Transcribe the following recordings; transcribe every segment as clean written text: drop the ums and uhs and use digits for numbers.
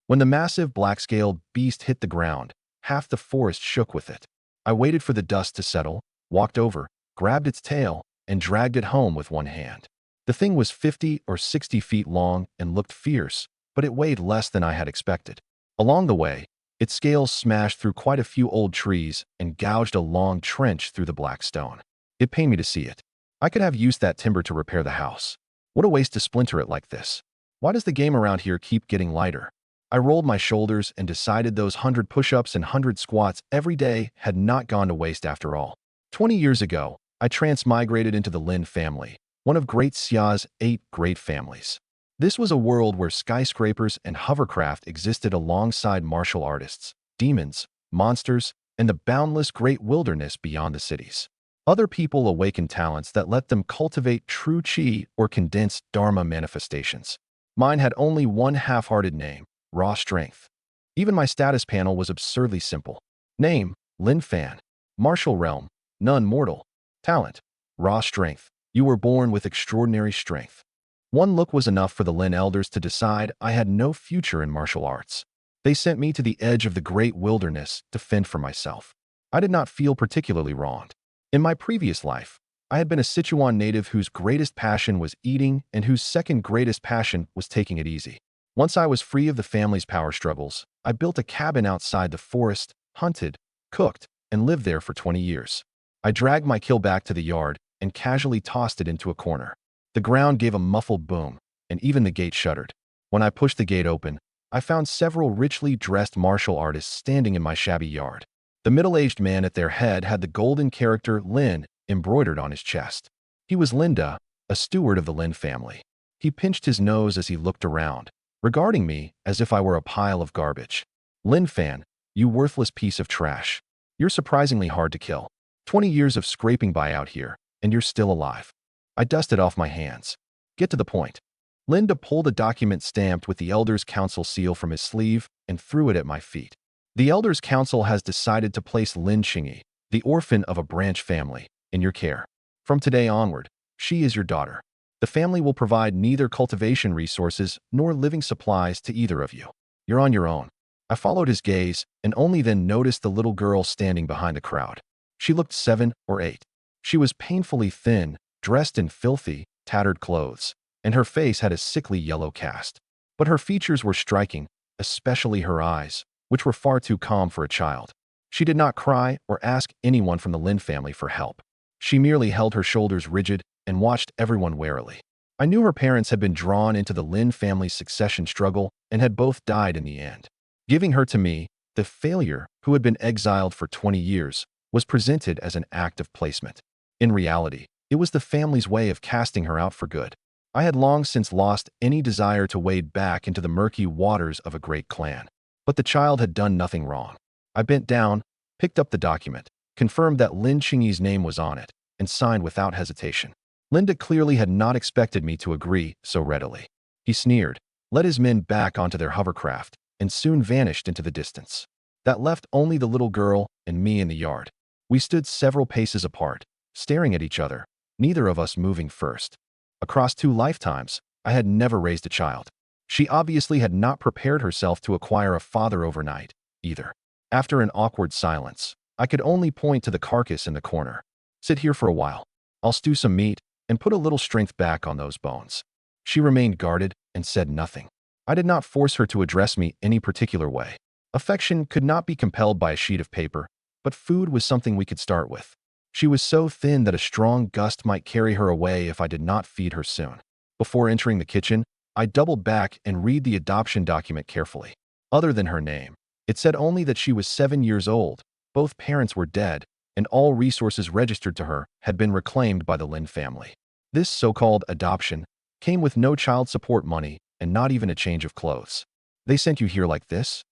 When the massive black-scaled beast hit the ground, half the forest shook with it. I waited for the dust to settle, walked over, grabbed its tail, and dragged it home with one hand. The thing was 50 or 60 feet long and looked fierce, but it weighed less than I had expected. Along the way, its scales smashed through quite a few old trees and gouged a long trench through the black stone. It pained me to see it. I could have used that timber to repair the house. What a waste to splinter it like this. Why does the game around here keep getting lighter? I rolled my shoulders and decided those 100 push-ups and 100 squats every day had not gone to waste after all. 20 years ago, I transmigrated into the Lin family, one of Great Xia's 8 great families. This was a world where skyscrapers and hovercraft existed alongside martial artists, demons, monsters, and the boundless great wilderness beyond the cities. Other people awakened talents that let them cultivate true chi or condensed dharma manifestations. Mine had only one half-hearted name, raw strength. Even my status panel was absurdly simple. Name, Lin Fan. Martial realm, none mortal. Talent, raw strength. You were born with extraordinary strength. One look was enough for the Lin elders to decide I had no future in martial arts. They sent me to the edge of the great wilderness to fend for myself. I did not feel particularly wronged. In my previous life, I had been a Sichuan native whose greatest passion was eating and whose second greatest passion was taking it easy. Once I was free of the family's power struggles, I built a cabin outside the forest, hunted, cooked, and lived there for 20 years. I dragged my kill back to the yard and casually tossed it into a corner. The ground gave a muffled boom, and even the gate shuddered. When I pushed the gate open, I found several richly dressed martial artists standing in my shabby yard. The middle-aged man at their head had the golden character Lin embroidered on his chest. He was Linda, a steward of the Lin family. He pinched his nose as he looked around, regarding me as if I were a pile of garbage. Lin Fan, you worthless piece of trash. You're surprisingly hard to kill. 20 years of scraping by out here, and you're still alive. I dusted off my hands. Get to the point. Linda pulled a document stamped with the Elders' Council seal from his sleeve and threw it at my feet. The Elders' Council has decided to place Lin Qingyi, the orphan of a branch family, in your care. From today onward, she is your daughter. The family will provide neither cultivation resources nor living supplies to either of you. You're on your own. I followed his gaze and only then noticed the little girl standing behind the crowd. She looked 7 or 8. She was painfully thin, dressed in filthy, tattered clothes, and her face had a sickly yellow cast. But her features were striking, especially her eyes, which were far too calm for a child. She did not cry or ask anyone from the Lin family for help. She merely held her shoulders rigid and watched everyone warily. I knew her parents had been drawn into the Lin family's succession struggle and had both died in the end. Giving her to me, the failure, who had been exiled for 20 years, was presented as an act of placement. In reality, it was the family's way of casting her out for good. I had long since lost any desire to wade back into the murky waters of a great clan. But the child had done nothing wrong. I bent down, picked up the document, confirmed that Lin Qingyi's name was on it, and signed without hesitation. Linda clearly had not expected me to agree so readily. He sneered, led his men back onto their hovercraft, and soon vanished into the distance. That left only the little girl and me in the yard. We stood several paces apart, staring at each other, neither of us moving first. Across 2 lifetimes, I had never raised a child. She obviously had not prepared herself to acquire a father overnight, either. After an awkward silence, I could only point to the carcass in the corner. Sit here for a while. I'll stew some meat and put a little strength back on those bones. She remained guarded and said nothing. I did not force her to address me any particular way. Affection could not be compelled by a sheet of paper, but food was something we could start with. She was so thin that a strong gust might carry her away if I did not feed her soon. Before entering the kitchen, I doubled back and read the adoption document carefully. Other than her name, it said only that she was 7 years old, both parents were dead, and all resources registered to her had been reclaimed by the Lin family. This so-called adoption came with no child support money and not even a change of clothes. They sent you here like this?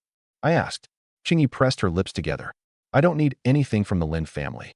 I asked. Qingyi pressed her lips together. I don't need anything from the Lin family.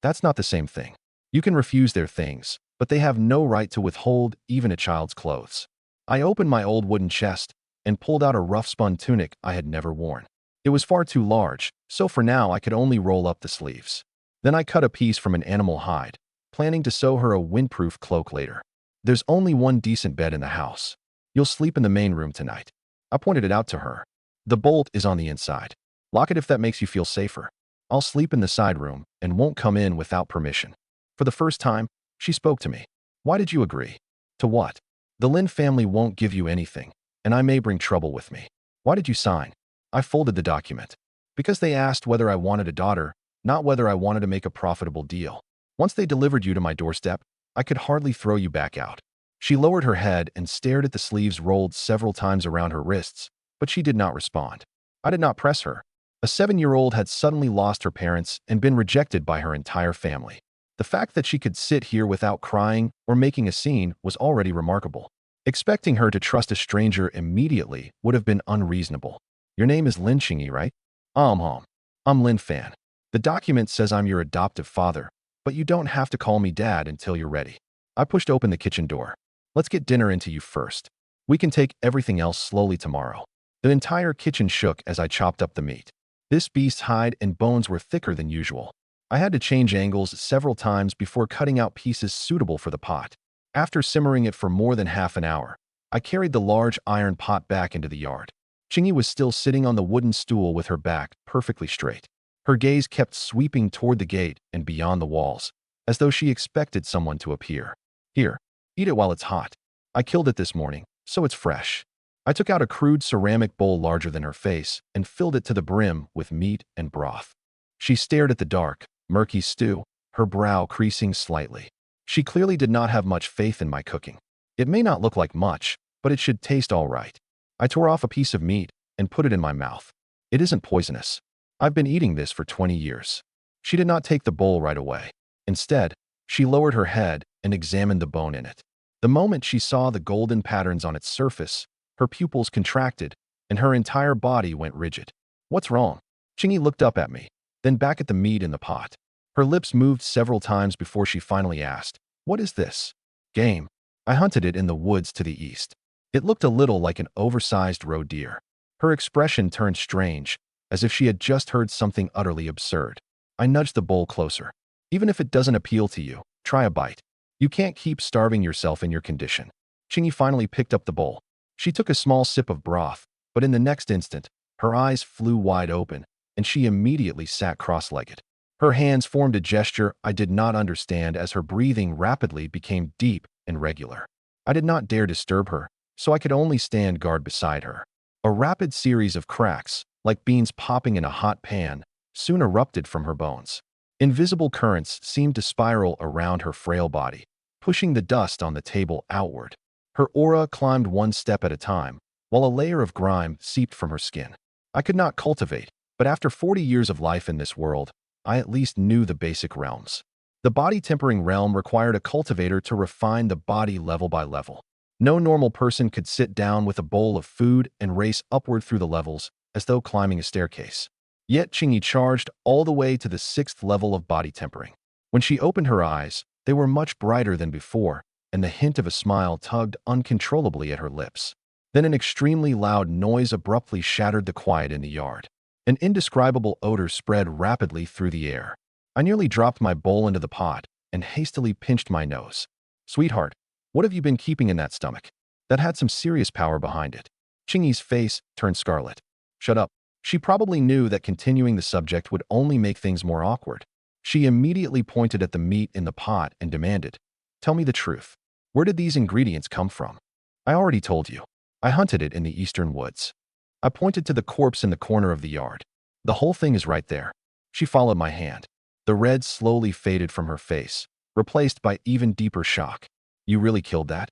That's not the same thing. You can refuse their things, but they have no right to withhold even a child's clothes. I opened my old wooden chest and pulled out a rough-spun tunic I had never worn. It was far too large, so for now I could only roll up the sleeves. Then I cut a piece from an animal hide, planning to sew her a windproof cloak later. There's only one decent bed in the house. You'll sleep in the main room tonight. I pointed it out to her. The bolt is on the inside. Lock it if that makes you feel safer. I'll sleep in the side room and won't come in without permission. For the first time, she spoke to me. Why did you agree? To what? The Lin family won't give you anything, and I may bring trouble with me. Why did you sign? I folded the document. Because they asked whether I wanted a daughter, not whether I wanted to make a profitable deal. Once they delivered you to my doorstep, I could hardly throw you back out. She lowered her head and stared at the sleeves rolled several times around her wrists, but she did not respond. I did not press her. A 7-year-old had suddenly lost her parents and been rejected by her entire family. The fact that she could sit here without crying or making a scene was already remarkable. Expecting her to trust a stranger immediately would have been unreasonable. Your name is Lin Qingyi, right? I'm Lin Fan. The document says I'm your adoptive father, but you don't have to call me dad until you're ready. I pushed open the kitchen door. Let's get dinner into you first. We can take everything else slowly tomorrow. The entire kitchen shook as I chopped up the meat. This beast's hide and bones were thicker than usual. I had to change angles several times before cutting out pieces suitable for the pot. After simmering it for more than half an hour, I carried the large iron pot back into the yard. Qingyi was still sitting on the wooden stool with her back perfectly straight. Her gaze kept sweeping toward the gate and beyond the walls, as though she expected someone to appear. Here, eat it while it's hot. I killed it this morning, so it's fresh. I took out a crude ceramic bowl larger than her face and filled it to the brim with meat and broth. She stared at the dark, murky stew, her brow creasing slightly. She clearly did not have much faith in my cooking. It may not look like much, but it should taste all right. I tore off a piece of meat and put it in my mouth. It isn't poisonous. I've been eating this for 20 years. She did not take the bowl right away. Instead, she lowered her head and examined the bone in it. The moment she saw the golden patterns on its surface, her pupils contracted and her entire body went rigid. What's wrong? Qingyi looked up at me, then back at the meat in the pot. Her lips moved several times before she finally asked, "What is this?" Game. I hunted it in the woods to the east. It looked a little like an oversized roe deer. Her expression turned strange, as if she had just heard something utterly absurd. I nudged the bowl closer. Even if it doesn't appeal to you, try a bite. You can't keep starving yourself in your condition. Qingyi finally picked up the bowl. She took a small sip of broth, but in the next instant, her eyes flew wide open, and she immediately sat cross-legged. Her hands formed a gesture I did not understand as her breathing rapidly became deep and regular. I did not dare disturb her, so I could only stand guard beside her. A rapid series of cracks, like beans popping in a hot pan, soon erupted from her bones. Invisible currents seemed to spiral around her frail body, pushing the dust on the table outward. Her aura climbed one step at a time, while a layer of grime seeped from her skin. I could not cultivate, but after 40 years of life in this world, I at least knew the basic realms. The body tempering realm required a cultivator to refine the body level by level. No normal person could sit down with a bowl of food and race upward through the levels, as though climbing a staircase. Yet Qingyi charged all the way to the 6th level of body tempering. When she opened her eyes, they were much brighter than before, and the hint of a smile tugged uncontrollably at her lips. Then an extremely loud noise abruptly shattered the quiet in the yard. An indescribable odor spread rapidly through the air. I nearly dropped my bowl into the pot and hastily pinched my nose. Sweetheart, what have you been keeping in that stomach? That had some serious power behind it. Qingyi's face turned scarlet. Shut up. She probably knew that continuing the subject would only make things more awkward. She immediately pointed at the meat in the pot and demanded, "Tell me the truth. Where did these ingredients come from?" I already told you. I hunted it in the eastern woods. I pointed to the corpse in the corner of the yard. The whole thing is right there. She followed my hand. The red slowly faded from her face, replaced by even deeper shock. You really killed that?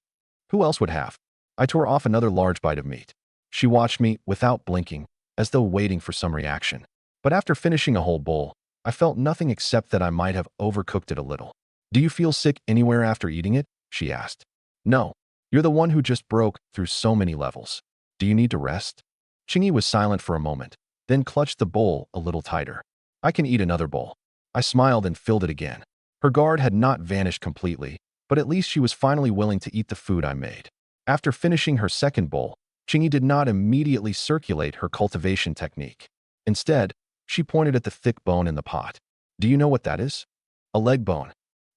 Who else would have? I tore off another large bite of meat. She watched me without blinking, as though waiting for some reaction. But after finishing a whole bowl, I felt nothing except that I might have overcooked it a little. Do you feel sick anywhere after eating it? She asked. No. You're the one who just broke through so many levels. Do you need to rest? Qingyi was silent for a moment, then clutched the bowl a little tighter. I can eat another bowl. I smiled and filled it again. Her guard had not vanished completely, but at least she was finally willing to eat the food I made. After finishing her second bowl, Qingyi did not immediately circulate her cultivation technique. Instead, she pointed at the thick bone in the pot. Do you know what that is? A leg bone.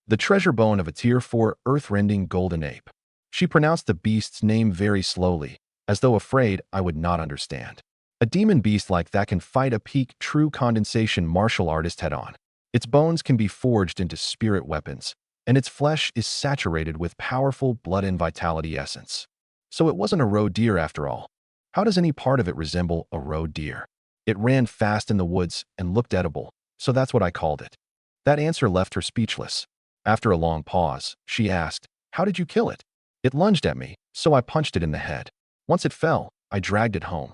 The treasure bone of a Tier 4 earth-rending golden ape. She pronounced the beast's name very slowly, as though afraid I would not understand. A demon beast like that can fight a peak true condensation martial artist head-on. Its bones can be forged into spirit weapons, and its flesh is saturated with powerful blood and vitality essence. So it wasn't a roe deer after all. How does any part of it resemble a roe deer? It ran fast in the woods and looked edible, so that's what I called it. That answer left her speechless. After a long pause, she asked, "How did you kill it?" It lunged at me, so I punched it in the head. Once it fell, I dragged it home.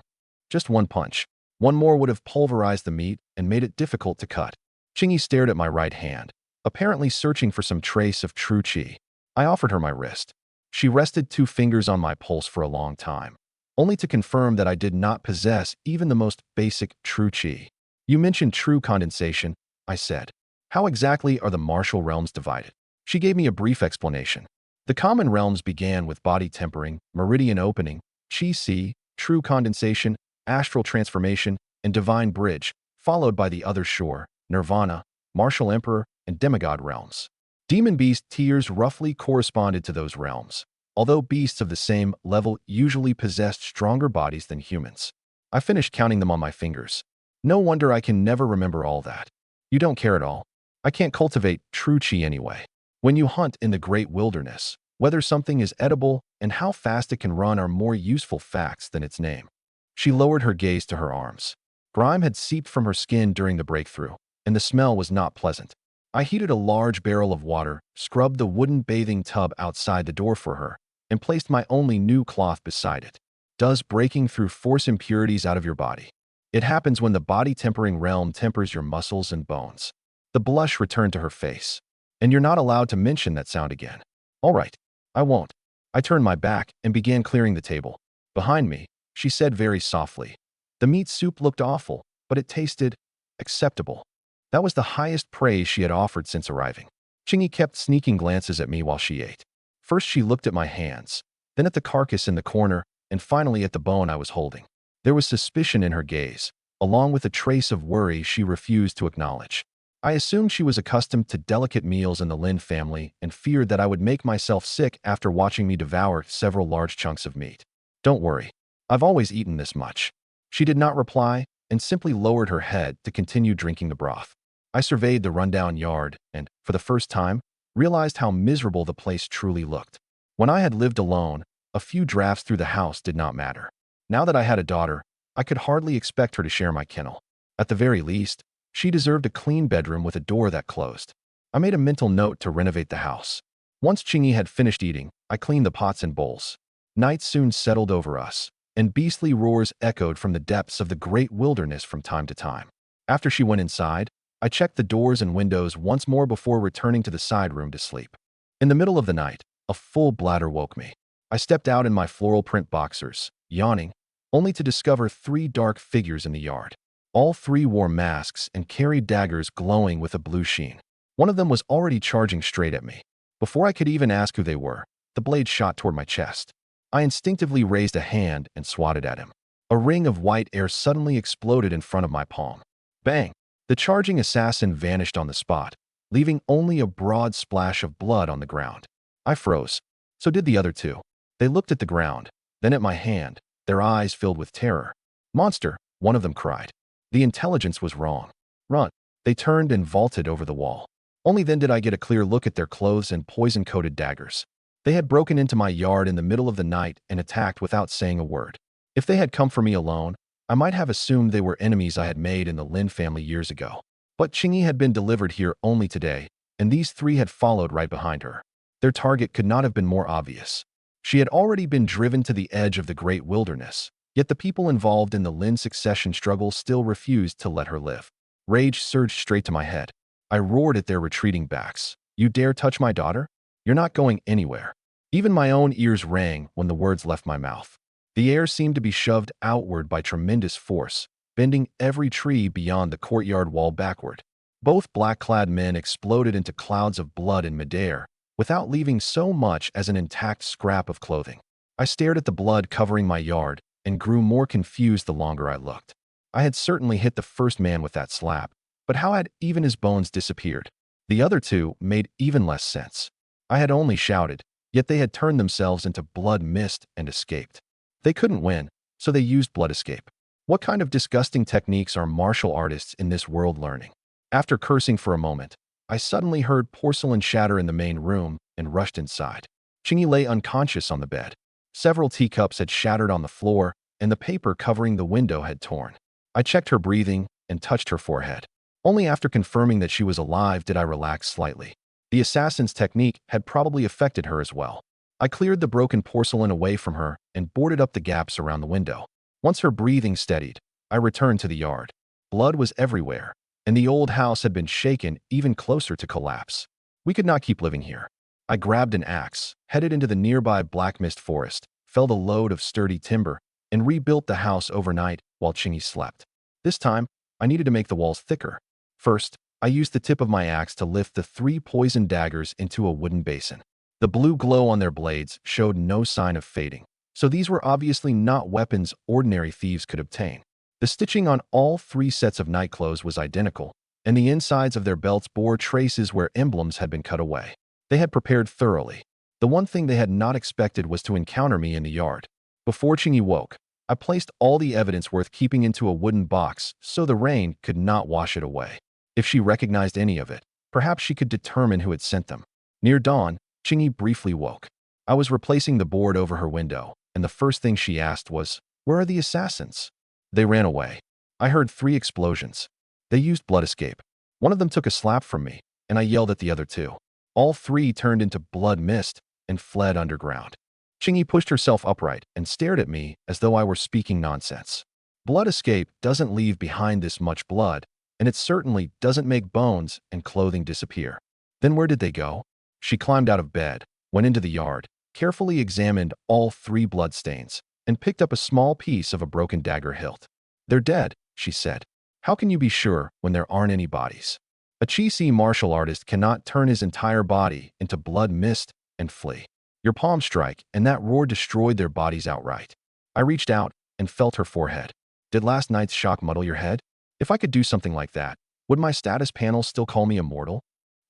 Just one punch. One more would have pulverized the meat and made it difficult to cut. Chingy stared at my right hand, apparently searching for some trace of true chi. I offered her my wrist. She rested 2 fingers on my pulse for a long time, only to confirm that I did not possess even the most basic true chi. "You mentioned true condensation," I said. "How exactly are the martial realms divided?" She gave me a brief explanation. The common realms began with body tempering, meridian opening, chi-si, true condensation, astral transformation, and divine bridge, followed by the other shore, nirvana, martial emperor, and demigod realms. Demon beast tiers roughly corresponded to those realms, although beasts of the same level usually possessed stronger bodies than humans. I finished counting them on my fingers. No wonder I can never remember all that. You don't care at all. I can't cultivate true chi anyway. When you hunt in the great wilderness, whether something is edible and how fast it can run are more useful facts than its name. She lowered her gaze to her arms. Grime had seeped from her skin during the breakthrough, and the smell was not pleasant. I heated a large barrel of water, scrubbed the wooden bathing tub outside the door for her, and placed my only new cloth beside it. Does breaking through force impurities out of your body? It happens when the body-tempering realm tempers your muscles and bones. The blush returned to her face. And you're not allowed to mention that sound again. All right, I won't. I turned my back and began clearing the table. Behind me, she said very softly. The meat soup looked awful, but it tasted acceptable. That was the highest praise she had offered since arriving. Chingy kept sneaking glances at me while she ate. First she looked at my hands, then at the carcass in the corner, and finally at the bone I was holding. There was suspicion in her gaze, along with a trace of worry she refused to acknowledge. I assumed she was accustomed to delicate meals in the Lin family and feared that I would make myself sick after watching me devour several large chunks of meat. "Don't worry. I've always eaten this much." She did not reply and simply lowered her head to continue drinking the broth. I surveyed the rundown yard and, for the first time, realized how miserable the place truly looked. When I had lived alone, a few drafts through the house did not matter. Now that I had a daughter, I could hardly expect her to share my kennel. At the very least, she deserved a clean bedroom with a door that closed. I made a mental note to renovate the house. Once Chingy had finished eating, I cleaned the pots and bowls. Night soon settled over us, and beastly roars echoed from the depths of the great wilderness from time to time. After she went inside, I checked the doors and windows once more before returning to the side room to sleep. In the middle of the night, a full bladder woke me. I stepped out in my floral print boxers, yawning, only to discover 3 dark figures in the yard. All 3 wore masks and carried daggers glowing with a blue sheen. One of them was already charging straight at me. Before I could even ask who they were, the blade shot toward my chest. I instinctively raised a hand and swatted at him. A ring of white air suddenly exploded in front of my palm. Bang! The charging assassin vanished on the spot, leaving only a broad splash of blood on the ground. I froze. So did the other 2. They looked at the ground, then at my hand, their eyes filled with terror. "Monster!" one of them cried. The intelligence was wrong. "Run!" They turned and vaulted over the wall. Only then did I get a clear look at their clothes and poison-coated daggers. They had broken into my yard in the middle of the night and attacked without saying a word. If they had come for me alone, I might have assumed they were enemies I had made in the Lin family years ago. But Chingy had been delivered here only today, and these 3 had followed right behind her. Their target could not have been more obvious. She had already been driven to the edge of the great wilderness, yet the people involved in the Lin succession struggle still refused to let her live. Rage surged straight to my head. I roared at their retreating backs. "You dare touch my daughter? You're not going anywhere." Even my own ears rang when the words left my mouth. The air seemed to be shoved outward by tremendous force, bending every tree beyond the courtyard wall backward. Both black-clad men exploded into clouds of blood in midair, without leaving so much as an intact scrap of clothing. I stared at the blood covering my yard and grew more confused the longer I looked. I had certainly hit the first man with that slap, but how had even his bones disappeared? The other 2 made even less sense. I had only shouted, yet they had turned themselves into blood mist and escaped. They couldn't win, so they used blood escape. What kind of disgusting techniques are martial artists in this world learning? After cursing for a moment, I suddenly heard porcelain shatter in the main room and rushed inside. Chingy lay unconscious on the bed. Several teacups had shattered on the floor, and the paper covering the window had torn. I checked her breathing and touched her forehead. Only after confirming that she was alive did I relax slightly. The assassin's technique had probably affected her as well. I cleared the broken porcelain away from her and boarded up the gaps around the window. Once her breathing steadied, I returned to the yard. Blood was everywhere, and the old house had been shaken even closer to collapse. We could not keep living here. I grabbed an axe, headed into the nearby black mist forest, felled a load of sturdy timber, and rebuilt the house overnight while Chingy slept. This time, I needed to make the walls thicker. First, I used the tip of my axe to lift the 3 poisoned daggers into a wooden basin. The blue glow on their blades showed no sign of fading, so these were obviously not weapons ordinary thieves could obtain. The stitching on all 3 sets of nightclothes was identical, and the insides of their belts bore traces where emblems had been cut away. They had prepared thoroughly. The one thing they had not expected was to encounter me in the yard. Before Chingy woke, I placed all the evidence worth keeping into a wooden box so the rain could not wash it away. If she recognized any of it, perhaps she could determine who had sent them. Near dawn, Chingy briefly woke. I was replacing the board over her window, and the first thing she asked was, "Where are the assassins?" They ran away. I heard 3 explosions. They used blood escape. One of them took a slap from me, and I yelled at the other 2. All 3 turned into blood mist and fled underground. Chingy pushed herself upright and stared at me as though I were speaking nonsense. Blood escape doesn't leave behind this much blood, and it certainly doesn't make bones and clothing disappear. Then where did they go? She climbed out of bed, went into the yard, carefully examined all 3 bloodstains, and picked up a small piece of a broken dagger hilt. "They're dead," she said. "How can you be sure when there aren't any bodies?" A Chi martial artist cannot turn his entire body into blood mist and flee. Your palm strike, and that roar destroyed their bodies outright. I reached out and felt her forehead. Did last night's shock muddle your head? If I could do something like that, would my status panel still call me immortal?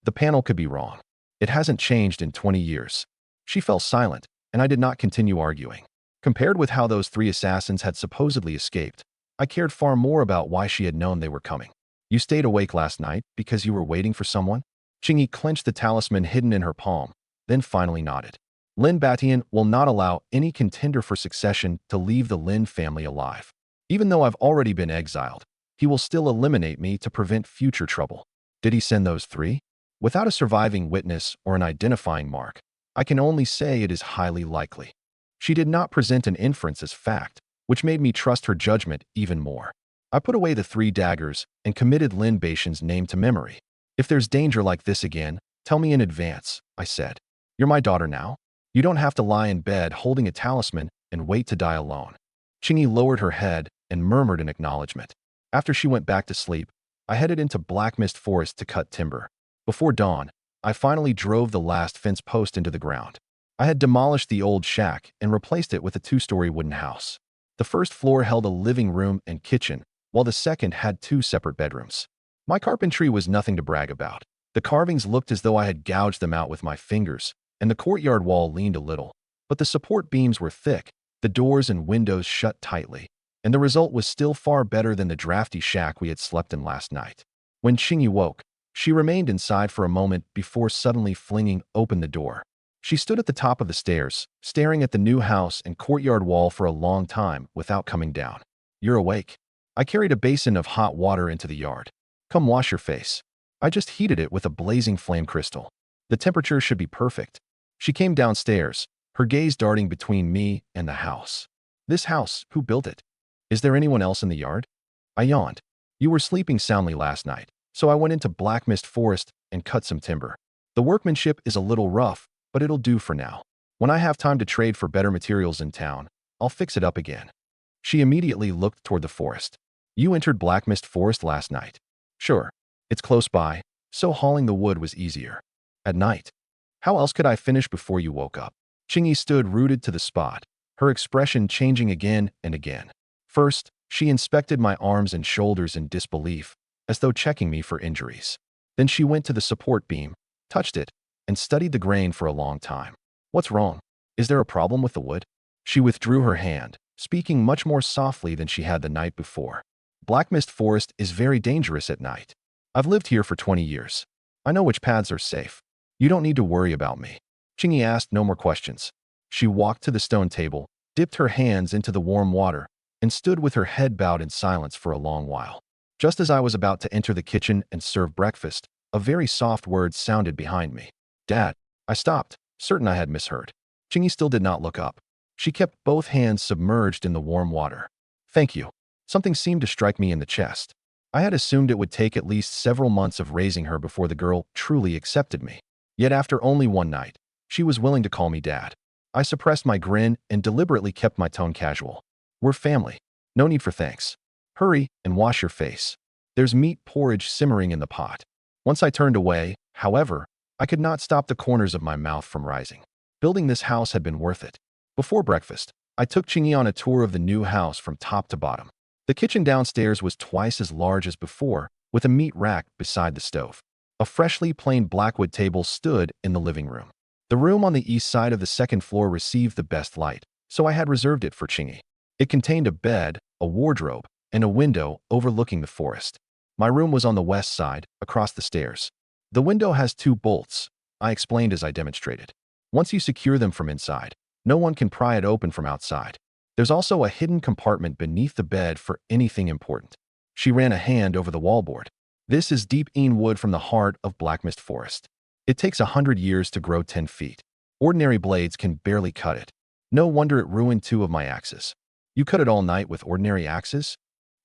The panel could be wrong. It hasn't changed in 20 years. She fell silent, and I did not continue arguing. Compared with how those 3 assassins had supposedly escaped, I cared far more about why she had known they were coming. "You stayed awake last night because you were waiting for someone?" Chingy clenched the talisman hidden in her palm, then finally nodded. "Lin Batian will not allow any contender for succession to leave the Lin family alive. Even though I've already been exiled, he will still eliminate me to prevent future trouble." Did he send those 3? Without a surviving witness or an identifying mark, I can only say it is highly likely. She did not present an inference as fact, which made me trust her judgment even more. I put away the 3 daggers and committed Lin Batian's name to memory. "If there's danger like this again, tell me in advance," I said. "You're my daughter now. You don't have to lie in bed holding a talisman and wait to die alone." Chingy lowered her head and murmured in acknowledgement. After she went back to sleep, I headed into Black Mist Forest to cut timber. Before dawn, I finally drove the last fence post into the ground. I had demolished the old shack and replaced it with a 2-story wooden house. The first floor held a living room and kitchen, while the second had 2 separate bedrooms. My carpentry was nothing to brag about. The carvings looked as though I had gouged them out with my fingers, and the courtyard wall leaned a little, but the support beams were thick, the doors and windows shut tightly, and the result was still far better than the drafty shack we had slept in last night. When Chingy woke, she remained inside for a moment before suddenly flinging open the door. She stood at the top of the stairs, staring at the new house and courtyard wall for a long time without coming down. "You're awake." I carried a basin of hot water into the yard. "Come wash your face." I just heated it with a blazing flame crystal. The temperature should be perfect. She came downstairs, her gaze darting between me and the house. "This house, who built it? Is there anyone else in the yard?" I yawned. "You were sleeping soundly last night, so I went into Black Mist Forest and cut some timber. The workmanship is a little rough, but it'll do for now. When I have time to trade for better materials in town, I'll fix it up again." She immediately looked toward the forest. "You entered Black Mist Forest last night?" "Sure. It's close by, so hauling the wood was easier." "At night? How else could I finish before you woke up?" Chingy stood rooted to the spot, her expression changing again and again. First, she inspected my arms and shoulders in disbelief, as though checking me for injuries. Then she went to the support beam, touched it, and studied the grain for a long time. "What's wrong? Is there a problem with the wood?" She withdrew her hand, speaking much more softly than she had the night before. Black Mist Forest is very dangerous at night. I've lived here for 20 years. I know which paths are safe. You don't need to worry about me. Chingy asked no more questions. She walked to the stone table, dipped her hands into the warm water, and stood with her head bowed in silence for a long while. Just as I was about to enter the kitchen and serve breakfast, a very soft word sounded behind me. Dad. I stopped, certain I had misheard. Chingy still did not look up. She kept both hands submerged in the warm water. Thank you. Something seemed to strike me in the chest. I had assumed it would take at least several months of raising her before the girl truly accepted me. Yet after only one night, she was willing to call me Dad. I suppressed my grin and deliberately kept my tone casual. We're family. No need for thanks. Hurry and wash your face. There's meat porridge simmering in the pot. Once I turned away, however, I could not stop the corners of my mouth from rising. Building this house had been worth it. Before breakfast, I took Chingy on a tour of the new house from top to bottom. The kitchen downstairs was twice as large as before, with a meat rack beside the stove. A freshly planed blackwood table stood in the living room. The room on the east side of the second floor received the best light, so I had reserved it for Chingy. It contained a bed, a wardrobe, and a window overlooking the forest. My room was on the west side, across the stairs. The window has 2 bolts, I explained as I demonstrated. Once you secure them from inside, no one can pry it open from outside. There's also a hidden compartment beneath the bed for anything important. She ran a hand over the wallboard. This is deep een wood from the heart of Black Mist Forest. It takes 100 years to grow 10 feet. Ordinary blades can barely cut it. No wonder it ruined 2 of my axes. You cut it all night with ordinary axes?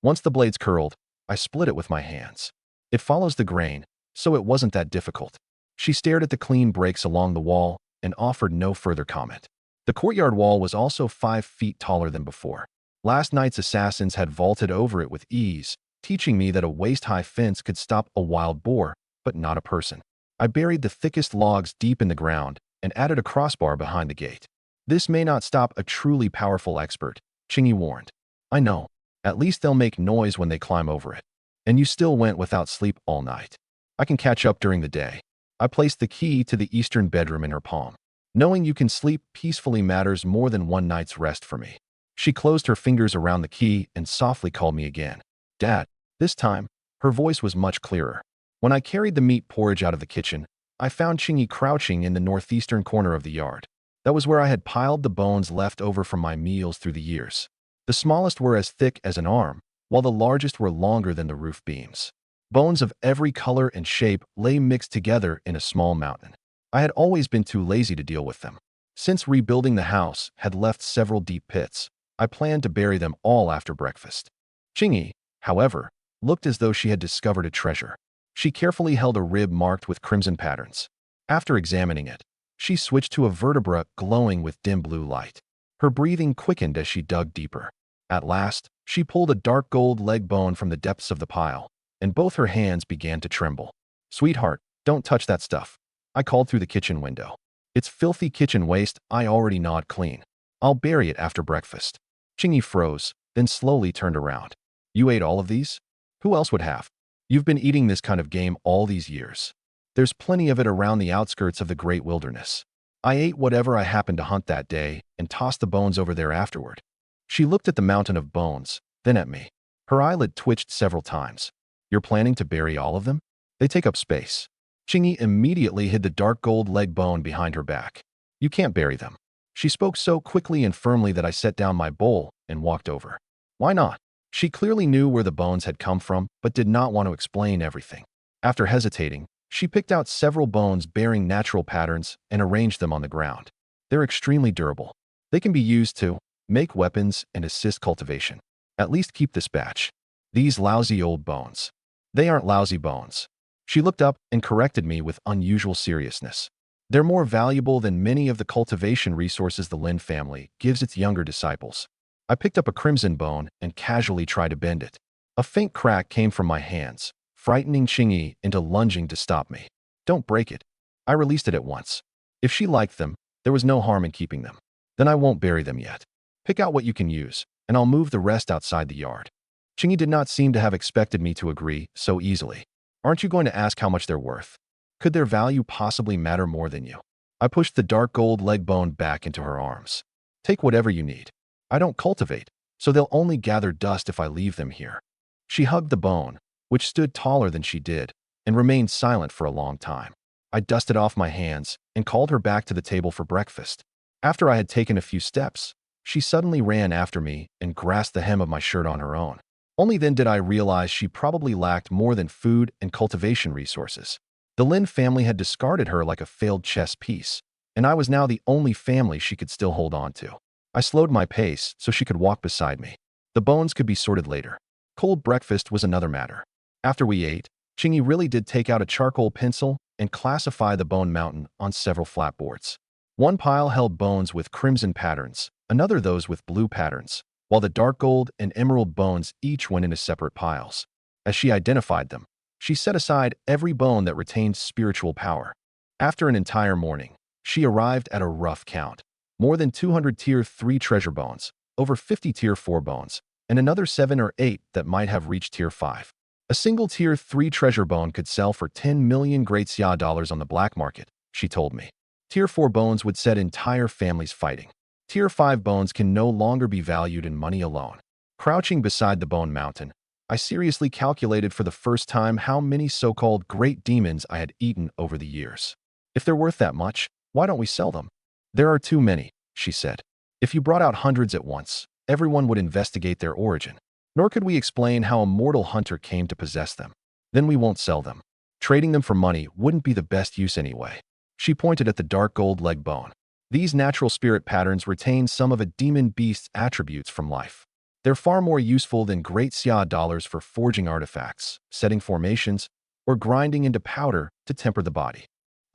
Once the blades curled, I split it with my hands. It follows the grain, so it wasn't that difficult. She stared at the clean breaks along the wall and offered no further comment. The courtyard wall was also 5 feet taller than before. Last night's assassins had vaulted over it with ease, teaching me that a waist-high fence could stop a wild boar, but not a person. I buried the thickest logs deep in the ground and added a crossbar behind the gate. This may not stop a truly powerful expert, Chingy warned. I know. At least they'll make noise when they climb over it. And you still went without sleep all night. I can catch up during the day. I placed the key to the eastern bedroom in her palm. Knowing you can sleep peacefully matters more than one night's rest for me. She closed her fingers around the key and softly called me again. Dad. This time, her voice was much clearer. When I carried the meat porridge out of the kitchen, I found Chingy crouching in the northeastern corner of the yard. That was where I had piled the bones left over from my meals through the years. The smallest were as thick as an arm, while the largest were longer than the roof beams. Bones of every color and shape lay mixed together in a small mountain. I had always been too lazy to deal with them. Since rebuilding the house had left several deep pits, I planned to bury them all after breakfast. Chingy, however, looked as though she had discovered a treasure. She carefully held a rib marked with crimson patterns. After examining it, she switched to a vertebra glowing with dim blue light. Her breathing quickened as she dug deeper. At last, she pulled a dark gold leg bone from the depths of the pile, and both her hands began to tremble. Sweetheart, don't touch that stuff. I called through the kitchen window. It's filthy kitchen waste I already gnawed clean. I'll bury it after breakfast. Chingy froze, then slowly turned around. You ate all of these? Who else would have? You've been eating this kind of game all these years. There's plenty of it around the outskirts of the great wilderness. I ate whatever I happened to hunt that day and tossed the bones over there afterward. She looked at the mountain of bones, then at me. Her eyelid twitched several times. You're planning to bury all of them? They take up space. Chingy immediately hid the dark gold leg bone behind her back. You can't bury them. She spoke so quickly and firmly that I set down my bowl and walked over. Why not? She clearly knew where the bones had come from, but did not want to explain everything. After hesitating, she picked out several bones bearing natural patterns and arranged them on the ground. They're extremely durable. They can be used to make weapons and assist cultivation. At least keep this batch. These lousy old bones. They aren't lousy bones. She looked up and corrected me with unusual seriousness. They're more valuable than many of the cultivation resources the Lin family gives its younger disciples. I picked up a crimson bone and casually tried to bend it. A faint crack came from my hands, frightening Chingy into lunging to stop me. Don't break it. I released it at once. If she liked them, there was no harm in keeping them. Then I won't bury them yet. Pick out what you can use, and I'll move the rest outside the yard. Chingy did not seem to have expected me to agree so easily. Aren't you going to ask how much they're worth? Could their value possibly matter more than you? I pushed the dark gold leg bone back into her arms. Take whatever you need. I don't cultivate, so they'll only gather dust if I leave them here. She hugged the bone, which stood taller than she did, and remained silent for a long time. I dusted off my hands and called her back to the table for breakfast. After I had taken a few steps, she suddenly ran after me and grasped the hem of my shirt on her own. Only then did I realize she probably lacked more than food and cultivation resources. The Lin family had discarded her like a failed chess piece, and I was now the only family she could still hold on to. I slowed my pace so she could walk beside me. The bones could be sorted later. Cold breakfast was another matter. After we ate, Chingy really did take out a charcoal pencil and classify the bone mountain on several flatboards. One pile held bones with crimson patterns, another those with blue patterns, while the dark gold and emerald bones each went into separate piles. As she identified them, she set aside every bone that retained spiritual power. After an entire morning, she arrived at a rough count. More than 200 Tier 3 treasure bones, over 50 Tier 4 bones, and another 7 or 8 that might have reached Tier 5. A single Tier 3 treasure bone could sell for 10 million Great Xia dollars on the black market, she told me. Tier 4 bones would set entire families fighting. Tier 5 bones can no longer be valued in money alone. Crouching beside the bone mountain, I seriously calculated for the first time how many so-called great demons I had eaten over the years. If they're worth that much, why don't we sell them? There are too many, she said. If you brought out hundreds at once, everyone would investigate their origin. Nor could we explain how a mortal hunter came to possess them. Then we won't sell them. Trading them for money wouldn't be the best use anyway. She pointed at the dark gold leg bone. These natural spirit patterns retain some of a demon beast's attributes from life. They're far more useful than Great Xia dollars for forging artifacts, setting formations, or grinding into powder to temper the body.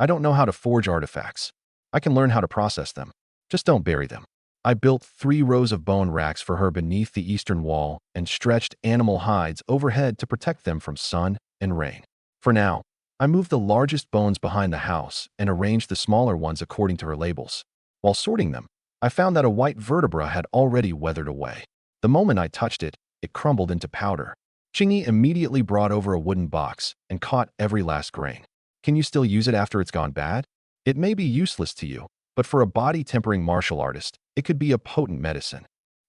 I don't know how to forge artifacts. I can learn how to process them. Just don't bury them. I built 3 rows of bone racks for her beneath the eastern wall and stretched animal hides overhead to protect them from sun and rain. For now, I moved the largest bones behind the house and arranged the smaller ones according to her labels. While sorting them, I found that a white vertebra had already weathered away. The moment I touched it, it crumbled into powder. Chingy immediately brought over a wooden box and caught every last grain. Can you still use it after it's gone bad? It may be useless to you, but for a body-tempering martial artist, it could be a potent medicine.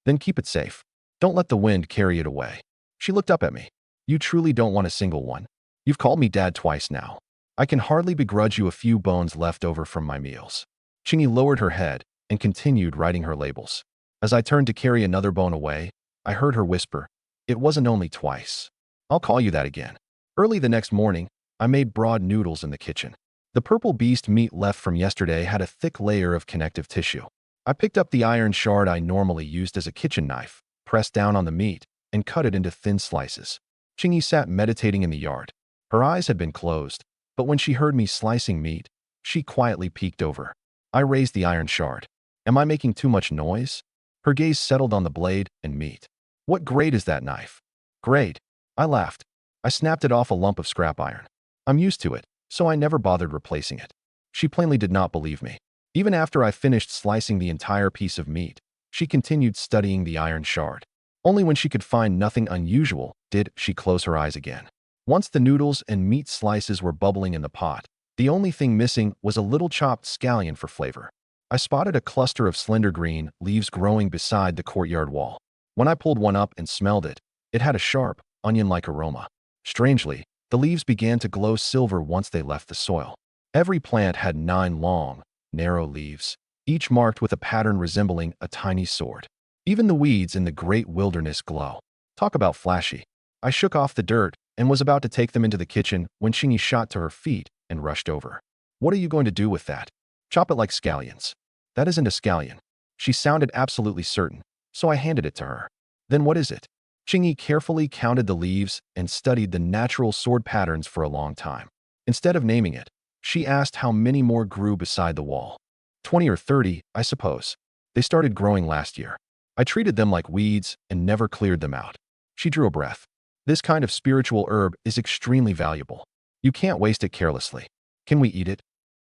Then keep it safe. Don't let the wind carry it away. She looked up at me. You truly don't want a single one? You've called me dad twice now. I can hardly begrudge you a few bones left over from my meals. Chingy lowered her head and continued writing her labels. As I turned to carry another bone away, I heard her whisper, "It wasn't only twice. I'll call you that again." Early the next morning, I made broad noodles in the kitchen. The purple beast meat left from yesterday had a thick layer of connective tissue. I picked up the iron shard I normally used as a kitchen knife, pressed down on the meat, and cut it into thin slices. Chingy sat meditating in the yard. Her eyes had been closed, but when she heard me slicing meat, she quietly peeked over. I raised the iron shard. Am I making too much noise? Her gaze settled on the blade and meat. What grade is that knife? Grade. I laughed. I snapped it off a lump of scrap iron. I'm used to it, so I never bothered replacing it. She plainly did not believe me. Even after I finished slicing the entire piece of meat, she continued studying the iron shard. Only when she could find nothing unusual did she close her eyes again. Once the noodles and meat slices were bubbling in the pot, the only thing missing was a little chopped scallion for flavor. I spotted a cluster of slender green leaves growing beside the courtyard wall. When I pulled one up and smelled it, it had a sharp, onion-like aroma. Strangely, the leaves began to glow silver once they left the soil. Every plant had 9 long, narrow leaves, each marked with a pattern resembling a tiny sword. Even the weeds in the great wilderness glow. Talk about flashy. I shook off the dirt and was about to take them into the kitchen when Chingy shot to her feet and rushed over. What are you going to do with that? Chop it like scallions. That isn't a scallion. She sounded absolutely certain, so I handed it to her. Then what is it? Chingy carefully counted the leaves and studied the natural sword patterns for a long time. Instead of naming it, she asked how many more grew beside the wall. 20 or 30, I suppose. They started growing last year. I treated them like weeds and never cleared them out. She drew a breath. This kind of spiritual herb is extremely valuable. You can't waste it carelessly. Can we eat it?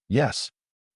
Yes.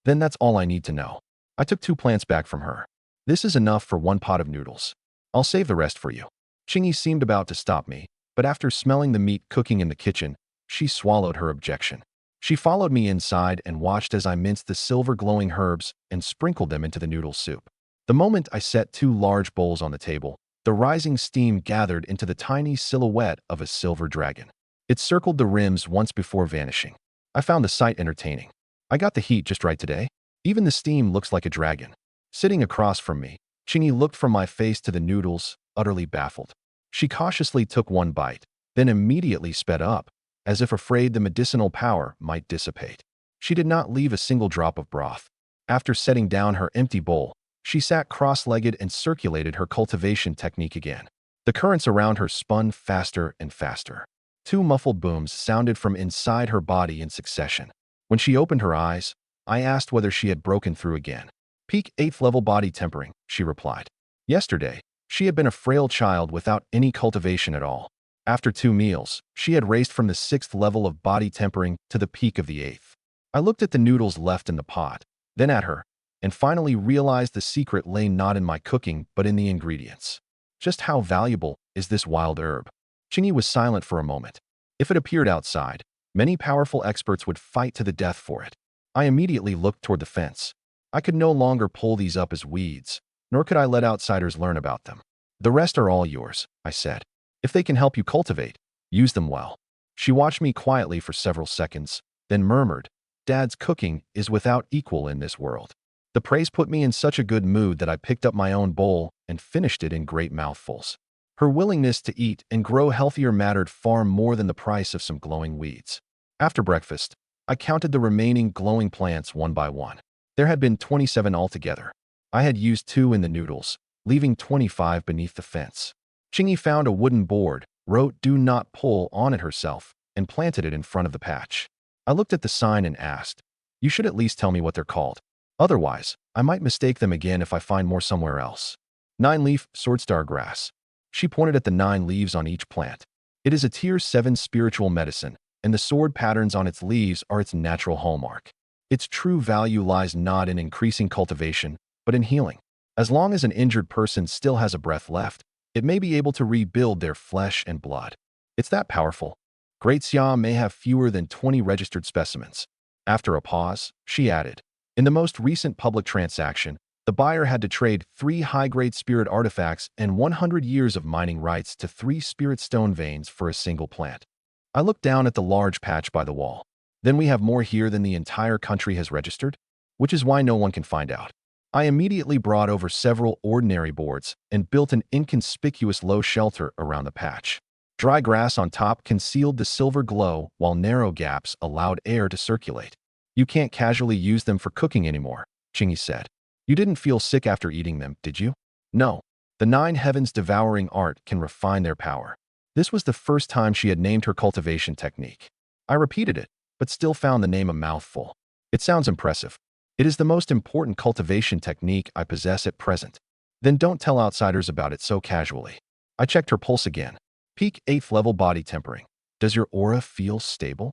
Then that's all I need to know. I took 2 plants back from her. This is enough for 1 pot of noodles. I'll save the rest for you. Chingy seemed about to stop me, but after smelling the meat cooking in the kitchen, she swallowed her objection. She followed me inside and watched as I minced the silver glowing herbs and sprinkled them into the noodle soup. The moment I set two large bowls on the table, the rising steam gathered into the tiny silhouette of a silver dragon. It circled the rims once before vanishing. I found the sight entertaining. I got the heat just right today. Even the steam looks like a dragon. Sitting across from me, Chingy looked from my face to the noodles, utterly baffled. She cautiously took one bite, then immediately sped up, as if afraid the medicinal power might dissipate. She did not leave a single drop of broth. After setting down her empty bowl, she sat cross-legged and circulated her cultivation technique again. The currents around her spun faster and faster. Two muffled booms sounded from inside her body in succession. When she opened her eyes, I asked whether she had broken through again. Peak 8th level body tempering, she replied. Yesterday, she had been a frail child without any cultivation at all. After 2 meals, she had raced from the 6th level of body tempering to the peak of the 8th. I looked at the noodles left in the pot, then at her, and finally realized the secret lay not in my cooking but in the ingredients. Just how valuable is this wild herb? Chingy was silent for a moment. If it appeared outside, many powerful experts would fight to the death for it. I immediately looked toward the fence. I could no longer pull these up as weeds, nor could I let outsiders learn about them. The rest are all yours, I said. If they can help you cultivate, use them well. She watched me quietly for several seconds, then murmured, Dad's cooking is without equal in this world. The praise put me in such a good mood that I picked up my own bowl and finished it in great mouthfuls. Her willingness to eat and grow healthier mattered far more than the price of some glowing weeds. After breakfast, I counted the remaining glowing plants one by one. There had been 27 altogether. I had used 2 in the noodles, leaving 25 beneath the fence. Chingy found a wooden board, wrote "Do not pull" on it herself, and planted it in front of the patch. I looked at the sign and asked, You should at least tell me what they're called. Otherwise, I might mistake them again if I find more somewhere else. 9-leaf swordstar grass. She pointed at the 9 leaves on each plant. It is a tier 7 spiritual medicine, and the sword patterns on its leaves are its natural hallmark. Its true value lies not in increasing cultivation, but in healing. As long as an injured person still has a breath left, it may be able to rebuild their flesh and blood. It's that powerful. Great Xia may have fewer than 20 registered specimens. After a pause, she added, In the most recent public transaction, the buyer had to trade 3 high-grade spirit artifacts and 100 years of mining rights to 3 spirit stone veins for a single plant. I looked down at the large patch by the wall. Then we have more here than the entire country has registered, which is why no one can find out. I immediately brought over several ordinary boards and built an inconspicuous low shelter around the patch. Dry grass on top concealed the silver glow while narrow gaps allowed air to circulate. You can't casually use them for cooking anymore, Chingy said. You didn't feel sick after eating them, did you? No. The 9 heavens devouring art can refine their power. This was the first time she had named her cultivation technique. I repeated it, but still found the name a mouthful. It sounds impressive. It is the most important cultivation technique I possess at present. Then don't tell outsiders about it so casually. I checked her pulse again. Peak 8th level body tempering. Does your aura feel stable?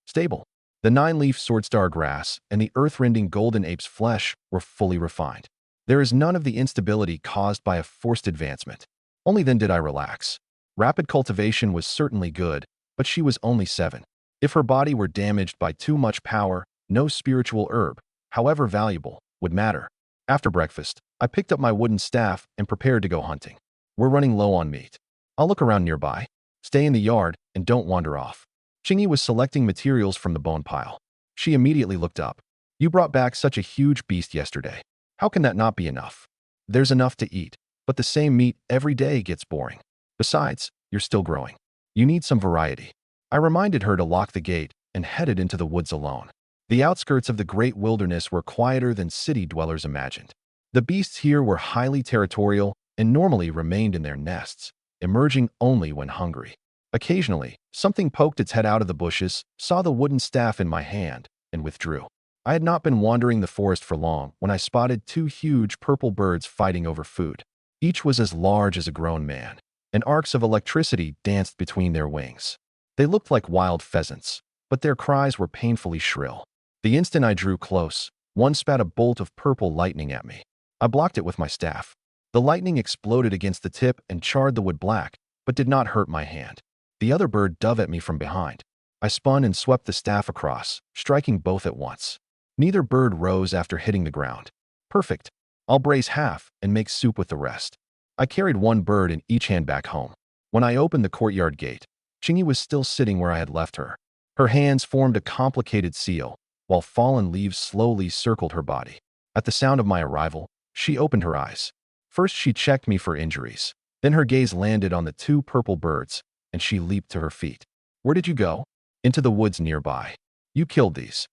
Stable. The 9-leaf swordstar grass and the earth-rending golden ape's flesh were fully refined. There is none of the instability caused by a forced advancement. Only then did I relax. Rapid cultivation was certainly good, but she was only 7. If her body were damaged by too much power, no spiritual herb, however valuable, would matter. After breakfast, I picked up my wooden staff and prepared to go hunting. We're running low on meat. I'll look around nearby. Stay in the yard and don't wander off. Chingy was selecting materials from the bone pile. She immediately looked up. You brought back such a huge beast yesterday. How can that not be enough? There's enough to eat, but the same meat every day gets boring. Besides, you're still growing. You need some variety. I reminded her to lock the gate and headed into the woods alone. The outskirts of the great wilderness were quieter than city dwellers imagined. The beasts here were highly territorial and normally remained in their nests, emerging only when hungry. Occasionally, something poked its head out of the bushes, saw the wooden staff in my hand, and withdrew. I had not been wandering the forest for long when I spotted 2 huge purple birds fighting over food. Each was as large as a grown man, and arcs of electricity danced between their wings. They looked like wild pheasants, but their cries were painfully shrill. The instant I drew close, one spat a bolt of purple lightning at me. I blocked it with my staff. The lightning exploded against the tip and charred the wood black, but did not hurt my hand. The other bird dove at me from behind. I spun and swept the staff across, striking both at once. Neither bird rose after hitting the ground. Perfect. I'll braise half and make soup with the rest. I carried one bird in each hand back home. When I opened the courtyard gate, Chingy was still sitting where I had left her. Her hands formed a complicated seal, while fallen leaves slowly circled her body. At the sound of my arrival, she opened her eyes. First, she checked me for injuries. Then her gaze landed on the two purple birds, and she leaped to her feet. Where did you go? Into the woods nearby. You killed these.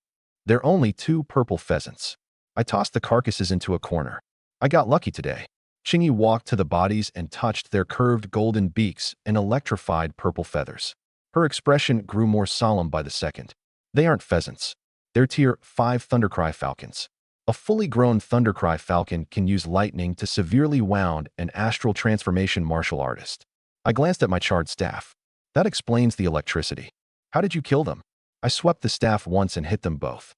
They're only two purple pheasants. I tossed the carcasses into a corner. I got lucky today. Chingy walked to the bodies and touched their curved golden beaks and electrified purple feathers. Her expression grew more solemn by the second. They aren't pheasants. They're Tier 5 Thundercry falcons. A fully grown Thundercry falcon can use lightning to severely wound an astral transformation martial artist. I glanced at my charred staff. That explains the electricity. How did you kill them? I swept the staff once and hit them both.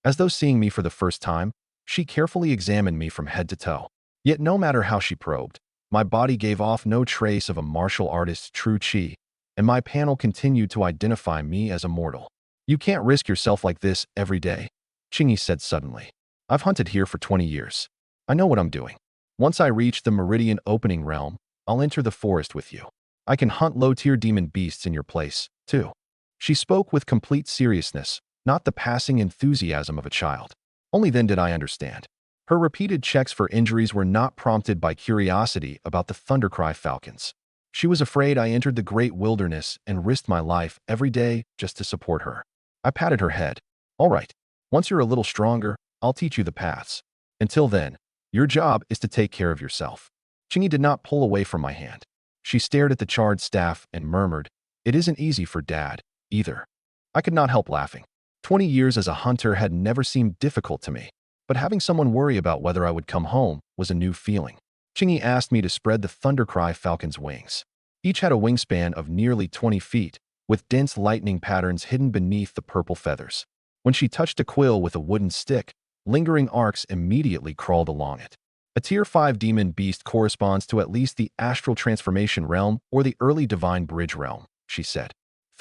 As though seeing me for the first time, she carefully examined me from head to toe. Yet no matter how she probed, my body gave off no trace of a martial artist's true chi, and my panel continued to identify me as a mortal. You can't risk yourself like this every day, Chingy said suddenly. I've hunted here for 20 years. I know what I'm doing. Once I reach the Meridian Opening Realm, I'll enter the forest with you. I can hunt low-tier demon beasts in your place, too. She spoke with complete seriousness, not the passing enthusiasm of a child. Only then did I understand. Her repeated checks for injuries were not prompted by curiosity about the Thundercry falcons. She was afraid I entered the great wilderness and risked my life every day just to support her. I patted her head. All right, once you're a little stronger, I'll teach you the paths. Until then, your job is to take care of yourself. Chingy did not pull away from my hand. She stared at the charred staff and murmured, It isn't easy for Dad, either. I could not help laughing. 20 years as a hunter had never seemed difficult to me, but having someone worry about whether I would come home was a new feeling. Chingy asked me to spread the Thundercry falcon's wings. Each had a wingspan of nearly 20 feet, with dense lightning patterns hidden beneath the purple feathers. When she touched a quill with a wooden stick, lingering arcs immediately crawled along it. A Tier 5 demon beast corresponds to at least the astral transformation realm or the early divine bridge realm, she said.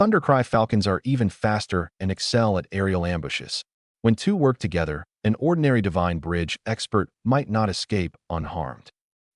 Thundercry falcons are even faster and excel at aerial ambushes. When two work together, an ordinary divine bridge expert might not escape unharmed.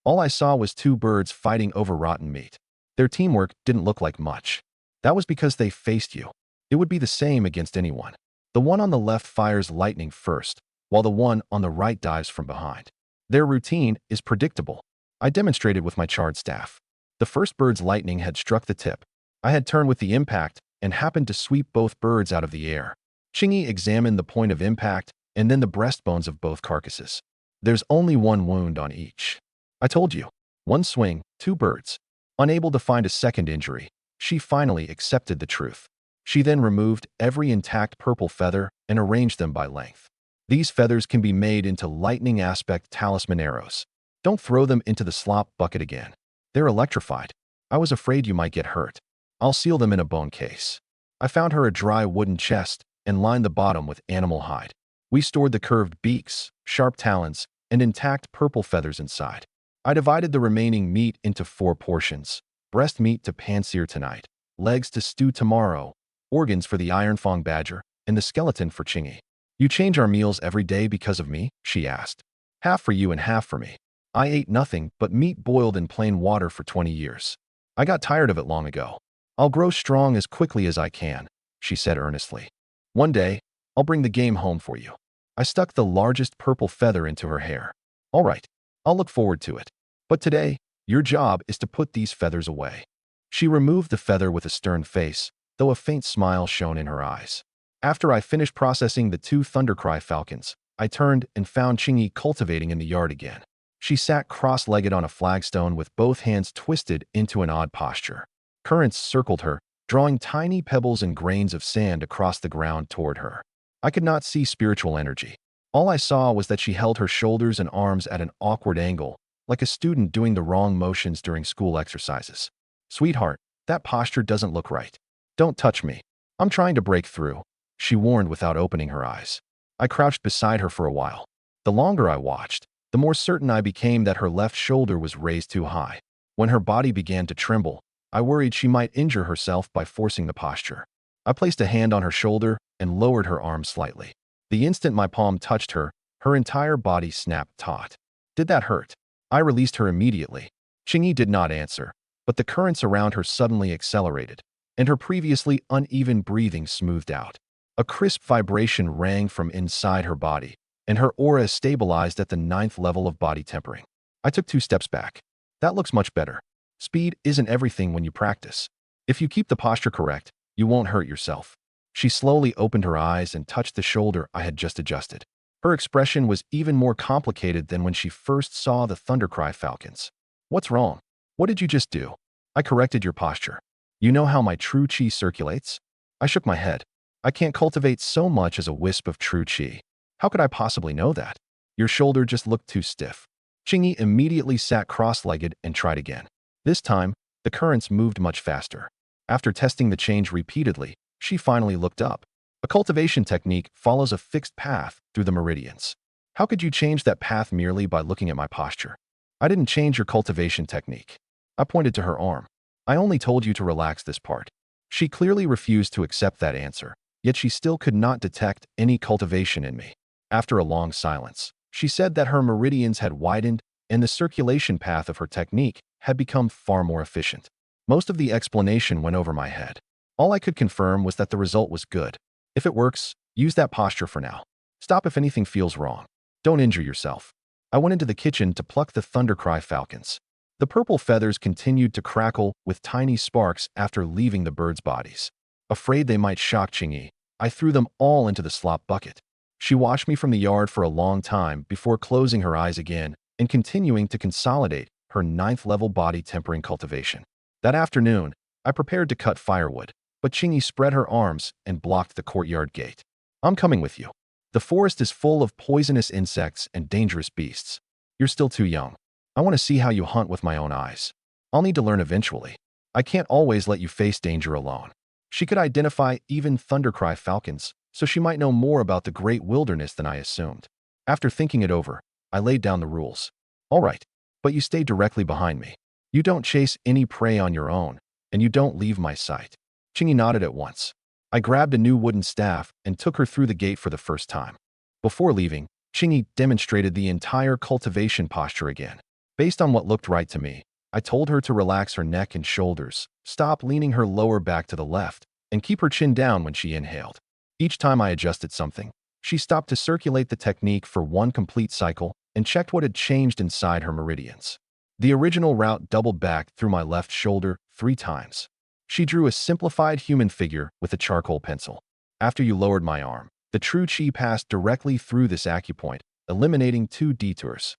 All I saw was two birds fighting over rotten meat. Their teamwork didn't look like much. That was because they faced you. It would be the same against anyone. The one on the left fires lightning first, while the one on the right dives from behind. Their routine is predictable. I demonstrated with my charred staff. The first bird's lightning had struck the tip. I had turned with the impact and happened to sweep both birds out of the air. Chingy examined the point of impact and then the breastbones of both carcasses. There's only one wound on each. I told you. One swing, two birds. Unable to find a second injury, she finally accepted the truth. She then removed every intact purple feather and arranged them by length. These feathers can be made into lightning aspect talisman arrows. Don't throw them into the slop bucket again. They're electrified. I was afraid you might get hurt. I'll seal them in a bone case. I found her a dry wooden chest and lined the bottom with animal hide. We stored the curved beaks, sharp talons, and intact purple feathers inside. I divided the remaining meat into 4 portions. Breast meat to pan-sear tonight, legs to stew tomorrow, organs for the ironfong badger, and the skeleton for Chingy. You change our meals every day because of me? She asked. Half for you and half for me. I ate nothing but meat boiled in plain water for 20 years. I got tired of it long ago. I'll grow strong as quickly as I can, she said earnestly. One day, I'll bring the game home for you. I stuck the largest purple feather into her hair. All right, I'll look forward to it. But today, your job is to put these feathers away. She removed the feather with a stern face, though a faint smile shone in her eyes. After I finished processing the 2 Thundercry falcons, I turned and found Chingy cultivating in the yard again. She sat cross-legged on a flagstone with both hands twisted into an odd posture. Currents circled her, drawing tiny pebbles and grains of sand across the ground toward her. I could not see spiritual energy. All I saw was that she held her shoulders and arms at an awkward angle, like a student doing the wrong motions during school exercises. Sweetheart, that posture doesn't look right. Don't touch me. I'm trying to break through, she warned without opening her eyes. I crouched beside her for a while. The longer I watched, the more certain I became that her left shoulder was raised too high. When her body began to tremble, I worried she might injure herself by forcing the posture. I placed a hand on her shoulder and lowered her arm slightly. The instant my palm touched her, her entire body snapped taut. Did that hurt? I released her immediately. Qingyi did not answer, but the currents around her suddenly accelerated, and her previously uneven breathing smoothed out. A crisp vibration rang from inside her body, and her aura stabilized at the 9th level of body tempering. I took 2 steps back. That looks much better. Speed isn't everything when you practice. If you keep the posture correct, you won't hurt yourself. She slowly opened her eyes and touched the shoulder I had just adjusted. Her expression was even more complicated than when she first saw the Thundercry falcons. What's wrong? What did you just do? I corrected your posture. You know how my true chi circulates? I shook my head. I can't cultivate so much as a wisp of true chi. How could I possibly know that? Your shoulder just looked too stiff. Qingyi immediately sat cross-legged and tried again. This time, the currents moved much faster. After testing the change repeatedly, she finally looked up. A cultivation technique follows a fixed path through the meridians. How could you change that path merely by looking at my posture? I didn't change your cultivation technique. I pointed to her arm. I only told you to relax this part. She clearly refused to accept that answer, yet she still could not detect any cultivation in me. After a long silence, she said that her meridians had widened and the circulation path of her technique had become far more efficient. Most of the explanation went over my head. All I could confirm was that the result was good. If it works, use that posture for now. Stop if anything feels wrong. Don't injure yourself. I went into the kitchen to pluck the Thundercry falcons. The purple feathers continued to crackle with tiny sparks after leaving the birds' bodies. Afraid they might shock Qingyi, I threw them all into the slop bucket. She watched me from the yard for a long time before closing her eyes again and continuing to consolidate her 9th level body tempering cultivation. That afternoon, I prepared to cut firewood, but Qingyi spread her arms and blocked the courtyard gate. I'm coming with you. The forest is full of poisonous insects and dangerous beasts. You're still too young. I want to see how you hunt with my own eyes. I'll need to learn eventually. I can't always let you face danger alone. She could identify even Thundercry falcons, so she might know more about the great wilderness than I assumed. After thinking it over, I laid down the rules. All right, but you stay directly behind me. You don't chase any prey on your own, and you don't leave my sight. Qingyi nodded at once. I grabbed a new wooden staff and took her through the gate for the first time. Before leaving, Qingyi demonstrated the entire cultivation posture again. Based on what looked right to me, I told her to relax her neck and shoulders, stop leaning her lower back to the left, and keep her chin down when she inhaled. Each time I adjusted something, she stopped to circulate the technique for one complete cycle and checked what had changed inside her meridians. The original route doubled back through my left shoulder 3 times. She drew a simplified human figure with a charcoal pencil. After you lowered my arm, the true chi passed directly through this acupoint, eliminating 2 detours.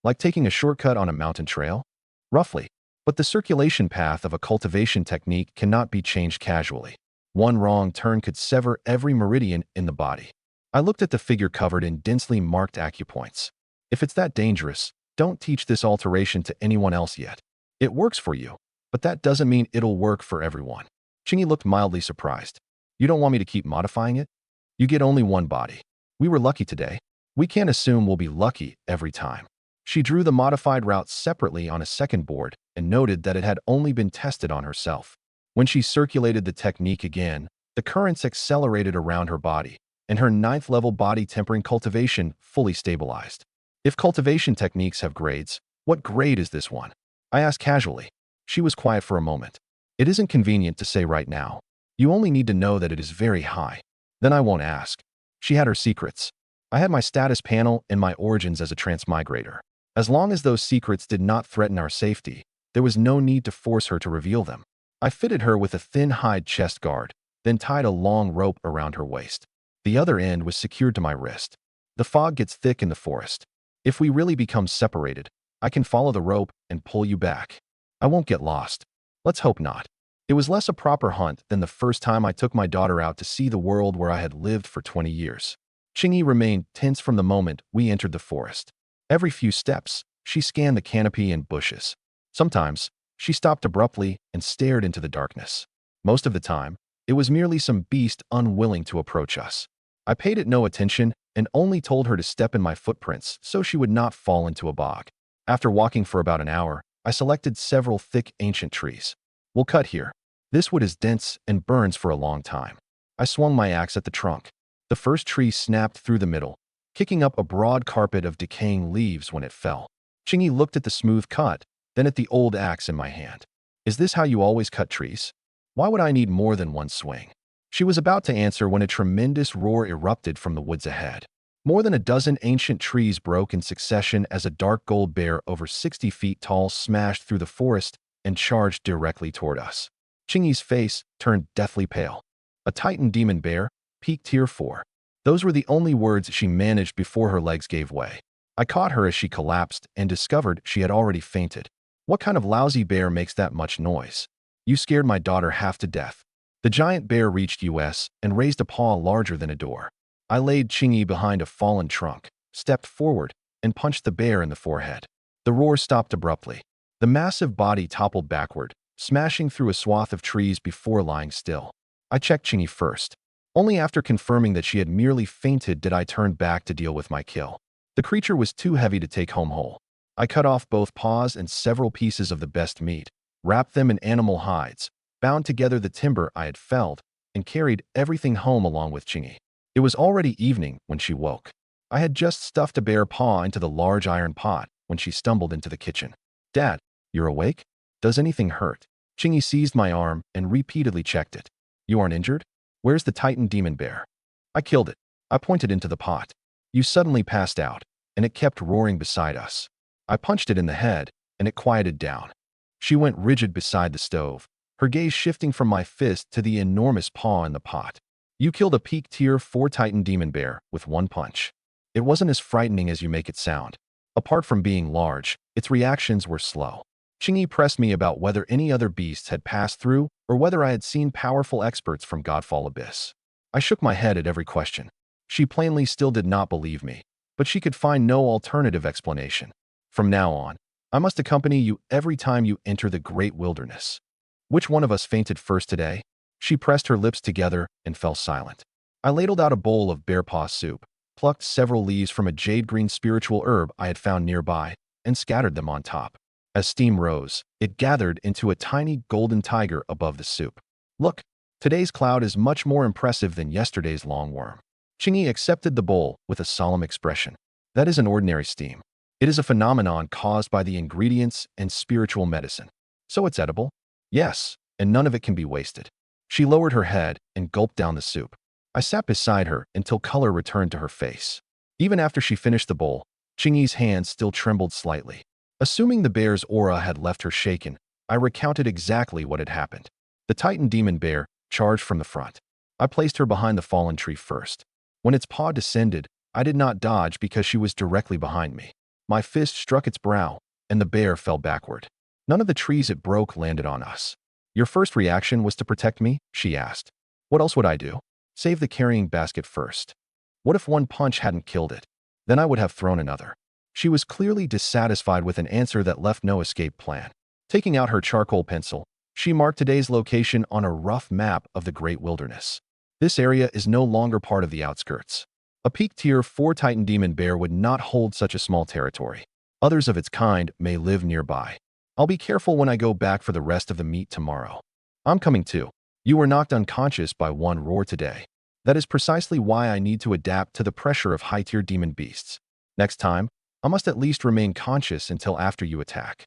Like taking a shortcut on a mountain trail? Roughly. But the circulation path of a cultivation technique cannot be changed casually. One wrong turn could sever every meridian in the body. I looked at the figure covered in densely marked acupoints. If it's that dangerous, don't teach this alteration to anyone else yet. It works for you, but that doesn't mean it'll work for everyone. Qingyi looked mildly surprised. You don't want me to keep modifying it? You get only one body. We were lucky today. We can't assume we'll be lucky every time. She drew the modified route separately on a second board and noted that it had only been tested on herself. When she circulated the technique again, the currents accelerated around her body, and her 9th level body tempering cultivation fully stabilized. If cultivation techniques have grades, what grade is this one? I asked casually. She was quiet for a moment. It isn't convenient to say right now. You only need to know that it is very high. Then I won't ask. She had her secrets. I had my status panel and my origins as a transmigrator. As long as those secrets did not threaten our safety, there was no need to force her to reveal them. I fitted her with a thin hide chest guard, then tied a long rope around her waist. The other end was secured to my wrist. The fog gets thick in the forest. If we really become separated, I can follow the rope and pull you back. I won't get lost. Let's hope not. It was less a proper hunt than the first time I took my daughter out to see the world where I had lived for 20 years. Qingyi remained tense from the moment we entered the forest. Every few steps, she scanned the canopy and bushes. Sometimes, she stopped abruptly and stared into the darkness. Most of the time, it was merely some beast unwilling to approach us. I paid it no attention and only told her to step in my footprints so she would not fall into a bog. After walking for about an hour, I selected several thick ancient trees. We'll cut here. This wood is dense and burns for a long time. I swung my axe at the trunk. The first tree snapped through the middle, kicking up a broad carpet of decaying leaves when it fell. Chingy looked at the smooth cut, then at the old axe in my hand. Is this how you always cut trees? Why would I need more than one swing? She was about to answer when a tremendous roar erupted from the woods ahead. More than a dozen ancient trees broke in succession as a dark gold bear over 60 feet tall smashed through the forest and charged directly toward us. Chingy's face turned deathly pale. A Titan demon bear, peak tier 4. Those were the only words she managed before her legs gave way. I caught her as she collapsed and discovered she had already fainted. What kind of lousy bear makes that much noise? You scared my daughter half to death. The giant bear reached us and raised a paw larger than a door. I laid Chingy behind a fallen trunk, stepped forward, and punched the bear in the forehead. The roar stopped abruptly. The massive body toppled backward, smashing through a swath of trees before lying still. I checked Chingy first. Only after confirming that she had merely fainted did I turn back to deal with my kill. The creature was too heavy to take home whole. I cut off both paws and several pieces of the best meat, wrapped them in animal hides, bound together the timber I had felled, and carried everything home along with Chingy. It was already evening when she woke. I had just stuffed a bear paw into the large iron pot when she stumbled into the kitchen. Dad, you're awake? Does anything hurt? Chingy seized my arm and repeatedly checked it. You aren't injured? Where's the Titan demon bear? I killed it. I pointed into the pot. You suddenly passed out, and it kept roaring beside us. I punched it in the head, and it quieted down. She went rigid beside the stove, her gaze shifting from my fist to the enormous paw in the pot. You killed a peak tier 4 Titan demon bear with one punch. It wasn't as frightening as you make it sound. Apart from being large, its reactions were slow. Chingy pressed me about whether any other beasts had passed through or whether I had seen powerful experts from Godfall Abyss. I shook my head at every question. She plainly still did not believe me, but she could find no alternative explanation. From now on, I must accompany you every time you enter the great wilderness. Which one of us fainted first today? She pressed her lips together and fell silent. I ladled out a bowl of bear paw soup, plucked several leaves from a jade-green spiritual herb I had found nearby, and scattered them on top. As steam rose, it gathered into a tiny golden tiger above the soup. Look, today's cloud is much more impressive than yesterday's longworm. Chingy accepted the bowl with a solemn expression. That isn't ordinary steam. It is a phenomenon caused by the ingredients and spiritual medicine. So it's edible? Yes, and none of it can be wasted. She lowered her head and gulped down the soup. I sat beside her until color returned to her face. Even after she finished the bowl, Chingy's hands still trembled slightly. Assuming the bear's aura had left her shaken, I recounted exactly what had happened. The Titan demon bear charged from the front. I placed her behind the fallen tree first. When its paw descended, I did not dodge because she was directly behind me. My fist struck its brow, and the bear fell backward. None of the trees it broke landed on us. Your first reaction was to protect me? She asked. What else would I do? Save the carrying basket first. What if one punch hadn't killed it? Then I would have thrown another. She was clearly dissatisfied with an answer that left no escape plan. Taking out her charcoal pencil, she marked today's location on a rough map of the great wilderness. This area is no longer part of the outskirts. A peak tier 4 Titan demon bear would not hold such a small territory. Others of its kind may live nearby. I'll be careful when I go back for the rest of the meat tomorrow. I'm coming too. You were knocked unconscious by one roar today. That is precisely why I need to adapt to the pressure of high-tier demon beasts. Next time, I must at least remain conscious until after you attack.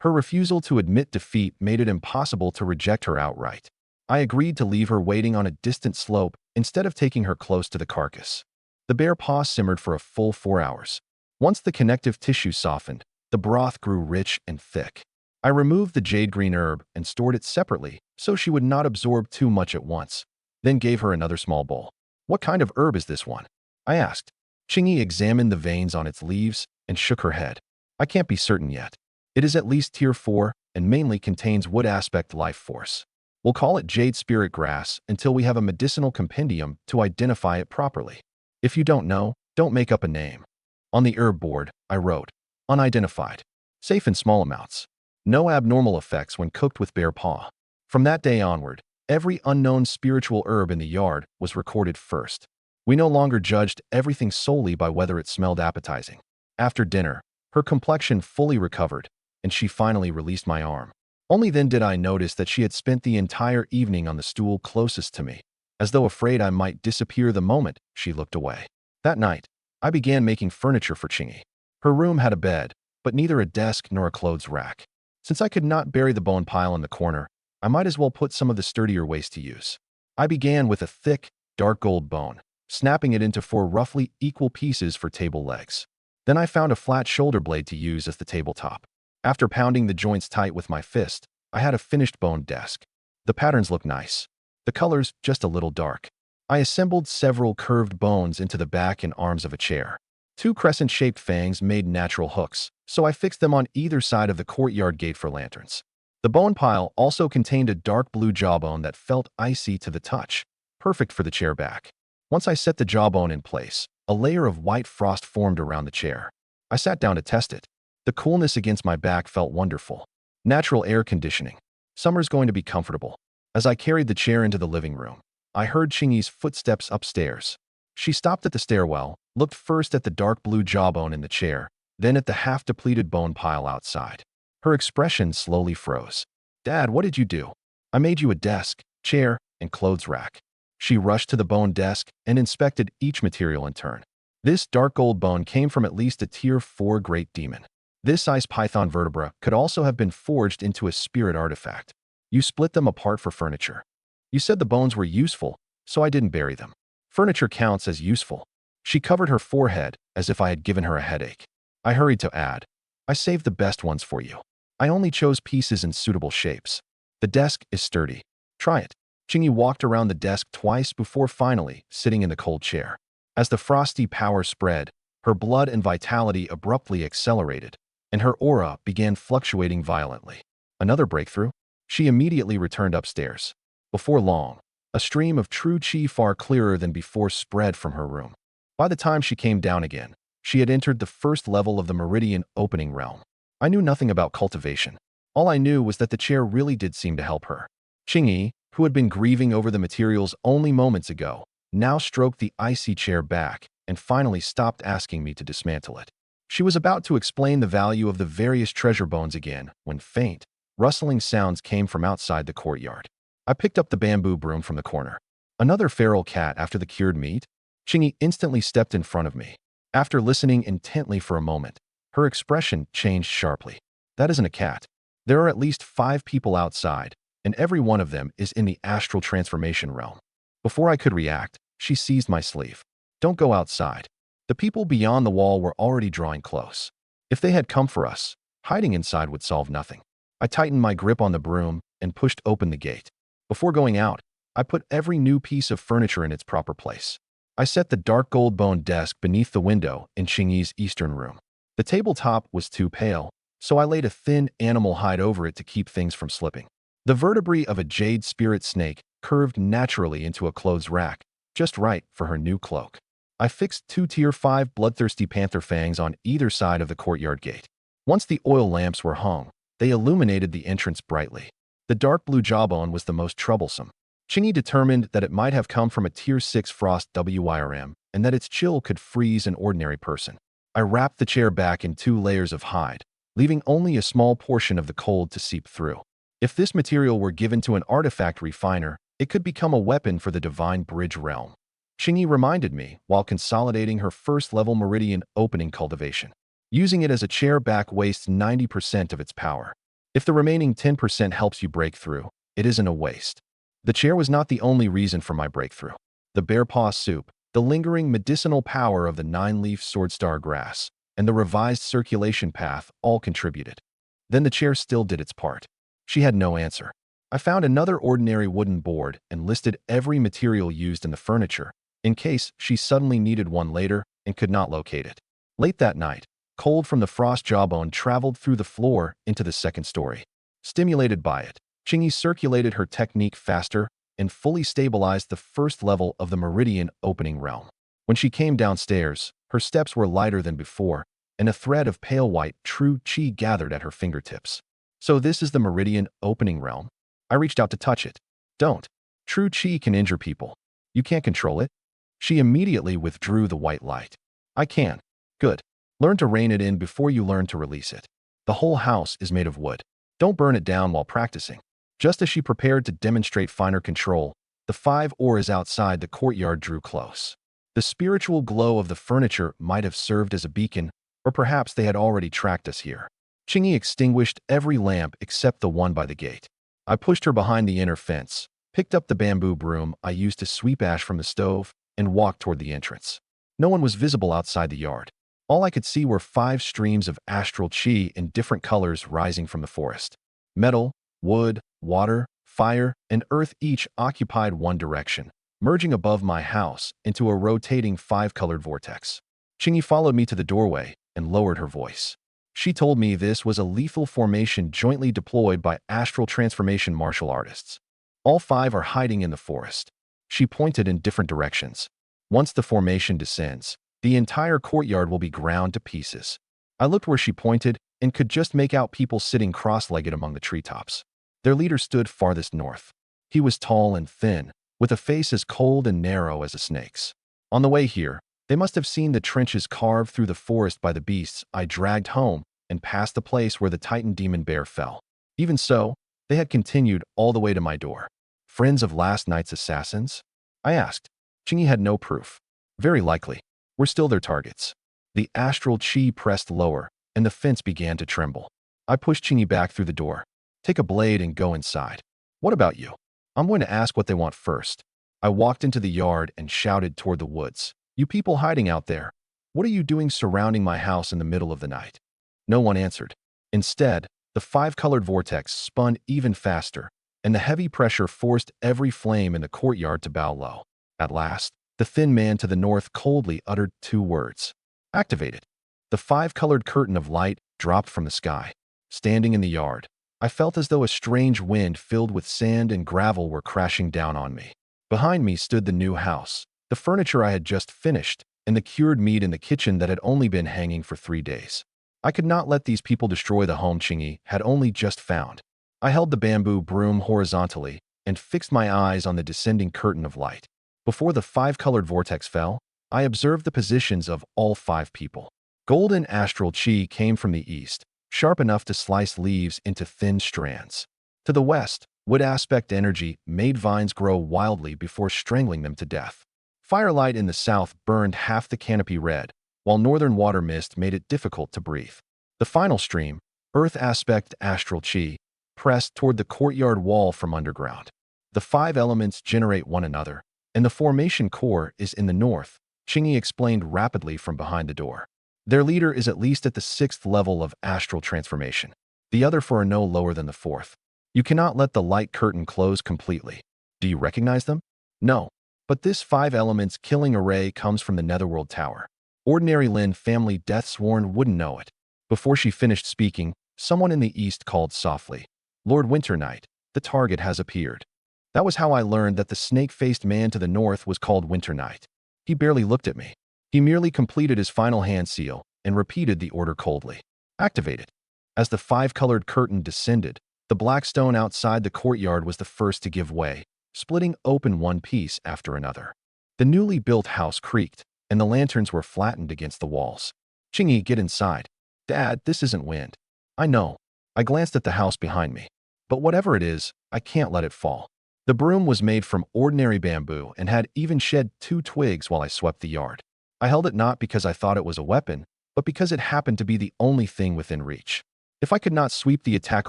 Her refusal to admit defeat made it impossible to reject her outright. I agreed to leave her waiting on a distant slope instead of taking her close to the carcass. The bear paw simmered for a full 4 hours. Once the connective tissue softened, the broth grew rich and thick. I removed the jade-green herb and stored it separately so she would not absorb too much at once, then gave her another small bowl. What kind of herb is this one? I asked. Chingy examined the veins on its leaves and shook her head. I can't be certain yet. It is at least tier 4 and mainly contains wood aspect life force. We'll call it jade spirit grass until we have a medicinal compendium to identify it properly. If you don't know, don't make up a name. On the herb board, I wrote, unidentified. Safe in small amounts. No abnormal effects when cooked with bear paw. From that day onward, every unknown spiritual herb in the yard was recorded first. We no longer judged everything solely by whether it smelled appetizing. After dinner, her complexion fully recovered, and she finally released my arm. Only then did I notice that she had spent the entire evening on the stool closest to me, as though afraid I might disappear the moment she looked away. That night, I began making furniture for Chingy. Her room had a bed, but neither a desk nor a clothes rack. Since I could not bury the bone pile in the corner, I might as well put some of the sturdier waste to use. I began with a thick, dark gold bone, snapping it into 4 roughly equal pieces for table legs. Then I found a flat shoulder blade to use as the tabletop. After pounding the joints tight with my fist, I had a finished bone desk. The patterns looked nice. The colors just a little dark. I assembled several curved bones into the back and arms of a chair. 2 crescent-shaped fangs made natural hooks, so I fixed them on either side of the courtyard gate for lanterns. The bone pile also contained a dark blue jawbone that felt icy to the touch, perfect for the chair back. Once I set the jawbone in place, a layer of white frost formed around the chair. I sat down to test it. The coolness against my back felt wonderful. Natural air conditioning. Summer's going to be comfortable. As I carried the chair into the living room, I heard Chingy's footsteps upstairs. She stopped at the stairwell, looked first at the dark blue jawbone in the chair, then at the half-depleted bone pile outside. Her expression slowly froze. "Dad, what did you do?" "I made you a desk, chair, and clothes rack." She rushed to the bone desk and inspected each material in turn. This dark gold bone came from at least a tier 4 great demon. This ice python vertebra could also have been forged into a spirit artifact. "You split them apart for furniture. You said the bones were useful, so I didn't bury them. Furniture counts as useful." She covered her forehead as if I had given her a headache. I hurried to add, "I saved the best ones for you. I only chose pieces in suitable shapes. The desk is sturdy. Try it." Chingy walked around the desk twice before finally sitting in the cold chair. As the frosty power spread, her blood and vitality abruptly accelerated, and her aura began fluctuating violently. Another breakthrough? She immediately returned upstairs. Before long, a stream of true chi far clearer than before spread from her room. By the time she came down again, she had entered the first level of the meridian opening realm. I knew nothing about cultivation. All I knew was that the chair really did seem to help her. Chingy, who had been grieving over the materials only moments ago, now stroked the icy chair back and finally stopped asking me to dismantle it. She was about to explain the value of the various treasure bones again when faint, rustling sounds came from outside the courtyard. I picked up the bamboo broom from the corner. "Another feral cat after the cured meat?" Chingy instantly stepped in front of me. After listening intently for a moment, her expression changed sharply. "That isn't a cat. There are at least 5 people outside, and every one of them is in the astral transformation realm." Before I could react, she seized my sleeve. "Don't go outside." The people beyond the wall were already drawing close. If they had come for us, hiding inside would solve nothing. I tightened my grip on the broom and pushed open the gate. Before going out, I put every new piece of furniture in its proper place. I set the dark gold bone desk beneath the window in Chingy's eastern room. The tabletop was too pale, so I laid a thin animal hide over it to keep things from slipping. The vertebrae of a jade spirit snake curved naturally into a clothes rack, just right for her new cloak. I fixed 2 tier 5 bloodthirsty panther fangs on either side of the courtyard gate. Once the oil lamps were hung, they illuminated the entrance brightly. The dark blue jawbone was the most troublesome. Chingy determined that it might have come from a tier 6 frost WIRM and that its chill could freeze an ordinary person. I wrapped the chair back in 2 layers of hide, leaving only a small portion of the cold to seep through. If this material were given to an artifact refiner, it could become a weapon for the divine bridge realm. Chingy reminded me while consolidating her first-level meridian opening cultivation. Using it as a chair back wastes 90% of its power. If the remaining 10% helps you break through, it isn't a waste. The chair was not the only reason for my breakthrough. The bear paw soup, the lingering medicinal power of the 9-leaf swordstar grass, and the revised circulation path all contributed. Then the chair still did its part. She had no answer. I found another ordinary wooden board and listed every material used in the furniture, in case she suddenly needed one later and could not locate it. Late that night, cold from the frost jawbone traveled through the floor into the second story. Stimulated by it, Chingy circulated her technique faster and fully stabilized the first level of the meridian opening realm. When she came downstairs, her steps were lighter than before, and a thread of pale white true chi gathered at her fingertips. "So this is the meridian opening realm?" I reached out to touch it. "Don't. True chi can injure people. You can't control it." She immediately withdrew the white light. "I can." "Good. Learn to rein it in before you learn to release it. The whole house is made of wood. Don't burn it down while practicing." Just as she prepared to demonstrate finer control, the 5 auras outside the courtyard drew close. The spiritual glow of the furniture might have served as a beacon, Or perhaps they had already tracked us here. Chingy extinguished every lamp except the one by the gate. I pushed her behind the inner fence, picked up the bamboo broom I used to sweep ash from the stove, and walked toward the entrance. No one was visible outside the yard. All I could see were 5 streams of astral chi in different colors rising from the forest. Metal, wood, water, fire, and earth each occupied one direction, merging above my house into a rotating 5-colored vortex. Chingy followed me to the doorway and lowered her voice. She told me this was a lethal formation jointly deployed by astral transformation martial artists. All 5 are hiding in the forest. She pointed in different directions. Once the formation descends, the entire courtyard will be ground to pieces. I looked where she pointed and could just make out people sitting cross-legged among the treetops. Their leader stood farthest north. He was tall and thin, with a face as cold and narrow as a snake's. On the way here, they must have seen the trenches carved through the forest by the beasts I dragged home and past the place where the Titan demon bear fell. Even so, they had continued all the way to my door. Friends of last night's assassins? I asked. Chingy had no proof. Very likely. We're still their targets. The astral chi pressed lower, and the fence began to tremble. I pushed Chingy back through the door. Take a blade and go inside. What about you? I'm going to ask what they want first. I walked into the yard and shouted toward the woods. You people hiding out there, what are you doing surrounding my house in the middle of the night? No one answered. Instead, the 5-colored vortex spun even faster, and the heavy pressure forced every flame in the courtyard to bow low. At last, the thin man to the north coldly uttered 2 words. Activated. The 5-colored curtain of light dropped from the sky. Standing in the yard, I felt as though a strange wind filled with sand and gravel were crashing down on me. Behind me stood the new house, the furniture I had just finished, and the cured meat in the kitchen that had only been hanging for 3 days. I could not let these people destroy the home Chingy had only just found. I held the bamboo broom horizontally and fixed my eyes on the descending curtain of light. Before the 5-colored vortex fell, I observed the positions of all 5 people. Golden astral chi came from the east, sharp enough to slice leaves into thin strands. To the west, wood aspect energy made vines grow wildly before strangling them to death. Firelight in the south burned half the canopy red, while northern water mist made it difficult to breathe. The final stream, earth aspect astral chi, pressed toward the courtyard wall from underground. The 5 elements generate one another, and the formation core is in the north, Chingy explained rapidly from behind the door. Their leader is at least at the 6th level of astral transformation. The other 4 are no lower than the 4th. You cannot let the light curtain close completely. Do you recognize them? No. But this 5 elements killing array comes from the Netherworld Tower. Ordinary Lin family death-sworn wouldn't know it. Before she finished speaking, someone in the east called softly, Lord Winter Knight, the target has appeared. That was how I learned that the snake-faced man to the north was called Winter Knight. He barely looked at me. He merely completed his final hand seal and repeated the order coldly. Activated. As the 5-colored curtain descended, the black stone outside the courtyard was the first to give way, splitting open one piece after another. The newly built house creaked, and the lanterns were flattened against the walls. Chingy, get inside. Dad, this isn't wind. I know. I glanced at the house behind me. But whatever it is, I can't let it fall. The broom was made from ordinary bamboo and had even shed 2 twigs while I swept the yard. I held it not because I thought it was a weapon, but because it happened to be the only thing within reach. If I could not sweep the attack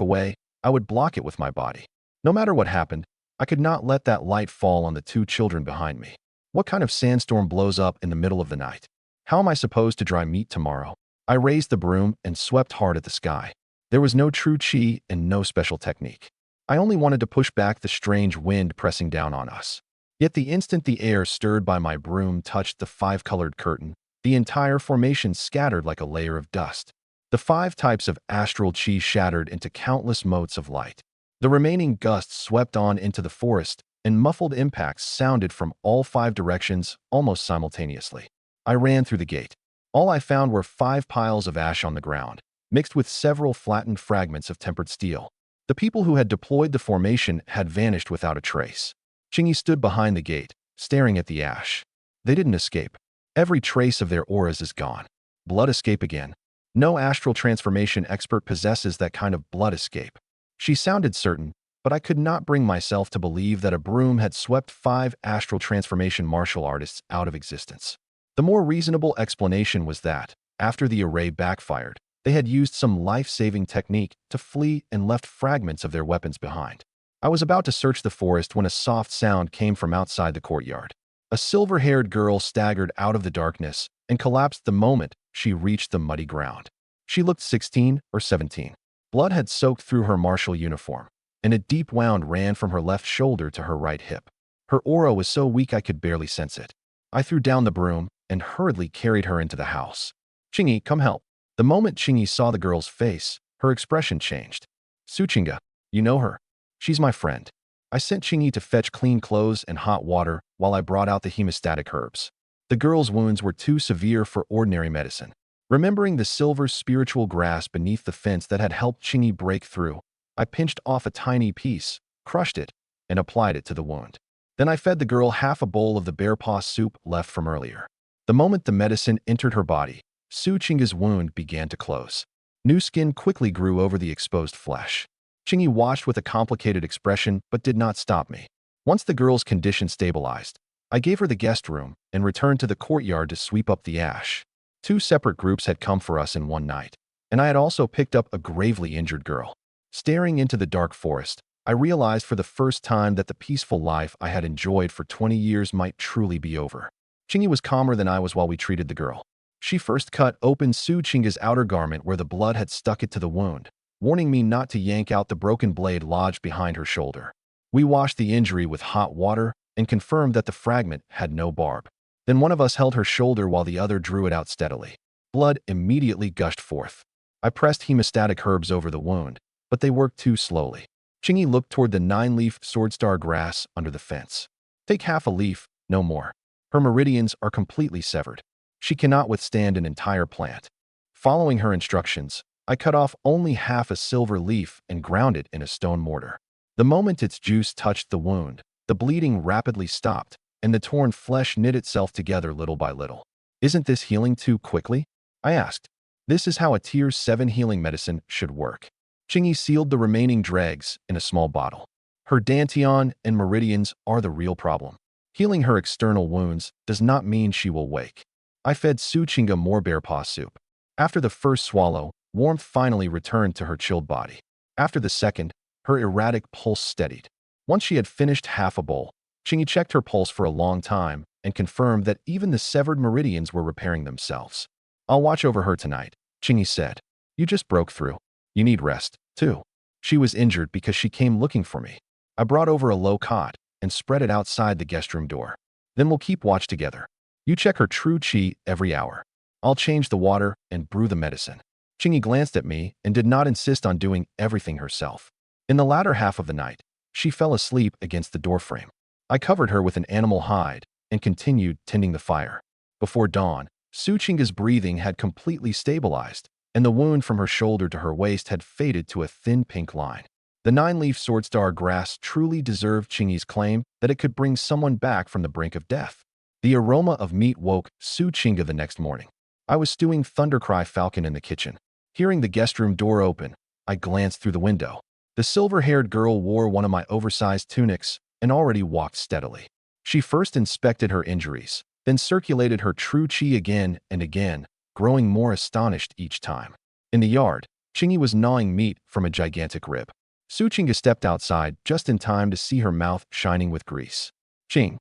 away, I would block it with my body. No matter what happened, I could not let that light fall on the 2 children behind me. What kind of sandstorm blows up in the middle of the night? How am I supposed to dry meat tomorrow? I raised the broom and swept hard at the sky. There was no true chi and no special technique. I only wanted to push back the strange wind pressing down on us. Yet the instant the air stirred by my broom touched the 5-colored curtain, the entire formation scattered like a layer of dust. The 5 types of astral chi shattered into countless motes of light. The remaining gusts swept on into the forest, and muffled impacts sounded from all 5 directions almost simultaneously. I ran through the gate. All I found were 5 piles of ash on the ground, mixed with several flattened fragments of tempered steel. The people who had deployed the formation had vanished without a trace. Chingy stood behind the gate, staring at the ash. They didn't escape. Every trace of their auras is gone. Blood escape again. No astral transformation expert possesses that kind of blood escape. She sounded certain, but I could not bring myself to believe that a broom had swept 5 astral transformation martial artists out of existence. The more reasonable explanation was that, After the array backfired, they had used some life-saving technique to flee and left fragments of their weapons behind. I was about to search the forest when a soft sound came from outside the courtyard. A silver-haired girl staggered out of the darkness and collapsed the moment she reached the muddy ground. She looked 16 or 17. Blood had soaked through her martial uniform, and a deep wound ran from her left shoulder to her right hip. Her aura was so weak I could barely sense it. I threw down the broom and hurriedly carried her into the house. "Chingy, come help." The moment Chingy saw the girl's face, her expression changed. "Suchinga, you know her. She's my friend." I sent Chingy to fetch clean clothes and hot water while I brought out the hemostatic herbs. The girl's wounds were too severe for ordinary medicine. Remembering the silver spiritual grass beneath the fence that had helped Chingy break through, I pinched off a tiny piece, crushed it, and applied it to the wound. Then I fed the girl half a bowl of the bear paw soup left from earlier. The moment the medicine entered her body, Suchinga's wound began to close. New skin quickly grew over the exposed flesh. Chingy watched with a complicated expression but did not stop me. Once the girl's condition stabilized, I gave her the guest room and returned to the courtyard to sweep up the ash. 2 separate groups had come for us in one night, and I had also picked up a gravely injured girl. Staring into the dark forest, I realized for the first time that the peaceful life I had enjoyed for 20 years might truly be over. Chingy was calmer than I was while we treated the girl. She first cut open Suchinga's outer garment where the blood had stuck it to the wound, warning me not to yank out the broken blade lodged behind her shoulder. We washed the injury with hot water and confirmed that the fragment had no barb. Then one of us held her shoulder while the other drew it out steadily. Blood immediately gushed forth. I pressed hemostatic herbs over the wound, but they worked too slowly. Chingy looked toward the 9-leaf swordstar grass under the fence. "Take half a leaf, no more. Her meridians are completely severed. She cannot withstand an entire plant." Following her instructions, I cut off only half a silver leaf and ground it in a stone mortar. The moment its juice touched the wound, the bleeding rapidly stopped, and the torn flesh knit itself together little by little. "Isn't this healing too quickly?" I asked. "This is how a Tier 7 healing medicine should work." Chingy sealed the remaining dregs in a small bottle. "Her dantian and meridians are the real problem. Healing her external wounds does not mean she will wake." I fed Suchinga more bear paw soup. After the first swallow, warmth finally returned to her chilled body. After the second, her erratic pulse steadied. Once she had finished half a bowl, Chingy checked her pulse for a long time and confirmed that even the severed meridians were repairing themselves. "I'll watch over her tonight," Chingy said. "You just broke through. You need rest, too." She was injured because she came looking for me. I brought over a low cot and spread it outside the guest room door. "Then we'll keep watch together. You check her true chi every hour. I'll change the water and brew the medicine." Chingy glanced at me and did not insist on doing everything herself. In the latter half of the night, she fell asleep against the doorframe. I covered her with an animal hide and continued tending the fire. Before dawn, Suchinga's breathing had completely stabilized, and the wound from her shoulder to her waist had faded to a thin pink line. The 9-leaf swordstar grass truly deserved Chingy's claim that it could bring someone back from the brink of death. The aroma of meat woke Suchinga the next morning. I was stewing Thundercry Falcon in the kitchen. Hearing the guest room door open, I glanced through the window. The silver-haired girl wore one of my oversized tunics and already walked steadily. She first inspected her injuries, then circulated her true chi again and again, growing more astonished each time. In the yard, Chingy was gnawing meat from a gigantic rib. Suchinga stepped outside just in time to see her mouth shining with grease. Chingy.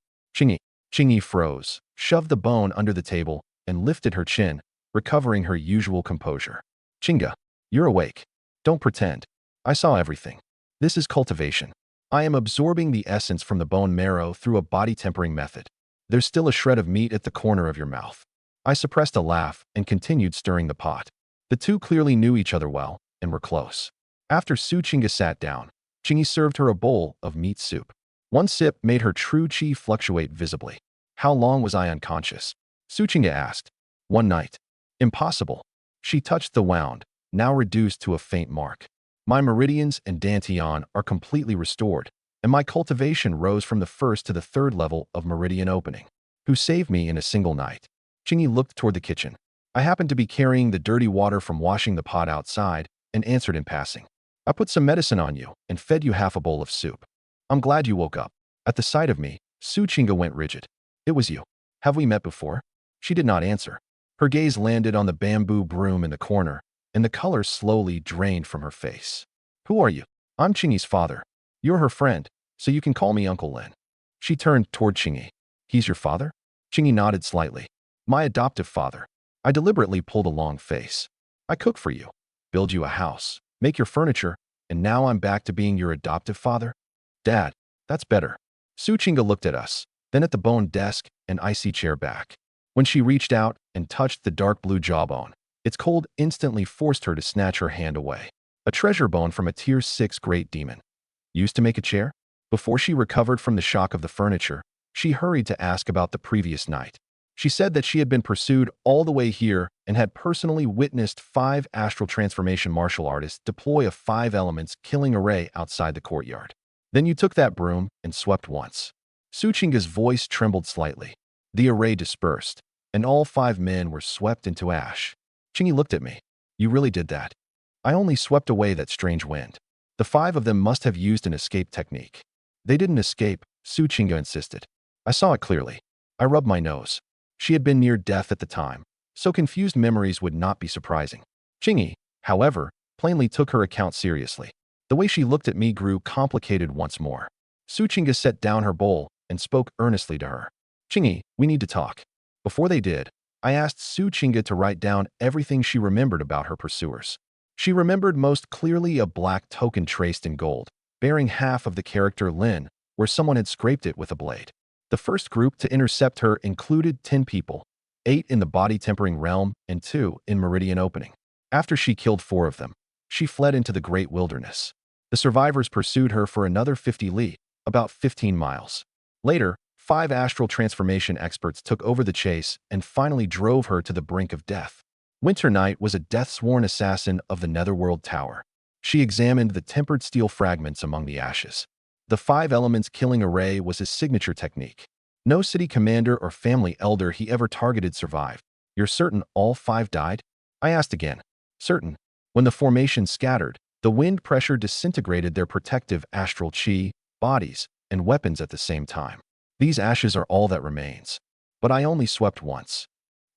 Chingy froze, shoved the bone under the table, and lifted her chin, recovering her usual composure. "Chinga, you're awake. Don't pretend. I saw everything. This is cultivation. I am absorbing the essence from the bone marrow through a body-tempering method. There's still a shred of meat at the corner of your mouth." I suppressed a laugh and continued stirring the pot. The two clearly knew each other well and were close. After Suchinga sat down, Chingy served her a bowl of meat soup. One sip made her true chi fluctuate visibly. "How long was I unconscious?" Suchinga asked. "One night." "Impossible." She touched the wound, now reduced to a faint mark. "My meridians and dantian are completely restored, and my cultivation rose from the first to the third level of meridian opening." "Who saved me in a single night?" Chingy looked toward the kitchen. I happened to be carrying the dirty water from washing the pot outside and answered in passing. "I put some medicine on you and fed you half a bowl of soup. I'm glad you woke up." At the sight of me, Suchinga went rigid. "It was you. Have we met before?" She did not answer. Her gaze landed on the bamboo broom in the corner, and the color slowly drained from her face. Who are you? I'm Chingy's father. You're her friend, so you can call me Uncle Lin. She turned toward Chingy. He's your father? Chingy nodded slightly. My adoptive father. I deliberately pulled a long face. I cook for you, build you a house, make your furniture, and now I'm back to being your adoptive father? Dad, that's better. Su Chinga looked at us, then at the bone desk and icy chair back. When she reached out and touched the dark blue jawbone, its cold instantly forced her to snatch her hand away. A treasure bone from a tier 6 great demon. Used to make a chair? Before she recovered from the shock of the furniture, she hurried to ask about the previous night. She said that she had been pursued all the way here and had personally witnessed 5 astral transformation martial artists deploy a 5 elements killing array outside the courtyard. Then you took that broom and swept once. Su Chinga's voice trembled slightly. The array dispersed, and all 5 men were swept into ash. Chingy looked at me. You really did that? I only swept away that strange wind. The 5 of them must have used an escape technique. They didn't escape, Su Chinga insisted. I saw it clearly. I rubbed my nose. She had been near death at the time, so confused memories would not be surprising. Chingy, however, plainly took her account seriously. The way she looked at me grew complicated once more. Su Chinga set down her bowl and spoke earnestly to her. Chingy, we need to talk. Before they did, I asked Su Chinga to write down everything she remembered about her pursuers. She remembered most clearly a black token traced in gold, bearing half of the character Lin, where someone had scraped it with a blade. The first group to intercept her included 10 people, 8 in the body-tempering realm and 2 in Meridian Opening. After she killed 4 of them, she fled into the great wilderness. The survivors pursued her for another 50 li, about 15 miles. Later, 5 astral transformation experts took over the chase and finally drove her to the brink of death. Winter Night was a death-sworn assassin of the Netherworld Tower. She examined the tempered steel fragments among the ashes. The 5 elements killing array was his signature technique. No city commander or family elder he ever targeted survived. You're certain all 5 died? I asked again. Certain. When the formation scattered, the wind pressure disintegrated their protective astral chi, bodies, and weapons at the same time. These ashes are all that remains. But I only swept once.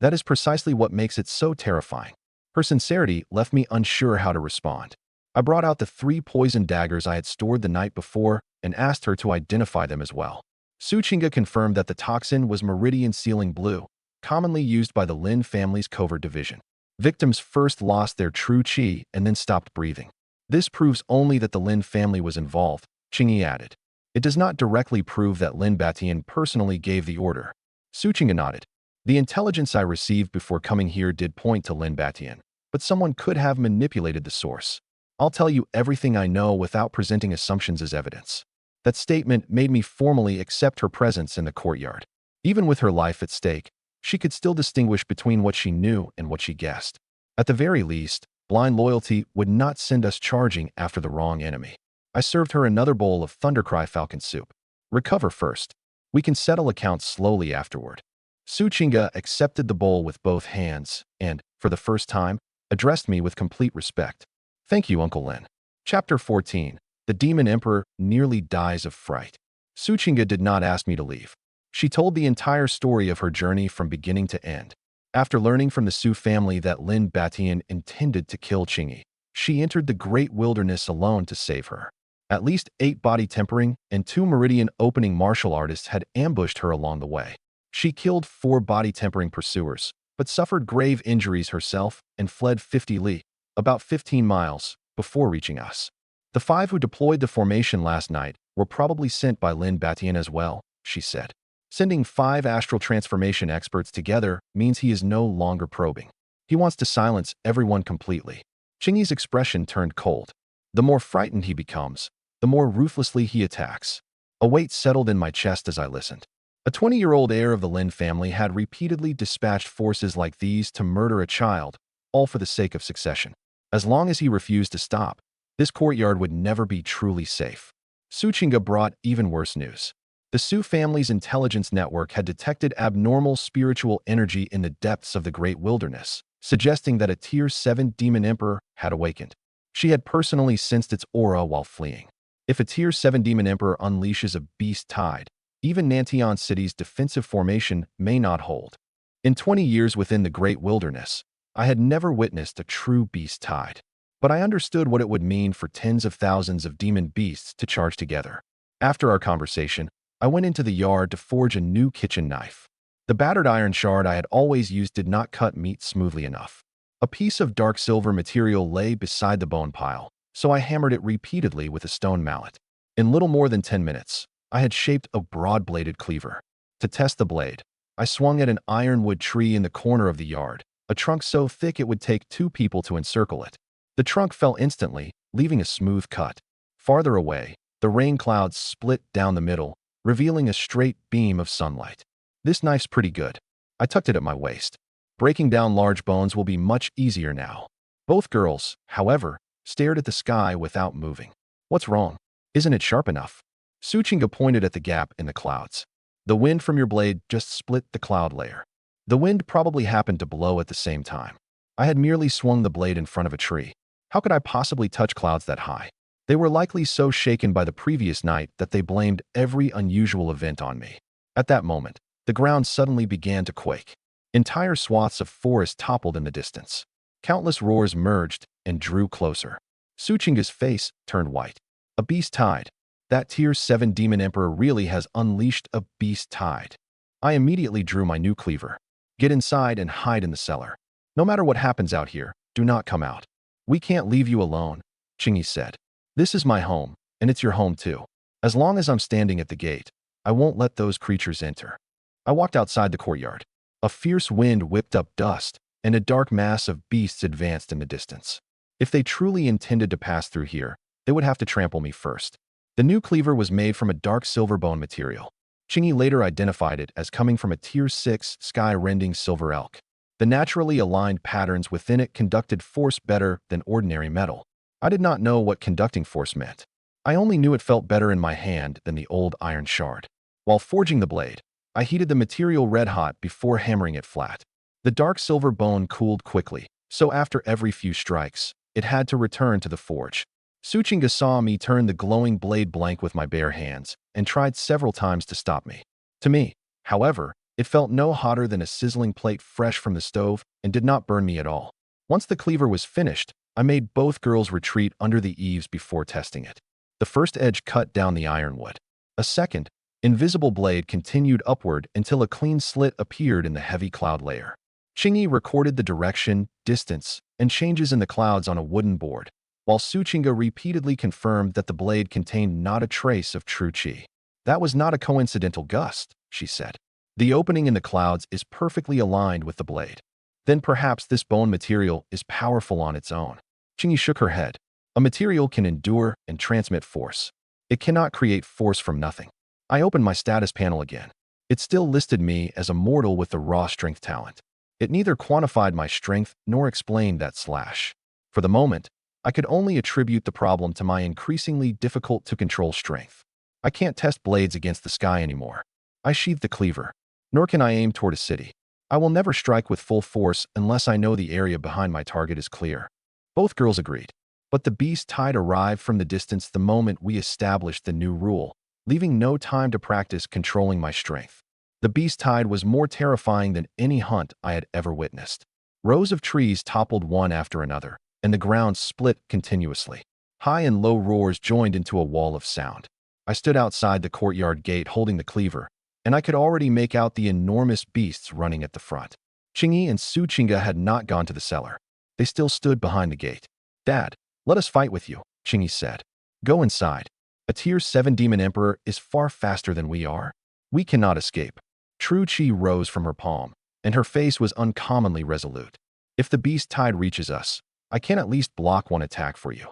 That is precisely what makes it so terrifying. Her sincerity left me unsure how to respond. I brought out the 3 poison daggers I had stored the night before and asked her to identify them as well. Su Chinga confirmed that the toxin was meridian sealing blue, commonly used by the Lin family's covert division. Victims first lost their true chi and then stopped breathing. This proves only that the Lin family was involved, Chingy added. It does not directly prove that Lin Batian personally gave the order. Su Chinga nodded. The intelligence I received before coming here did point to Lin Batian, but someone could have manipulated the source. I'll tell you everything I know without presenting assumptions as evidence. That statement made me formally accept her presence in the courtyard. Even with her life at stake, she could still distinguish between what she knew and what she guessed. At the very least, blind loyalty would not send us charging after the wrong enemy. I served her another bowl of Thundercry Falcon soup. Recover first. We can settle accounts slowly afterward. Su Chinga accepted the bowl with both hands and, for the first time, addressed me with complete respect. Thank you, Uncle Lin. Chapter 14. The Demon Emperor nearly dies of fright. Su Chinga did not ask me to leave. She told the entire story of her journey from beginning to end. After learning from the Su family that Lin Batian intended to kill Chingy, she entered the great wilderness alone to save her. At least 8 body tempering and 2 meridian opening martial artists had ambushed her along the way. She killed 4 body tempering pursuers, but suffered grave injuries herself and fled 50 li, about 15 miles, before reaching us. The 5 who deployed the formation last night were probably sent by Lin Batian as well, she said. Sending 5 astral transformation experts together means he is no longer probing. He wants to silence everyone completely. Chingy's expression turned cold. The more frightened he becomes, the more ruthlessly he attacks. A weight settled in my chest as I listened. A 20-year-old heir of the Lin family had repeatedly dispatched forces like these to murder a child, all for the sake of succession. As long as he refused to stop, this courtyard would never be truly safe. Su Chinga brought even worse news. The Su family's intelligence network had detected abnormal spiritual energy in the depths of the great wilderness, suggesting that a Tier 7 Demon Emperor had awakened. She had personally sensed its aura while fleeing. If a Tier 7 Demon Emperor unleashes a beast tide, even Nantian City's defensive formation may not hold. In 20 years within the great wilderness, I had never witnessed a true beast tide. But I understood what it would mean for tens of thousands of demon beasts to charge together. After our conversation, I went into the yard to forge a new kitchen knife. The battered iron shard I had always used did not cut meat smoothly enough. A piece of dark silver material lay beside the bone pile, so I hammered it repeatedly with a stone mallet. In little more than 10 minutes, I had shaped a broad-bladed cleaver. To test the blade, I swung at an ironwood tree in the corner of the yard, a trunk so thick it would take 2 people to encircle it. The trunk fell instantly, leaving a smooth cut. Farther away, the rain clouds split down the middle, revealing a straight beam of sunlight. This knife's pretty good. I tucked it at my waist. Breaking down large bones will be much easier now. Both girls, however, stared at the sky without moving. What's wrong? Isn't it sharp enough? Suchinga pointed at the gap in the clouds. The wind from your blade just split the cloud layer. The wind probably happened to blow at the same time. I had merely swung the blade in front of a tree. How could I possibly touch clouds that high? They were likely so shaken by the previous night that they blamed every unusual event on me. At that moment, the ground suddenly began to quake. Entire swaths of forest toppled in the distance. Countless roars merged and drew closer. Suchinga's face turned white. A beast tide. That Tier 7 demon emperor really has unleashed a beast tide. I immediately drew my new cleaver. Get inside and hide in the cellar. No matter what happens out here, do not come out. We can't leave you alone, Chingy said. This is my home, and it's your home too. As long as I'm standing at the gate, I won't let those creatures enter. I walked outside the courtyard. A fierce wind whipped up dust, and a dark mass of beasts advanced in the distance. If they truly intended to pass through here, they would have to trample me first. The new cleaver was made from a dark silver bone material. Chingy later identified it as coming from a Tier 6 sky-rending silver elk. The naturally aligned patterns within it conducted force better than ordinary metal. I did not know what conducting force meant. I only knew it felt better in my hand than the old iron shard. While forging the blade, I heated the material red-hot before hammering it flat. The dark silver bone cooled quickly, so after every few strikes, it had to return to the forge. Suchinga saw me turn the glowing blade blank with my bare hands and tried several times to stop me. To me, however, it felt no hotter than a sizzling plate fresh from the stove and did not burn me at all. Once the cleaver was finished, I made both girls retreat under the eaves before testing it. The first edge cut down the ironwood. A second, invisible blade continued upward until a clean slit appeared in the heavy cloud layer. Chingy recorded the direction, distance, and changes in the clouds on a wooden board, while Suchinga repeatedly confirmed that the blade contained not a trace of true chi. That was not a coincidental gust, she said. The opening in the clouds is perfectly aligned with the blade. Then perhaps this bone material is powerful on its own. Chingy shook her head. A material can endure and transmit force. It cannot create force from nothing. I opened my status panel again. It still listed me as a mortal with the raw strength talent. It neither quantified my strength nor explained that slash. For the moment, I could only attribute the problem to my increasingly difficult-to-control strength. I can't test blades against the sky anymore. I sheathed the cleaver. Nor can I aim toward a city. I will never strike with full force unless I know the area behind my target is clear. Both girls agreed. But the beast tide arrived from the distance the moment we established the new rule, leaving no time to practice controlling my strength. The beast tide was more terrifying than any hunt I had ever witnessed. Rows of trees toppled one after another, and the ground split continuously. High and low roars joined into a wall of sound. I stood outside the courtyard gate holding the cleaver, and I could already make out the enormous beasts running at the front. Chingy and Suchinga had not gone to the cellar. They still stood behind the gate. Dad, let us fight with you, Chingy said. Go inside. A Tier 7 demon emperor is far faster than we are. We cannot escape. True chi rose from her palm, and her face was uncommonly resolute. If the beast tide reaches us, I can at least block one attack for you.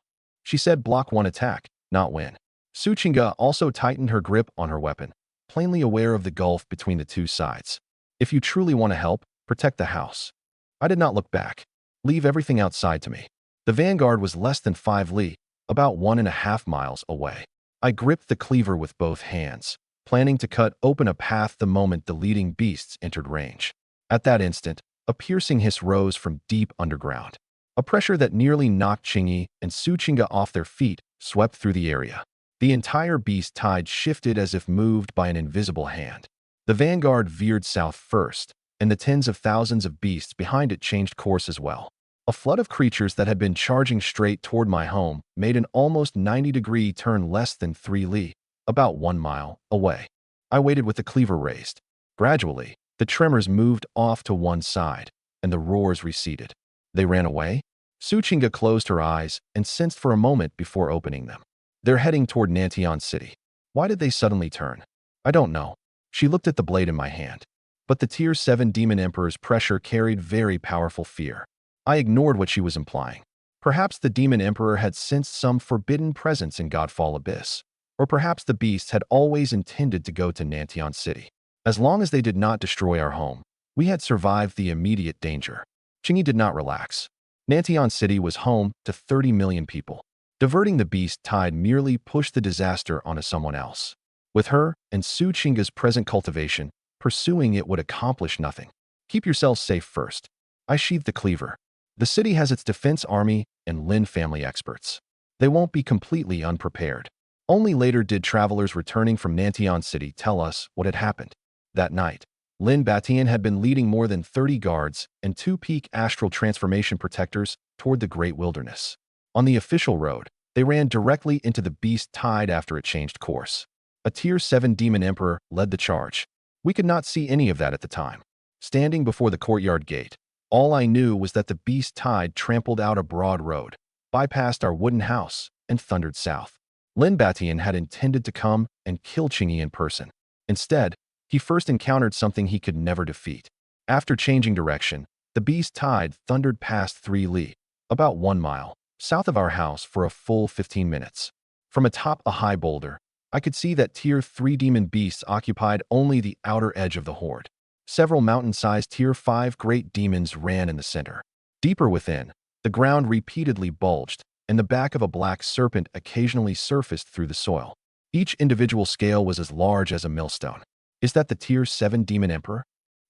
She said block one attack, not win. Suchinga also tightened her grip on her weapon, plainly aware of the gulf between the two sides. If you truly want to help, protect the house. I did not look back. Leave everything outside to me. The vanguard was less than 5 li, about 1.5 miles away. I gripped the cleaver with both hands, planning to cut open a path the moment the leading beasts entered range. At that instant, a piercing hiss rose from deep underground. A pressure that nearly knocked Chingy and Suchinga off their feet swept through the area. The entire beast tide shifted as if moved by an invisible hand. The vanguard veered south first, and the tens of thousands of beasts behind it changed course as well. A flood of creatures that had been charging straight toward my home made an almost 90-degree turn less than 3 li, about 1 mile, away. I waited with the cleaver raised. Gradually, the tremors moved off to one side, and the roars receded. They ran away? Suchinga closed her eyes and sensed for a moment before opening them. They're heading toward Nantian City. Why did they suddenly turn? I don't know. She looked at the blade in my hand. But the Tier 7 Demon Emperor's pressure carried very powerful fear. I ignored what she was implying. Perhaps the Demon Emperor had sensed some forbidden presence in Godfall Abyss. Or perhaps the beasts had always intended to go to Nantian City. As long as they did not destroy our home, we had survived the immediate danger. Chingy did not relax. Nantian City was home to 30 million people. Diverting the beast tide merely pushed the disaster onto someone else. With her and Su Chinga's present cultivation, pursuing it would accomplish nothing. Keep yourselves safe first. I sheathed the cleaver. The city has its defense army and Lin family experts. They won't be completely unprepared. Only later did travelers returning from Nantian City tell us what had happened. That night, Lin Batian had been leading more than 30 guards and 2 peak astral transformation protectors toward the Great Wilderness. On the official road, they ran directly into the beast tide after it changed course. A Tier 7 Demon Emperor led the charge. We could not see any of that at the time. Standing before the courtyard gate, all I knew was that the beast tide trampled out a broad road, bypassed our wooden house, and thundered south. Lin Batian had intended to come and kill Chingy in person. Instead, he first encountered something he could never defeat. After changing direction, the beast tide thundered past 3 li, about 1 mile, south of our house for a full 15 minutes. From atop a high boulder, I could see that Tier 3 demon beasts occupied only the outer edge of the horde. Several mountain-sized Tier 5 great demons ran in the center. Deeper within, the ground repeatedly bulged, and the back of a black serpent occasionally surfaced through the soil. Each individual scale was as large as a millstone. Is that the Tier 7 Demon Emperor?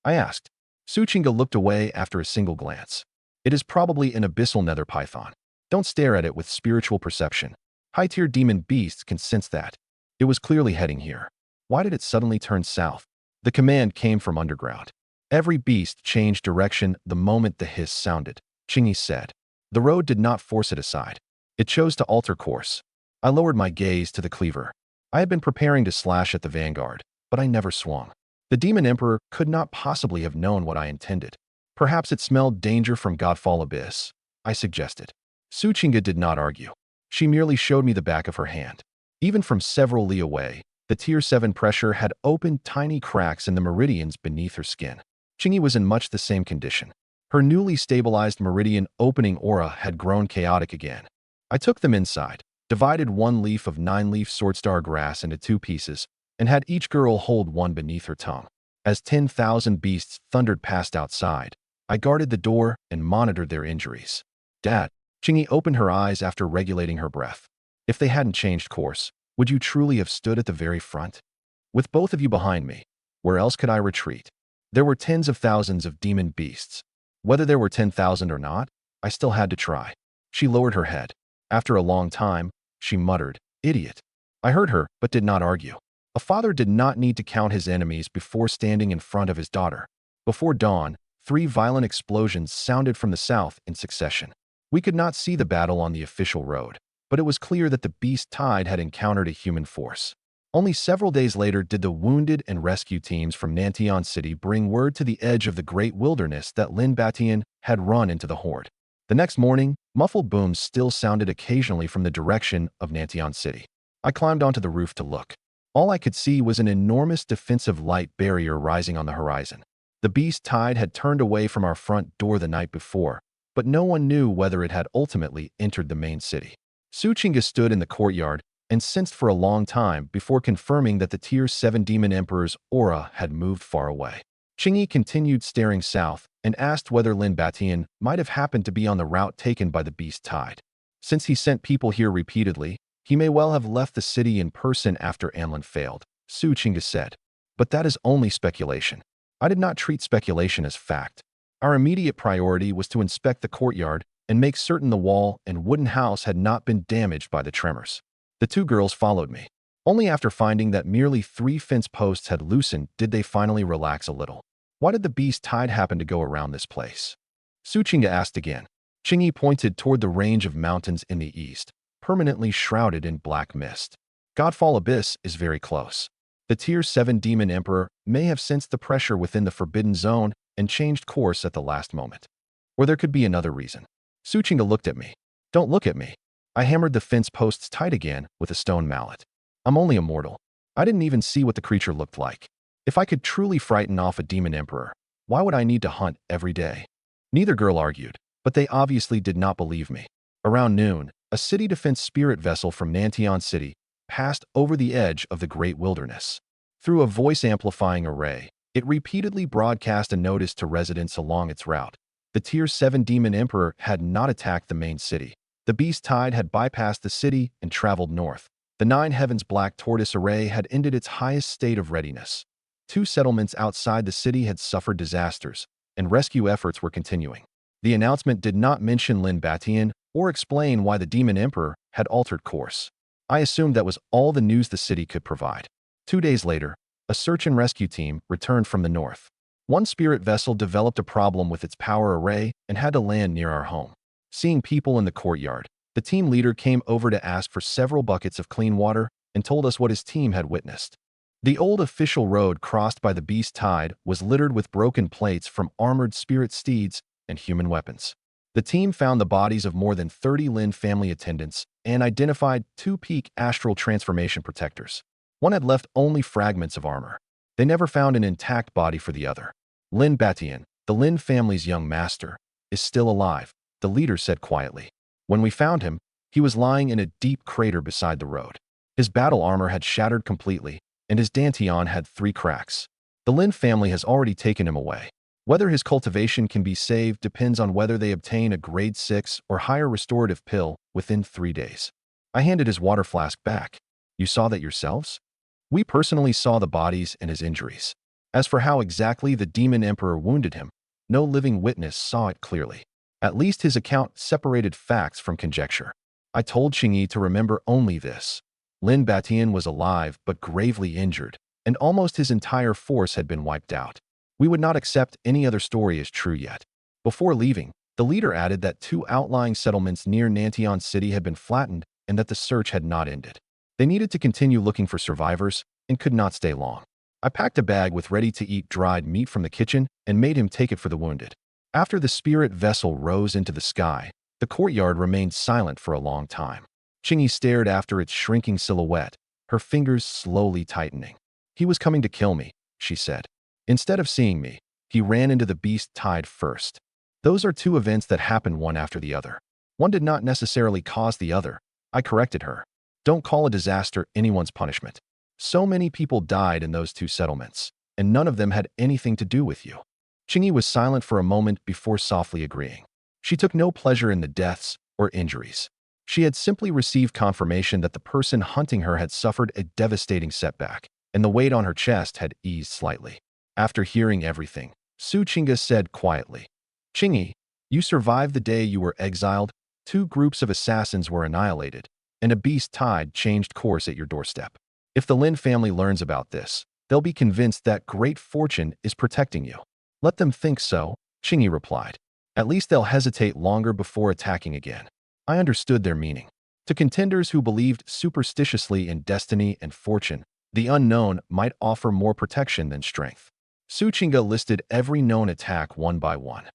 I asked. Suchinga looked away after a single glance. It is probably an abyssal nether python. Don't stare at it with spiritual perception. High-tier demon beasts can sense that. It was clearly heading here. Why did it suddenly turn south? The command came from underground. Every beast changed direction the moment the hiss sounded, Chingy said. The road did not force it aside. It chose to alter course. I lowered my gaze to the cleaver. I had been preparing to slash at the vanguard, but I never swung. The Demon Emperor could not possibly have known what I intended. Perhaps it smelled danger from Godfall Abyss, I suggested. Suchinga did not argue. She merely showed me the back of her hand. Even from several li away, the Tier 7 pressure had opened tiny cracks in the meridians beneath her skin. Chingy was in much the same condition. Her newly stabilized meridian opening aura had grown chaotic again. I took them inside, divided 1 leaf of 9-leaf swordstar grass into 2 pieces, and had each girl hold one beneath her tongue. As 10,000 beasts thundered past outside, I guarded the door and monitored their injuries. Dad, Chingy opened her eyes after regulating her breath. If they hadn't changed course, would you truly have stood at the very front? With both of you behind me, where else could I retreat? There were tens of thousands of demon beasts. Whether there were 10,000 or not, I still had to try. She lowered her head. After a long time, she muttered, "Idiot." I heard her, but did not argue. A father did not need to count his enemies before standing in front of his daughter. Before dawn, 3 violent explosions sounded from the south in succession. We could not see the battle on the official road, but it was clear that the beast tide had encountered a human force. Only several days later did the wounded and rescue teams from Nantian City bring word to the edge of the Great Wilderness that Lin Batian had run into the horde. The next morning, muffled booms still sounded occasionally from the direction of Nantian City. I climbed onto the roof to look. All I could see was an enormous defensive light barrier rising on the horizon. The beast tide had turned away from our front door the night before, but no one knew whether it had ultimately entered the main city. Suchinga stood in the courtyard and sensed for a long time before confirming that the Tier 7 Demon Emperor's aura had moved far away. Chingy continued staring south and asked whether Lin Batian might have happened to be on the route taken by the beast tide. Since he sent people here repeatedly, he may well have left the city in person after Anlin failed, Suchinga said. But that is only speculation. I did not treat speculation as fact. Our immediate priority was to inspect the courtyard and make certain the wall and wooden house had not been damaged by the tremors. The 2 girls followed me. Only after finding that merely 3 fence posts had loosened did they finally relax a little. Why did the beast tide happen to go around this place? Suchinga asked again. Qingyi pointed toward the range of mountains in the east, permanently shrouded in black mist. Godfall Abyss is very close. The Tier 7 Demon Emperor may have sensed the pressure within the Forbidden Zone and changed course at the last moment. Or there could be another reason. Suchinga looked at me. Don't look at me. I hammered the fence posts tight again with a stone mallet. I'm only a mortal. I didn't even see what the creature looked like. If I could truly frighten off a demon emperor, why would I need to hunt every day? Neither girl argued, but they obviously did not believe me. Around noon, a city defense spirit vessel from Nantion City passed over the edge of the great wilderness. Through a voice-amplifying array, it repeatedly broadcast a notice to residents along its route. The Tier 7 Demon Emperor had not attacked the main city. The beast tide had bypassed the city and traveled north. The Nine Heavens Black Tortoise Array had ended its highest state of readiness. 2 settlements outside the city had suffered disasters, and rescue efforts were continuing. The announcement did not mention Lin Batian or explain why the Demon Emperor had altered course. I assumed that was all the news the city could provide. 2 days later, a search and rescue team returned from the north. One spirit vessel developed a problem with its power array and had to land near our home. Seeing people in the courtyard, the team leader came over to ask for several buckets of clean water and told us what his team had witnessed. The old official road crossed by the beast tide was littered with broken plates from armored spirit steeds and human weapons. The team found the bodies of more than 30 Lin family attendants and identified 2 peak astral transformation protectors. One had left only fragments of armor. They never found an intact body for the other. Lin Batian, the Lin family's young master, is still alive, the leader said quietly. When we found him, he was lying in a deep crater beside the road. His battle armor had shattered completely, and his dantian had 3 cracks. The Lin family has already taken him away. Whether his cultivation can be saved depends on whether they obtain a grade 6 or higher restorative pill within 3 days. I handed his water flask back. You saw that yourselves? We personally saw the bodies and his injuries. As for how exactly the Demon Emperor wounded him, no living witness saw it clearly. At least his account separated facts from conjecture. I told Qingyi to remember only this. Lin Batian was alive but gravely injured, and almost his entire force had been wiped out. We would not accept any other story as true yet. Before leaving, the leader added that 2 outlying settlements near Nantion City had been flattened and that the search had not ended. They needed to continue looking for survivors and could not stay long. I packed a bag with ready-to-eat dried meat from the kitchen and made him take it for the wounded. After the spirit vessel rose into the sky, the courtyard remained silent for a long time. Qingyi stared after its shrinking silhouette, her fingers slowly tightening. He was coming to kill me, she said. Instead of seeing me, he ran into the beast tide first. Those are 2 events that happened one after the other. One did not necessarily cause the other. I corrected her. Don't call a disaster anyone's punishment. So many people died in those 2 settlements, and none of them had anything to do with you. Qingyi was silent for a moment before softly agreeing. She took no pleasure in the deaths or injuries. She had simply received confirmation that the person hunting her had suffered a devastating setback, and the weight on her chest had eased slightly. After hearing everything, Suchinga said quietly, Qingyi, you survived the day you were exiled, 2 groups of assassins were annihilated, and a beast tide changed course at your doorstep. If the Lin family learns about this, they'll be convinced that great fortune is protecting you. Let them think so, Qingyi replied. At least they'll hesitate longer before attacking again. I understood their meaning. To contenders who believed superstitiously in destiny and fortune, the unknown might offer more protection than strength. Suchinga listed every known attack one by one.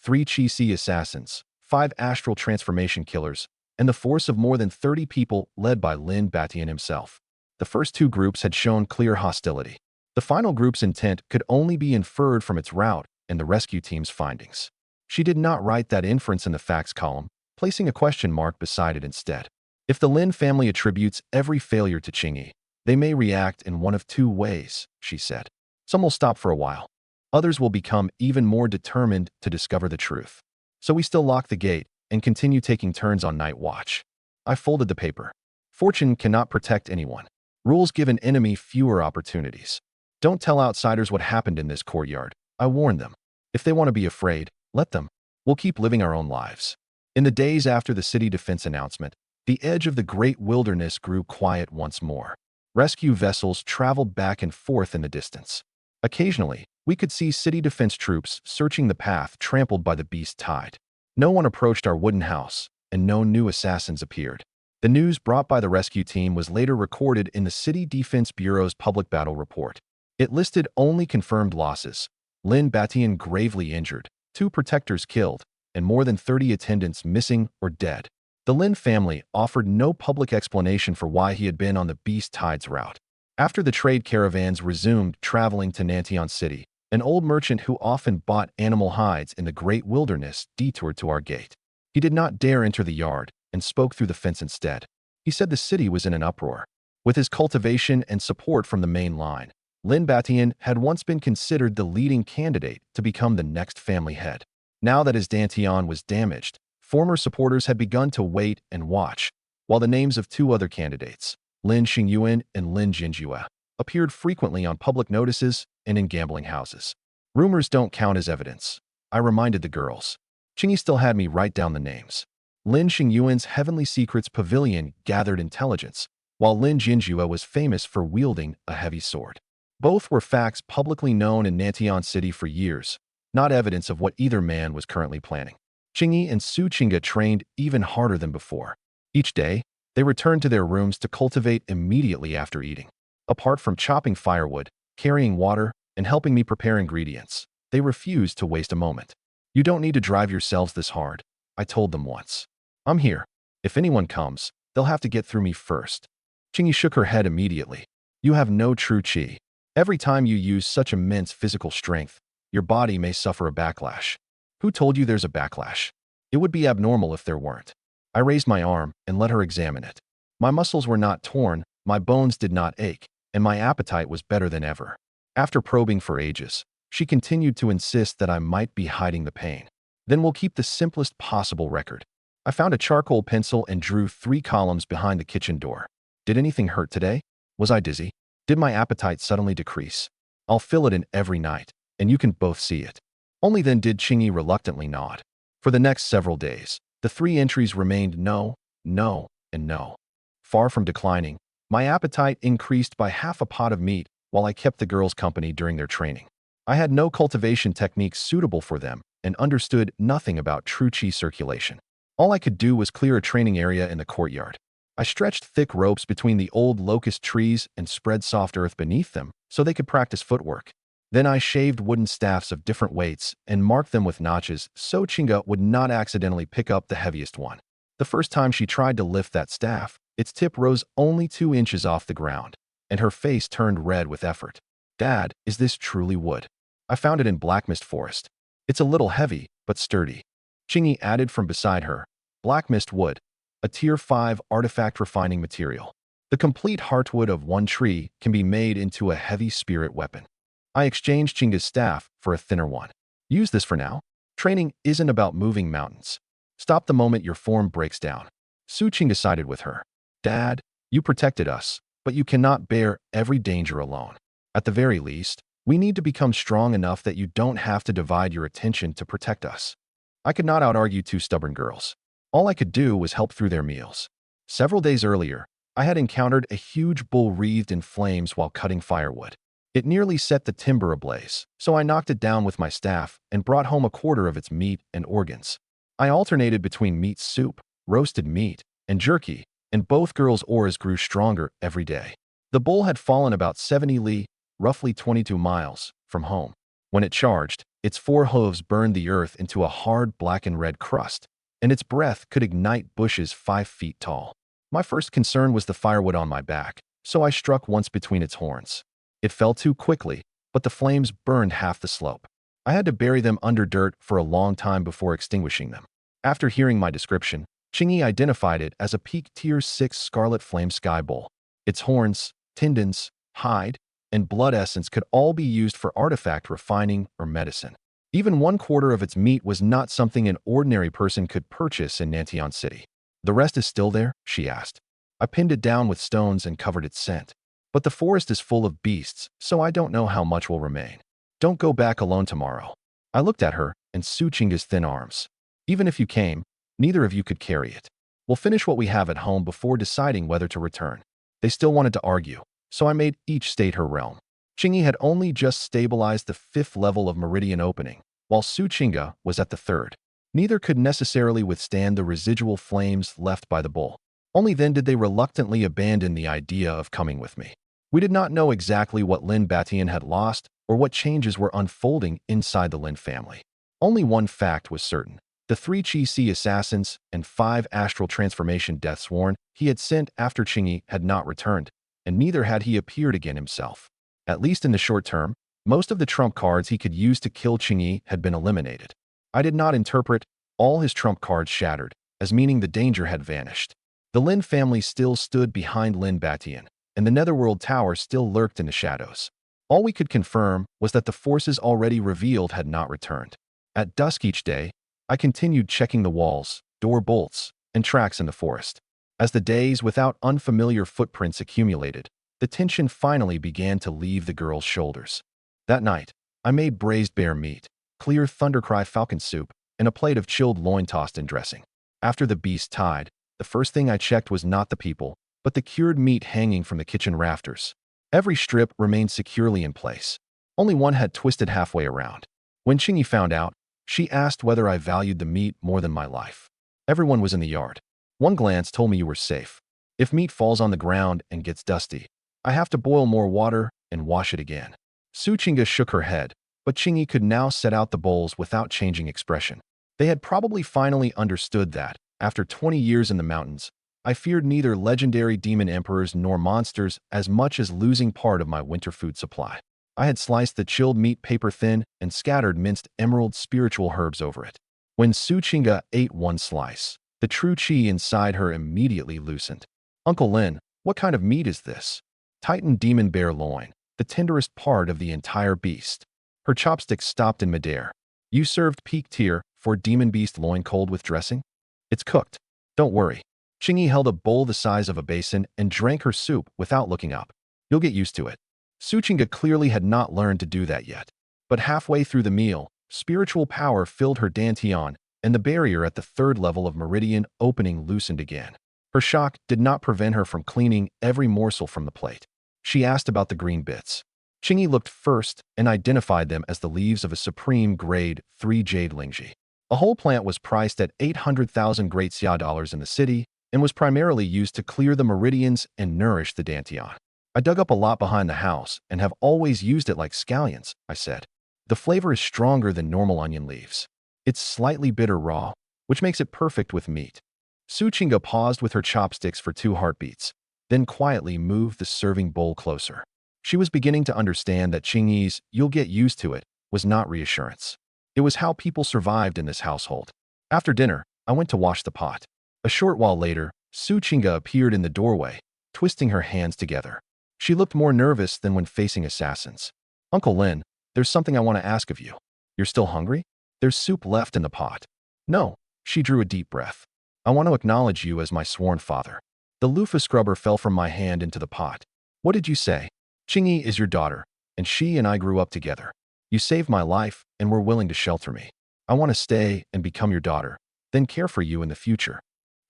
3 Chi-Si assassins, 5 astral transformation killers, and the force of more than 30 people led by Lin Batian himself. The first 2 groups had shown clear hostility. The final group's intent could only be inferred from its route and the rescue team's findings. She did not write that inference in the facts column, placing a question mark beside it instead. If the Lin family attributes every failure to Qingyi, they may react in one of 2 ways, she said. Some will stop for a while. Others will become even more determined to discover the truth. So we still lock the gate and continue taking turns on night watch. I folded the paper. Fortune cannot protect anyone. Rules give an enemy fewer opportunities. Don't tell outsiders what happened in this courtyard. I warned them. If they want to be afraid, let them. We'll keep living our own lives. In the days after the city defense announcement, the edge of the great wilderness grew quiet once more. Rescue vessels traveled back and forth in the distance. Occasionally, We could see city defense troops searching the path trampled by the beast tide. No one approached our wooden house, and no new assassins appeared. The news brought by the rescue team was later recorded in the City Defense Bureau's public battle report. It listed only confirmed losses: Lin Batian gravely injured, 2 protectors killed, and more than 30 attendants missing or dead. The Lin family offered no public explanation for why he had been on the Beast Tides route. After the trade caravans resumed traveling to Nantion City, an old merchant who often bought animal hides in the great wilderness detoured to our gate. He did not dare enter the yard and spoke through the fence instead. He said the city was in an uproar. With his cultivation and support from the main line, Lin Batian had once been considered the leading candidate to become the next family head. Now that his Dantian was damaged, former supporters had begun to wait and watch, while the names of 2 other candidates, Lin Xingyuan and Lin Jinjue, appeared frequently on public notices and in gambling houses. Rumors don't count as evidence, I reminded the girls. Qingyi still had me write down the names. Lin Xingyuan's Heavenly Secrets Pavilion gathered intelligence, while Lin Jinjue was famous for wielding a heavy sword. Both were facts publicly known in Nantion City for years, not evidence of what either man was currently planning. Qingyi and Su Qingge trained even harder than before. Each day, they returned to their rooms to cultivate immediately after eating. Apart from chopping firewood, carrying water, and helping me prepare ingredients, they refused to waste a moment. "You don't need to drive yourselves this hard," I told them once. "I'm here. If anyone comes, they'll have to get through me first." Qingyi shook her head immediately. "You have no true qi. Every time you use such immense physical strength, your body may suffer a backlash." "Who told you there's a backlash? It would be abnormal if there weren't." I raised my arm and let her examine it. My muscles were not torn, my bones did not ache, and my appetite was better than ever. After probing for ages, she continued to insist that I might be hiding the pain. "Then we'll keep the simplest possible record." I found a charcoal pencil and drew 3 columns behind the kitchen door. Did anything hurt today? Was I dizzy? Did my appetite suddenly decrease? I'll fill it in every night, and you can both see it. Only then did Qingyi reluctantly nod. For the next several days, the 3 entries remained no, no, and no. Far from declining, my appetite increased by half a pot of meat while I kept the girls company during their training. I had no cultivation techniques suitable for them and understood nothing about true qi circulation. All I could do was clear a training area in the courtyard. I stretched thick ropes between the old locust trees and spread soft earth beneath them so they could practice footwork. Then I shaved wooden staffs of different weights and marked them with notches so Qingge would not accidentally pick up the heaviest one. The first time she tried to lift that staff, its tip rose only 2 inches off the ground, and her face turned red with effort. "Dad, is this truly wood? I found it in Black Mist Forest. It's a little heavy, but sturdy." Qingyi added from beside her, "Black Mist wood, a Tier 5 artifact refining material. The complete heartwood of one tree can be made into a heavy spirit weapon." I exchanged Qingge's staff for a thinner one. "Use this for now. Training isn't about moving mountains. Stop the moment your form breaks down." Su Qingge sided with her. "Dad, you protected us, but you cannot bear every danger alone. At the very least, we need to become strong enough that you don't have to divide your attention to protect us." I could not out-argue 2 stubborn girls. All I could do was help through their meals. Several days earlier, I had encountered a huge bull wreathed in flames while cutting firewood. It nearly set the timber ablaze, so I knocked it down with my staff and brought home a quarter of its meat and organs. I alternated between meat soup, roasted meat, and jerky, and both girls' auras grew stronger every day. The bull had fallen about 70 li, roughly 22 miles, from home. When it charged, its 4 hooves burned the earth into a hard black and red crust, and its breath could ignite bushes 5 feet tall. My first concern was the firewood on my back, so I struck once between its horns. It fell too quickly, but the flames burned half the slope. I had to bury them under dirt for a long time before extinguishing them. After hearing my description, Qingyi identified it as a peak Tier 6 scarlet flame sky bull. Its horns, tendons, hide, and blood essence could all be used for artifact refining or medicine. Even 1/4 of its meat was not something an ordinary person could purchase in Nantion City. "The rest is still there?" she asked. I pinned it down with stones and covered its scent. "But the forest is full of beasts, so I don't know how much will remain. Don't go back alone tomorrow." I looked at her and Su Qingge's thin arms. "Even if you came, neither of you could carry it. We'll finish what we have at home before deciding whether to return." They still wanted to argue, so I made each state her realm. Qingyi had only just stabilized the 5th level of meridian opening, while Su Qingge was at the 3rd. Neither could necessarily withstand the residual flames left by the bull. Only then did they reluctantly abandon the idea of coming with me. We did not know exactly what Lin Batian had lost or what changes were unfolding inside the Lin family. Only one fact was certain. The 3 Qi assassins and 5 astral transformation deaths sworn he had sent after Qingyi had not returned, and neither had he appeared again himself. At least in the short term, most of the trump cards he could use to kill Qingyi had been eliminated. I did not interpret all his trump cards shattered as meaning the danger had vanished. The Lin family still stood behind Lin Batian, and the Netherworld Tower still lurked in the shadows. All we could confirm was that the forces already revealed had not returned. At dusk each day, I continued checking the walls, door bolts, and tracks in the forest. As the days without unfamiliar footprints accumulated, the tension finally began to leave the girl's shoulders. That night, I made braised bear meat, clear thundercry falcon soup, and a plate of chilled loin tossed in dressing. After the beast tied, the first thing I checked was not the people, but the cured meat hanging from the kitchen rafters. Every strip remained securely in place. Only one had twisted halfway around. When Qingyi found out, she asked whether I valued the meat more than my life. Everyone was in the yard. One glance told me you were safe. If meat falls on the ground and gets dusty, I have to boil more water and wash it again. Su Qingge shook her head, but Qingyi could now set out the bowls without changing expression. They had probably finally understood that, after 20 years in the mountains, I feared neither legendary demon emperors nor monsters as much as losing part of my winter food supply. I had sliced the chilled meat paper thin and scattered minced emerald spiritual herbs over it. When Su Qingge ate one slice, the true qi inside her immediately loosened. Uncle Lin, what kind of meat is this? Titan demon bear loin, the tenderest part of the entire beast. Her chopsticks stopped in midair. You served peak tier for demon beast loin cold with dressing? It's cooked. Don't worry. Qingyi held a bowl the size of a basin and drank her soup without looking up. You'll get used to it. Su Qingge clearly had not learned to do that yet. But halfway through the meal, spiritual power filled her dantian, and the barrier at the 3rd level of meridian opening loosened again. Her shock did not prevent her from cleaning every morsel from the plate. She asked about the green bits. Qingyi looked first and identified them as the leaves of a supreme grade 3 jade lingji. A whole plant was priced at 800,000 great xia dollars in the city and was primarily used to clear the meridians and nourish the dantian. I dug up a lot behind the house and have always used it like scallions, I said. The flavor is stronger than normal onion leaves. It's slightly bitter raw, which makes it perfect with meat. Su Qingge paused with her chopsticks for 2 heartbeats, then quietly moved the serving bowl closer. She was beginning to understand that Qingyi's "you'll get used to it" was not reassurance. It was how people survived in this household. After dinner, I went to wash the pot. A short while later, Su Qingge appeared in the doorway, twisting her hands together. She looked more nervous than when facing assassins. Uncle Lin, there's something I want to ask of you. You're still hungry? There's soup left in the pot. No, she drew a deep breath. I want to acknowledge you as my sworn father. The loofah scrubber fell from my hand into the pot. What did you say? Qingyi is your daughter, and she and I grew up together. You saved my life and were willing to shelter me. I want to stay and become your daughter, then care for you in the future.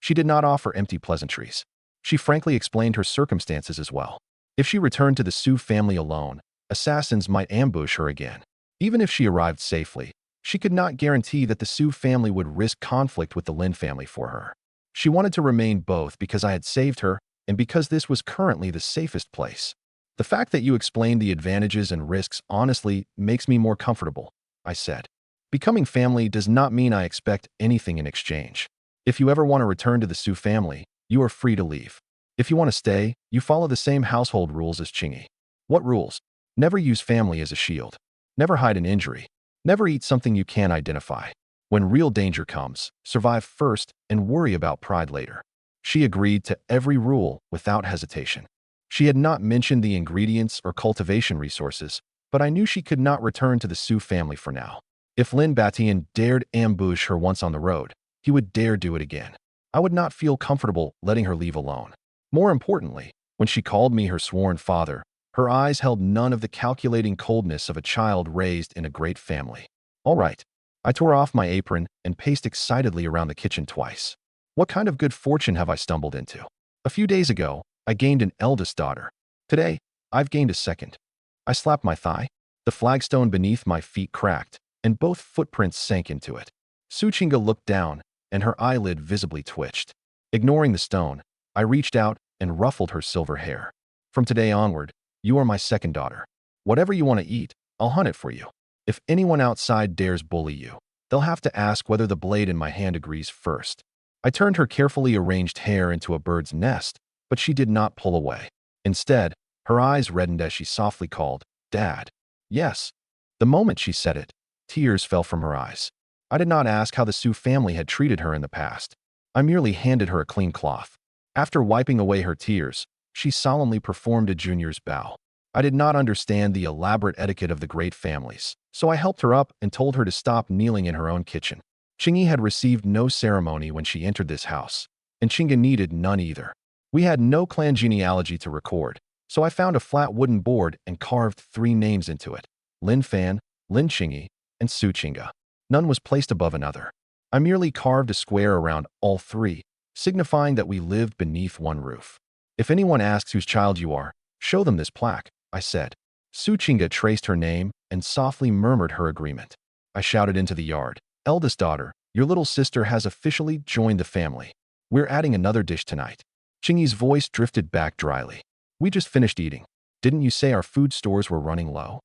She did not offer empty pleasantries. She frankly explained her circumstances as well. If she returned to the Su family alone, assassins might ambush her again. Even if she arrived safely, she could not guarantee that the Su family would risk conflict with the Lin family for her. She wanted to remain both because I had saved her and because this was currently the safest place. The fact that you explained the advantages and risks honestly makes me more comfortable, I said. Becoming family does not mean I expect anything in exchange. If you ever want to return to the Su family, you are free to leave. If you want to stay, you follow the same household rules as Qingyi. What rules? Never use family as a shield. Never hide an injury. Never eat something you can't identify. When real danger comes, survive first and worry about pride later. She agreed to every rule without hesitation. She had not mentioned the ingredients or cultivation resources, but I knew she could not return to the Su family for now. If Lin Batian dared ambush her once on the road, he would dare do it again. I would not feel comfortable letting her leave alone. More importantly, when she called me her sworn father, her eyes held none of the calculating coldness of a child raised in a great family. All right. I tore off my apron and paced excitedly around the kitchen twice. What kind of good fortune have I stumbled into? A few days ago, I gained an eldest daughter. Today, I've gained a second. I slapped my thigh. The flagstone beneath my feet cracked, and both footprints sank into it. Suchinga looked down, and her eyelid visibly twitched. Ignoring the stone, I reached out and ruffled her silver hair. From today onward, you are my second daughter. Whatever you want to eat, I'll hunt it for you. If anyone outside dares bully you, they'll have to ask whether the blade in my hand agrees first. I turned her carefully arranged hair into a bird's nest, but she did not pull away. Instead, her eyes reddened as she softly called, "Dad." Yes. The moment she said it, tears fell from her eyes. I did not ask how the Sioux family had treated her in the past. I merely handed her a clean cloth. After wiping away her tears, she solemnly performed a junior's bow. I did not understand the elaborate etiquette of the great families, so I helped her up and told her to stop kneeling in her own kitchen. Chingy had received no ceremony when she entered this house, and Chinga needed none either. We had no clan genealogy to record, so I found a flat wooden board and carved 3 names into it: Lin Fan, Lin Chingy, and Su Chinga. None was placed above another. I merely carved a square around all 3, signifying that we lived beneath one roof. If anyone asks whose child you are, show them this plaque, I said. Su Chinga traced her name and softly murmured her agreement. I shouted into the yard, "Eldest daughter, your little sister has officially joined the family. We're adding another dish tonight." Chingy's voice drifted back dryly. "We just finished eating. Didn't you say our food stores were running low?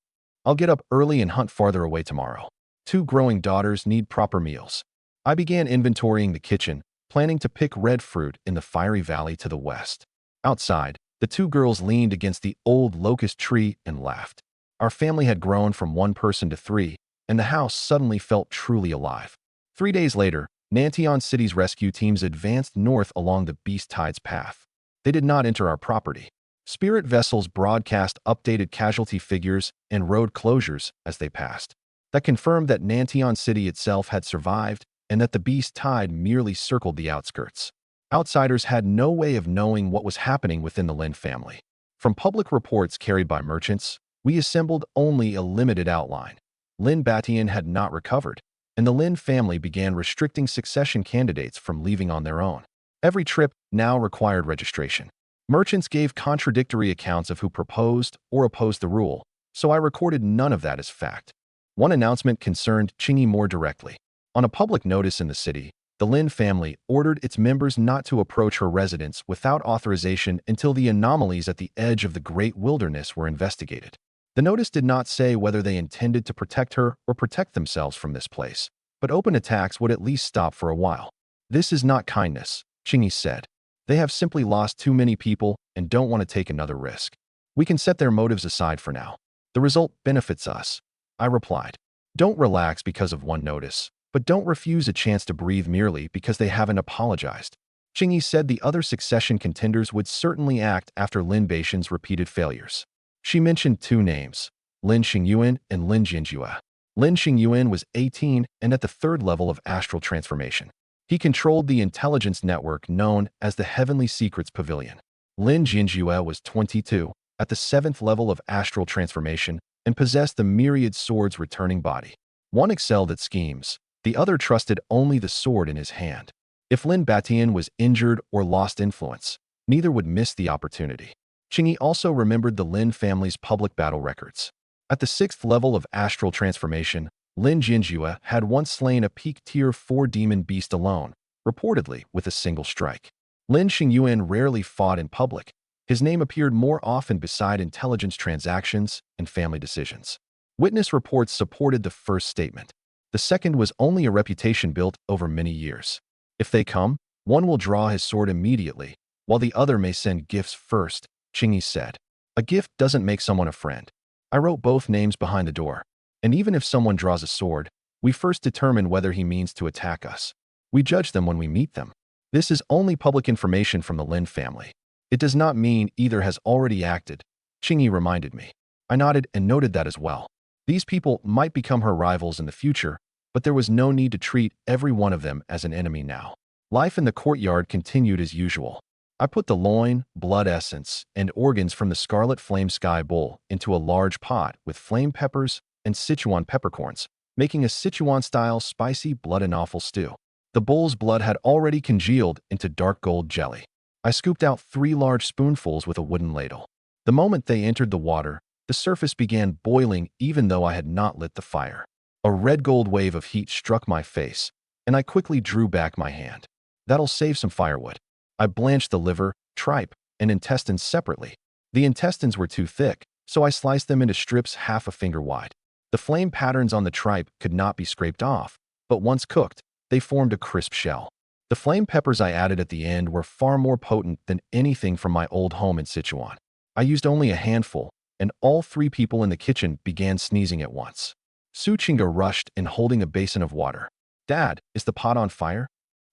I'll get up early and hunt farther away tomorrow. 2 growing daughters need proper meals." I began inventorying the kitchen, planning to pick red fruit in the fiery valley to the west. Outside, the 2 girls leaned against the old locust tree and laughed. Our family had grown from 1 person to 3, and the house suddenly felt truly alive. 3 days later, Nantion City's rescue teams advanced north along the Beast Tides path. They did not enter our property. Spirit vessels broadcast updated casualty figures and road closures as they passed. That confirmed that Nantion City itself had survived and that the Beast Tide merely circled the outskirts. Outsiders had no way of knowing what was happening within the Lin family. From public reports carried by merchants, we assembled only a limited outline. Lin Batian had not recovered, and the Lin family began restricting succession candidates from leaving on their own. Every trip now required registration. Merchants gave contradictory accounts of who proposed or opposed the rule, so I recorded none of that as fact. One announcement concerned Chingy more directly. On a public notice in the city, the Lin family ordered its members not to approach her residence without authorization until the anomalies at the edge of the Great Wilderness were investigated. The notice did not say whether they intended to protect her or protect themselves from this place, but open attacks would at least stop for a while. "This is not kindness," Chingy said. "They have simply lost too many people and don't want to take another risk. We can set their motives aside for now. The result benefits us," I replied. "Don't relax because of one notice, but don't refuse a chance to breathe merely because they haven't apologized." Chingy said the other succession contenders would certainly act after Lin Baishan's repeated failures. She mentioned 2 names, Lin Xingyuan and Lin Jinjue. Lin Xingyuan was 18 and at the 3rd level of astral transformation. He controlled the intelligence network known as the Heavenly Secrets Pavilion. Lin Jinjue was 22, at the 7th level of astral transformation, and possessed the myriad swords returning body. One excelled at schemes, the other trusted only the sword in his hand. If Lin Batian was injured or lost influence, neither would miss the opportunity. Chingy also remembered the Lin family's public battle records. At the 6th level of astral transformation, Lin Jinjue had once slain a peak tier 4 demon beast alone, reportedly with a single strike. Lin Xingyuan rarely fought in public. His name appeared more often beside intelligence transactions and family decisions. Witness reports supported the first statement. The second was only a reputation built over many years. If they come, one will draw his sword immediately, while the other may send gifts first, Chingy said. A gift doesn't make someone a friend. I wrote both names behind the door. And even if someone draws a sword, we first determine whether he means to attack us. We judge them when we meet them. This is only public information from the Lin family. It does not mean either has already acted, Chingy reminded me. I nodded and noted that as well. These people might become her rivals in the future, but there was no need to treat every one of them as an enemy now. Life in the courtyard continued as usual. I put the loin, blood essence, and organs from the scarlet flame sky bull into a large pot with flame peppers and Sichuan peppercorns, making a Sichuan-style spicy blood and offal stew. The bull's blood had already congealed into dark gold jelly. I scooped out 3 large spoonfuls with a wooden ladle. The moment they entered the water, The surface began boiling even though I had not lit the fire. A red-gold wave of heat struck my face, and I quickly drew back my hand. That'll save some firewood. I blanched the liver, tripe, and intestines separately. The intestines were too thick, so I sliced them into strips half a finger wide. The flame patterns on the tripe could not be scraped off, but once cooked, they formed a crisp shell. The flame peppers I added at the end were far more potent than anything from my old home in Sichuan. I used only a handful, and all 3 people in the kitchen began sneezing at once. Su Chinga rushed in holding a basin of water. "Dad, is the pot on fire?"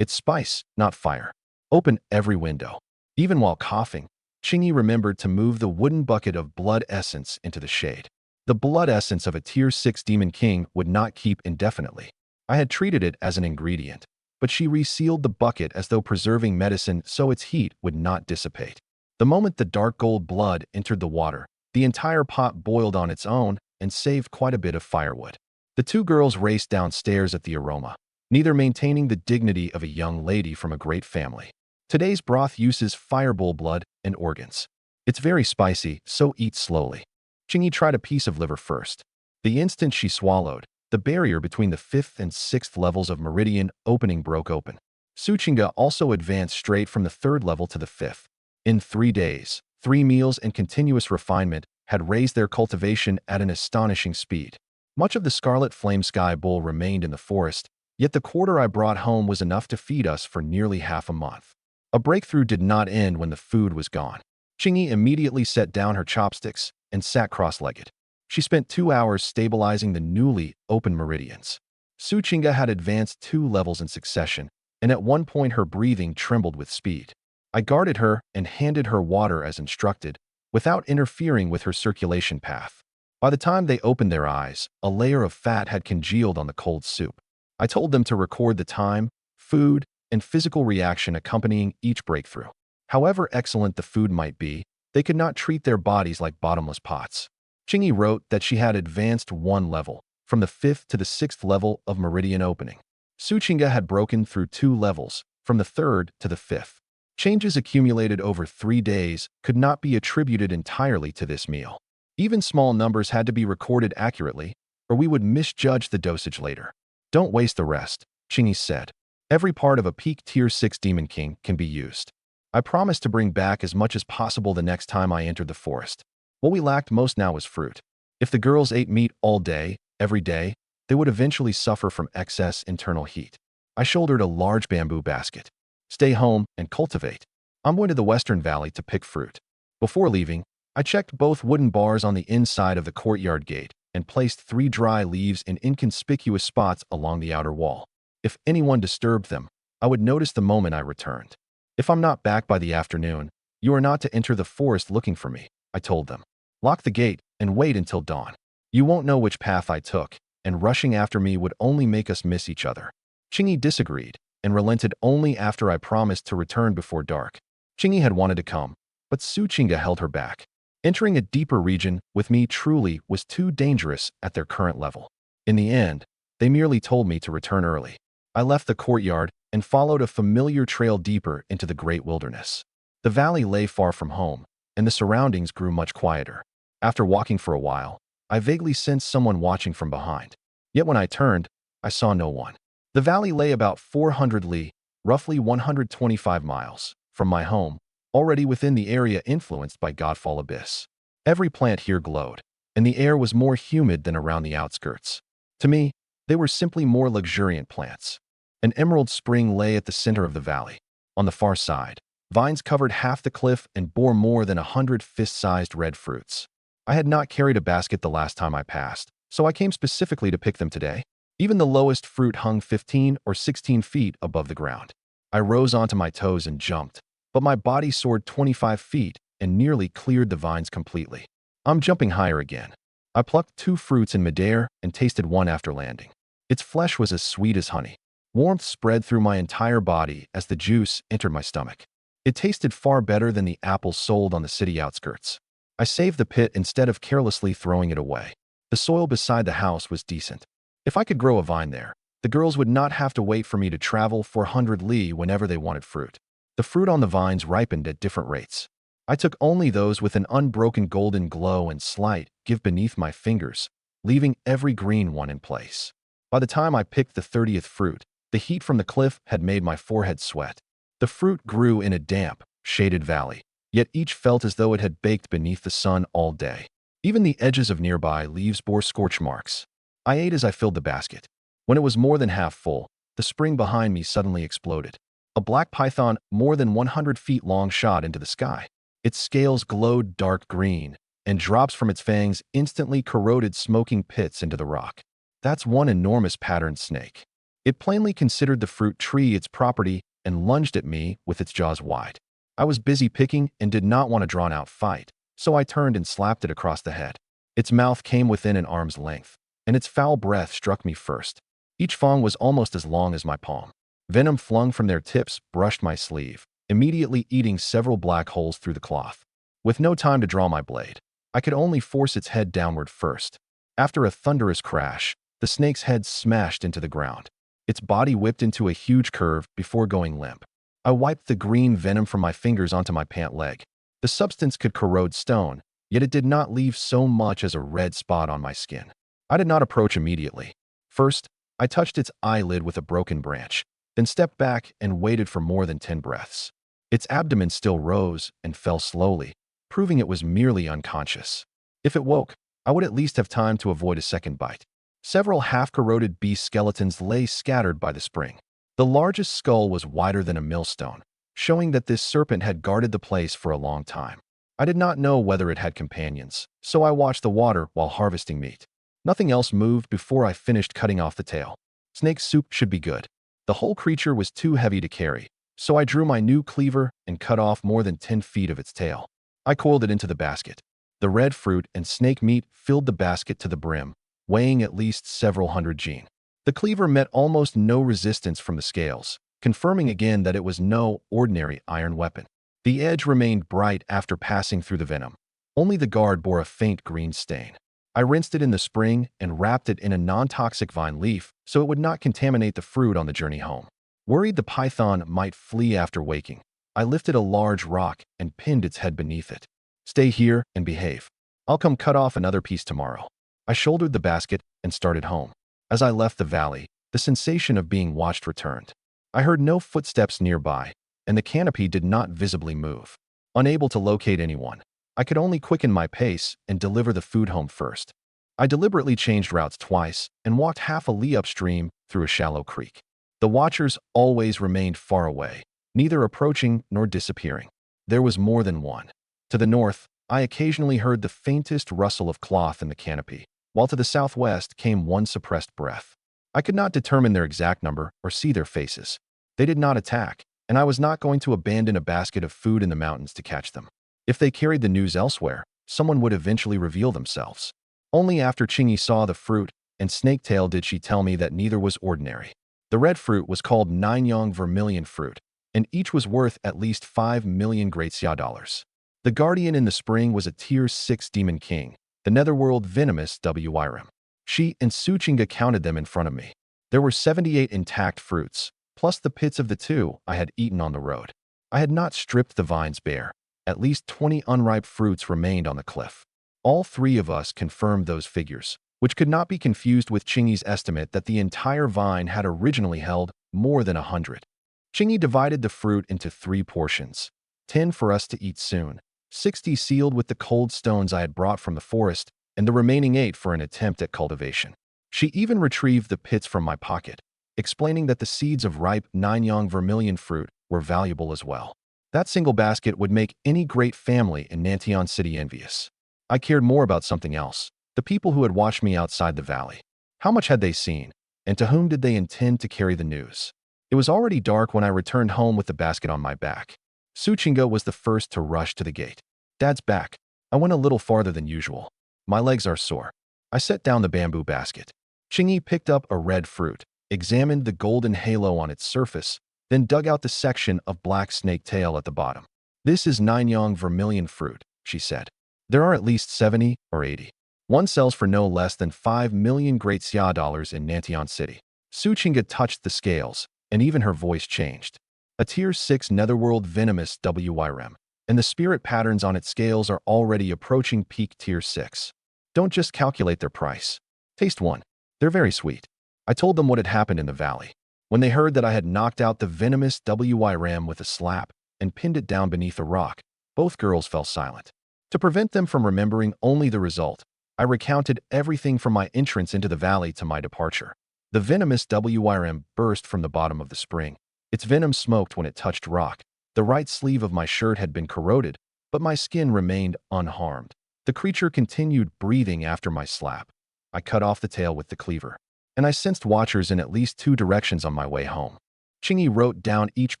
"It's spice, not fire. Open every window." Even while coughing, Chingy remembered to move the wooden bucket of blood essence into the shade. The blood essence of a Tier 6 Demon King would not keep indefinitely. I had treated it as an ingredient, but she resealed the bucket as though preserving medicine so its heat would not dissipate. The moment the dark gold blood entered the water, the entire pot boiled on its own and saved quite a bit of firewood. The 2 girls raced downstairs at the aroma, neither maintaining the dignity of a young lady from a great family. Today's broth uses fireball blood and organs. It's very spicy, so eat slowly. Chingy tried a piece of liver first. The instant she swallowed, the barrier between the 5th and 6th levels of meridian opening broke open. Su Chinga also advanced straight from the 3rd level to the 5th. In 3 days, 3 meals and continuous refinement had raised their cultivation at an astonishing speed. Much of the scarlet flame sky bull remained in the forest, yet the quarter I brought home was enough to feed us for nearly half a month. A breakthrough did not end when the food was gone. Chingy immediately set down her chopsticks and sat cross-legged. She spent 2 hours stabilizing the newly open meridians. Su Chinga had advanced 2 levels in succession, and at one point her breathing trembled with speed. I guarded her and handed her water as instructed, without interfering with her circulation path. By the time they opened their eyes, a layer of fat had congealed on the cold soup. I told them to record the time, food, and physical reaction accompanying each breakthrough. However excellent the food might be, they could not treat their bodies like bottomless pots. Chingy wrote that she had advanced 1 level, from the 5th to the 6th level of meridian opening. Su Chinga had broken through 2 levels, from the 3rd to the 5th. Changes accumulated over 3 days could not be attributed entirely to this meal. Even small numbers had to be recorded accurately, or we would misjudge the dosage later. "Don't waste the rest," Chingy said. "Every part of a peak Tier 6 Demon King can be used." I promised to bring back as much as possible the next time I entered the forest. What we lacked most now was fruit. If the girls ate meat all day, every day, they would eventually suffer from excess internal heat. I shouldered a large bamboo basket. "Stay home and cultivate. I'm going to the Western Valley to pick fruit." Before leaving, I checked both wooden bars on the inside of the courtyard gate and placed 3 dry leaves in inconspicuous spots along the outer wall. If anyone disturbed them, I would notice the moment I returned. "If I'm not back by the afternoon, you are not to enter the forest looking for me," I told them. "Lock the gate and wait until dawn. You won't know which path I took, and rushing after me would only make us miss each other." Chingy disagreed and relented only after I promised to return before dark. Chingy had wanted to come, but Su Chinga held her back. Entering a deeper region with me truly was too dangerous at their current level. In the end, they merely told me to return early. I left the courtyard and followed a familiar trail deeper into the great wilderness. The valley lay far from home, and the surroundings grew much quieter. After walking for a while, I vaguely sensed someone watching from behind. Yet when I turned, I saw no one. The valley lay about 400 li, roughly 125 miles, from my home, already within the area influenced by Godfall Abyss. Every plant here glowed, and the air was more humid than around the outskirts. To me, they were simply more luxuriant plants. An emerald spring lay at the center of the valley. On the far side, vines covered half the cliff and bore more than 100 fist-sized red fruits. I had not carried a basket the last time I passed, so I came specifically to pick them today. Even the lowest fruit hung 15 or 16 feet above the ground. I rose onto my toes and jumped, but my body soared 25 feet and nearly cleared the vines completely. I'm jumping higher again. I plucked 2 fruits in midair and tasted one after landing. Its flesh was as sweet as honey. Warmth spread through my entire body as the juice entered my stomach. It tasted far better than the apples sold on the city outskirts. I saved the pit instead of carelessly throwing it away. The soil beside the house was decent. If I could grow a vine there, the girls would not have to wait for me to travel 400 li whenever they wanted fruit. The fruit on the vines ripened at different rates. I took only those with an unbroken golden glow and slight give beneath my fingers, leaving every green one in place. By the time I picked the 30th fruit, the heat from the cliff had made my forehead sweat. The fruit grew in a damp, shaded valley, yet each felt as though it had baked beneath the sun all day. Even the edges of nearby leaves bore scorch marks. I ate as I filled the basket. When it was more than half full, the spring behind me suddenly exploded. A black python more than 100 feet long shot into the sky. Its scales glowed dark green, and drops from its fangs instantly corroded smoking pits into the rock. That's one enormous patterned snake. It plainly considered the fruit tree its property and lunged at me with its jaws wide. I was busy picking and did not want a drawn-out fight, so I turned and slapped it across the head. Its mouth came within an arm's length, and its foul breath struck me first. Each fang was almost as long as my palm. Venom flung from their tips brushed my sleeve, immediately eating several black holes through the cloth. With no time to draw my blade, I could only force its head downward first. After a thunderous crash, the snake's head smashed into the ground. Its body whipped into a huge curve before going limp. I wiped the green venom from my fingers onto my pant leg. The substance could corrode stone, yet it did not leave so much as a red spot on my skin. I did not approach immediately. First, I touched its eyelid with a broken branch, then stepped back and waited for more than 10 breaths. Its abdomen still rose and fell slowly, proving it was merely unconscious. If it woke, I would at least have time to avoid a second bite. Several half-corroded beast skeletons lay scattered by the spring. The largest skull was wider than a millstone, showing that this serpent had guarded the place for a long time. I did not know whether it had companions, so I watched the water while harvesting meat. Nothing else moved before I finished cutting off the tail. Snake soup should be good. The whole creature was too heavy to carry, so I drew my new cleaver and cut off more than 10 feet of its tail. I coiled it into the basket. The red fruit and snake meat filled the basket to the brim, weighing at least several hundred gene. The cleaver met almost no resistance from the scales, confirming again that it was no ordinary iron weapon. The edge remained bright after passing through the venom. Only the guard bore a faint green stain. I rinsed it in the spring and wrapped it in a non-toxic vine leaf so it would not contaminate the fruit on the journey home. Worried the python might flee after waking, I lifted a large rock and pinned its head beneath it. Stay here and behave. I'll come cut off another piece tomorrow. I shouldered the basket and started home. As I left the valley, the sensation of being watched returned. I heard no footsteps nearby, and the canopy did not visibly move. Unable to locate anyone, I could only quicken my pace and deliver the food home first. I deliberately changed routes twice and walked half a li upstream through a shallow creek. The watchers always remained far away, neither approaching nor disappearing. There was more than one. To the north, I occasionally heard the faintest rustle of cloth in the canopy, while to the southwest came one suppressed breath. I could not determine their exact number or see their faces. They did not attack, and I was not going to abandon a basket of food in the mountains to catch them. If they carried the news elsewhere, someone would eventually reveal themselves. Only after Chingy saw the fruit and snaketail did she tell me that neither was ordinary. The red fruit was called Nine-Yong Vermilion fruit, and each was worth at least 5 million great Xia dollars. The guardian in the spring was a Tier 6 demon king, the netherworld venomous Wyrm. She and Suchinga counted them in front of me. There were 78 intact fruits, plus the pits of the 2 I had eaten on the road. I had not stripped the vines bare. At least 20 unripe fruits remained on the cliff. All 3 of us confirmed those figures, which could not be confused with Chingy's estimate that the entire vine had originally held more than 100. Chingy divided the fruit into 3 portions, 10 for us to eat soon, 60 sealed with the cold stones I had brought from the forest, and the remaining 8 for an attempt at cultivation. She even retrieved the pits from my pocket, explaining that the seeds of ripe Nine-Yong Vermilion fruit were valuable as well. That single basket would make any great family in Nantion City envious. I cared more about something else, the people who had watched me outside the valley. How much had they seen, and to whom did they intend to carry the news? It was already dark when I returned home with the basket on my back. Suchinga was the first to rush to the gate. Dad's back. I went a little farther than usual. My legs are sore. I set down the bamboo basket. Chingy picked up a red fruit, examined the golden halo on its surface, then dug out the section of black snake tail at the bottom. This is Nine-Yong Vermilion fruit, she said. There are at least 70 or 80. One sells for no less than 5 million great Xia dollars in Nantion City. Suchinga touched the scales, and even her voice changed. A Tier 6 netherworld venomous Wyrm, and the spirit patterns on its scales are already approaching peak tier 6. Don't just calculate their price. Taste one. They're very sweet. I told them what had happened in the valley. When they heard that I had knocked out the venomous WYRAM with a slap and pinned it down beneath a rock, both girls fell silent. To prevent them from remembering only the result, I recounted everything from my entrance into the valley to my departure. The venomous WYRM burst from the bottom of the spring. Its venom smoked when it touched rock. The right sleeve of my shirt had been corroded, but my skin remained unharmed. The creature continued breathing after my slap. I cut off the tail with the cleaver, and I sensed watchers in at least 2 directions on my way home. Chingy wrote down each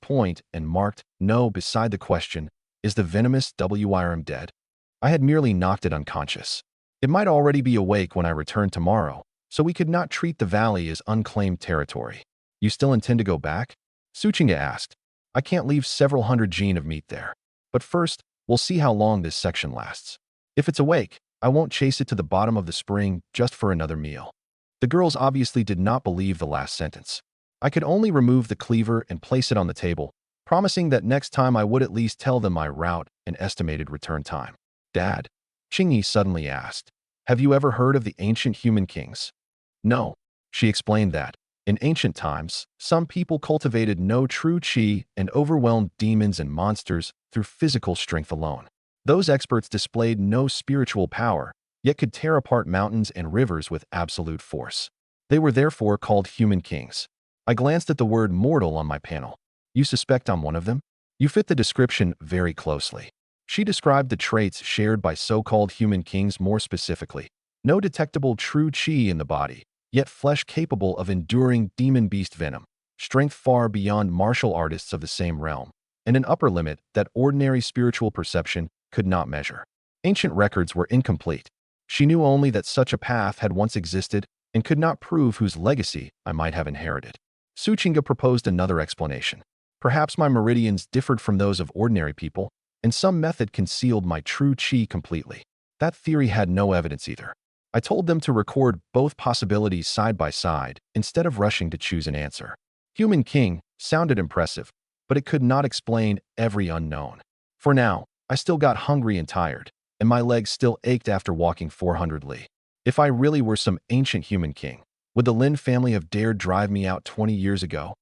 point and marked no beside the question, is the venomous WYRM dead? I had merely knocked it unconscious. It might already be awake when I returned tomorrow, so we could not treat the valley as unclaimed territory. You still intend to go back? Suchinga asked. I can't leave several hundred gene of meat there. But first, we'll see how long this section lasts. If it's awake, I won't chase it to the bottom of the spring just for another meal. The girls obviously did not believe the last sentence. I could only remove the cleaver and place it on the table, promising that next time I would at least tell them my route and estimated return time. Dad, Chingy suddenly asked, have you ever heard of the ancient human kings? No. She explained that, in ancient times, some people cultivated no true chi and overwhelmed demons and monsters through physical strength alone. Those experts displayed no spiritual power, yet could tear apart mountains and rivers with absolute force. They were therefore called human kings. I glanced at the word mortal on my panel. You suspect I'm one of them? You fit the description very closely. She described the traits shared by so-called human kings more specifically. No detectable true chi in the body, yet flesh capable of enduring demon beast venom, strength far beyond martial artists of the same realm, and an upper limit that ordinary spiritual perception could not measure. Ancient records were incomplete. She knew only that such a path had once existed and could not prove whose legacy I might have inherited. Suchinga proposed another explanation. Perhaps my meridians differed from those of ordinary people, and some method concealed my true chi completely. That theory had no evidence either. I told them to record both possibilities side by side instead of rushing to choose an answer. Human king sounded impressive, but it could not explain every unknown. For now, I still got hungry and tired, and my legs still ached after walking 400 li. If I really were some ancient human king, would the Lin family have dared drive me out 20 years ago?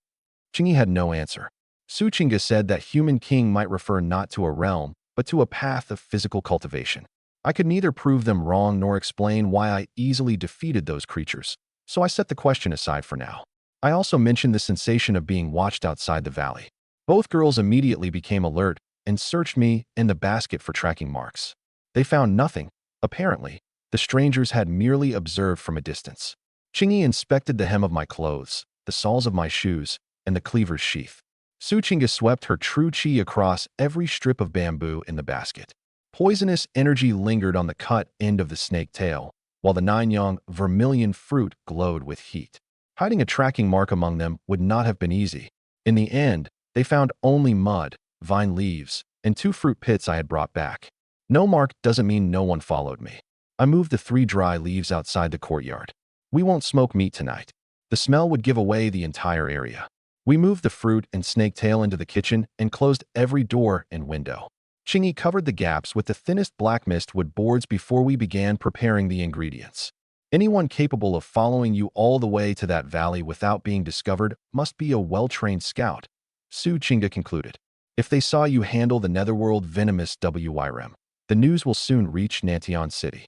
Chingy had no answer. Suchinga said that human king might refer not to a realm, but to a path of physical cultivation. I could neither prove them wrong nor explain why I easily defeated those creatures, so I set the question aside for now. I also mentioned the sensation of being watched outside the valley. Both girls immediately became alert and searched me and the basket for tracking marks. They found nothing. Apparently, the strangers had merely observed from a distance. Chingy inspected the hem of my clothes, the soles of my shoes, and the cleaver's sheath. Suchinga swept her true chi across every strip of bamboo in the basket. Poisonous energy lingered on the cut end of the snake tail, while the 9-yang vermilion fruit glowed with heat. Hiding a tracking mark among them would not have been easy. In the end, they found only mud, vine leaves, and 2 fruit pits I had brought back. No mark doesn't mean no one followed me. I moved the 3 dry leaves outside the courtyard. We won't smoke meat tonight. The smell would give away the entire area. We moved the fruit and snake tail into the kitchen and closed every door and window. Chingy covered the gaps with the thinnest black mistwood boards before we began preparing the ingredients. Anyone capable of following you all the way to that valley without being discovered must be a well-trained scout, Suchinga concluded. If they saw you handle the netherworld venomous WYRM, the news will soon reach Nantian City.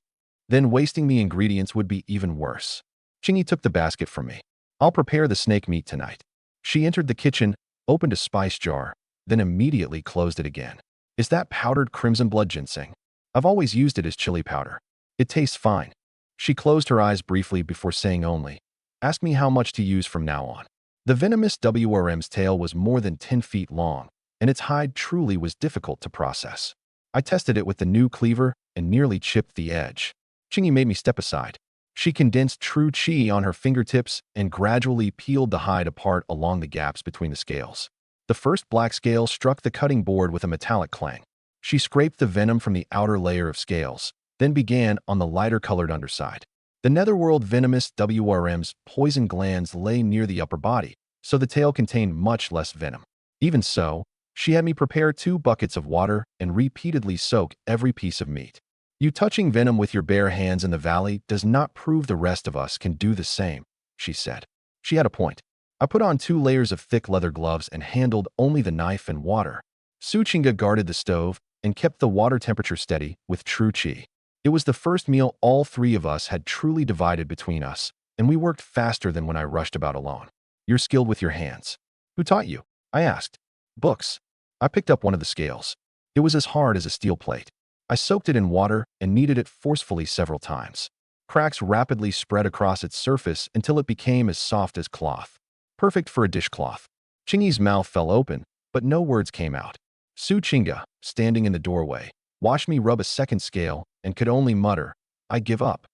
Then wasting the ingredients would be even worse. Chingy took the basket from me. I'll prepare the snake meat tonight. She entered the kitchen, opened a spice jar, then immediately closed it again. Is that powdered crimson blood ginseng? I've always used it as chili powder. It tastes fine. She closed her eyes briefly before saying only, ask me how much to use from now on. The venomous WRM's tail was more than 10 feet long, and its hide truly was difficult to process. I tested it with the new cleaver and nearly chipped the edge. Chingy made me step aside. She condensed true chi on her fingertips and gradually peeled the hide apart along the gaps between the scales. The first black scale struck the cutting board with a metallic clang. She scraped the venom from the outer layer of scales, then began on the lighter-colored underside. The netherworld venomous WRM's poison glands lay near the upper body, so the tail contained much less venom. Even so, She had me prepare 2 buckets of water and repeatedly soak every piece of meat. You touching venom with your bare hands in the valley does not prove the rest of us can do the same, she said. She had a point. I put on 2 layers of thick leather gloves and handled only the knife and water. Suchinga guarded the stove and kept the water temperature steady with true chi. It was the first meal all 3 of us had truly divided between us, and we worked faster than when I rushed about alone. You're skilled with your hands. Who taught you? I asked. Books. I picked up one of the scales. It was as hard as a steel plate. I soaked it in water and kneaded it forcefully several times. Cracks rapidly spread across its surface until it became as soft as cloth. Perfect for a dishcloth. Chingy's mouth fell open, but no words came out. Su Chinga, standing in the doorway, watched me rub a second scale and could only mutter, I give up.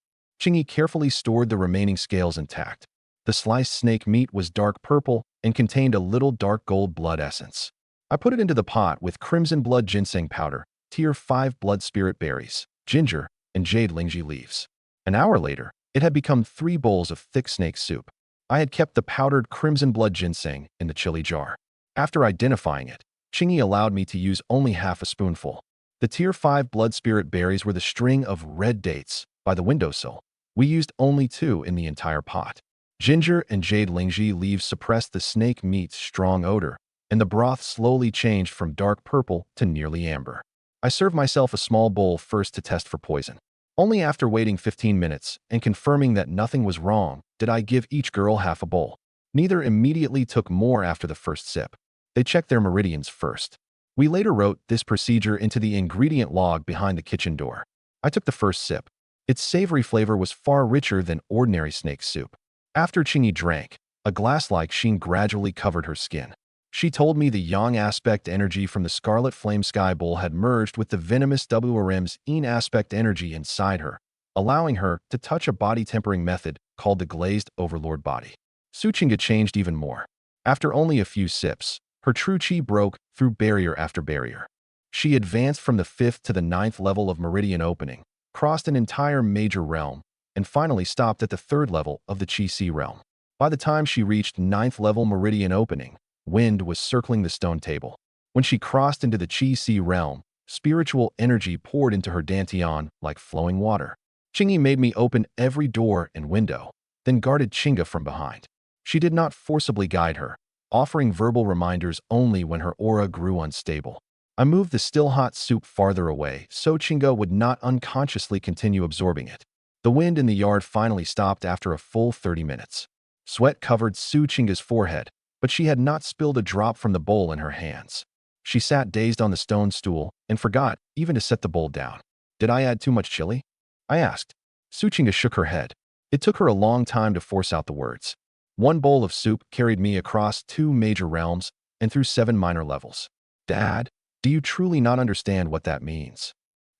Chingy carefully stored the remaining scales intact. The sliced snake meat was dark purple and contained a little dark gold blood essence. I put it into the pot with crimson blood ginseng powder, tier 5 blood spirit berries, ginger, and jade lingji leaves. An hour later, it had become 3 bowls of thick snake soup. I had kept the powdered crimson blood ginseng in the chili jar. After identifying it, Chingy allowed me to use only half a spoonful. The tier 5 blood spirit berries were the string of red dates by the windowsill. We used only 2 in the entire pot. Ginger and jade lingji leaves suppressed the snake meat's strong odor, and the broth slowly changed from dark purple to nearly amber. I served myself a small bowl first to test for poison. Only after waiting 15 minutes and confirming that nothing was wrong did I give each girl half a bowl. Neither immediately took more after the first sip. They checked their meridians first. We later wrote this procedure into the ingredient log behind the kitchen door. I took the first sip. Its savory flavor was far richer than ordinary snake soup. After Chingy drank, a glass-like sheen gradually covered her skin. She told me the yang aspect energy from the scarlet flame sky bowl had merged with the venomous WRM's yin aspect energy inside her, allowing her to touch a body-tempering method called the glazed overlord body. Suchinga changed even more. After only a few sips, her true chi broke through barrier after barrier. She advanced from the 5th to the 9th level of meridian opening, crossed an entire major realm, and finally stopped at the 3rd level of the Chi Si realm. By the time she reached 9th level meridian opening, wind was circling the stone table. When she crossed into the Chi Si realm, spiritual energy poured into her dantian like flowing water. Chingy made me open every door and window, then guarded Chinga from behind. She did not forcibly guide her, offering verbal reminders only when her aura grew unstable. I moved the still hot soup farther away so Chinga would not unconsciously continue absorbing it. The wind in the yard finally stopped after a full 30 minutes. Sweat covered Su Chinga's forehead, but she had not spilled a drop from the bowl in her hands. She sat dazed on the stone stool and forgot even to set the bowl down. Did I add too much chili? I asked. Su Chinga shook her head. It took her a long time to force out the words. 1 bowl of soup carried me across 2 major realms and through 7 minor levels. Dad, do you truly not understand what that means?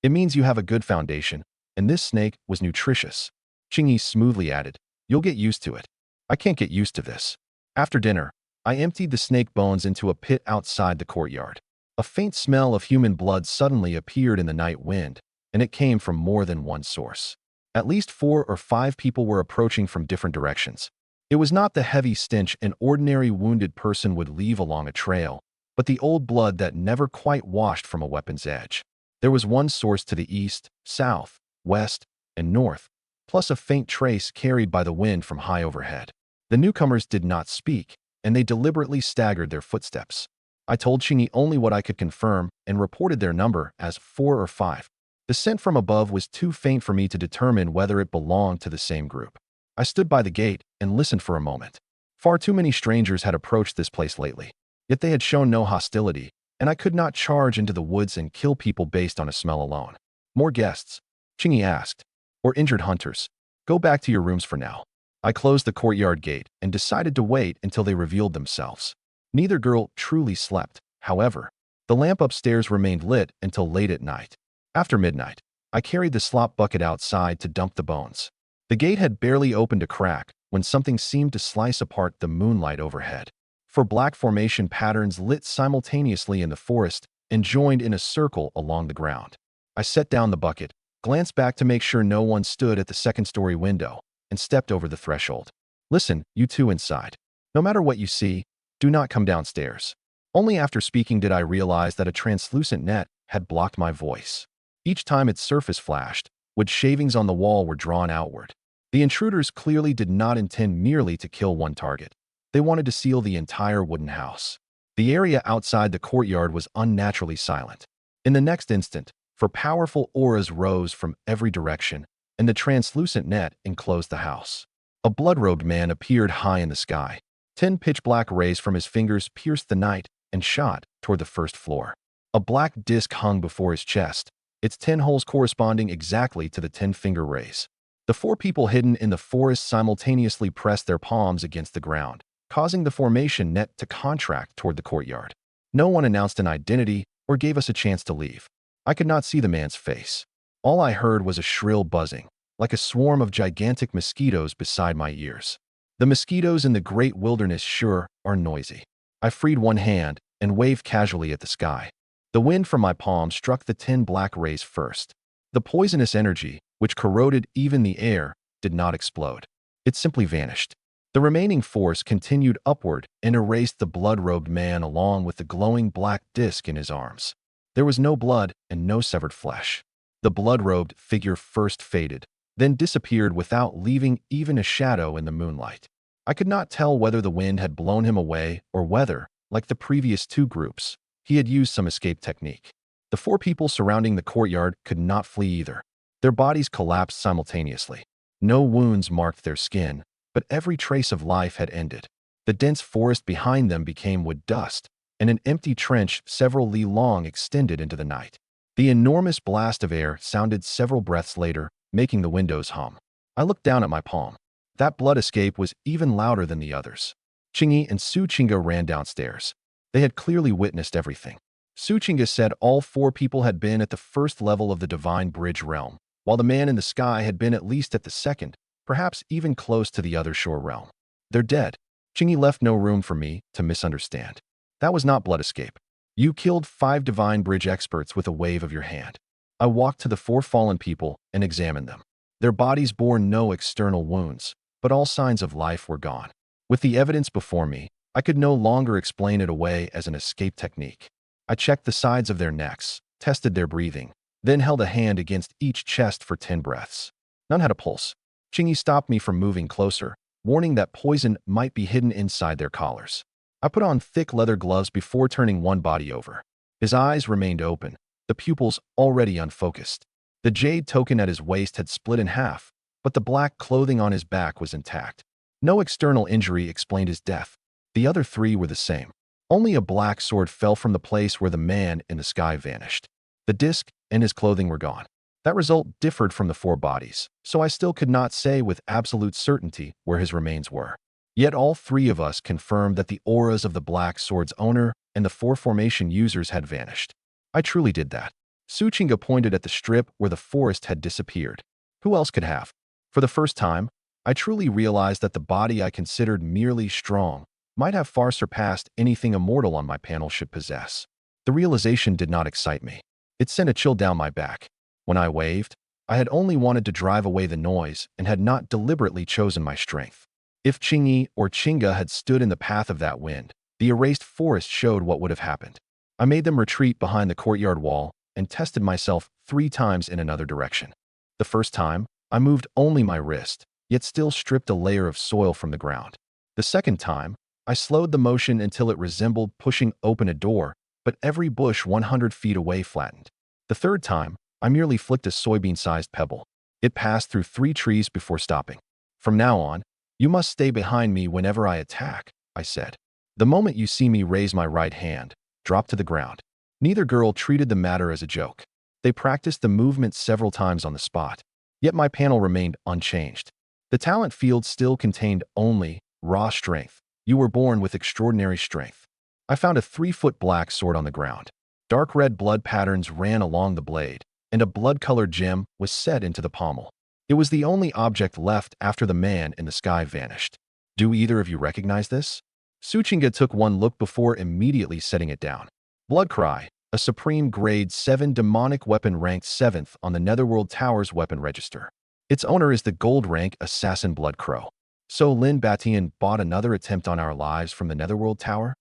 It means you have a good foundation, and this snake was nutritious. Chingy smoothly added, you'll get used to it. I can't get used to this. After dinner, I emptied the snake bones into a pit outside the courtyard. A faint smell of human blood suddenly appeared in the night wind, and it came from more than one source. At least 4 or 5 people were approaching from different directions. It was not the heavy stench an ordinary wounded person would leave along a trail, but the old blood that never quite washed from a weapon's edge. There was one source to the east, south, west, and north, plus a faint trace carried by the wind from high overhead. The newcomers did not speak, and they deliberately staggered their footsteps. I told Chingy only what I could confirm and reported their number as 4 or 5. The scent from above was too faint for me to determine whether it belonged to the same group. I stood by the gate and listened for a moment. Far too many strangers had approached this place lately, yet they had shown no hostility, and I could not charge into the woods and kill people based on a smell alone. More guests? Chingy asked. Or injured hunters? Go back to your rooms for now. I closed the courtyard gate and decided to wait until they revealed themselves. Neither girl truly slept, however. The lamp upstairs remained lit until late at night. After midnight, I carried the slop bucket outside to dump the bones. The gate had barely opened a crack when something seemed to slice apart the moonlight overhead. 4 black formation patterns lit simultaneously in the forest and joined in a circle along the ground. I set down the bucket, glanced back to make sure no one stood at the second-story window, and stepped over the threshold. Listen, you two inside. No matter what you see, do not come downstairs. Only after speaking did I realize that a translucent net had blocked my voice. Each time its surface flashed, wood shavings on the wall were drawn outward. The intruders clearly did not intend merely to kill one target. They wanted to seal the entire wooden house. The area outside the courtyard was unnaturally silent. In the next instant, for powerful auras rose from every direction, and the translucent net enclosed the house. A blood-robed man appeared high in the sky. 10 pitch-black rays from his fingers pierced the night and shot toward the first floor. A black disc hung before his chest, its 10 holes corresponding exactly to the 10-finger rays. The 4 people hidden in the forest simultaneously pressed their palms against the ground, causing the formation net to contract toward the courtyard. No one announced an identity or gave us a chance to leave. I could not see the man's face. All I heard was a shrill buzzing, like a swarm of gigantic mosquitoes beside my ears. The mosquitoes in the great wilderness sure are noisy. I freed one hand and waved casually at the sky. The wind from my palm struck the 10 black rays first. The poisonous energy, which corroded even the air, did not explode. It simply vanished. The remaining force continued upward and erased the blood-robed man along with the glowing black disc in his arms. There was no blood and no severed flesh. The blood-robed figure first faded, then disappeared without leaving even a shadow in the moonlight. I could not tell whether the wind had blown him away or whether, like the previous 2 groups, he had used some escape technique. The 4 people surrounding the courtyard could not flee either. Their bodies collapsed simultaneously. No wounds marked their skin, but every trace of life had ended. The dense forest behind them became wood dust, and an empty trench several li long extended into the night. The enormous blast of air sounded several breaths later, making the windows hum. I looked down at my palm. That blood escape was even louder than the others. Chingy and Suchinga ran downstairs. They had clearly witnessed everything. Suchinga said all 4 people had been at the first level of the Divine Bridge realm, while the man in the sky had been at least at the second, perhaps even close to the other shore realm. They're dead. Chingy left no room for me to misunderstand. That was not blood escape. You killed 5 Divine Bridge experts with a wave of your hand. I walked to the 4 fallen people and examined them. Their bodies bore no external wounds, but all signs of life were gone. With the evidence before me, I could no longer explain it away as an escape technique. I checked the sides of their necks, tested their breathing, then held a hand against each chest for 10 breaths. None had a pulse. Chingy stopped me from moving closer, warning that poison might be hidden inside their collars. I put on thick leather gloves before turning one body over. His eyes remained open, the pupils already unfocused. The jade token at his waist had split in half, but the black clothing on his back was intact. No external injury explained his death. The other 3 were the same. Only a black sword fell from the place where the man in the sky vanished. The disc and his clothing were gone. That result differed from the 4 bodies, so I still could not say with absolute certainty where his remains were. Yet all 3 of us confirmed that the auras of the black sword's owner and the 4 formation users had vanished. I truly did that. Suchinga pointed at the strip where the forest had disappeared. Who else could have? For the first time, I truly realized that the body I considered merely strong might have far surpassed anything a mortal on my panel should possess. The realization did not excite me. It sent a chill down my back. When I waved, I had only wanted to drive away the noise and had not deliberately chosen my strength. If Chingy or Chinga had stood in the path of that wind, the erased forest showed what would have happened. I made them retreat behind the courtyard wall and tested myself 3 times in another direction. The first time, I moved only my wrist, yet still stripped a layer of soil from the ground. The second time, I slowed the motion until it resembled pushing open a door, but every bush 100 feet away flattened. The third time, I merely flicked a soybean-sized pebble. It passed through 3 trees before stopping. From now on, you must stay behind me whenever I attack, I said. The moment you see me raise my right hand, drop to the ground. Neither girl treated the matter as a joke. They practiced the movement several times on the spot. Yet my panel remained unchanged. The talent field still contained only raw strength. You were born with extraordinary strength. I found a 3-foot black sword on the ground. Dark red blood patterns ran along the blade, and a blood-colored gem was set into the pommel. It was the only object left after the man in the sky vanished. Do either of you recognize this? Suchinga took one look before immediately setting it down. Bloodcry, a supreme grade 7 demonic weapon ranked 7th on the Netherworld Tower's weapon register. Its owner is the gold rank assassin Bloodcrow. So Lin Batian bought another attempt on our lives from the Netherworld Tower?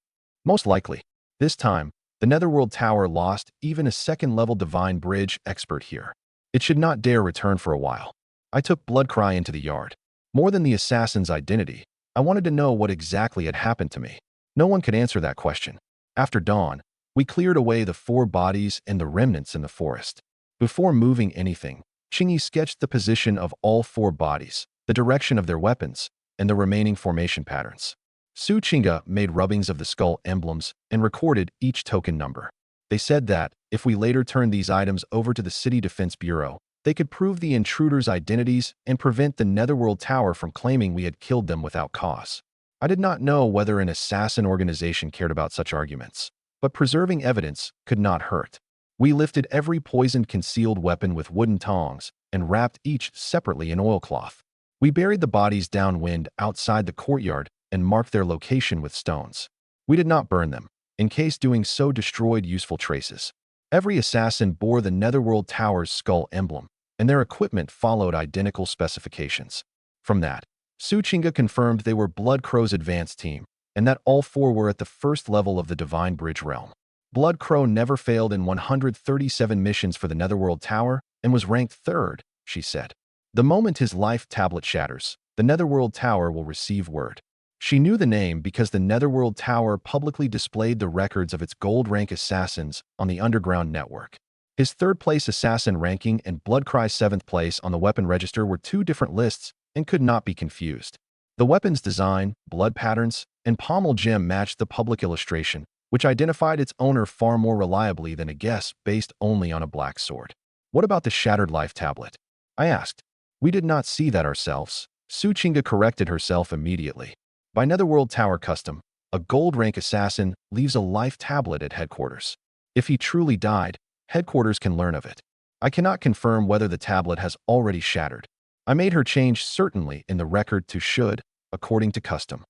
Most likely. This time, the Netherworld Tower lost even a second-level Divine Bridge expert here. It should not dare return for a while. I took Bloodcry into the yard. More than the assassin's identity, I wanted to know what exactly had happened to me. No one could answer that question. After dawn, we cleared away the 4 bodies and the remnants in the forest. Before moving anything, Chingy sketched the position of all 4 bodies, the direction of their weapons, and the remaining formation patterns. Su Chinga made rubbings of the skull emblems and recorded each token number. They said that, if we later turned these items over to the City Defense Bureau, they could prove the intruders' identities and prevent the Netherworld Tower from claiming we had killed them without cause. I did not know whether an assassin organization cared about such arguments, but preserving evidence could not hurt. We lifted every poisoned concealed weapon with wooden tongs and wrapped each separately in oilcloth. We buried the bodies downwind outside the courtyard and marked their location with stones. We did not burn them, in case doing so destroyed useful traces. Every assassin bore the Netherworld Tower's skull emblem, and their equipment followed identical specifications. From that, Su Chinga confirmed they were Blood Crow's advanced team, and that all 4 were at the first level of the Divine Bridge realm. Blood Crow never failed in 137 missions for the Netherworld Tower and was ranked 3rd, she said. The moment his life tablet shatters, the Netherworld Tower will receive word. She knew the name because the Netherworld Tower publicly displayed the records of its gold-rank assassins on the underground network. His 3rd-place assassin ranking and Bloodcry's 7th place on the weapon register were 2 different lists and could not be confused. The weapon's design, blood patterns, and pommel gem matched the public illustration, which identified its owner far more reliably than a guess based only on a black sword. What about the shattered life tablet? I asked. We did not see that ourselves. Su Chinga corrected herself immediately. By Netherworld Tower custom, a gold-rank assassin leaves a life tablet at headquarters. If he truly died, headquarters can learn of it. I cannot confirm whether the tablet has already shattered. I made her change certainly in the record to should, according to custom.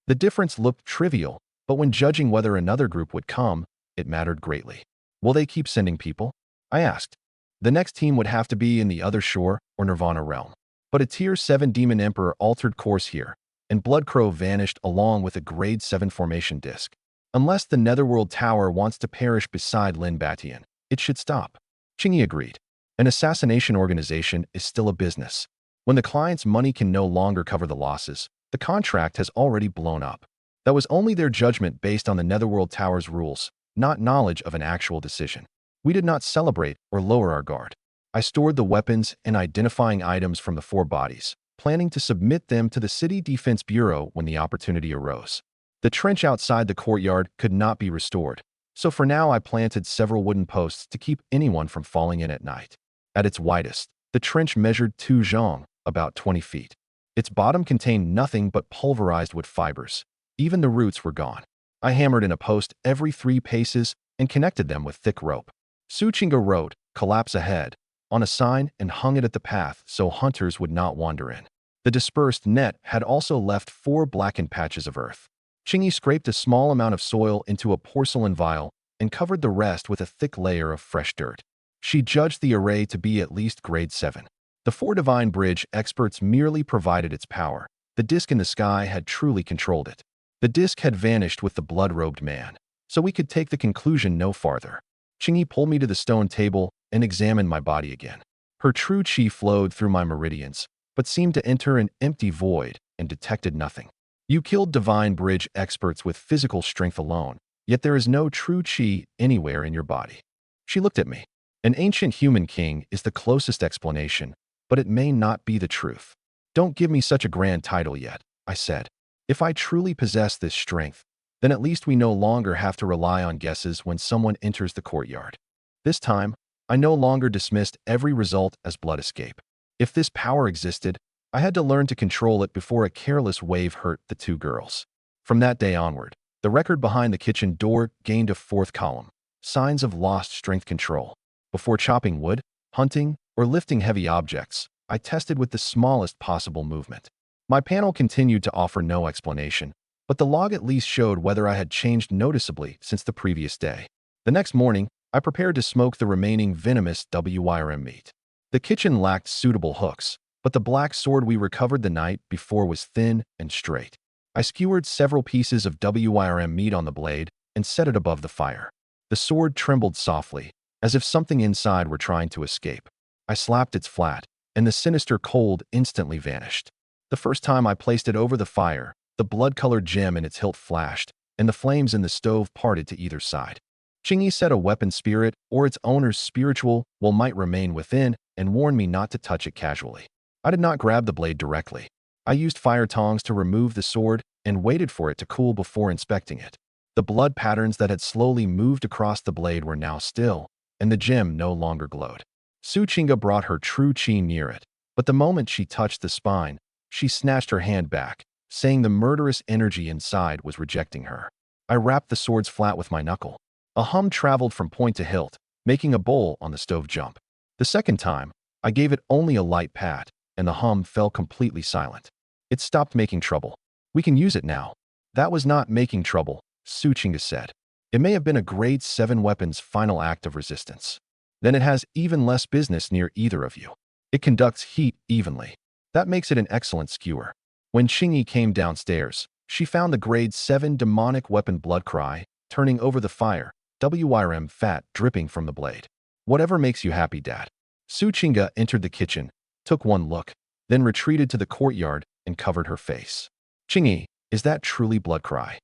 The difference looked trivial, but when judging whether another group would come, it mattered greatly. Will they keep sending people? I asked. The next team would have to be in the other shore or Nirvana realm. But a Tier 7 Demon Emperor altered course here, and Blood Crow vanished along with a Grade 7 formation disc. Unless the Netherworld Tower wants to perish beside Lin Batian, it should stop. Chingy agreed. An assassination organization is still a business. When the client's money can no longer cover the losses, the contract has already blown up. That was only their judgment based on the Netherworld Tower's rules, not knowledge of an actual decision. We did not celebrate or lower our guard. I stored the weapons and identifying items from the 4 bodies, planning to submit them to the City Defense Bureau when the opportunity arose. The trench outside the courtyard could not be restored, so for now I planted several wooden posts to keep anyone from falling in at night. At its widest, the trench measured 2 zhong, about 20 feet. Its bottom contained nothing but pulverized wood fibers. Even the roots were gone. I hammered in a post every 3 paces and connected them with thick rope. Su Chinga wrote, "Collapse ahead," on a sign and hung it at the path so hunters would not wander in. The dispersed net had also left 4 blackened patches of earth. Chingy scraped a small amount of soil into a porcelain vial and covered the rest with a thick layer of fresh dirt. She judged the array to be at least Grade 7. The 4 Divine Bridge experts merely provided its power. The disc in the sky had truly controlled it. The disc had vanished with the blood-robed man, so we could take the conclusion no farther. Chingy pulled me to the stone table and examined my body again. Her true chi flowed through my meridians, but seemed to enter an empty void and detected nothing. You killed Divine Bridge experts with physical strength alone, yet there is no true chi anywhere in your body. She looked at me. An ancient human king is the closest explanation, but it may not be the truth. Don't give me such a grand title yet, I said. If I truly possess this strength, then at least we no longer have to rely on guesses when someone enters the courtyard. This time, I no longer dismissed every result as blood escape. If this power existed, I had to learn to control it before a careless wave hurt the 2 girls. From that day onward, the record behind the kitchen door gained a 4th column, signs of lost strength control. Before chopping wood, hunting, or lifting heavy objects, I tested with the smallest possible movement. My panel continued to offer no explanation, but the log at least showed whether I had changed noticeably since the previous day. The next morning, I prepared to smoke the remaining venomous WYRM meat. The kitchen lacked suitable hooks, but the black sword we recovered the night before was thin and straight. I skewered several pieces of WYRM meat on the blade and set it above the fire. The sword trembled softly, as if something inside were trying to escape. I slapped its flat, and the sinister cold instantly vanished. The first time I placed it over the fire, the blood-colored gem in its hilt flashed, and the flames in the stove parted to either side. Chingy said a weapon spirit or its owner's spiritual will might remain within and warned me not to touch it casually. I did not grab the blade directly. I used fire tongs to remove the sword and waited for it to cool before inspecting it. The blood patterns that had slowly moved across the blade were now still, and the gem no longer glowed. Su Chinga brought her true chi near it, but the moment she touched the spine, she snatched her hand back, saying the murderous energy inside was rejecting her. I rapped the sword's flat with my knuckle. A hum traveled from point to hilt, making a bowl on the stove jump. The second time, I gave it only a light pat, and the hum fell completely silent. It stopped making trouble. We can use it now. That was not making trouble, Su Chinga said. It may have been a grade 7 weapon's final act of resistance. Then it has even less business near either of you. It conducts heat evenly. That makes it an excellent skewer. When Chingy came downstairs, she found the grade 7 demonic weapon blood cry, turning over the fire, WRM fat dripping from the blade. Whatever makes you happy, Dad. Su Chinga entered the kitchen, took one look, then retreated to the courtyard and covered her face. Chingy, is that truly blood cry?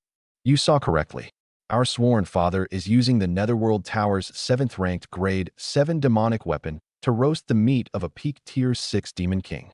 You saw correctly. Our sworn father is using the Netherworld Tower's 7th-ranked grade 7 demonic weapon to roast the meat of a peak tier 6 demon king.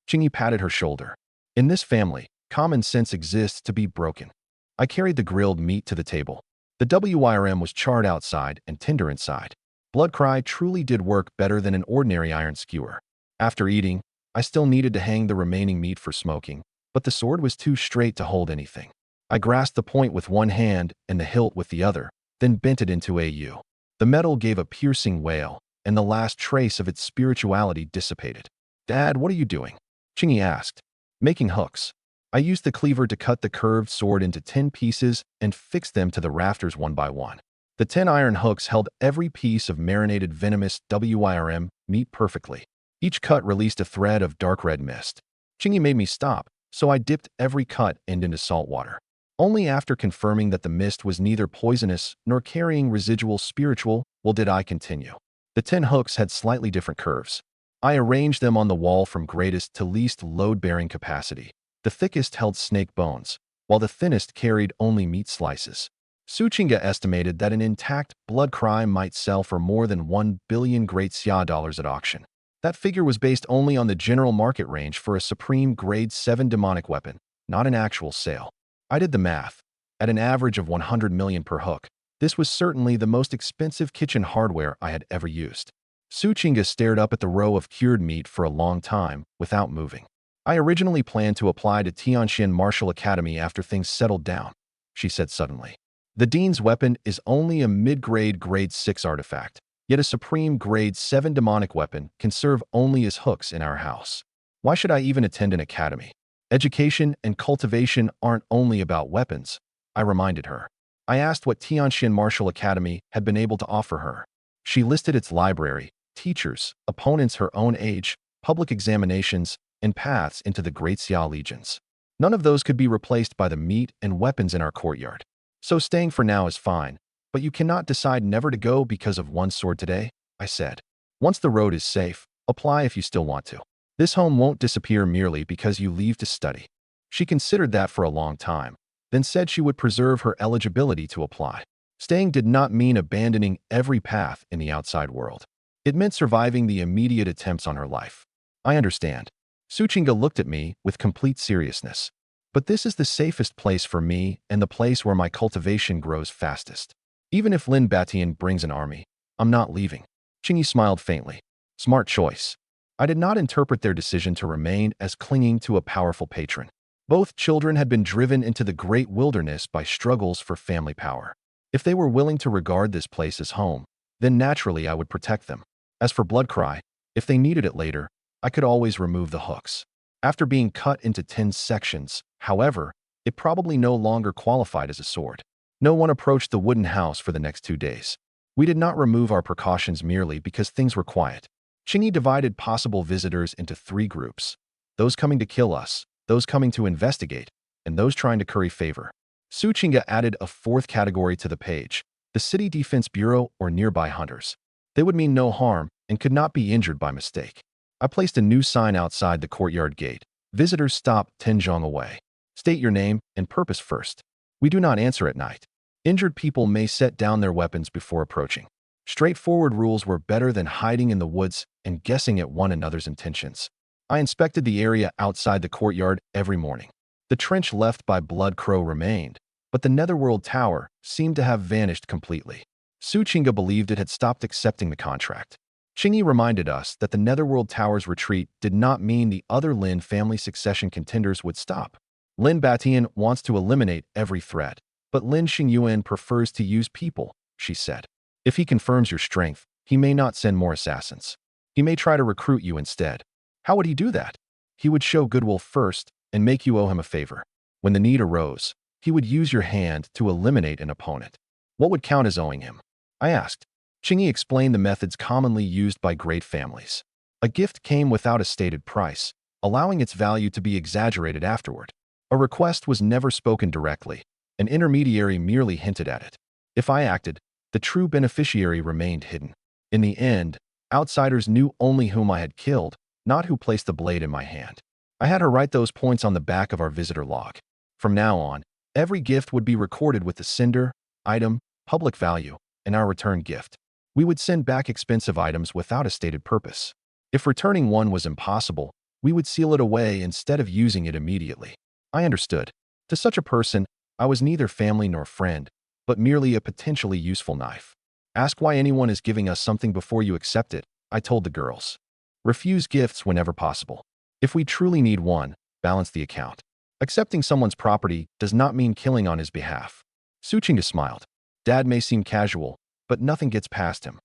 Chingy patted her shoulder. In this family, common sense exists to be broken. I carried the grilled meat to the table. The WIRM was charred outside and tender inside. Blood cry truly did work better than an ordinary iron skewer. After eating, I still needed to hang the remaining meat for smoking, but the sword was too straight to hold anything. I grasped the point with one hand and the hilt with the other, then bent it into a U. The metal gave a piercing wail, and the last trace of its spirituality dissipated. Dad, what are you doing? Chingy asked. Making hooks. I used the cleaver to cut the curved sword into 10 pieces and fixed them to the rafters one by one. The 10 iron hooks held every piece of marinated venomous WIRM meat perfectly. Each cut released a thread of dark red mist. Chingy made me stop, so I dipped every cut end into salt water. Only after confirming that the mist was neither poisonous nor carrying residual spiritual will did I continue. The 10 hooks had slightly different curves. I arranged them on the wall from greatest to least load-bearing capacity. The thickest held snake bones, while the thinnest carried only meat slices. Su Chinga estimated that an intact blood cry might sell for more than 1 billion Great Xia dollars at auction. That figure was based only on the general market range for a supreme grade 7 demonic weapon, not an actual sale. I did the math. At an average of 100 million per hook, this was certainly the most expensive kitchen hardware I had ever used. Su Chinga stared up at the row of cured meat for a long time, without moving. I originally planned to apply to Tianxian Martial Academy after things settled down, she said suddenly. The Dean's weapon is only a mid-grade grade 6 artifact, yet a supreme grade 7 demonic weapon can serve only as hooks in our house. Why should I even attend an academy? Education and cultivation aren't only about weapons, I reminded her. I asked what Tianxian Martial Academy had been able to offer her. She listed its library, teachers, opponents her own age, public examinations, and paths into the Great Xia Legions. None of those could be replaced by the meat and weapons in our courtyard. So staying for now is fine, but you cannot decide never to go because of one sword today, I said. Once the road is safe, apply if you still want to. This home won't disappear merely because you leave to study. She considered that for a long time, then said she would preserve her eligibility to apply. Staying did not mean abandoning every path in the outside world. It meant surviving the immediate attempts on her life. I understand. Su Chinga looked at me with complete seriousness. But this is the safest place for me and the place where my cultivation grows fastest. Even if Lin Batian brings an army, I'm not leaving. Chingy smiled faintly. Smart choice. I did not interpret their decision to remain as clinging to a powerful patron. Both children had been driven into the great wilderness by struggles for family power. If they were willing to regard this place as home, then naturally I would protect them. As for blood cry, if they needed it later, I could always remove the hooks. After being cut into 10 sections, however, it probably no longer qualified as a sword. No one approached the wooden house for the next 2 days. We did not remove our precautions merely because things were quiet. Chingy divided possible visitors into 3 groups. Those coming to kill us, those coming to investigate, and those trying to curry favor. Suchinga added a fourth category to the page: the City Defense Bureau or nearby hunters. They would mean no harm and could not be injured by mistake. I placed a new sign outside the courtyard gate. Visitors stop 10 zhong away. State your name and purpose first. We do not answer at night. Injured people may set down their weapons before approaching. Straightforward rules were better than hiding in the woods and guessing at one another's intentions. I inspected the area outside the courtyard every morning. The trench left by Blood Crow remained, but the Netherworld Tower seemed to have vanished completely. Su Chinga believed it had stopped accepting the contract. Chingy reminded us that the Netherworld Tower's retreat did not mean the other Lin family succession contenders would stop. Lin Batian wants to eliminate every threat, but Lin Xingyuan prefers to use people, she said. If he confirms your strength, he may not send more assassins. He may try to recruit you instead. How would he do that? He would show goodwill first and make you owe him a favor. When the need arose, he would use your hand to eliminate an opponent. What would count as owing him? I asked. Chingy explained the methods commonly used by great families. A gift came without a stated price, allowing its value to be exaggerated afterward. A request was never spoken directly. An intermediary merely hinted at it. If I acted, the true beneficiary remained hidden. In the end, outsiders knew only whom I had killed, not who placed the blade in my hand. I had her write those points on the back of our visitor log. From now on, every gift would be recorded with the sender, item, public value, and our return gift. We would send back expensive items without a stated purpose. If returning one was impossible, we would seal it away instead of using it immediately. I understood. To such a person, I was neither family nor friend, but merely a potentially useful knife. Ask why anyone is giving us something before you accept it, I told the girls. Refuse gifts whenever possible. If we truly need one, balance the account. Accepting someone's property does not mean killing on his behalf. Suchinga smiled. Dad may seem casual, but nothing gets past him.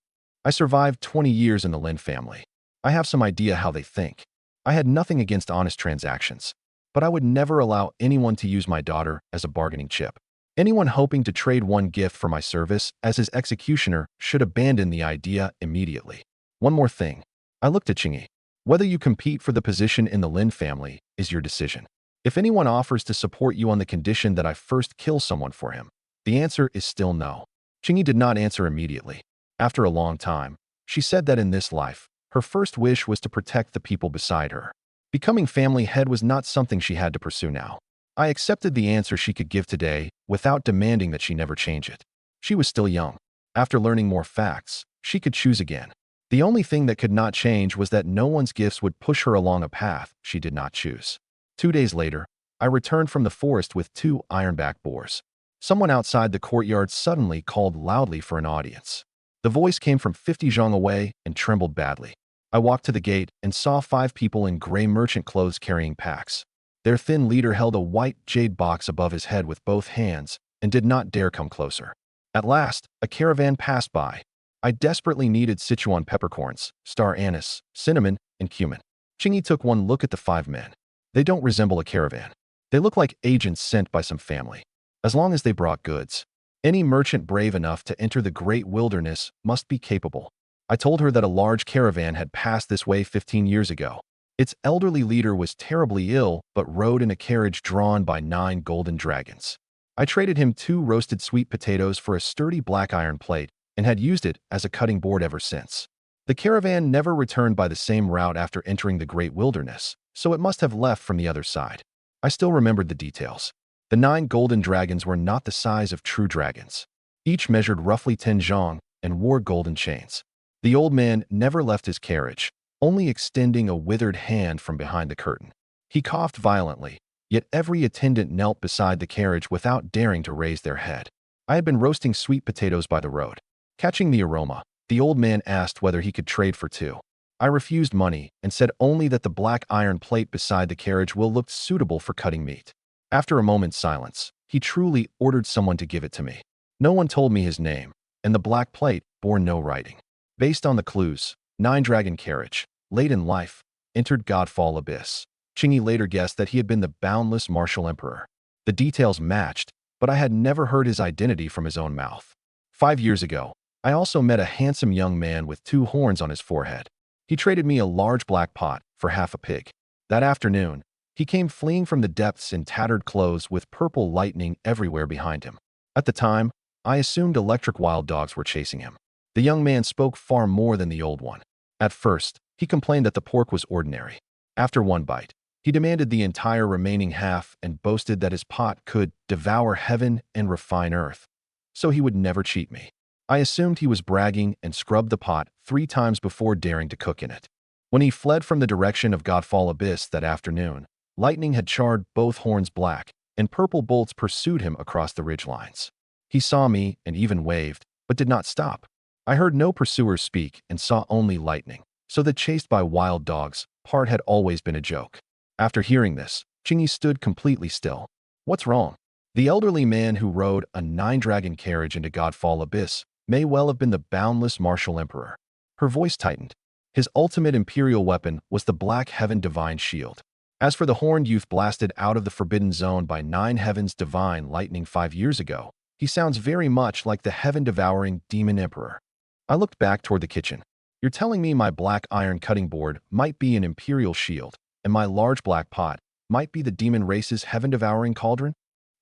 I survived 20 years in the Lin family. I have some idea how they think. I had nothing against honest transactions, but I would never allow anyone to use my daughter as a bargaining chip. Anyone hoping to trade one gift for my service as his executioner should abandon the idea immediately. One more thing. I looked at Chingy. Whether you compete for the position in the Lin family is your decision. If anyone offers to support you on the condition that I first kill someone for him, the answer is still no. Chingy did not answer immediately. After a long time, she said that in this life, her first wish was to protect the people beside her. Becoming family head was not something she had to pursue now. I accepted the answer she could give today without demanding that she never change it. She was still young. After learning more facts, she could choose again. The only thing that could not change was that no one's gifts would push her along a path she did not choose. 2 days later, I returned from the forest with 2 ironback boars. Someone outside the courtyard suddenly called loudly for an audience. The voice came from 50 zhong away and trembled badly. I walked to the gate and saw 5 people in gray merchant clothes carrying packs. Their thin leader held a white jade box above his head with both hands and did not dare come closer. At last, a caravan passed by. I desperately needed Sichuan peppercorns, star anise, cinnamon, and cumin. Chingy took one look at the 5 men. They don't resemble a caravan. They look like agents sent by some family. As long as they brought goods, any merchant brave enough to enter the great wilderness must be capable. I told her that a large caravan had passed this way 15 years ago. Its elderly leader was terribly ill but rode in a carriage drawn by 9 golden dragons. I traded him 2 roasted sweet potatoes for a sturdy black iron plate and had used it as a cutting board ever since. The caravan never returned by the same route after entering the great wilderness, so it must have left from the other side. I still remembered the details. The 9 golden dragons were not the size of true dragons. Each measured roughly 10 zhong and wore golden chains. The old man never left his carriage, only extending a withered hand from behind the curtain. He coughed violently, yet every attendant knelt beside the carriage without daring to raise their head. I had been roasting sweet potatoes by the road. Catching the aroma, the old man asked whether he could trade for 2. I refused money and said only that the black iron plate beside the carriage will look suitable for cutting meat. After a moment's silence, he truly ordered someone to give it to me. No one told me his name, and the black plate bore no writing. Based on the clues, 9 dragon carriage, late in life, entered Godfall Abyss. Chingy later guessed that he had been the boundless martial emperor. The details matched, but I had never heard his identity from his own mouth. 5 years ago, I also met a handsome young man with 2 horns on his forehead. He traded me a large black pot for half a pig. That afternoon, He came fleeing from the depths in tattered clothes with purple lightning everywhere behind him. At the time, I assumed electric wild dogs were chasing him. The young man spoke far more than the old one. At first, he complained that the pork was ordinary. After one bite, he demanded the entire remaining half and boasted that his pot could devour heaven and refine earth. So he would never cheat me. I assumed he was bragging and scrubbed the pot 3 times before daring to cook in it. When he fled from the direction of Godfall Abyss that afternoon, lightning had charred both horns black, and purple bolts pursued him across the ridgelines. He saw me and even waved, but did not stop. I heard no pursuers speak and saw only lightning, so the chased by wild dogs part had always been a joke. After hearing this, Chingy stood completely still. What's wrong? The elderly man who rode a 9-dragon carriage into Godfall Abyss may well have been the boundless martial emperor. Her voice tightened. His ultimate imperial weapon was the Black Heaven Divine Shield. As for the horned youth blasted out of the Forbidden Zone by 9 Heavens Divine Lightning 5 years ago, he sounds very much like the heaven-devouring Demon Emperor. I looked back toward the kitchen. You're telling me my black iron cutting board might be an imperial shield, and my large black pot might be the demon race's heaven-devouring cauldron?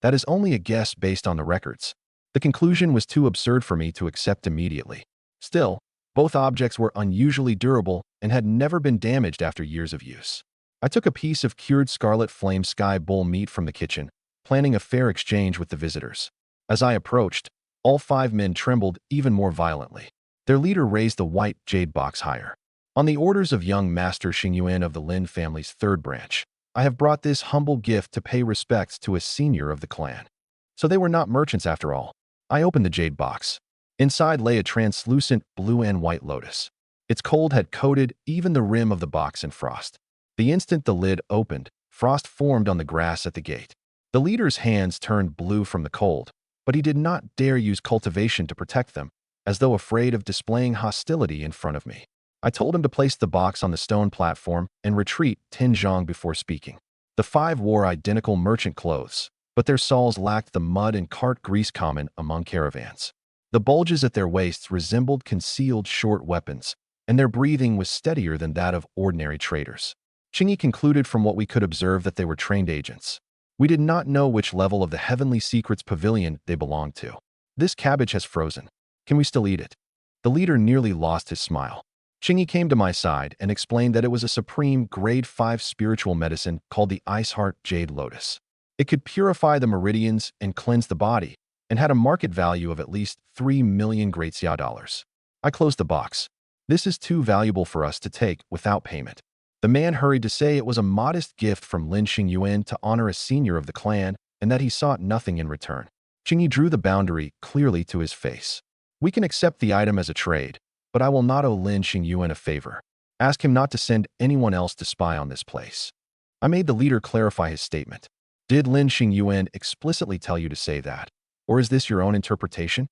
That is only a guess based on the records. The conclusion was too absurd for me to accept immediately. Still, both objects were unusually durable and had never been damaged after years of use. I took a piece of cured scarlet flame sky bull meat from the kitchen, planning a fair exchange with the visitors. As I approached, all 5 men trembled even more violently. Their leader raised the white jade box higher. On the orders of young Master Xingyuan of the Lin family's 3rd branch, I have brought this humble gift to pay respects to a senior of the clan. So they were not merchants after all. I opened the jade box. Inside lay a translucent blue and white lotus. Its cold had coated even the rim of the box in frost. The instant the lid opened, frost formed on the grass at the gate. The leader's hands turned blue from the cold, but he did not dare use cultivation to protect them, as though afraid of displaying hostility in front of me. I told him to place the box on the stone platform and retreat 10 zhang before speaking. The 5 wore identical merchant clothes, but their soles lacked the mud and cart grease common among caravans. The bulges at their waists resembled concealed short weapons, and their breathing was steadier than that of ordinary traders. Chingy concluded from what we could observe that they were trained agents. We did not know which level of the Heavenly Secrets Pavilion they belonged to. This cabbage has frozen. Can we still eat it? The leader nearly lost his smile. Chingy came to my side and explained that it was a supreme grade 5 spiritual medicine called the Ice Heart Jade Lotus. It could purify the meridians and cleanse the body, and had a market value of at least 3 million great Xia dollars. I closed the box. This is too valuable for us to take without payment. The man hurried to say it was a modest gift from Lin Xingyuan to honor a senior of the clan and that he sought nothing in return. Chingy drew the boundary clearly to his face. We can accept the item as a trade, but I will not owe Lin Xingyuan a favor. Ask him not to send anyone else to spy on this place. I made the leader clarify his statement. Did Lin Xingyuan explicitly tell you to say that? Or is this your own interpretation?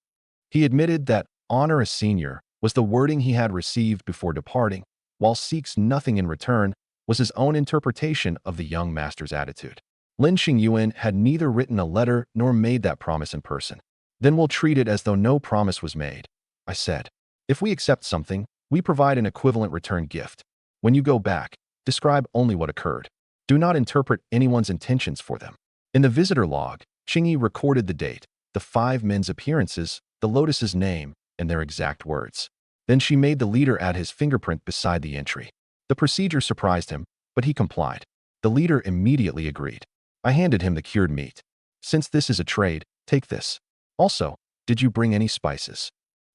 He admitted that honor a senior was the wording he had received before departing, while seeks nothing in return was his own interpretation of the young master's attitude. Lin Xingyuan had neither written a letter nor made that promise in person. Then we'll treat it as though no promise was made, I said. If we accept something, we provide an equivalent return gift. When you go back, describe only what occurred. Do not interpret anyone's intentions for them. In the visitor log, Chingy recorded the date, the 5 men's appearances, the lotus's name, and their exact words. Then she made the leader add his fingerprint beside the entry. The procedure surprised him, but he complied. The leader immediately agreed. I handed him the cured meat. Since this is a trade, take this. Also, did you bring any spices?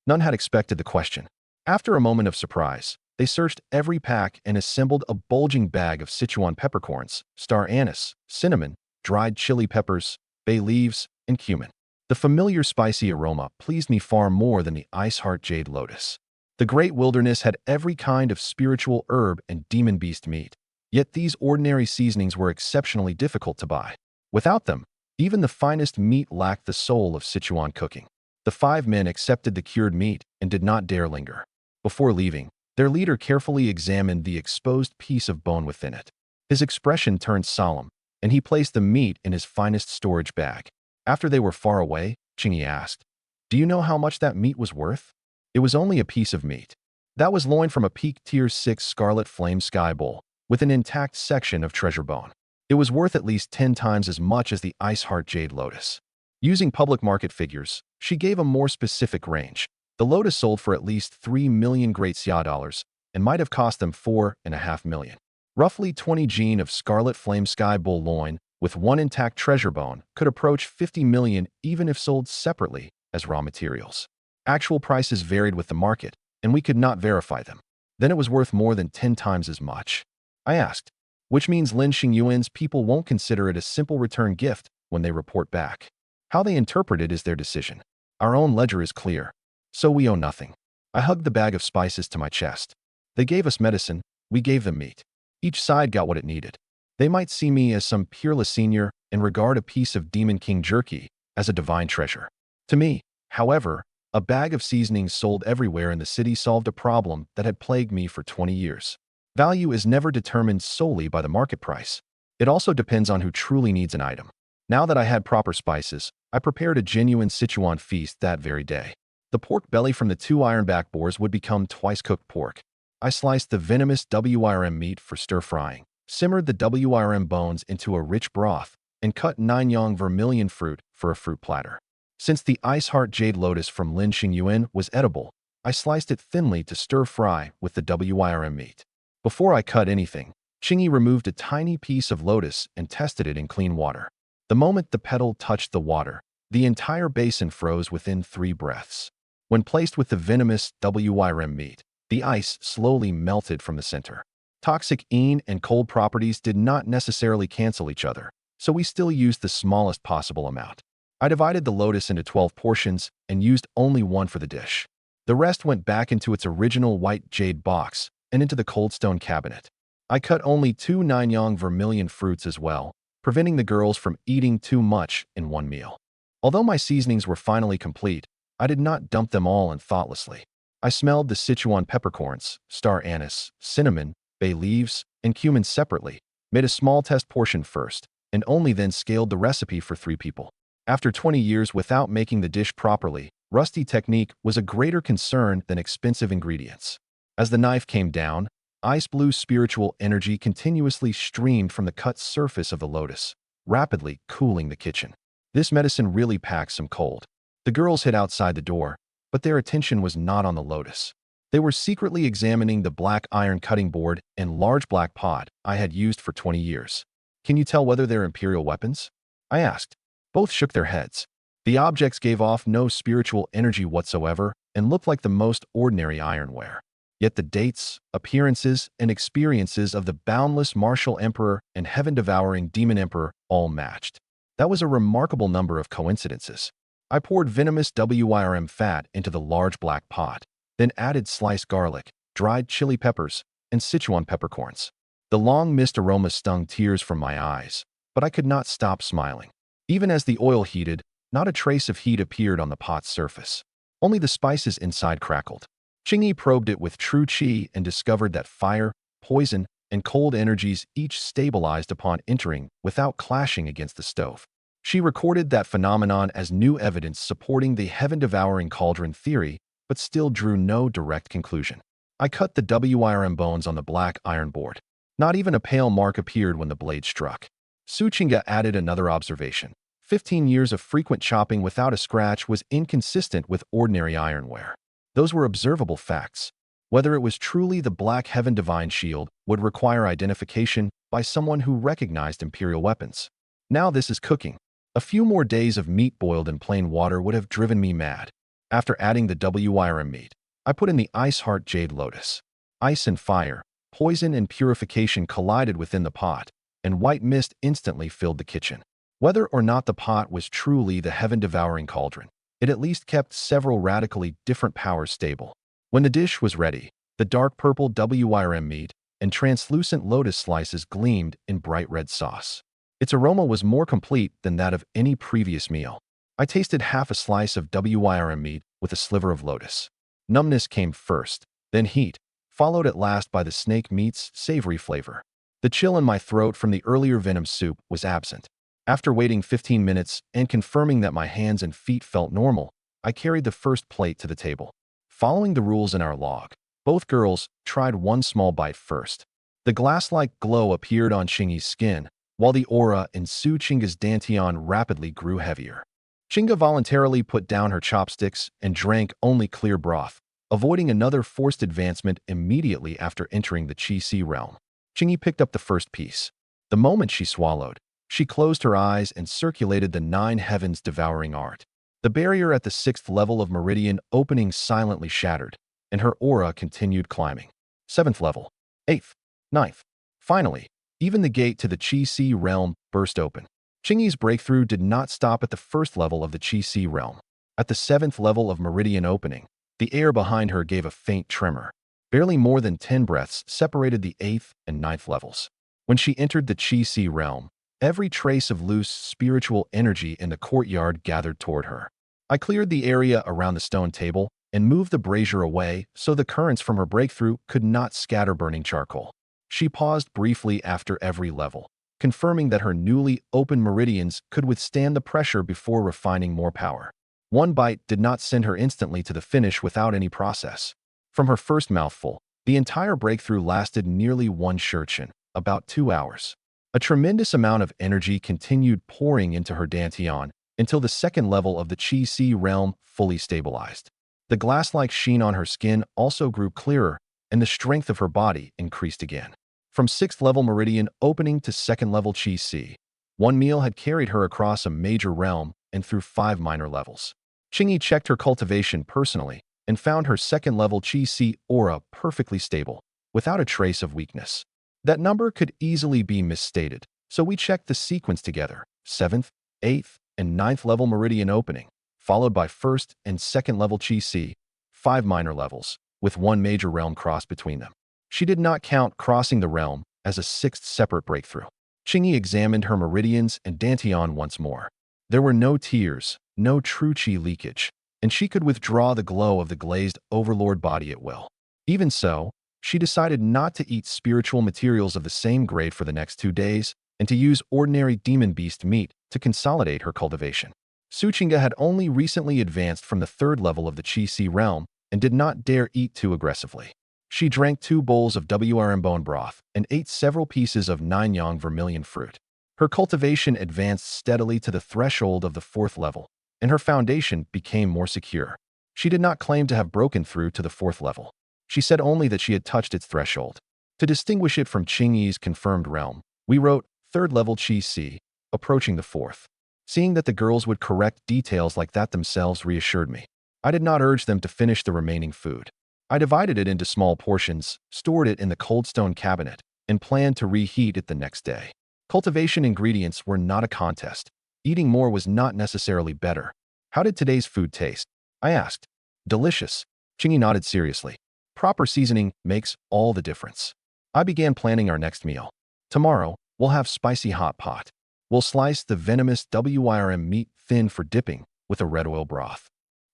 None had expected the question. After a moment of surprise, they searched every pack and assembled a bulging bag of Sichuan peppercorns, star anise, cinnamon, dried chili peppers, bay leaves, and cumin. The familiar spicy aroma pleased me far more than the Ice Heart Jade Lotus. The great wilderness had every kind of spiritual herb and demon beast meat, yet these ordinary seasonings were exceptionally difficult to buy. Without them, even the finest meat lacked the soul of Sichuan cooking. The 5 men accepted the cured meat and did not dare linger. Before leaving, their leader carefully examined the exposed piece of bone within it. His expression turned solemn, and he placed the meat in his finest storage bag. After they were far away, Chingy asked, "Do you know how much that meat was worth?" It was only a piece of meat. That was loin from a peak tier 6 scarlet flame sky bull, with an intact section of treasure bone. It was worth at least 10 times as much as the Ice Heart Jade Lotus. Using public market figures, she gave a more specific range. The lotus sold for at least 3 million Great Xia dollars and might have cost them 4.5 million. Roughly 20 gene of scarlet flame sky bull loin with one intact treasure bone could approach 50 million even if sold separately as raw materials. Actual prices varied with the market, and we could not verify them. Then it was worth more than 10 times as much. I asked, which means Lin Xingyuan's people won't consider it a simple return gift when they report back. How they interpret it is their decision. Our own ledger is clear, so we owe nothing. I hugged the bag of spices to my chest. They gave us medicine, we gave them meat. Each side got what it needed. They might see me as some peerless senior and regard a piece of Demon King jerky as a divine treasure. To me, however, a bag of seasonings sold everywhere in the city solved a problem that had plagued me for 20 years. Value is never determined solely by the market price. It also depends on who truly needs an item. Now that I had proper spices, I prepared a genuine Sichuan feast that very day. The pork belly from the 2 ironback boars would become twice-cooked pork. I sliced the venomous WIRM meat for stir-frying, simmered the WIRM bones into a rich broth, and cut 9 yong vermilion fruit for a fruit platter. Since the Ice Heart Jade Lotus from Lin Xingyuan was edible, I sliced it thinly to stir-fry with the WIRM meat. Before I cut anything, Qingyi removed a tiny piece of lotus and tested it in clean water. The moment the petal touched the water, the entire basin froze within 3 breaths. When placed with the venomous WIRM meat, the ice slowly melted from the center. Toxic yin and cold properties did not necessarily cancel each other, so we still used the smallest possible amount. I divided the lotus into 12 portions and used only one for the dish. The rest went back into its original white jade box and into the cold stone cabinet. I cut only 2 9-yong vermilion fruits as well, preventing the girls from eating too much in one meal. Although my seasonings were finally complete, I did not dump them all in thoughtlessly. I smelled the Sichuan peppercorns, star anise, cinnamon, bay leaves, and cumin separately, made a small test portion first, and only then scaled the recipe for 3 people. After 20 years without making the dish properly, rusty technique was a greater concern than expensive ingredients. As the knife came down, ice blue spiritual energy continuously streamed from the cut surface of the lotus, rapidly cooling the kitchen. This medicine really packed some cold. The girls hid outside the door, but their attention was not on the lotus. They were secretly examining the black iron cutting board and large black pot I had used for 20 years. Can you tell whether they're imperial weapons? I asked. Both shook their heads. The objects gave off no spiritual energy whatsoever and looked like the most ordinary ironware. Yet the dates, appearances, and experiences of the boundless martial emperor and heaven-devouring demon emperor all matched. That was a remarkable number of coincidences. I poured venomous WIRM fat into the large black pot, then added sliced garlic, dried chili peppers, and Sichuan peppercorns. The long mist aroma stung tears from my eyes, but I could not stop smiling. Even as the oil heated, not a trace of heat appeared on the pot's surface. Only the spices inside crackled. Qingyi probed it with true qi and discovered that fire, poison, and cold energies each stabilized upon entering without clashing against the stove. She recorded that phenomenon as new evidence supporting the heaven-devouring cauldron theory, but still drew no direct conclusion. I cut the WIRM bones on the black iron board. Not even a pale mark appeared when the blade struck. Su Qingga added another observation. 15 years of frequent chopping without a scratch was inconsistent with ordinary ironware. Those were observable facts. Whether it was truly the Black Heaven Divine Shield would require identification by someone who recognized imperial weapons. Now this is cooking. A few more days of meat boiled in plain water would have driven me mad. After adding the WIRM meat, I put in the Ice Heart Jade Lotus. Ice and fire, poison and purification collided within the pot, and white mist instantly filled the kitchen. Whether or not the pot was truly the heaven-devouring cauldron, it at least kept several radically different powers stable. When the dish was ready, the dark purple WIRM meat and translucent lotus slices gleamed in bright red sauce. Its aroma was more complete than that of any previous meal. I tasted half a slice of WIRM meat with a sliver of lotus. Numbness came first, then heat, followed at last by the snake meat's savory flavor. The chill in my throat from the earlier venom soup was absent. After waiting 15 minutes and confirming that my hands and feet felt normal, I carried the first plate to the table. Following the rules in our log, both girls tried one small bite first. The glass-like glow appeared on Qingyi's skin, while the aura in Su Chinga's dantian rapidly grew heavier. Chinga voluntarily put down her chopsticks and drank only clear broth, avoiding another forced advancement immediately after entering the Qi-Si realm. Chingy picked up the first piece. The moment she swallowed, she closed her eyes and circulated the 9 heavens devouring art. The barrier at the 6th level of meridian opening silently shattered, and her aura continued climbing. 7th level, 8th, 9th. Finally, even the gate to the Qi-Si realm burst open. Chingy's breakthrough did not stop at the 1st level of the Qi-Si realm. At the 7th level of meridian opening, the air behind her gave a faint tremor. Barely more than 10 breaths separated the 8th and 9th levels. When she entered the Qi-Si realm, every trace of loose spiritual energy in the courtyard gathered toward her. I cleared the area around the stone table and moved the brazier away so the currents from her breakthrough could not scatter burning charcoal. She paused briefly after every level, confirming that her newly opened meridians could withstand the pressure before refining more power. One bite did not send her instantly to the finish without any process. From her first mouthful, the entire breakthrough lasted nearly 1 shurchen, about 2 hours. A tremendous amount of energy continued pouring into her dantian until the 2nd level of the Qi-Si realm fully stabilized. The glass-like sheen on her skin also grew clearer, and the strength of her body increased again. From 6th level meridian opening to 2nd level Qi-Si, one meal had carried her across a major realm and through 5 minor levels. Chingy checked her cultivation personally and found her 2nd level Qi-Si aura perfectly stable, without a trace of weakness. That number could easily be misstated, so we checked the sequence together: 7th, 8th, and 9th level meridian opening, followed by 1st and 2nd level Qi-Si, 5 minor levels, with 1 major realm cross between them. She did not count crossing the realm as a 6th separate breakthrough. Chingy examined her meridians and dantian once more. There were no tears, no true Qi leakage, and she could withdraw the glow of the glazed overlord body at will. Even so, she decided not to eat spiritual materials of the same grade for the next 2 days and to use ordinary demon beast meat to consolidate her cultivation. Su Chinga had only recently advanced from the 3rd level of the Qi-Si realm and did not dare eat too aggressively. She drank 2 bowls of WRM bone broth and ate several pieces of 9-yang vermilion fruit. Her cultivation advanced steadily to the threshold of the 4th level, and her foundation became more secure. She did not claim to have broken through to the 4th level. She said only that she had touched its threshold. To distinguish it from Qingyi's confirmed realm, we wrote 3rd level Qi-Si, approaching the 4th. Seeing that the girls would correct details like that themselves reassured me. I did not urge them to finish the remaining food. I divided it into small portions, stored it in the cold stone cabinet, and planned to reheat it the next day. Cultivation ingredients were not a contest. Eating more was not necessarily better. How did today's food taste? I asked. Delicious. Chingy nodded seriously. Proper seasoning makes all the difference. I began planning our next meal. Tomorrow, we'll have spicy hot pot. We'll slice the venomous WRM meat thin for dipping with a red oil broth.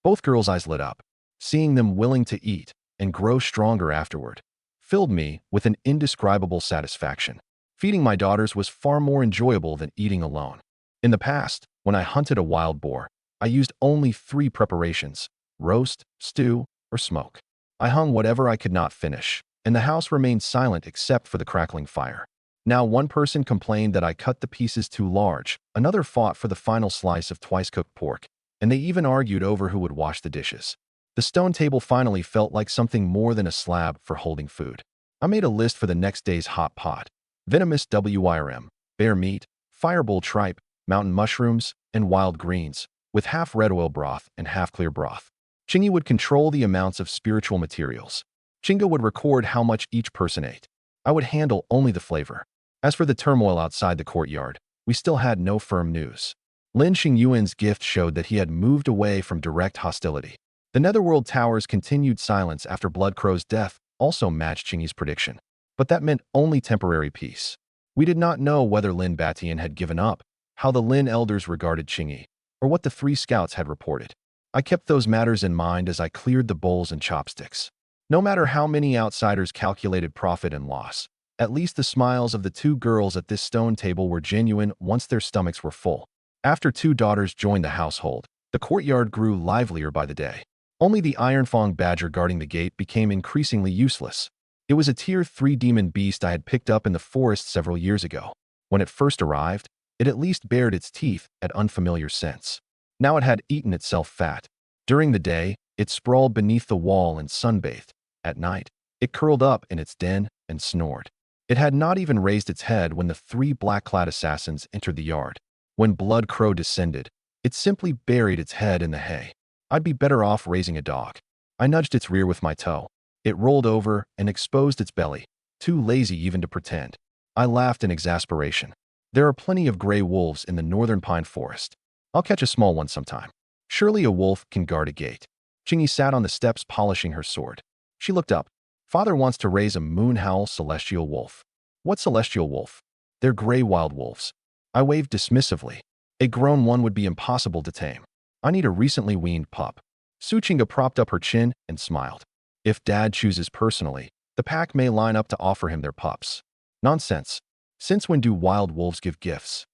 Both girls' eyes lit up. Seeing them willing to eat and grow stronger afterward filled me with an indescribable satisfaction. Feeding my daughters was far more enjoyable than eating alone. In the past, when I hunted a wild boar, I used only 3 preparations: roast, stew, or smoke. I hung whatever I could not finish, and the house remained silent except for the crackling fire. Now one person complained that I cut the pieces too large, another fought for the final slice of twice-cooked pork, and they even argued over who would wash the dishes. The stone table finally felt like something more than a slab for holding food. I made a list for the next day's hot pot: venomous WRM, bear meat, firebull tripe, mountain mushrooms, and wild greens, with half red oil broth and half clear broth. Chingy would control the amounts of spiritual materials. Chinga would record how much each person ate. I would handle only the flavor. As for the turmoil outside the courtyard, we still had no firm news. Lin Xingyuan's gift showed that he had moved away from direct hostility. The Netherworld Tower's continued silence after Bloodcrow's death also matched Chingy's prediction. But that meant only temporary peace. We did not know whether Lin Batian had given up, how the Lin elders regarded Chingy, or what the 3 scouts had reported. I kept those matters in mind as I cleared the bowls and chopsticks. No matter how many outsiders calculated profit and loss, at least the smiles of the 2 girls at this stone table were genuine once their stomachs were full. After 2 daughters joined the household, the courtyard grew livelier by the day. Only the iron-fanged badger guarding the gate became increasingly useless. It was a tier 3 demon beast I had picked up in the forest several years ago. When it first arrived, it at least bared its teeth at unfamiliar scents. Now it had eaten itself fat. During the day, it sprawled beneath the wall and sunbathed. At night, it curled up in its den and snored. It had not even raised its head when the three black-clad assassins entered the yard. When Blood Crow descended, it simply buried its head in the hay. I'd be better off raising a dog. I nudged its rear with my toe. It rolled over and exposed its belly, too lazy even to pretend. I laughed in exasperation. There are plenty of gray wolves in the northern pine forest. I'll catch a small one sometime. Surely a wolf can guard a gate. Chingy sat on the steps polishing her sword. She looked up. Father wants to raise a moon-howl celestial wolf. What celestial wolf? They're gray wild wolves. I waved dismissively. A grown one would be impossible to tame. I need a recently weaned pup. Suchinga propped up her chin and smiled. If Dad chooses personally, the pack may line up to offer him their pups. Nonsense. Since when do wild wolves give gifts?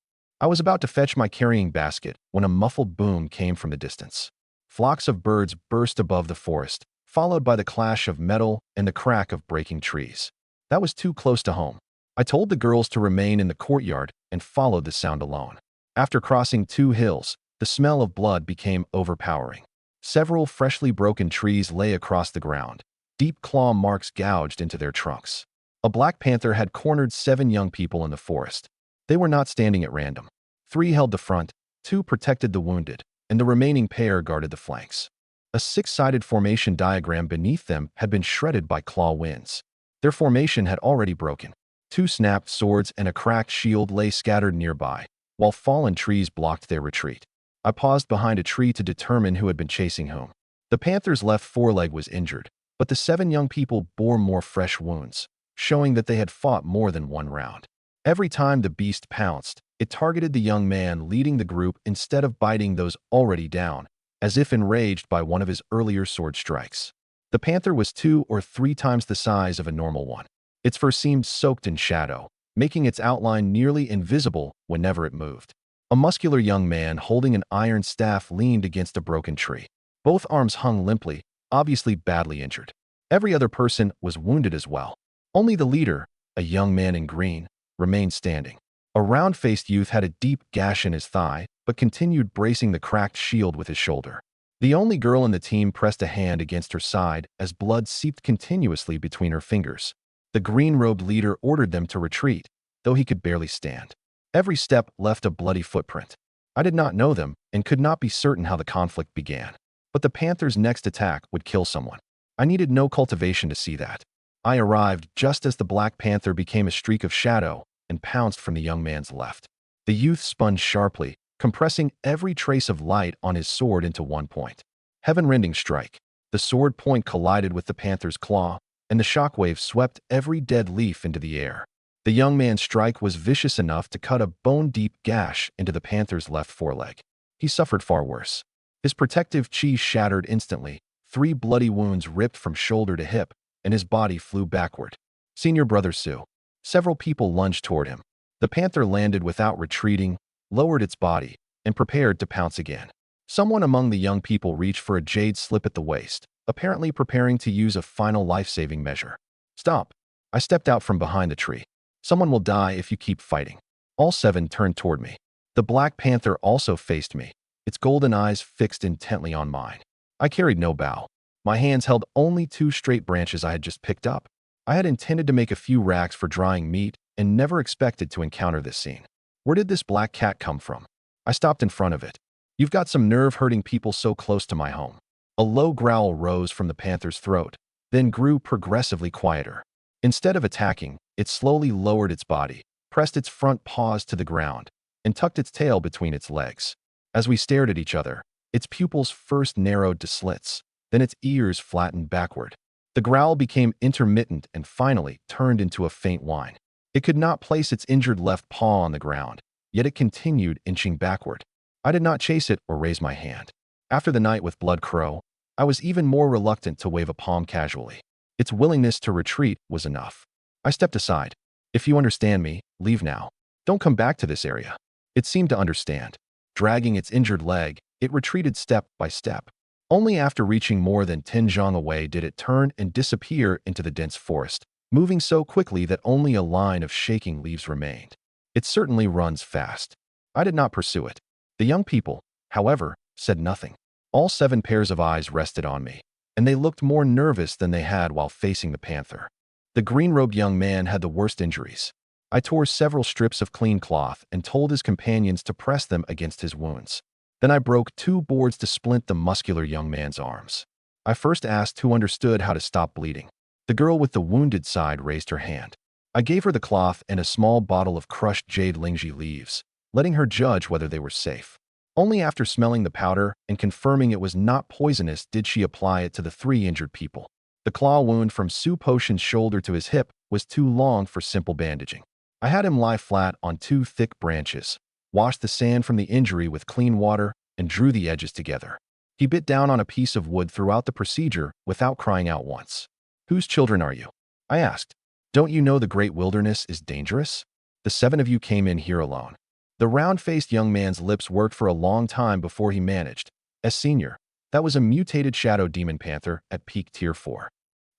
I was about to fetch my carrying basket when a muffled boom came from the distance. Flocks of birds burst above the forest, followed by the clash of metal and the crack of breaking trees. That was too close to home. I told the girls to remain in the courtyard and followed the sound alone. After crossing 2 hills, the smell of blood became overpowering. Several freshly broken trees lay across the ground, deep claw marks gouged into their trunks. A black panther had cornered 7 young people in the forest. They were not standing at random. 3 held the front, 2 protected the wounded, and the remaining pair guarded the flanks. A 6-sided formation diagram beneath them had been shredded by claw winds. Their formation had already broken. 2 snapped swords and a cracked shield lay scattered nearby, while fallen trees blocked their retreat. I paused behind a tree to determine who had been chasing whom. The panther's left foreleg was injured, but the 7 young people bore more fresh wounds, showing that they had fought more than one round. Every time the beast pounced, it targeted the young man leading the group instead of biting those already down, as if enraged by one of his earlier sword strikes. The panther was 2 or 3 times the size of a normal one. Its fur seemed soaked in shadow, making its outline nearly invisible whenever it moved. A muscular young man holding an iron staff leaned against a broken tree. Both arms hung limply, obviously badly injured. Every other person was wounded as well. Only the leader, a young man in green, remained standing. A round-faced youth had a deep gash in his thigh, but continued bracing the cracked shield with his shoulder. The only girl in the team pressed a hand against her side as blood seeped continuously between her fingers. The green-robed leader ordered them to retreat, though he could barely stand. Every step left a bloody footprint. I did not know them and could not be certain how the conflict began. But the panther's next attack would kill someone. I needed no cultivation to see that. I arrived just as the black panther became a streak of shadow and pounced from the young man's left. The youth spun sharply, compressing every trace of light on his sword into one point. Heaven-rending strike. The sword point collided with the panther's claw, and the shockwave swept every dead leaf into the air. The young man's strike was vicious enough to cut a bone-deep gash into the panther's left foreleg. He suffered far worse. His protective chi shattered instantly, 3 bloody wounds ripped from shoulder to hip, and his body flew backward. Senior Brother Sue. Several people lunged toward him. The panther landed without retreating, lowered its body, and prepared to pounce again. Someone among the young people reached for a jade slip at the waist, apparently preparing to use a final life-saving measure. Stop. I stepped out from behind the tree. Someone will die if you keep fighting. All 7 turned toward me. The black panther also faced me, its golden eyes fixed intently on mine. I carried no bow. My hands held only 2 straight branches I had just picked up. I had intended to make a few racks for drying meat and never expected to encounter this scene. Where did this black cat come from? I stopped in front of it. You've got some nerve hurting people so close to my home. A low growl rose from the panther's throat, then grew progressively quieter. Instead of attacking, it slowly lowered its body, pressed its front paws to the ground, and tucked its tail between its legs. As we stared at each other, its pupils first narrowed to slits, then its ears flattened backward. The growl became intermittent and finally turned into a faint whine. It could not place its injured left paw on the ground, yet it continued inching backward. I did not chase it or raise my hand. After the night with Blood Crow, I was even more reluctant to wave a palm casually. Its willingness to retreat was enough. I stepped aside. If you understand me, leave now. Don't come back to this area. It seemed to understand. Dragging its injured leg, it retreated step by step. Only after reaching more than 10 zhang away did it turn and disappear into the dense forest, moving so quickly that only a line of shaking leaves remained. It certainly runs fast. I did not pursue it. The young people, however, said nothing. All 7 pairs of eyes rested on me, and they looked more nervous than they had while facing the panther. The green-robed young man had the worst injuries. I tore several strips of clean cloth and told his companions to press them against his wounds. Then I broke 2 boards to splint the muscular young man's arms. I first asked who understood how to stop bleeding. The girl with the wounded side raised her hand. I gave her the cloth and a small bottle of crushed jade lingji leaves, letting her judge whether they were safe. Only after smelling the powder and confirming it was not poisonous did she apply it to the 3 injured people. The claw wound from Su Potion's shoulder to his hip was too long for simple bandaging. I had him lie flat on 2 thick branches, washed the sand from the injury with clean water, and drew the edges together. He bit down on a piece of wood throughout the procedure without crying out once. "Whose children are you?" I asked. "Don't you know the great wilderness is dangerous? The 7 of you came in here alone." The round-faced young man's lips worked for a long time before he managed. "As senior, that was a mutated shadow demon panther at peak tier 4.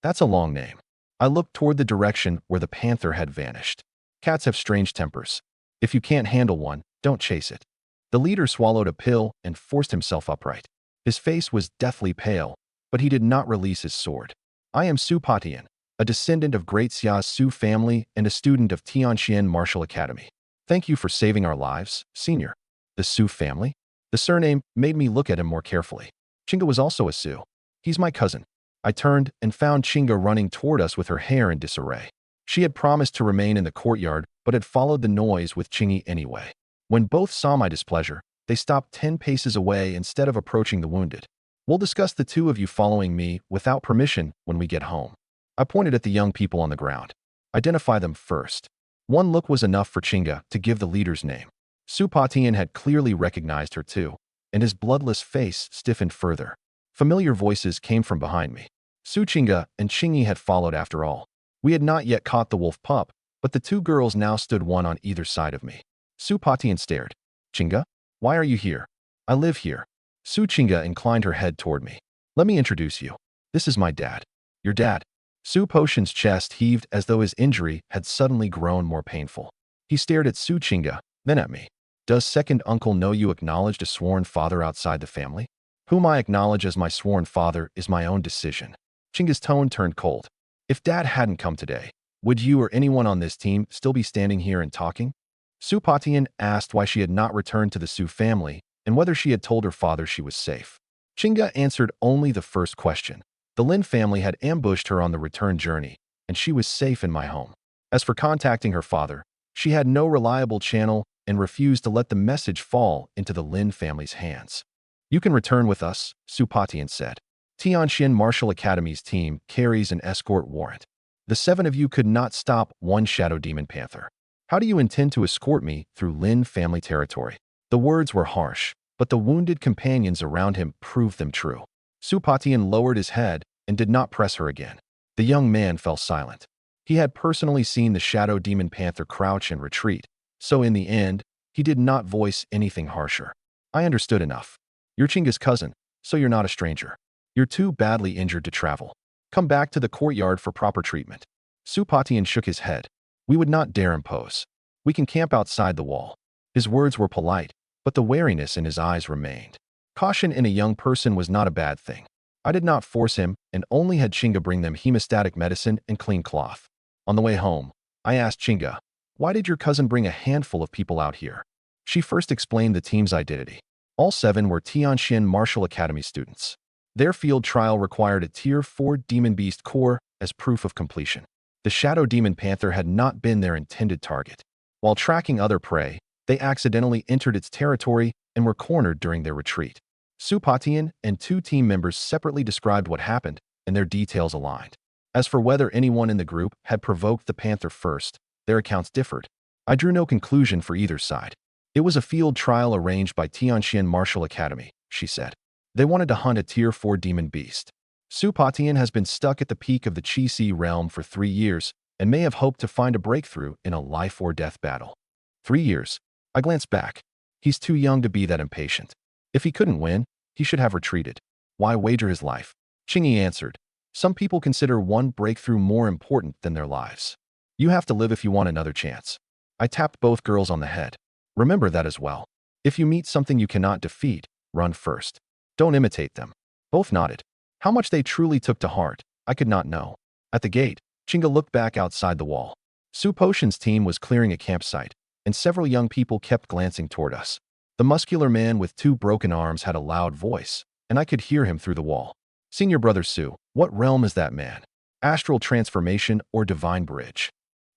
That's a long name." I looked toward the direction where the panther had vanished. Cats have strange tempers. If you can't handle one, don't chase it. The leader swallowed a pill and forced himself upright. His face was deathly pale, but he did not release his sword. "I am Su Patian, a descendant of Great Xia's Su family and a student of Tianxian Martial Academy. Thank you for saving our lives, senior." The Su family? The surname made me look at him more carefully. Chinga was also a Su. "He's my cousin." I turned and found Chinga running toward us with her hair in disarray. She had promised to remain in the courtyard, but had followed the noise with Chingy anyway. When both saw my displeasure, they stopped 10 paces away instead of approaching the wounded. "We'll discuss the 2 of you following me without permission when we get home." I pointed at the young people on the ground. "Identify them first." One look was enough for Chinga to give the leader's name. Su Patian had clearly recognized her too, and his bloodless face stiffened further. Familiar voices came from behind me. Su Chinga and Chingy had followed after all. We had not yet caught the wolf pup, but the 2 girls now stood one on either side of me. Su Patian stared. "Chinga? Why are you here?" "I live here." Su Chinga inclined her head toward me. "Let me introduce you. This is my dad." "Your dad?" Su Potion's chest heaved as though his injury had suddenly grown more painful. He stared at Su Chinga, then at me. "Does second uncle know you acknowledged a sworn father outside the family?" "Whom I acknowledge as my sworn father is my own decision." Chinga's tone turned cold. "If Dad hadn't come today, would you or anyone on this team still be standing here and talking?" Su Patian asked why she had not returned to the Su family and whether she had told her father she was safe. Chinga answered only the first question. The Lin family had ambushed her on the return journey, and she was safe in my home. As for contacting her father, she had no reliable channel and refused to let the message fall into the Lin family's hands. "You can return with us," Su Patian said. "Tianxian Martial Academy's team carries an escort warrant. The 7 of you could not stop one shadow demon panther. How do you intend to escort me through Lin family territory?" The words were harsh, but the wounded companions around him proved them true. Su Patian lowered his head and did not press her again. The young man fell silent. He had personally seen the shadow demon panther crouch and retreat, so in the end, he did not voice anything harsher. I understood enough. "You're Chinga's cousin, so you're not a stranger. You're too badly injured to travel. Come back to the courtyard for proper treatment." Su Patian shook his head. "We would not dare impose. We can camp outside the wall." His words were polite, but the wariness in his eyes remained. Caution in a young person was not a bad thing. I did not force him and only had Chinga bring them hemostatic medicine and clean cloth. On the way home, I asked Chinga, "Why did your cousin bring a handful of people out here?" She first explained the team's identity. All 7 were Tianxian Martial Academy students. Their field trial required a Tier 4 Demon Beast core as proof of completion. The Shadow Demon Panther had not been their intended target. While tracking other prey, they accidentally entered its territory and were cornered during their retreat. Su Patian and 2 team members separately described what happened, and their details aligned. As for whether anyone in the group had provoked the panther first, their accounts differed. I drew no conclusion for either side. "It was a field trial arranged by Tianxian Martial Academy," she said. "They wanted to hunt a Tier 4 demon beast. Su Patian has been stuck at the peak of the Chi-Si realm for 3 years and may have hoped to find a breakthrough in a life-or-death battle." 3 years. I glanced back. He's too young to be that impatient. If he couldn't win, he should have retreated. Why wager his life? Chingy answered, "Some people consider one breakthrough more important than their lives. You have to live if you want another chance." I tapped both girls on the head. Remember that as well. If you meet something you cannot defeat, run first. Don't imitate them. Both nodded. How much they truly took to heart, I could not know. At the gate, Chinga looked back outside the wall. Su Potion's team was clearing a campsite, and several young people kept glancing toward us. The muscular man with 2 broken arms had a loud voice, and I could hear him through the wall. Senior Brother Su, what realm is that man? Astral transformation or divine bridge?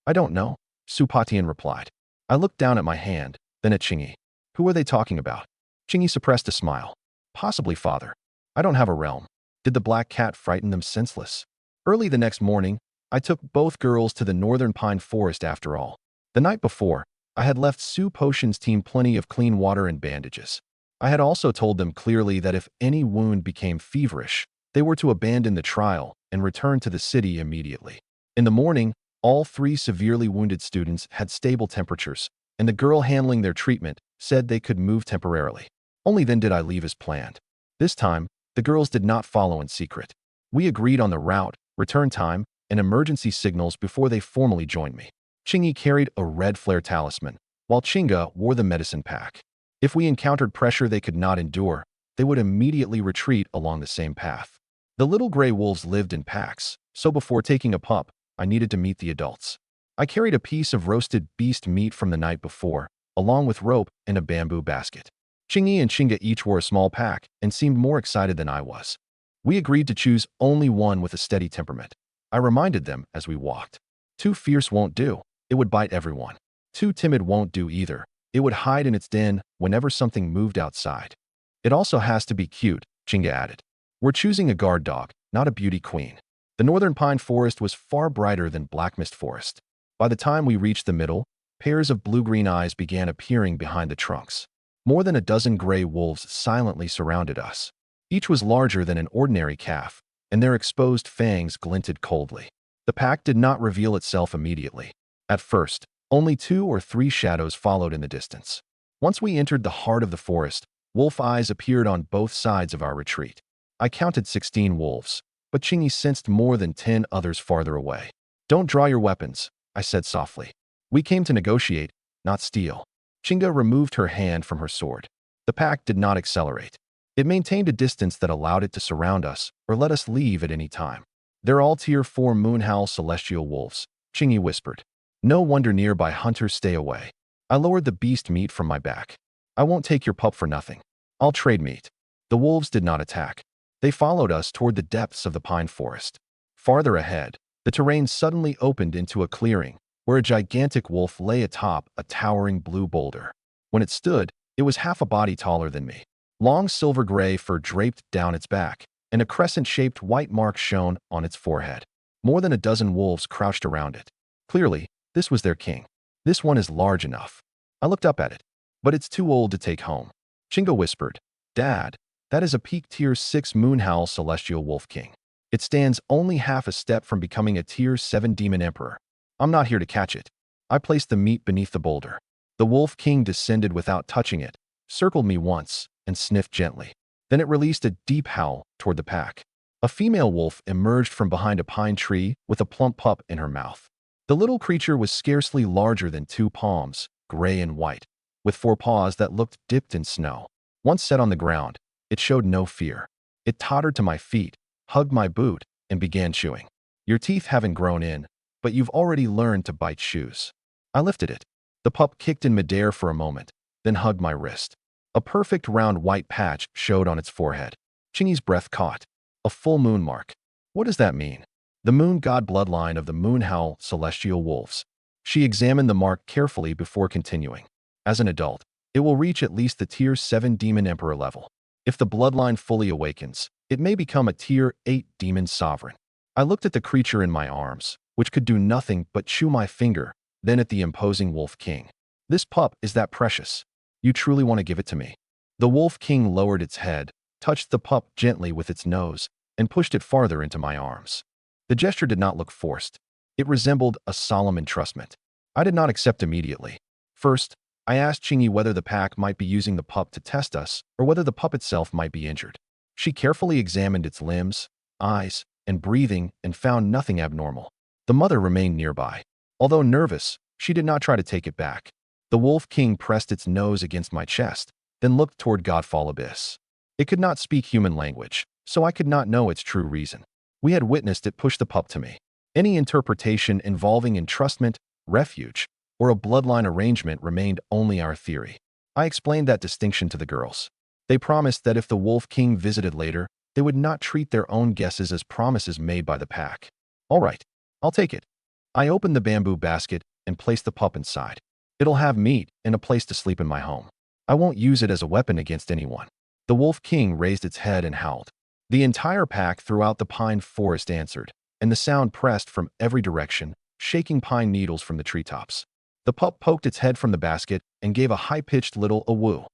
I don't know, Su Patian replied. I looked down at my hand, then at Chingy. Who are they talking about? Chingy suppressed a smile. Possibly father. I don't have a realm. Did the black cat frighten them senseless? Early the next morning, I took both girls to the northern pine forest after all. The night before, I had left Su Potion's team plenty of clean water and bandages. I had also told them clearly that if any wound became feverish, they were to abandon the trial and return to the city immediately. In the morning, all 3 severely wounded students had stable temperatures, and the girl handling their treatment said they could move temporarily. Only then did I leave as planned. This time, the girls did not follow in secret. We agreed on the route, return time, and emergency signals before they formally joined me. Chingy carried a red flare talisman, while Chinga wore the medicine pack. If we encountered pressure they could not endure, they would immediately retreat along the same path. The little gray wolves lived in packs, so before taking a pup, I needed to meet the adults. I carried a piece of roasted beast meat from the night before, along with rope and a bamboo basket. Chingy and Chinga each wore a small pack and seemed more excited than I was. We agreed to choose only one with a steady temperament. I reminded them as we walked. Too fierce won't do. It would bite everyone. Too timid won't do either. It would hide in its den whenever something moved outside. It also has to be cute, Chinga added. We're choosing a guard dog, not a beauty queen. The northern pine forest was far brighter than Black Mist Forest. By the time we reached the middle, pairs of blue-green eyes began appearing behind the trunks. More than a dozen gray wolves silently surrounded us. Each was larger than an ordinary calf, and their exposed fangs glinted coldly. The pack did not reveal itself immediately. At first, only 2 or 3 shadows followed in the distance. Once we entered the heart of the forest, wolf eyes appeared on both sides of our retreat. I counted 16 wolves, but Chingy sensed more than 10 others farther away. Don't draw your weapons, I said softly. We came to negotiate, not steal. Chinga removed her hand from her sword. The pack did not accelerate. It maintained a distance that allowed it to surround us or let us leave at any time. They're all Tier 4 Moonhowl Celestial Wolves, Chingy whispered. No wonder nearby hunters stay away. I lowered the beast meat from my back. I won't take your pup for nothing. I'll trade meat. The wolves did not attack. They followed us toward the depths of the pine forest. Farther ahead, the terrain suddenly opened into a clearing, where a gigantic wolf lay atop a towering blue boulder. When it stood, it was half a body taller than me. Long silver-gray fur draped down its back, and a crescent-shaped white mark shone on its forehead. More than a dozen wolves crouched around it. Clearly, this was their king. This one is large enough. I looked up at it. But it's too old to take home. Chinga whispered, Dad, that is a peak Tier 6 Moonhowl Celestial Wolf King. It stands only half a step from becoming a Tier 7 Demon Emperor. I'm not here to catch it. I placed the meat beneath the boulder. The Wolf King descended without touching it, circled me once, and sniffed gently. Then it released a deep howl toward the pack. A female wolf emerged from behind a pine tree with a plump pup in her mouth. The little creature was scarcely larger than 2 palms, gray and white, with 4 paws that looked dipped in snow. Once set on the ground, it showed no fear. It tottered to my feet, hugged my boot, and began chewing. Your teeth haven't grown in, but you've already learned to bite shoes. I lifted it. The pup kicked in midair for a moment, then hugged my wrist. A perfect round white patch showed on its forehead. Chingy's breath caught. A full moon mark. What does that mean? The moon god bloodline of the Moonhowl Celestial Wolves. She examined the mark carefully before continuing. As an adult, it will reach at least the Tier 7 Demon Emperor level. If the bloodline fully awakens, it may become a Tier 8 Demon Sovereign. I looked at the creature in my arms, which could do nothing but chew my finger, then at the imposing Wolf King. This pup is that precious. You truly want to give it to me? The Wolf King lowered its head, touched the pup gently with its nose, and pushed it farther into my arms. The gesture did not look forced. It resembled a solemn entrustment. I did not accept immediately. First, I asked Chingy whether the pack might be using the pup to test us or whether the pup itself might be injured. She carefully examined its limbs, eyes, and breathing and found nothing abnormal. The mother remained nearby. Although nervous, She did not try to take it back. The Wolf King pressed its nose against my chest, then looked toward Godfall Abyss. It could not speak human language, so I could not know its true reason. We had witnessed it push the pup to me. Any interpretation involving entrustment, refuge, or a bloodline arrangement remained only our theory. I explained that distinction to the girls. They promised that if the Wolf King visited later, they would not treat their own guesses as promises made by the pack. All right, I'll take it. I opened the bamboo basket and placed the pup inside. It'll have meat and a place to sleep in my home. I won't use it as a weapon against anyone. The Wolf King raised its head and howled. The entire pack throughout the pine forest answered, and the sound pressed from every direction, shaking pine needles from the treetops. The pup poked its head from the basket and gave a high-pitched little awoo,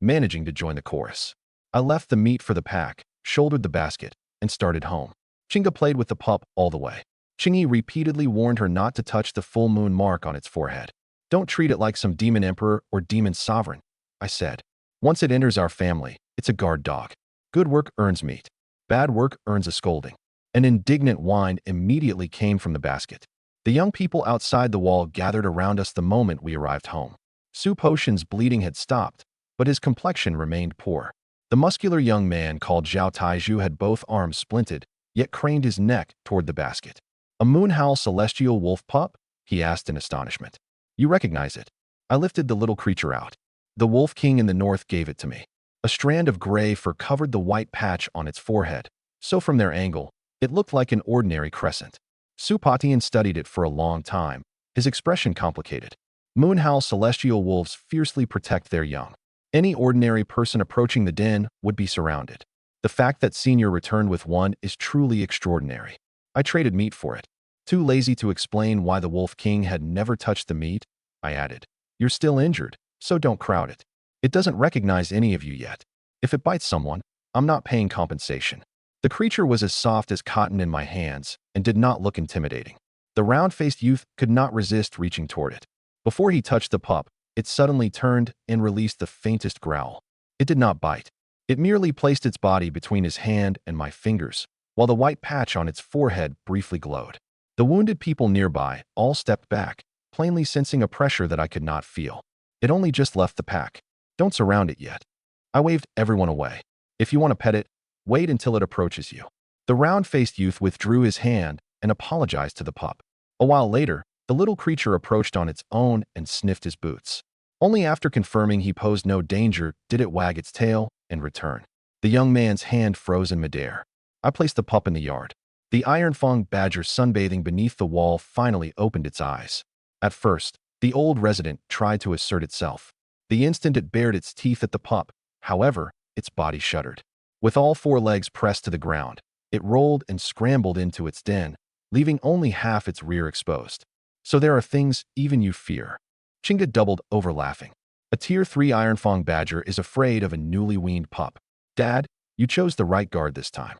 managing to join the chorus. I left the meat for the pack, shouldered the basket, and started home. Chinga played with the pup all the way. Chingy repeatedly warned her not to touch the full moon mark on its forehead. Don't treat it like some demon emperor or demon sovereign, I said. Once it enters our family, it's a guard dog. Good work earns meat. Bad work earns a scolding. An indignant whine immediately came from the basket. The young people outside the wall gathered around us the moment we arrived home. Su Potion's bleeding had stopped, but his complexion remained poor. The muscular young man called Zhao Taiju had both arms splinted, yet craned his neck toward the basket. A moonhowl celestial wolf pup? He asked in astonishment. You recognize it. I lifted the little creature out. The Wolf King in the north gave it to me. A strand of gray fur covered the white patch on its forehead, so from their angle, it looked like an ordinary crescent. Supatian studied it for a long time, his expression complicated. Moonhowl celestial wolves fiercely protect their young. Any ordinary person approaching the den would be surrounded. The fact that Senior returned with one is truly extraordinary. I traded meat for it. Too lazy to explain why the Wolf King had never touched the meat, I added. You're still injured, so don't crowd it. It doesn't recognize any of you yet. If it bites someone, I'm not paying compensation. The creature was as soft as cotton in my hands and did not look intimidating. The round-faced youth could not resist reaching toward it. Before he touched the pup, it suddenly turned and released the faintest growl. It did not bite. It merely placed its body between his hand and my fingers, while the white patch on its forehead briefly glowed. The wounded people nearby all stepped back, plainly sensing a pressure that I could not feel. It only just left the pack. Don't surround it yet. I waved everyone away. If you want to pet it, wait until it approaches you. The round-faced youth withdrew his hand and apologized to the pup. A while later, the little creature approached on its own and sniffed his boots. Only after confirming he posed no danger did it wag its tail and return. The young man's hand froze in midair. I placed the pup in the yard. The iron-fang badger sunbathing beneath the wall finally opened its eyes. At first, the old resident tried to assert itself. The instant it bared its teeth at the pup, however, its body shuddered. With all four legs pressed to the ground, it rolled and scrambled into its den, leaving only half its rear exposed. So there are things even you fear. Chinga doubled over laughing. A Tier 3 iron-fang badger is afraid of a newly weaned pup. Dad, you chose the right guard this time.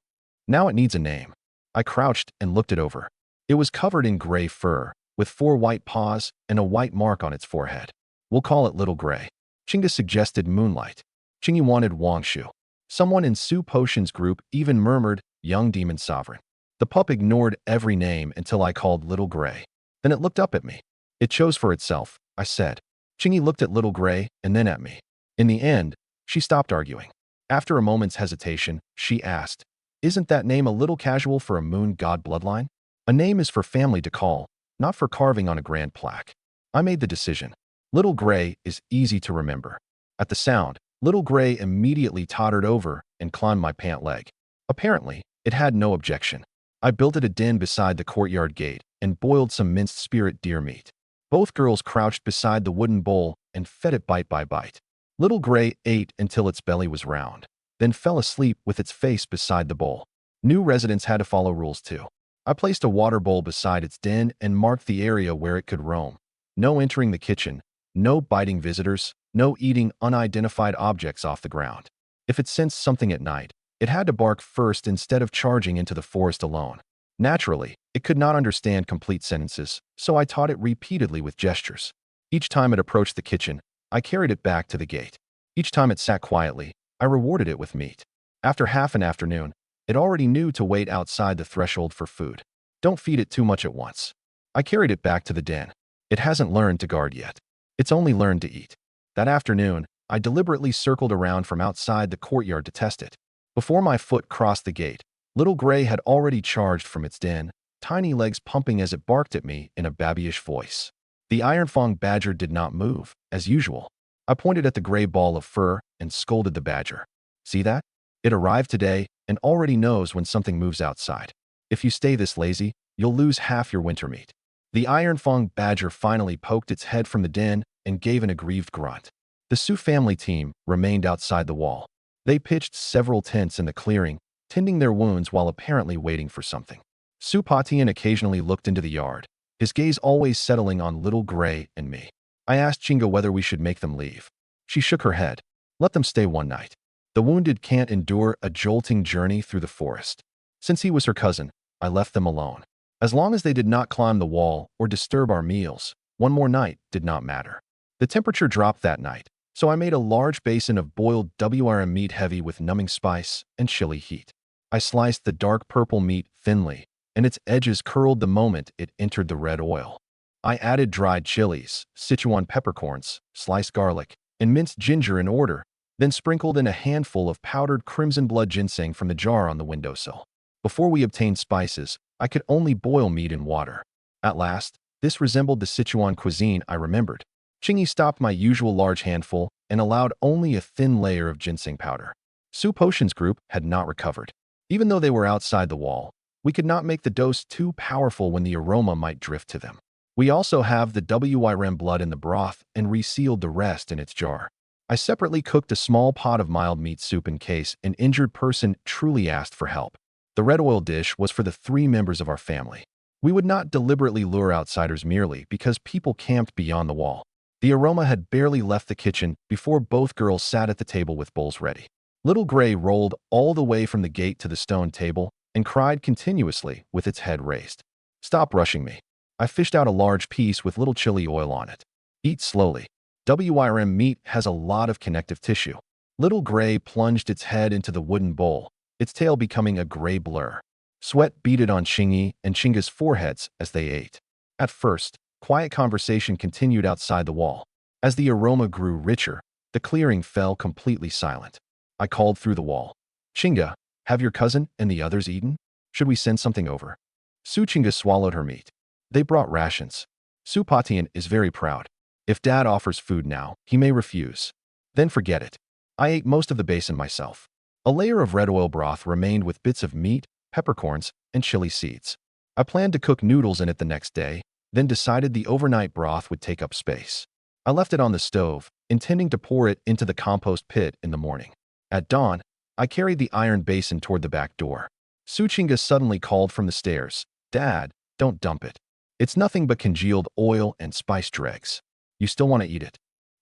Now it needs a name. I crouched and looked it over. It was covered in gray fur, with 4 white paws and a white mark on its forehead. We'll call it Little Gray. Chinga suggested Moonlight. Chingy wanted Wangshu. Someone in Su Potion's group even murmured, Young Demon Sovereign. The pup ignored every name until I called Little Gray. Then it looked up at me. It chose for itself, I said. Chingy looked at Little Gray and then at me. In the end, she stopped arguing. After a moment's hesitation, she asked, Isn't that name a little casual for a moon god bloodline? A name is for family to call, not for carving on a grand plaque. I made the decision. Little Gray is easy to remember. At the sound, Little Gray immediately tottered over and climbed my pant leg. Apparently, it had no objection. I built it a den beside the courtyard gate and boiled some minced spirit deer meat. Both girls crouched beside the wooden bowl and fed it bite by bite. Little Gray ate until its belly was round, then fell asleep with its face beside the bowl. New residents had to follow rules too. I placed a water bowl beside its den and marked the area where it could roam. No entering the kitchen, no biting visitors, no eating unidentified objects off the ground. If it sensed something at night, it had to bark first instead of charging into the forest alone. Naturally, it could not understand complete sentences, so I taught it repeatedly with gestures. Each time it approached the kitchen, I carried it back to the gate. Each time it sat quietly, I rewarded it with meat. After half an afternoon, it already knew to wait outside the threshold for food. Don't feed it too much at once. I carried it back to the den. It hasn't learned to guard yet. It's only learned to eat. That afternoon, I deliberately circled around from outside the courtyard to test it. Before my foot crossed the gate, Little Gray had already charged from its den, tiny legs pumping as it barked at me in a babyish voice. The iron-fanged badger did not move, as usual. I pointed at the gray ball of fur and scolded the badger. See that? It arrived today and already knows when something moves outside. If you stay this lazy, you'll lose half your winter meat. The iron-fanged badger finally poked its head from the den and gave an aggrieved grunt. The Sioux family team remained outside the wall. They pitched several tents in the clearing, tending their wounds while apparently waiting for something. Sioux Patian occasionally looked into the yard, his gaze always settling on Little Gray and me. I asked Chinga whether we should make them leave. She shook her head. Let them stay one night. The wounded can't endure a jolting journey through the forest. Since he was her cousin, I left them alone. As long as they did not climb the wall or disturb our meals, one more night did not matter. The temperature dropped that night, so I made a large basin of boiled WRM meat heavy with numbing spice and chili heat. I sliced the dark purple meat thinly, and its edges curled the moment it entered the red oil. I added dried chilies, Sichuan peppercorns, sliced garlic, and minced ginger in order, then sprinkled in a handful of powdered crimson blood ginseng from the jar on the windowsill. Before we obtained spices, I could only boil meat in water. At last, this resembled the Sichuan cuisine I remembered. Chingy stopped my usual large handful and allowed only a thin layer of ginseng powder. Sioux Potion's group had not recovered. Even though they were outside the wall, we could not make the dose too powerful when the aroma might drift to them. We also have the WRM blood in the broth and resealed the rest in its jar. I separately cooked a small pot of mild meat soup in case an injured person truly asked for help. The red oil dish was for the 3 members of our family. We would not deliberately lure outsiders merely because people camped beyond the wall. The aroma had barely left the kitchen before both girls sat at the table with bowls ready. Little Gray rolled all the way from the gate to the stone table and cried continuously with its head raised. Stop rushing me. I fished out a large piece with little chili oil on it. Eat slowly. WRM meat has a lot of connective tissue. Little Gray plunged its head into the wooden bowl, its tail becoming a gray blur. Sweat beaded on Chingy and Chinga's foreheads as they ate. At first, quiet conversation continued outside the wall. As the aroma grew richer, the clearing fell completely silent. I called through the wall. Chinga, have your cousin and the others eaten? Should we send something over? Sioux Chinga swallowed her meat. They brought rations. Sioux Patian is very proud. If Dad offers food now, he may refuse. Then forget it. I ate most of the basin myself. A layer of red oil broth remained with bits of meat, peppercorns, and chili seeds. I planned to cook noodles in it the next day, then decided the overnight broth would take up space. I left it on the stove, intending to pour it into the compost pit in the morning. At dawn, I carried the iron basin toward the back door. Sioux Chinga suddenly called from the stairs, Dad, don't dump it. It's nothing but congealed oil and spice dregs. You still want to eat it.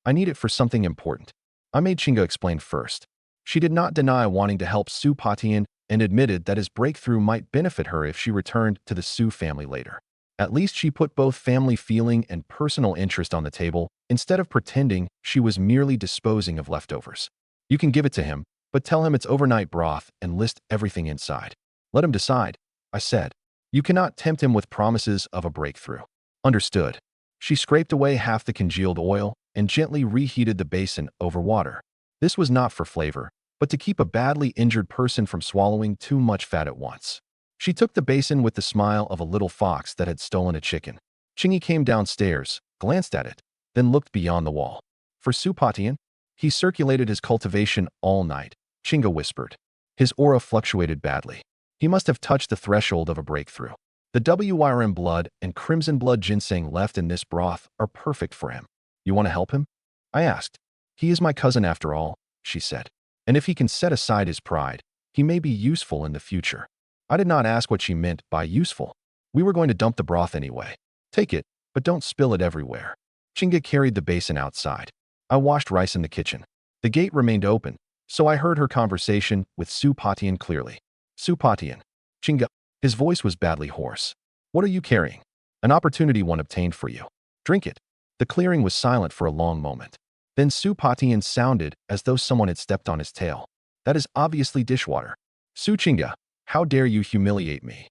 I need it for something important. I made Chinga explain first. She did not deny wanting to help Sioux Patian and admitted that his breakthrough might benefit her if she returned to the Sioux family later. At least she put both family feeling and personal interest on the table instead of pretending she was merely disposing of leftovers. You can give it to him, but tell him it's overnight broth and list everything inside. Let him decide, I said. You cannot tempt him with promises of a breakthrough. Understood. She scraped away half the congealed oil and gently reheated the basin over water. This was not for flavor, but to keep a badly injured person from swallowing too much fat at once. She took the basin with the smile of a little fox that had stolen a chicken. Chingy came downstairs, glanced at it, then looked beyond the wall. For Sioux Patian, he circulated his cultivation all night, Chinga whispered. His aura fluctuated badly. He must have touched the threshold of a breakthrough. The WRM blood and crimson blood ginseng left in this broth are perfect for him. You want to help him? I asked. He is my cousin after all, she said. And if he can set aside his pride, he may be useful in the future. I did not ask what she meant by useful. We were going to dump the broth anyway. Take it, but don't spill it everywhere. Chinga carried the basin outside. I washed rice in the kitchen. The gate remained open, so I heard her conversation with Sioux Patian clearly. Sioux Patian. Chinga. His voice was badly hoarse. What are you carrying? An opportunity one obtained for you. Drink it. The clearing was silent for a long moment. Then Sioux Patian sounded as though someone had stepped on his tail. That is obviously dishwater. Sioux Chinga, how dare you humiliate me?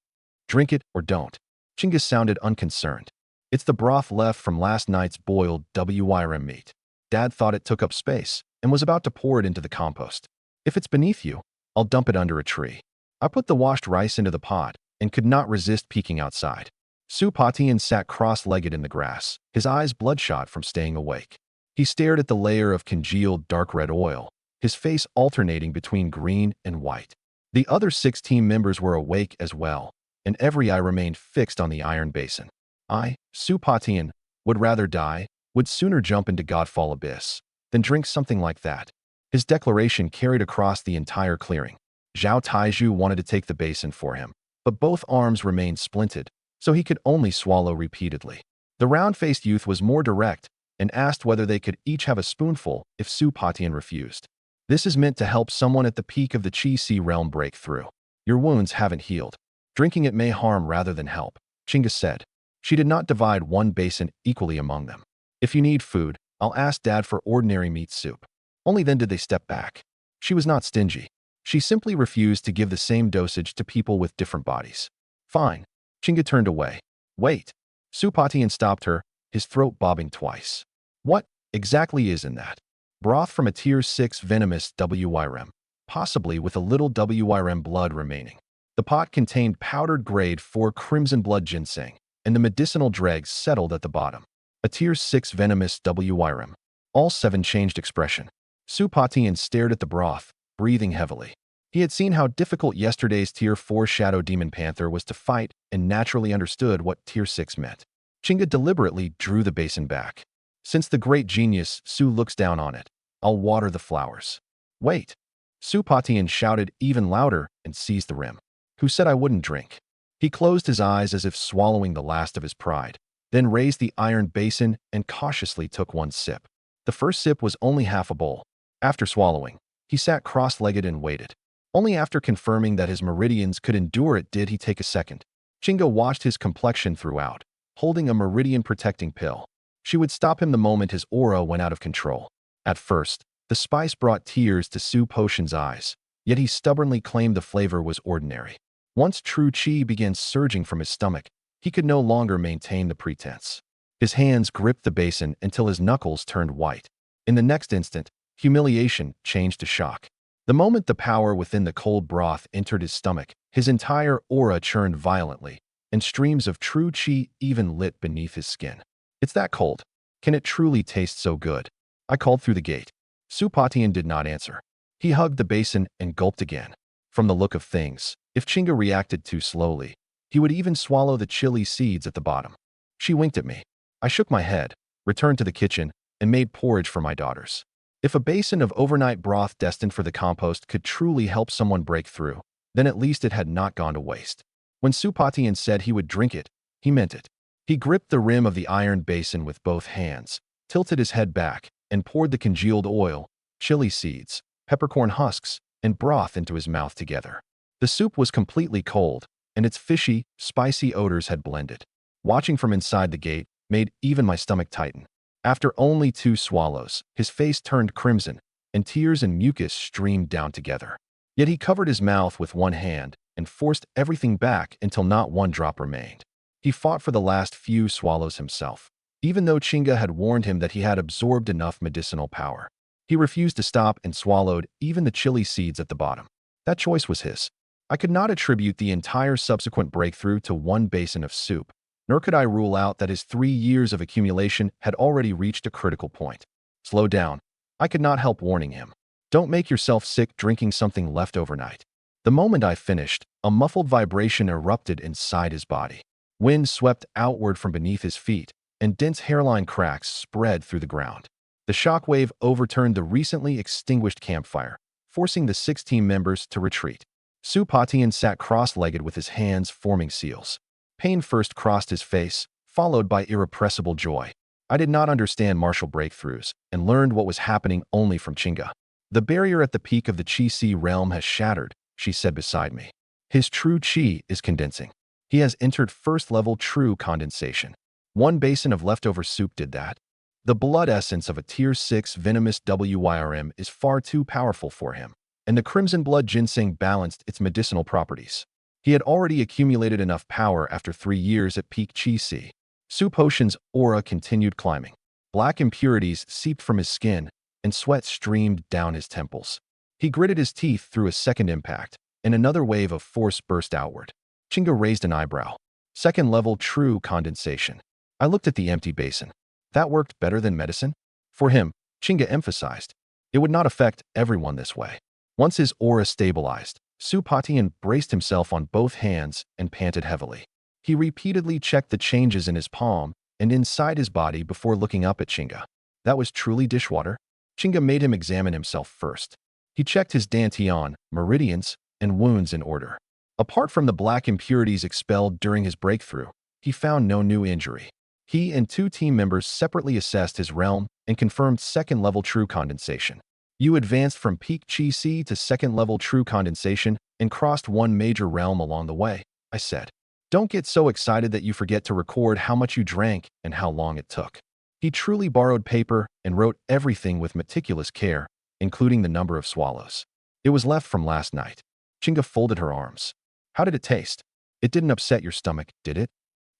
Drink it or don't. Chinga sounded unconcerned. It's the broth left from last night's boiled WYRM meat. Dad thought it took up space and was about to pour it into the compost. If it's beneath you, I'll dump it under a tree. I put the washed rice into the pot and could not resist peeking outside. Supatian sat cross-legged in the grass, his eyes bloodshot from staying awake. He stared at the layer of congealed dark red oil, his face alternating between green and white. The other 6 team members were awake as well, and every eye remained fixed on the iron basin. I, Supatian, would rather die, would sooner jump into Godfall Abyss, than drink something like that. His declaration carried across the entire clearing. Zhao Taiju wanted to take the basin for him, but both arms remained splinted, so he could only swallow repeatedly. The round-faced youth was more direct and asked whether they could each have a spoonful if Supatian refused. This is meant to help someone at the peak of the Chi-Si realm break through. Your wounds haven't healed. Drinking it may harm rather than help, Chinga said. She did not divide one basin equally among them. If you need food, I'll ask Dad for ordinary meat soup. Only then did they step back. She was not stingy. She simply refused to give the same dosage to people with different bodies. Fine. Chinga turned away. Wait. Supatian stopped her, his throat bobbing twice. What exactly is in that? Broth from a tier 6 venomous WYRM, possibly with a little WYRM blood remaining. The pot contained powdered grade 4 crimson blood ginseng, and the medicinal dregs settled at the bottom. A tier 6 venomous WYRM. All 7 changed expression. Supatian stared at the broth, breathing heavily. He had seen how difficult yesterday's tier 4 Shadow Demon Panther was to fight and naturally understood what tier 6 meant. Chinga deliberately drew the basin back. Since the great genius Su looks down on it, I'll water the flowers. Wait. Supatian shouted even louder and seized the rim. Who said I wouldn't drink? He closed his eyes as if swallowing the last of his pride, then raised the iron basin and cautiously took one sip. The first sip was only half a bowl. After swallowing, he sat cross-legged and waited. Only after confirming that his meridians could endure it did he take a second. Chinga watched his complexion throughout, holding a meridian-protecting pill. She would stop him the moment his aura went out of control. At first, the spice brought tears to Su Potion's eyes, yet he stubbornly claimed the flavor was ordinary. Once true chi began surging from his stomach, he could no longer maintain the pretense. His hands gripped the basin until his knuckles turned white. In the next instant, humiliation changed to shock. The moment the power within the cold broth entered his stomach, his entire aura churned violently, and streams of true chi even lit beneath his skin. It's that cold. Can it truly taste so good? I called through the gate. Supatian did not answer. He hugged the basin and gulped again. From the look of things, if Chinga reacted too slowly, he would even swallow the chili seeds at the bottom. She winked at me. I shook my head, returned to the kitchen, and made porridge for my daughters. If a basin of overnight broth destined for the compost could truly help someone break through, then at least it had not gone to waste. When Supatian said he would drink it, he meant it. He gripped the rim of the iron basin with both hands, tilted his head back, and poured the congealed oil, chili seeds, peppercorn husks, and broth into his mouth together. The soup was completely cold, and its fishy, spicy odors had blended. Watching from inside the gate made even my stomach tighten. After only 2 swallows, his face turned crimson, and tears and mucus streamed down together. Yet he covered his mouth with one hand and forced everything back until not one drop remained. He fought for the last few swallows himself, even though Chinga had warned him that he had absorbed enough medicinal power. He refused to stop and swallowed even the chili seeds at the bottom. That choice was his. I could not attribute the entire subsequent breakthrough to one basin of soup, nor could I rule out that his 3 years of accumulation had already reached a critical point. Slow down. I could not help warning him. Don't make yourself sick drinking something left overnight. The moment I finished, a muffled vibration erupted inside his body. Wind swept outward from beneath his feet, and dense hairline cracks spread through the ground. The shockwave overturned the recently extinguished campfire, forcing the 6 team members to retreat. Supatian sat cross-legged with his hands forming seals. Pain first crossed his face, followed by irrepressible joy. I did not understand martial breakthroughs, and learned what was happening only from Chinga. The barrier at the peak of the Chi-Si realm has shattered, she said beside me. His true Chi is condensing. He has entered first-level true condensation. One basin of leftover soup did that. The blood essence of a tier 6 venomous WYRM is far too powerful for him, and the crimson blood ginseng balanced its medicinal properties. He had already accumulated enough power after 3 years at peak Chi-Si. Soup Ocean's aura continued climbing. Black impurities seeped from his skin, and sweat streamed down his temples. He gritted his teeth through a second impact, and another wave of force burst outward. Chinga raised an eyebrow. Second level true condensation. I looked at the empty basin. That worked better than medicine? For him, Chinga emphasized, it would not affect everyone this way. Once his aura stabilized, Supatian braced himself on both hands and panted heavily. He repeatedly checked the changes in his palm and inside his body before looking up at Chinga. That was truly dishwater? Chinga made him examine himself first. He checked his dantian, meridians, and wounds in order. Apart from the black impurities expelled during his breakthrough, he found no new injury. He and two team members separately assessed his realm and confirmed second-level true condensation. You advanced from peak Chi C to second-level true condensation and crossed one major realm along the way, I said. Don't get so excited that you forget to record how much you drank and how long it took. He truly borrowed paper and wrote everything with meticulous care, including the number of swallows. It was left from last night. Chinga folded her arms. How did it taste? It didn't upset your stomach, did it?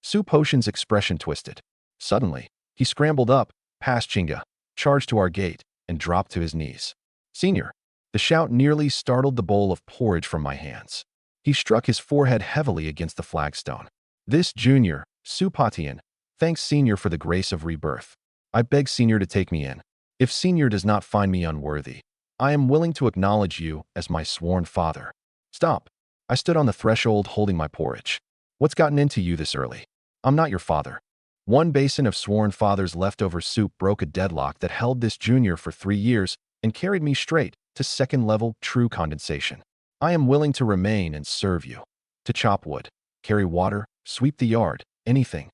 Soup Ocean's expression twisted. Suddenly, he scrambled up, past Chinga, charged to our gate, and dropped to his knees. Senior. The shout nearly startled the bowl of porridge from my hands. He struck his forehead heavily against the flagstone. This junior, Supatian, thanks Senior for the grace of rebirth. I beg Senior to take me in. If Senior does not find me unworthy, I am willing to acknowledge you as my sworn father. Stop. I stood on the threshold holding my porridge. What's gotten into you this early? I'm not your father. One basin of sworn father's leftover soup broke a deadlock that held this junior for 3 years and carried me straight to second-level true condensation. I am willing to remain and serve you. To chop wood, carry water, sweep the yard, anything.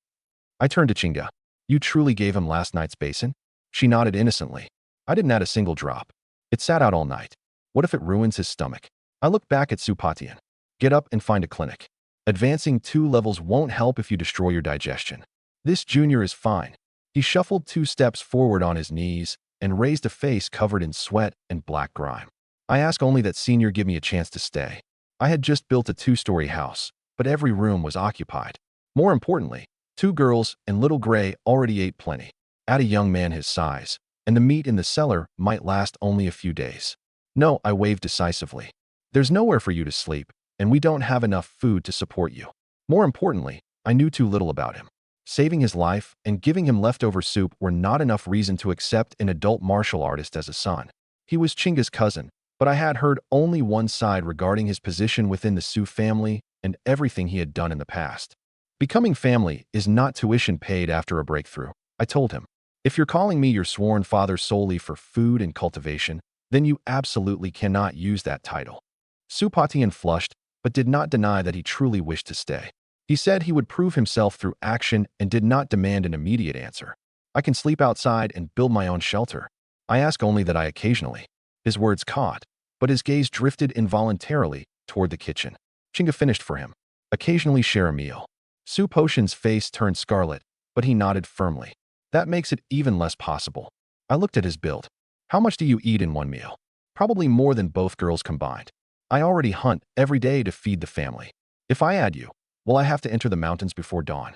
I turned to Chinga. You truly gave him last night's basin? She nodded innocently. I didn't add a single drop. It sat out all night. What if it ruins his stomach? I looked back at Supatian. Get up and find a clinic. Advancing 2 levels won't help if you destroy your digestion. This junior is fine. He shuffled 2 steps forward on his knees and raised a face covered in sweat and black grime. I ask only that Senior give me a chance to stay. I had just built a 2-story house, but every room was occupied. More importantly, 2 girls and Little Gray already ate plenty. Add a young man his size, and the meat in the cellar might last only a few days. No, I waved decisively. There's nowhere for you to sleep, and we don't have enough food to support you. More importantly, I knew too little about him. Saving his life and giving him leftover soup were not enough reason to accept an adult martial artist as a son. He was Chinga's cousin, but I had heard only one side regarding his position within the Su family and everything he had done in the past. Becoming family is not tuition paid after a breakthrough, I told him. If you're calling me your sworn father solely for food and cultivation, then you absolutely cannot use that title. Supatian flushed, but did not deny that he truly wished to stay. He said he would prove himself through action and did not demand an immediate answer. I can sleep outside and build my own shelter. I ask only that I occasionally. His words caught, but his gaze drifted involuntarily toward the kitchen. Chinga finished for him. Occasionally share a meal. Soup Ocean's face turned scarlet, but he nodded firmly. That makes it even less possible. I looked at his build. How much do you eat in one meal? Probably more than both girls combined. I already hunt every day to feed the family. If I add you, will I have to enter the mountains before dawn?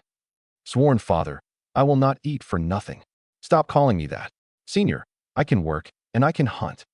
Sworn father, I will not eat for nothing. Stop calling me that. Senior, I can work, and I can hunt.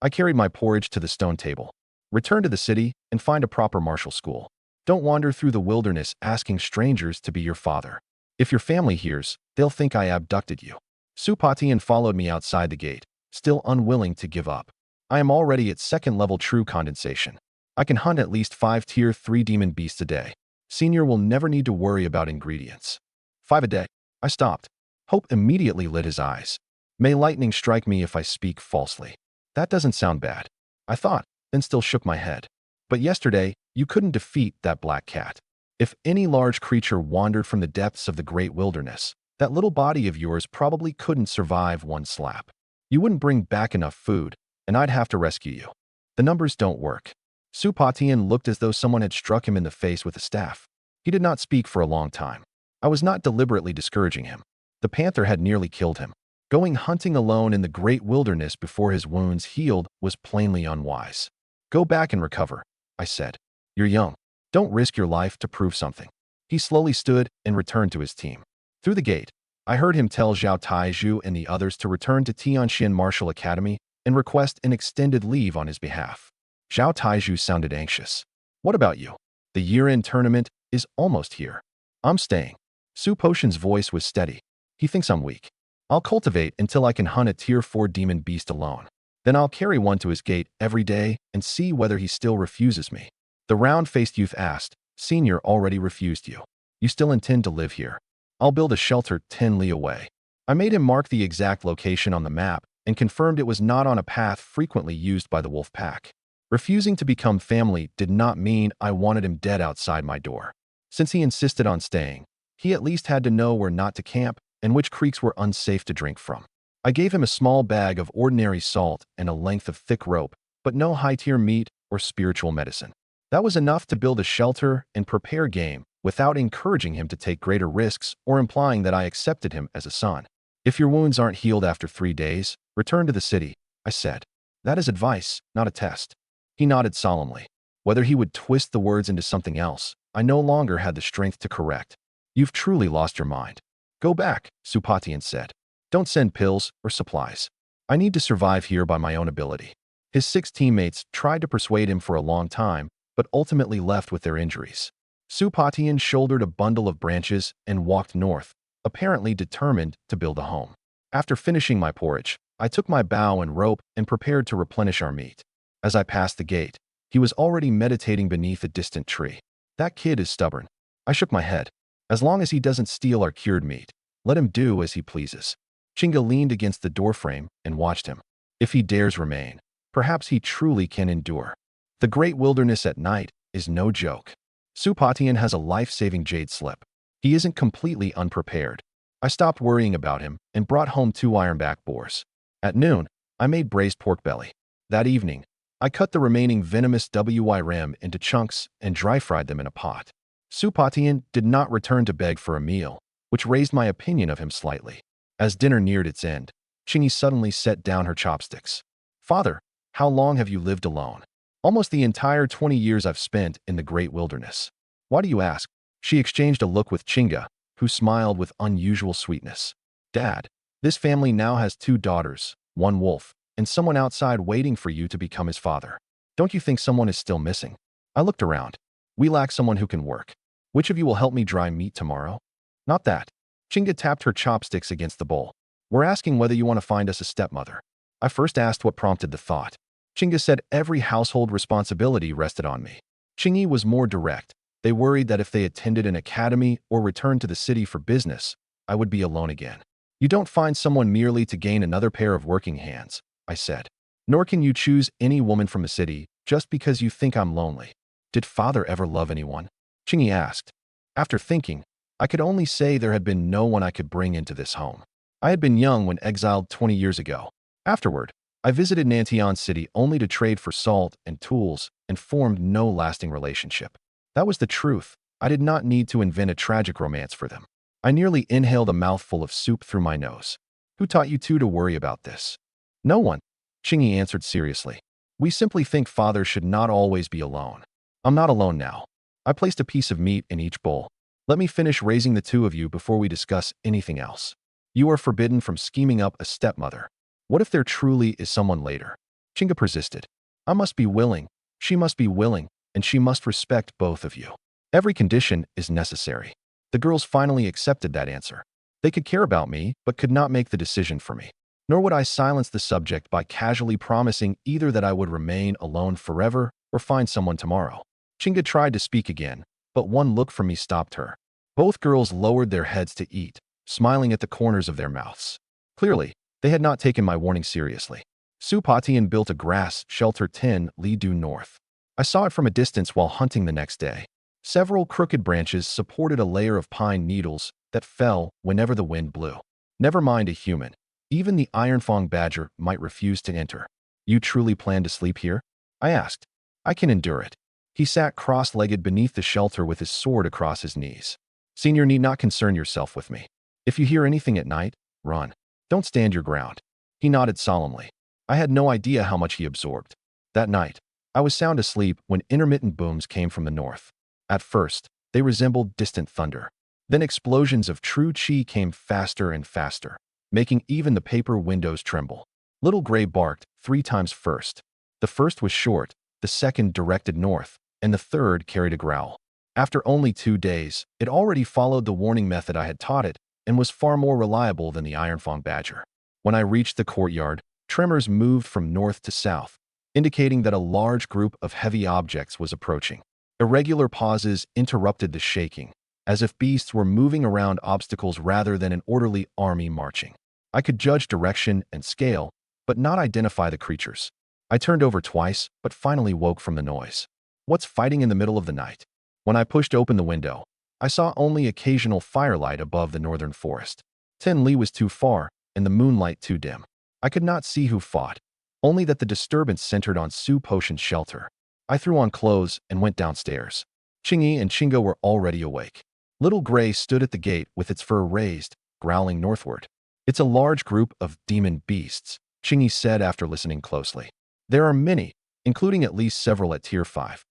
I carried my porridge to the stone table. Return to the city and find a proper martial school. Don't wander through the wilderness asking strangers to be your father. If your family hears, they'll think I abducted you. Supatian followed me outside the gate, still unwilling to give up. I am already at second-level true condensation. I can hunt at least 5 tier 3 demon beasts a day. Senior will never need to worry about ingredients. 5 a day. I stopped. Hope immediately lit his eyes. May lightning strike me if I speak falsely. That doesn't sound bad, I thought, then still shook my head. But yesterday, you couldn't defeat that black cat. If any large creature wandered from the depths of the great wilderness, that little body of yours probably couldn't survive one slap. You wouldn't bring back enough food, and I'd have to rescue you. The numbers don't work. Supatian looked as though someone had struck him in the face with a staff. He did not speak for a long time. I was not deliberately discouraging him. The panther had nearly killed him. Going hunting alone in the great wilderness before his wounds healed was plainly unwise. Go back and recover, I said. You're young. Don't risk your life to prove something. He slowly stood and returned to his team. Through the gate, I heard him tell Zhao Taizhu and the others to return to Tianxian Martial Academy and request an extended leave on his behalf. Zhao Taizhu sounded anxious. What about you? The year-end tournament is almost here. I'm staying. Su Potion's voice was steady. He thinks I'm weak. I'll cultivate until I can hunt a tier 4 demon beast alone. Then I'll carry one to his gate every day and see whether he still refuses me. The round-faced youth asked, Senior already refused you. You still intend to live here? I'll build a shelter 10 li away. I made him mark the exact location on the map and confirmed it was not on a path frequently used by the wolf pack. Refusing to become family did not mean I wanted him dead outside my door. Since he insisted on staying, he at least had to know where not to camp and which creeks were unsafe to drink from. I gave him a small bag of ordinary salt and a length of thick rope, but no high-tier meat or spiritual medicine. That was enough to build a shelter and prepare game without encouraging him to take greater risks or implying that I accepted him as a son. If your wounds aren't healed after 3 days, return to the city, I said. That is advice, not a test. He nodded solemnly. Whether he would twist the words into something else, I no longer had the strength to correct. You've truly lost your mind. Go back, Supatian said. Don't send pills or supplies. I need to survive here by my own ability. His 6 teammates tried to persuade him for a long time, but ultimately left with their injuries. Supatian shouldered a bundle of branches and walked north, apparently determined to build a home. After finishing my porridge, I took my bow and rope and prepared to replenish our meat. As I passed the gate, he was already meditating beneath a distant tree. That kid is stubborn. I shook my head. As long as he doesn't steal our cured meat, let him do as he pleases. Chinga leaned against the doorframe and watched him. If he dares remain, perhaps he truly can endure. The great wilderness at night is no joke. Supatian has a life-saving jade slip. He isn't completely unprepared. I stopped worrying about him and brought home 2 ironback boars. At noon, I made braised pork belly. That evening, I cut the remaining venomous WIRM into chunks and dry-fried them in a pot. Supatian did not return to beg for a meal, which raised my opinion of him slightly. As dinner neared its end, Chingy suddenly set down her chopsticks. Father, how long have you lived alone? Almost the entire 20 years I've spent in the great wilderness. Why do you ask? She exchanged a look with Chinga, who smiled with unusual sweetness. Dad, this family now has 2 daughters, 1 wolf, and someone outside waiting for you to become his father. Don't you think someone is still missing? I looked around. We lack someone who can work. Which of you will help me dry meat tomorrow? Not that. Chinga tapped her chopsticks against the bowl. We're asking whether you want to find us a stepmother. I first asked what prompted the thought. Chinga said every household responsibility rested on me. Chingy was more direct. They worried that if they attended an academy or returned to the city for business, I would be alone again. You don't find someone merely to gain another pair of working hands, I said. Nor can you choose any woman from the city just because you think I'm lonely. Did father ever love anyone? Chingy asked. After thinking, I could only say there had been no one I could bring into this home. I had been young when exiled 20 years ago. Afterward, I visited Nantian City only to trade for salt and tools and formed no lasting relationship. That was the truth. I did not need to invent a tragic romance for them. I nearly inhaled a mouthful of soup through my nose. Who taught you two to worry about this? No one, Chingy answered seriously. We simply think father should not always be alone. I'm not alone now. I placed a piece of meat in each bowl. Let me finish raising the 2 of you before we discuss anything else. You are forbidden from scheming up a stepmother. What if there truly is someone later? Chinga persisted. I must be willing, she must be willing, and she must respect both of you. Every condition is necessary. The girls finally accepted that answer. They could care about me, but could not make the decision for me. Nor would I silence the subject by casually promising either that I would remain alone forever or find someone tomorrow. Chinga tried to speak again, but one look from me stopped her. Both girls lowered their heads to eat, smiling at the corners of their mouths. Clearly, they had not taken my warning seriously. Supatian built a grass shelter 10 li due north. I saw it from a distance while hunting the next day. Several crooked branches supported a layer of pine needles that fell whenever the wind blew. Never mind a human. Even the ironfang badger might refuse to enter. You truly plan to sleep here? I asked. I can endure it. He sat cross-legged beneath the shelter with his sword across his knees. Senior need not concern yourself with me. If you hear anything at night, run. Don't stand your ground. He nodded solemnly. I had no idea how much he absorbed. That night, I was sound asleep when intermittent booms came from the north. At first, they resembled distant thunder. Then explosions of true chi came faster and faster, making even the paper windows tremble. Little Gray barked 3 times first. The first was short, the second directed north, and the third carried a growl. After only 2 days, it already followed the warning method I had taught it and was far more reliable than the ironfang badger. When I reached the courtyard, tremors moved from north to south, indicating that a large group of heavy objects was approaching. Irregular pauses interrupted the shaking, as if beasts were moving around obstacles rather than an orderly army marching. I could judge direction and scale, but not identify the creatures. I turned over twice, but finally woke from the noise. What's fighting in the middle of the night? When I pushed open the window, I saw only occasional firelight above the northern forest. 10 li was too far, and the moonlight too dim. I could not see who fought, only that the disturbance centered on Su Potion's shelter. I threw on clothes and went downstairs. Qingyi and Chinga were already awake. Little Gray stood at the gate with its fur raised, growling northward. It's a large group of demon beasts, Qingyi said after listening closely. There are many, including at least several at Tier 5.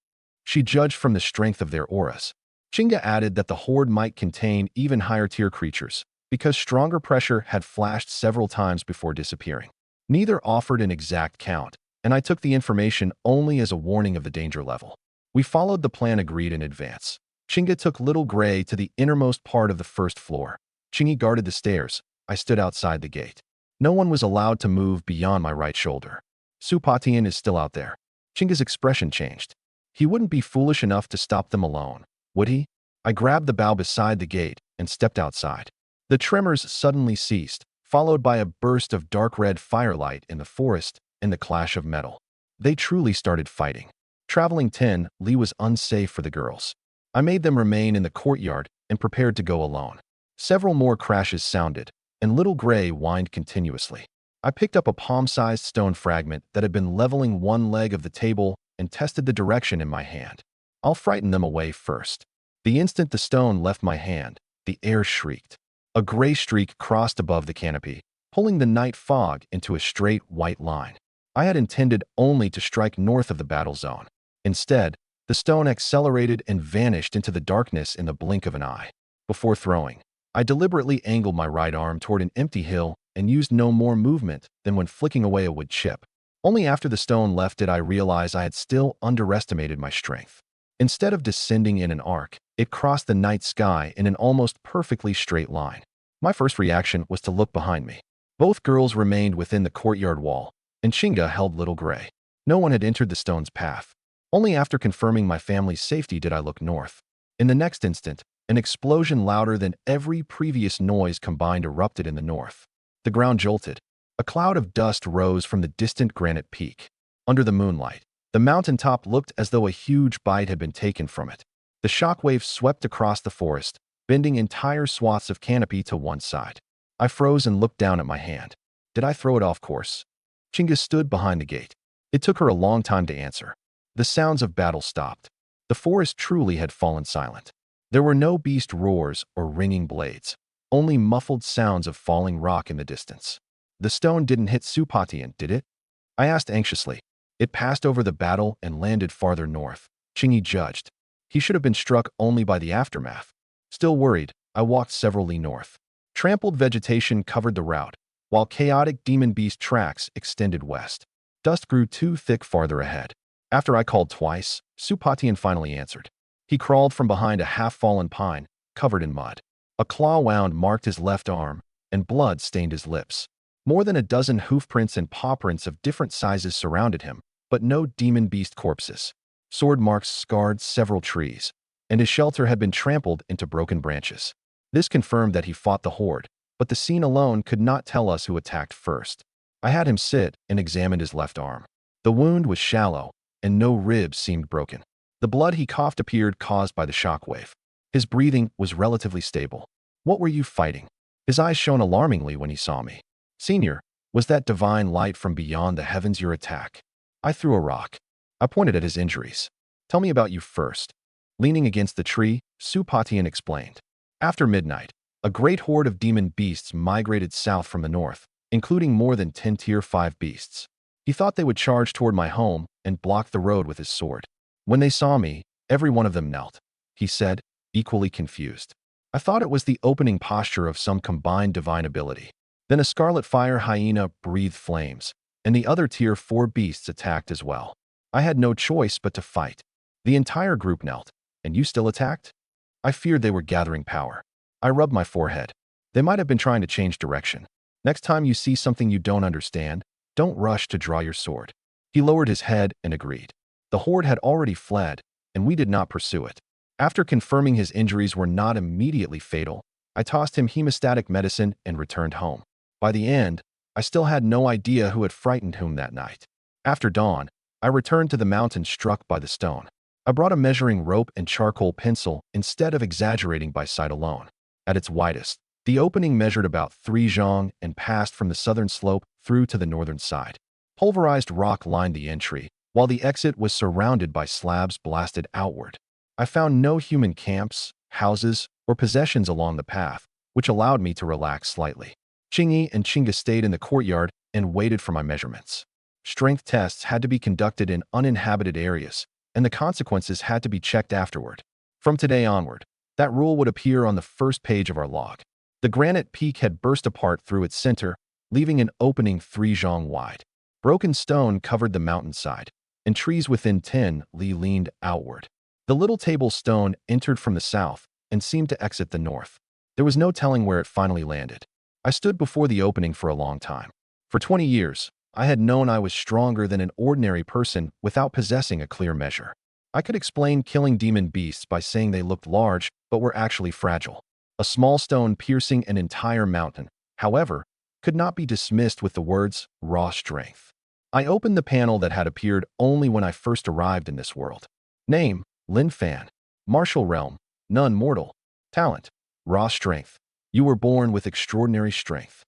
She judged from the strength of their auras. Chinga added that the horde might contain even higher-tier creatures, because stronger pressure had flashed several times before disappearing. Neither offered an exact count, and I took the information only as a warning of the danger level. We followed the plan agreed in advance. Chinga took Little Gray to the innermost part of the first floor. Qingyi guarded the stairs. I stood outside the gate. No one was allowed to move beyond my right shoulder. Su Patian is still out there. Chinga's expression changed. He wouldn't be foolish enough to stop them alone, would he? I grabbed the bough beside the gate and stepped outside. The tremors suddenly ceased, followed by a burst of dark red firelight in the forest and the clash of metal. They truly started fighting. Traveling 10 li was unsafe for the girls. I made them remain in the courtyard and prepared to go alone. Several more crashes sounded, and Little Gray whined continuously. I picked up a palm-sized stone fragment that had been leveling one leg of the table and tested the direction in my hand. I'll frighten them away first. The instant the stone left my hand, the air shrieked. A gray streak crossed above the canopy, pulling the night fog into a straight white line. I had intended only to strike north of the battle zone. Instead, the stone accelerated and vanished into the darkness in the blink of an eye. Before throwing, I deliberately angled my right arm toward an empty hill and used no more movement than when flicking away a wood chip. Only after the stone left did I realize I had still underestimated my strength. Instead of descending in an arc, it crossed the night sky in an almost perfectly straight line. My first reaction was to look behind me. Both girls remained within the courtyard wall, and Chinga held Little Gray. No one had entered the stone's path. Only after confirming my family's safety did I look north. In the next instant, an explosion louder than every previous noise combined erupted in the north. The ground jolted. A cloud of dust rose from the distant granite peak. Under the moonlight, the mountaintop looked as though a huge bite had been taken from it. The shockwave swept across the forest, bending entire swaths of canopy to one side. I froze and looked down at my hand. Did I throw it off course? Chinga stood behind the gate. It took her a long time to answer. The sounds of battle stopped. The forest truly had fallen silent. There were no beast roars or ringing blades, only muffled sounds of falling rock in the distance. The stone didn't hit Supatian, did it? I asked anxiously. It passed over the battle and landed farther north, Qingyi judged. He should have been struck only by the aftermath. Still worried, I walked several li north. Trampled vegetation covered the route, while chaotic demon beast tracks extended west. Dust grew too thick farther ahead. After I called twice, Supatian finally answered. He crawled from behind a half-fallen pine, covered in mud. A claw wound marked his left arm, and blood stained his lips. More than a dozen hoofprints and pawprints of different sizes surrounded him, but no demon beast corpses. Sword marks scarred several trees, and his shelter had been trampled into broken branches. This confirmed that he fought the horde, but the scene alone could not tell us who attacked first. I had him sit and examined his left arm. The wound was shallow, and no ribs seemed broken. The blood he coughed appeared caused by the shockwave. His breathing was relatively stable. What were you fighting? His eyes shone alarmingly when he saw me. Senior, was that divine light from beyond the heavens your attack? I threw a rock. I pointed at his injuries. Tell me about you first. Leaning against the tree, Supatian explained. After midnight, a great horde of demon beasts migrated south from the north, including more than 10 Tier 5 beasts. He thought they would charge toward my home and block the road with his sword. When they saw me, every one of them knelt, he said, equally confused. I thought it was the opening posture of some combined divine ability. Then a scarlet fire hyena breathed flames, and the other tier 4 beasts attacked as well. I had no choice but to fight. The entire group knelt. And you still attacked? I feared they were gathering power. I rubbed my forehead. They might have been trying to change direction. Next time you see something you don't understand, don't rush to draw your sword. He lowered his head and agreed. The horde had already fled, and we did not pursue it. After confirming his injuries were not immediately fatal, I tossed him hemostatic medicine and returned home. By the end, I still had no idea who had frightened whom that night. After dawn, I returned to the mountain struck by the stone. I brought a measuring rope and charcoal pencil instead of exaggerating by sight alone. At its widest, the opening measured about 3 zhang and passed from the southern slope through to the northern side. Pulverized rock lined the entry, while the exit was surrounded by slabs blasted outward. I found no human camps, houses, or possessions along the path, which allowed me to relax slightly. Qingyi and Chinga stayed in the courtyard and waited for my measurements. Strength tests had to be conducted in uninhabited areas, and the consequences had to be checked afterward. From today onward, that rule would appear on the first page of our log. The granite peak had burst apart through its center, leaving an opening 3 zhang wide. Broken stone covered the mountainside, and trees within 10 li leaned outward. The little table stone entered from the south and seemed to exit the north. There was no telling where it finally landed. I stood before the opening for a long time. For 20 years, I had known I was stronger than an ordinary person without possessing a clear measure. I could explain killing demon beasts by saying they looked large but were actually fragile. A small stone piercing an entire mountain, however, could not be dismissed with the words, raw strength. I opened the panel that had appeared only when I first arrived in this world. Name, Lin Fan. Martial realm, none mortal. Talent, raw strength. You were born with extraordinary strength.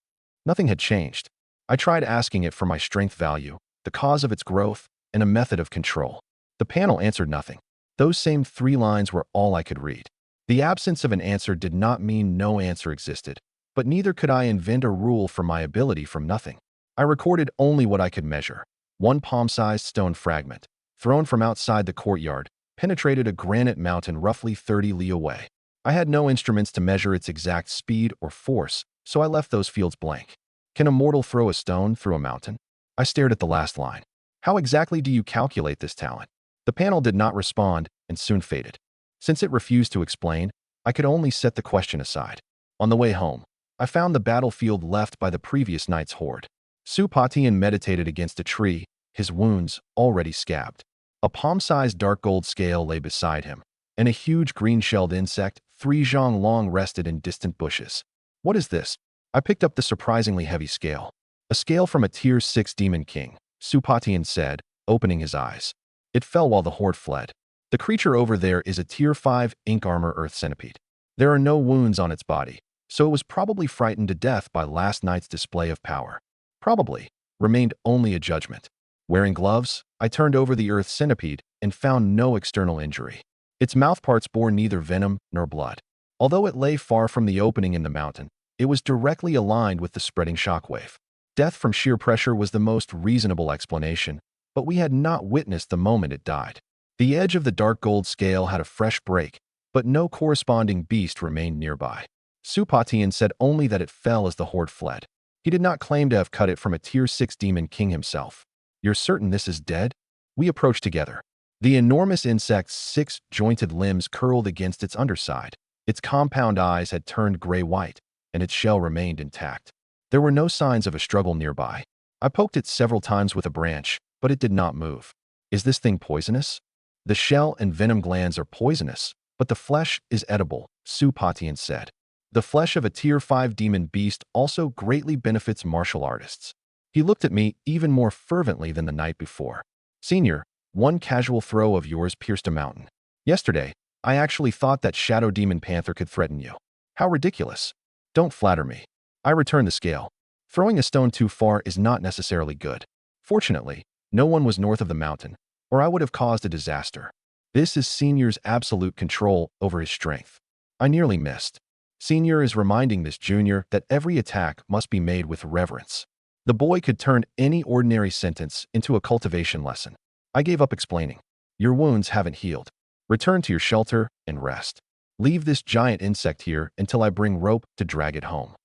Nothing had changed. I tried asking it for my strength value, the cause of its growth, and a method of control. The panel answered nothing. Those same 3 lines were all I could read. The absence of an answer did not mean no answer existed, but neither could I invent a rule for my ability from nothing. I recorded only what I could measure. 1 palm-sized stone fragment, thrown from outside the courtyard, penetrated a granite mountain roughly 30 li away. I had no instruments to measure its exact speed or force, so I left those fields blank. Can a mortal throw a stone through a mountain? I stared at the last line. How exactly do you calculate this talent? The panel did not respond and soon faded. Since it refused to explain, I could only set the question aside. On the way home, I found the battlefield left by the previous night's horde. Supatian meditated against a tree, his wounds already scabbed. A palm-sized dark gold scale lay beside him, and a huge green-shelled insect 3 zhang long rested in distant bushes. What is this? I picked up the surprisingly heavy scale. A scale from a tier 6 demon king, Supatian said, opening his eyes. It fell while the horde fled. The creature over there is a tier 5 ink armor earth centipede. There are no wounds on its body, so it was probably frightened to death by last night's display of power. Probably remained only a judgment. Wearing gloves, I turned over the earth centipede and found no external injury. Its mouthparts bore neither venom nor blood. Although it lay far from the opening in the mountain, it was directly aligned with the spreading shockwave. Death from sheer pressure was the most reasonable explanation, but we had not witnessed the moment it died. The edge of the dark gold scale had a fresh break, but no corresponding beast remained nearby. Supatian said only that it fell as the horde fled. He did not claim to have cut it from a tier 6 demon king himself. You're certain this is dead? We approached together. The enormous insect's 6 jointed limbs curled against its underside. Its compound eyes had turned gray-white, and its shell remained intact. There were no signs of a struggle nearby. I poked it several times with a branch, but it did not move. Is this thing poisonous? The shell and venom glands are poisonous, but the flesh is edible, Supatian said. The flesh of a tier 5 demon beast also greatly benefits martial artists. He looked at me even more fervently than the night before. Senior, 1 casual throw of yours pierced a mountain. Yesterday, I actually thought that shadow demon panther could threaten you. How ridiculous. Don't flatter me. I returned the scale. Throwing a stone too far is not necessarily good. Fortunately, no one was north of the mountain, or I would have caused a disaster. This is Senior's absolute control over his strength. I nearly missed. Senior is reminding this junior that every attack must be made with reverence. The boy could turn any ordinary sentence into a cultivation lesson. I gave up explaining. Your wounds haven't healed. Return to your shelter and rest. Leave this giant insect here until I bring rope to drag it home.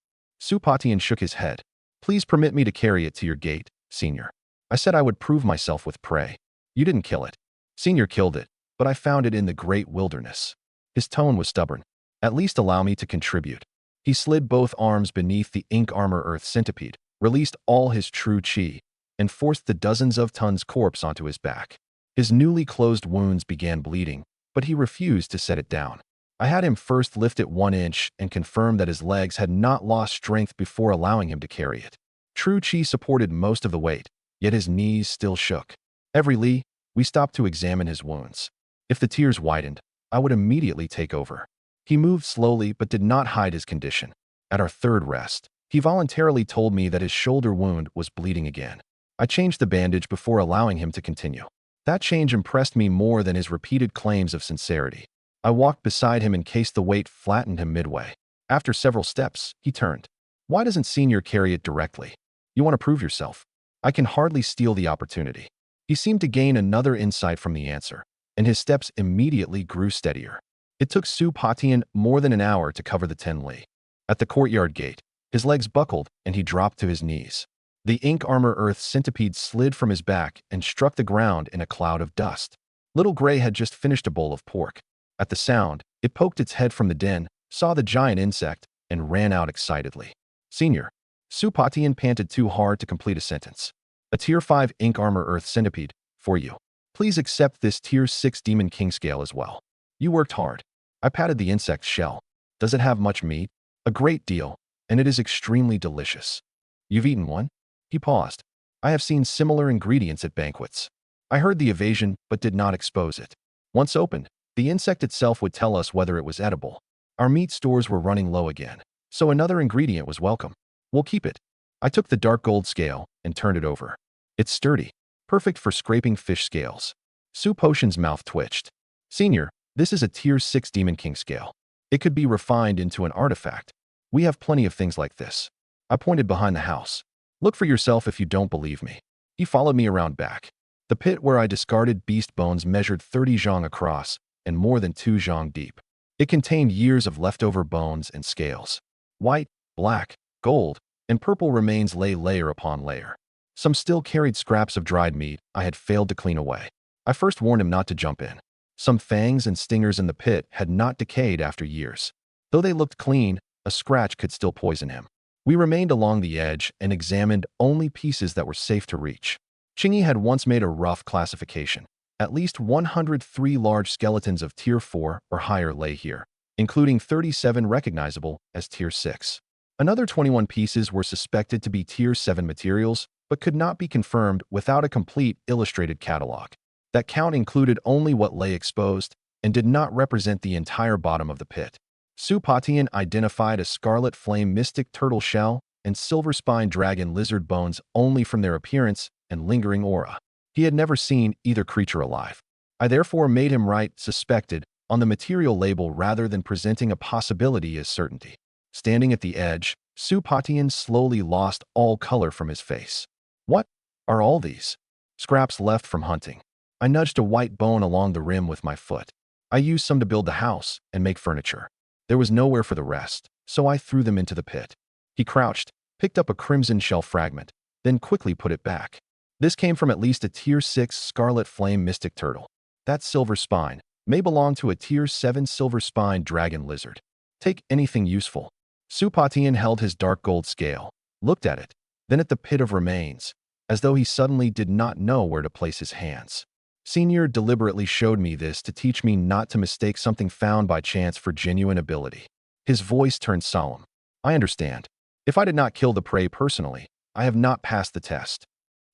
Supatian shook his head. Please permit me to carry it to your gate, Senior. I said I would prove myself with prey. You didn't kill it. Senior killed it, but I found it in the great wilderness. His tone was stubborn. At least allow me to contribute. He slid both arms beneath the ink armor earth centipede, released all his true chi, and forced the dozens of tons corpse onto his back. His newly closed wounds began bleeding, but he refused to set it down. I had him first lift it 1 inch and confirm that his legs had not lost strength before allowing him to carry it. True chi supported most of the weight, yet his knees still shook. Every li, we stopped to examine his wounds. If the tears widened, I would immediately take over. He moved slowly but did not hide his condition. At our third rest, he voluntarily told me that his shoulder wound was bleeding again. I changed the bandage before allowing him to continue. That change impressed me more than his repeated claims of sincerity. I walked beside him in case the weight flattened him midway. After several steps, he turned. Why doesn't Senior carry it directly? You want to prove yourself? I can hardly steal the opportunity. He seemed to gain another insight from the answer, and his steps immediately grew steadier. It took Supatian more than an hour to cover the 10 li. At the courtyard gate, his legs buckled and he dropped to his knees. The ink armor earth centipede slid from his back and struck the ground in a cloud of dust. Little Gray had just finished a bowl of pork. At the sound, it poked its head from the den, saw the giant insect, and ran out excitedly. Senior. Supatian panted too hard to complete a sentence. A Tier 5 ink armor earth centipede, for you. Please accept this Tier 6 demon king scale as well. You worked hard. I patted the insect's shell. Does it have much meat? A great deal, and it is extremely delicious. You've eaten one? He paused. I have seen similar ingredients at banquets. I heard the evasion but did not expose it. Once opened, the insect itself would tell us whether it was edible. Our meat stores were running low again, so another ingredient was welcome. We'll keep it. I took the dark gold scale and turned it over. It's sturdy, perfect for scraping fish scales. Supotion's mouth twitched. Senior, this is a Tier 6 Demon King scale. It could be refined into an artifact. We have plenty of things like this. I pointed behind the house. Look for yourself if you don't believe me. He followed me around back. The pit where I discarded beast bones measured 30 zhang across and more than 2 zhang deep. It contained years of leftover bones and scales. White, black, gold, and purple remains lay layer upon layer. Some still carried scraps of dried meat I had failed to clean away. I first warned him not to jump in. Some fangs and stingers in the pit had not decayed after years. Though they looked clean, a scratch could still poison him. We remained along the edge and examined only pieces that were safe to reach. Chingy had once made a rough classification. At least 103 large skeletons of Tier 4 or higher lay here, including 37 recognizable as Tier 6. Another 21 pieces were suspected to be Tier 7 materials, but could not be confirmed without a complete illustrated catalog. That count included only what lay exposed and did not represent the entire bottom of the pit. Supatian identified a scarlet flame mystic turtle shell and silver spine dragon lizard bones only from their appearance and lingering aura. He had never seen either creature alive. I therefore made him write suspected on the material label rather than presenting a possibility as certainty. Standing at the edge, Supatian slowly lost all color from his face. What are all these? Scraps left from hunting. I nudged a white bone along the rim with my foot. I used some to build the house and make furniture. There was nowhere for the rest, so I threw them into the pit. He crouched, picked up a crimson shell fragment, then quickly put it back. This came from at least a Tier 6 scarlet flame mystic turtle. That silver spine may belong to a Tier 7 silver spine dragon lizard. Take anything useful. Supatian held his dark gold scale, looked at it, then at the pit of remains, as though he suddenly did not know where to place his hands. Senior deliberately showed me this to teach me not to mistake something found by chance for genuine ability. His voice turned solemn. I understand. If I did not kill the prey personally, I have not passed the test.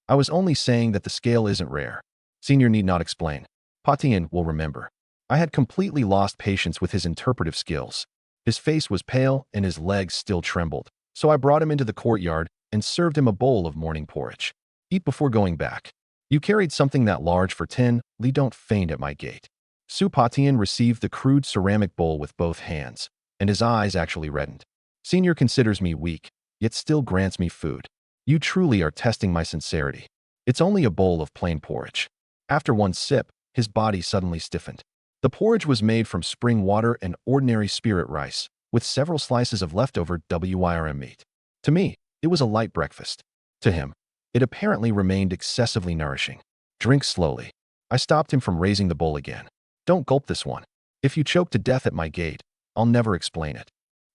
I was only saying that the scale isn't rare. Senior need not explain. Patian will remember. I had completely lost patience with his interpretive skills. His face was pale and his legs still trembled, so I brought him into the courtyard and served him a bowl of morning porridge. Eat before going back. You carried something that large for 10 li, don't faint at my gate. Supatian received the crude ceramic bowl with both hands, and his eyes actually reddened. Senior considers me weak, yet still grants me food. You truly are testing my sincerity. It's only a bowl of plain porridge. After one sip, his body suddenly stiffened. The porridge was made from spring water and ordinary spirit rice, with several slices of leftover WIRM meat. To me, it was a light breakfast. To him, it apparently remained excessively nourishing. Drink slowly. I stopped him from raising the bowl again. Don't gulp this one. If you choke to death at my gate, I'll never explain it.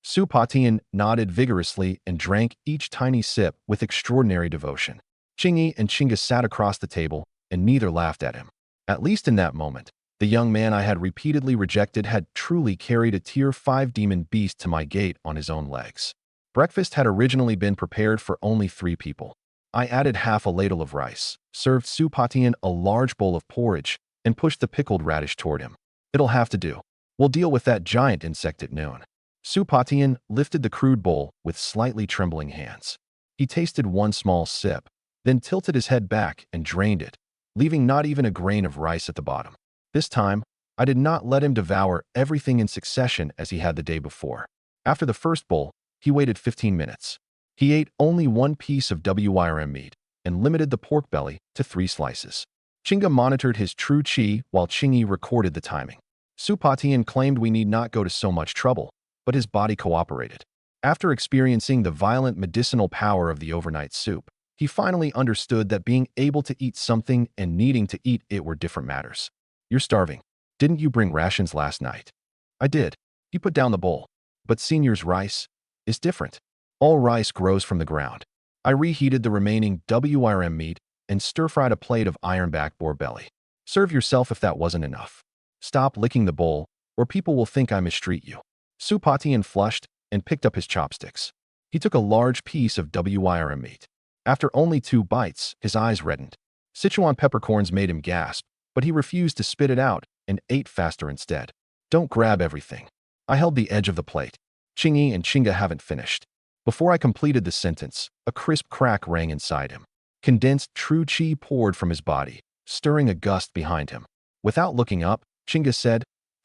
Supatian nodded vigorously and drank each tiny sip with extraordinary devotion. Chingy and Chinga sat across the table, and neither laughed at him. At least in that moment, the young man I had repeatedly rejected had truly carried a Tier 5 demon beast to my gate on his own legs. Breakfast had originally been prepared for only 3 people. I added half a ladle of rice, served Supatian a large bowl of porridge, and pushed the pickled radish toward him. It'll have to do. We'll deal with that giant insect at noon. Supatian lifted the crude bowl with slightly trembling hands. He tasted one small sip, then tilted his head back and drained it, leaving not even a grain of rice at the bottom. This time, I did not let him devour everything in succession as he had the day before. After the first bowl, he waited 15 minutes. He ate only one piece of WIRM meat and limited the pork belly to 3 slices. Chinga monitored his true chi while Chingy recorded the timing. Supatian claimed we need not go to so much trouble, but his body cooperated. After experiencing the violent medicinal power of the overnight soup, he finally understood that being able to eat something and needing to eat it were different matters. You're starving. Didn't you bring rations last night? I did. He put down the bowl. But Senior's rice is different. All rice grows from the ground. I reheated the remaining WIRM meat and stir-fried a plate of ironback boar belly. Serve yourself if that wasn't enough. Stop licking the bowl, or people will think I mistreat you. Supatian flushed and picked up his chopsticks. He took a large piece of WIRM meat. After only 2 bites, his eyes reddened. Sichuan peppercorns made him gasp, but he refused to spit it out and ate faster instead. Don't grab everything. I held the edge of the plate. Chingy and Chinga haven't finished. Before I completed the sentence, a crisp crack rang inside him. Condensed true chi poured from his body, stirring a gust behind him. Without looking up, Chinga said,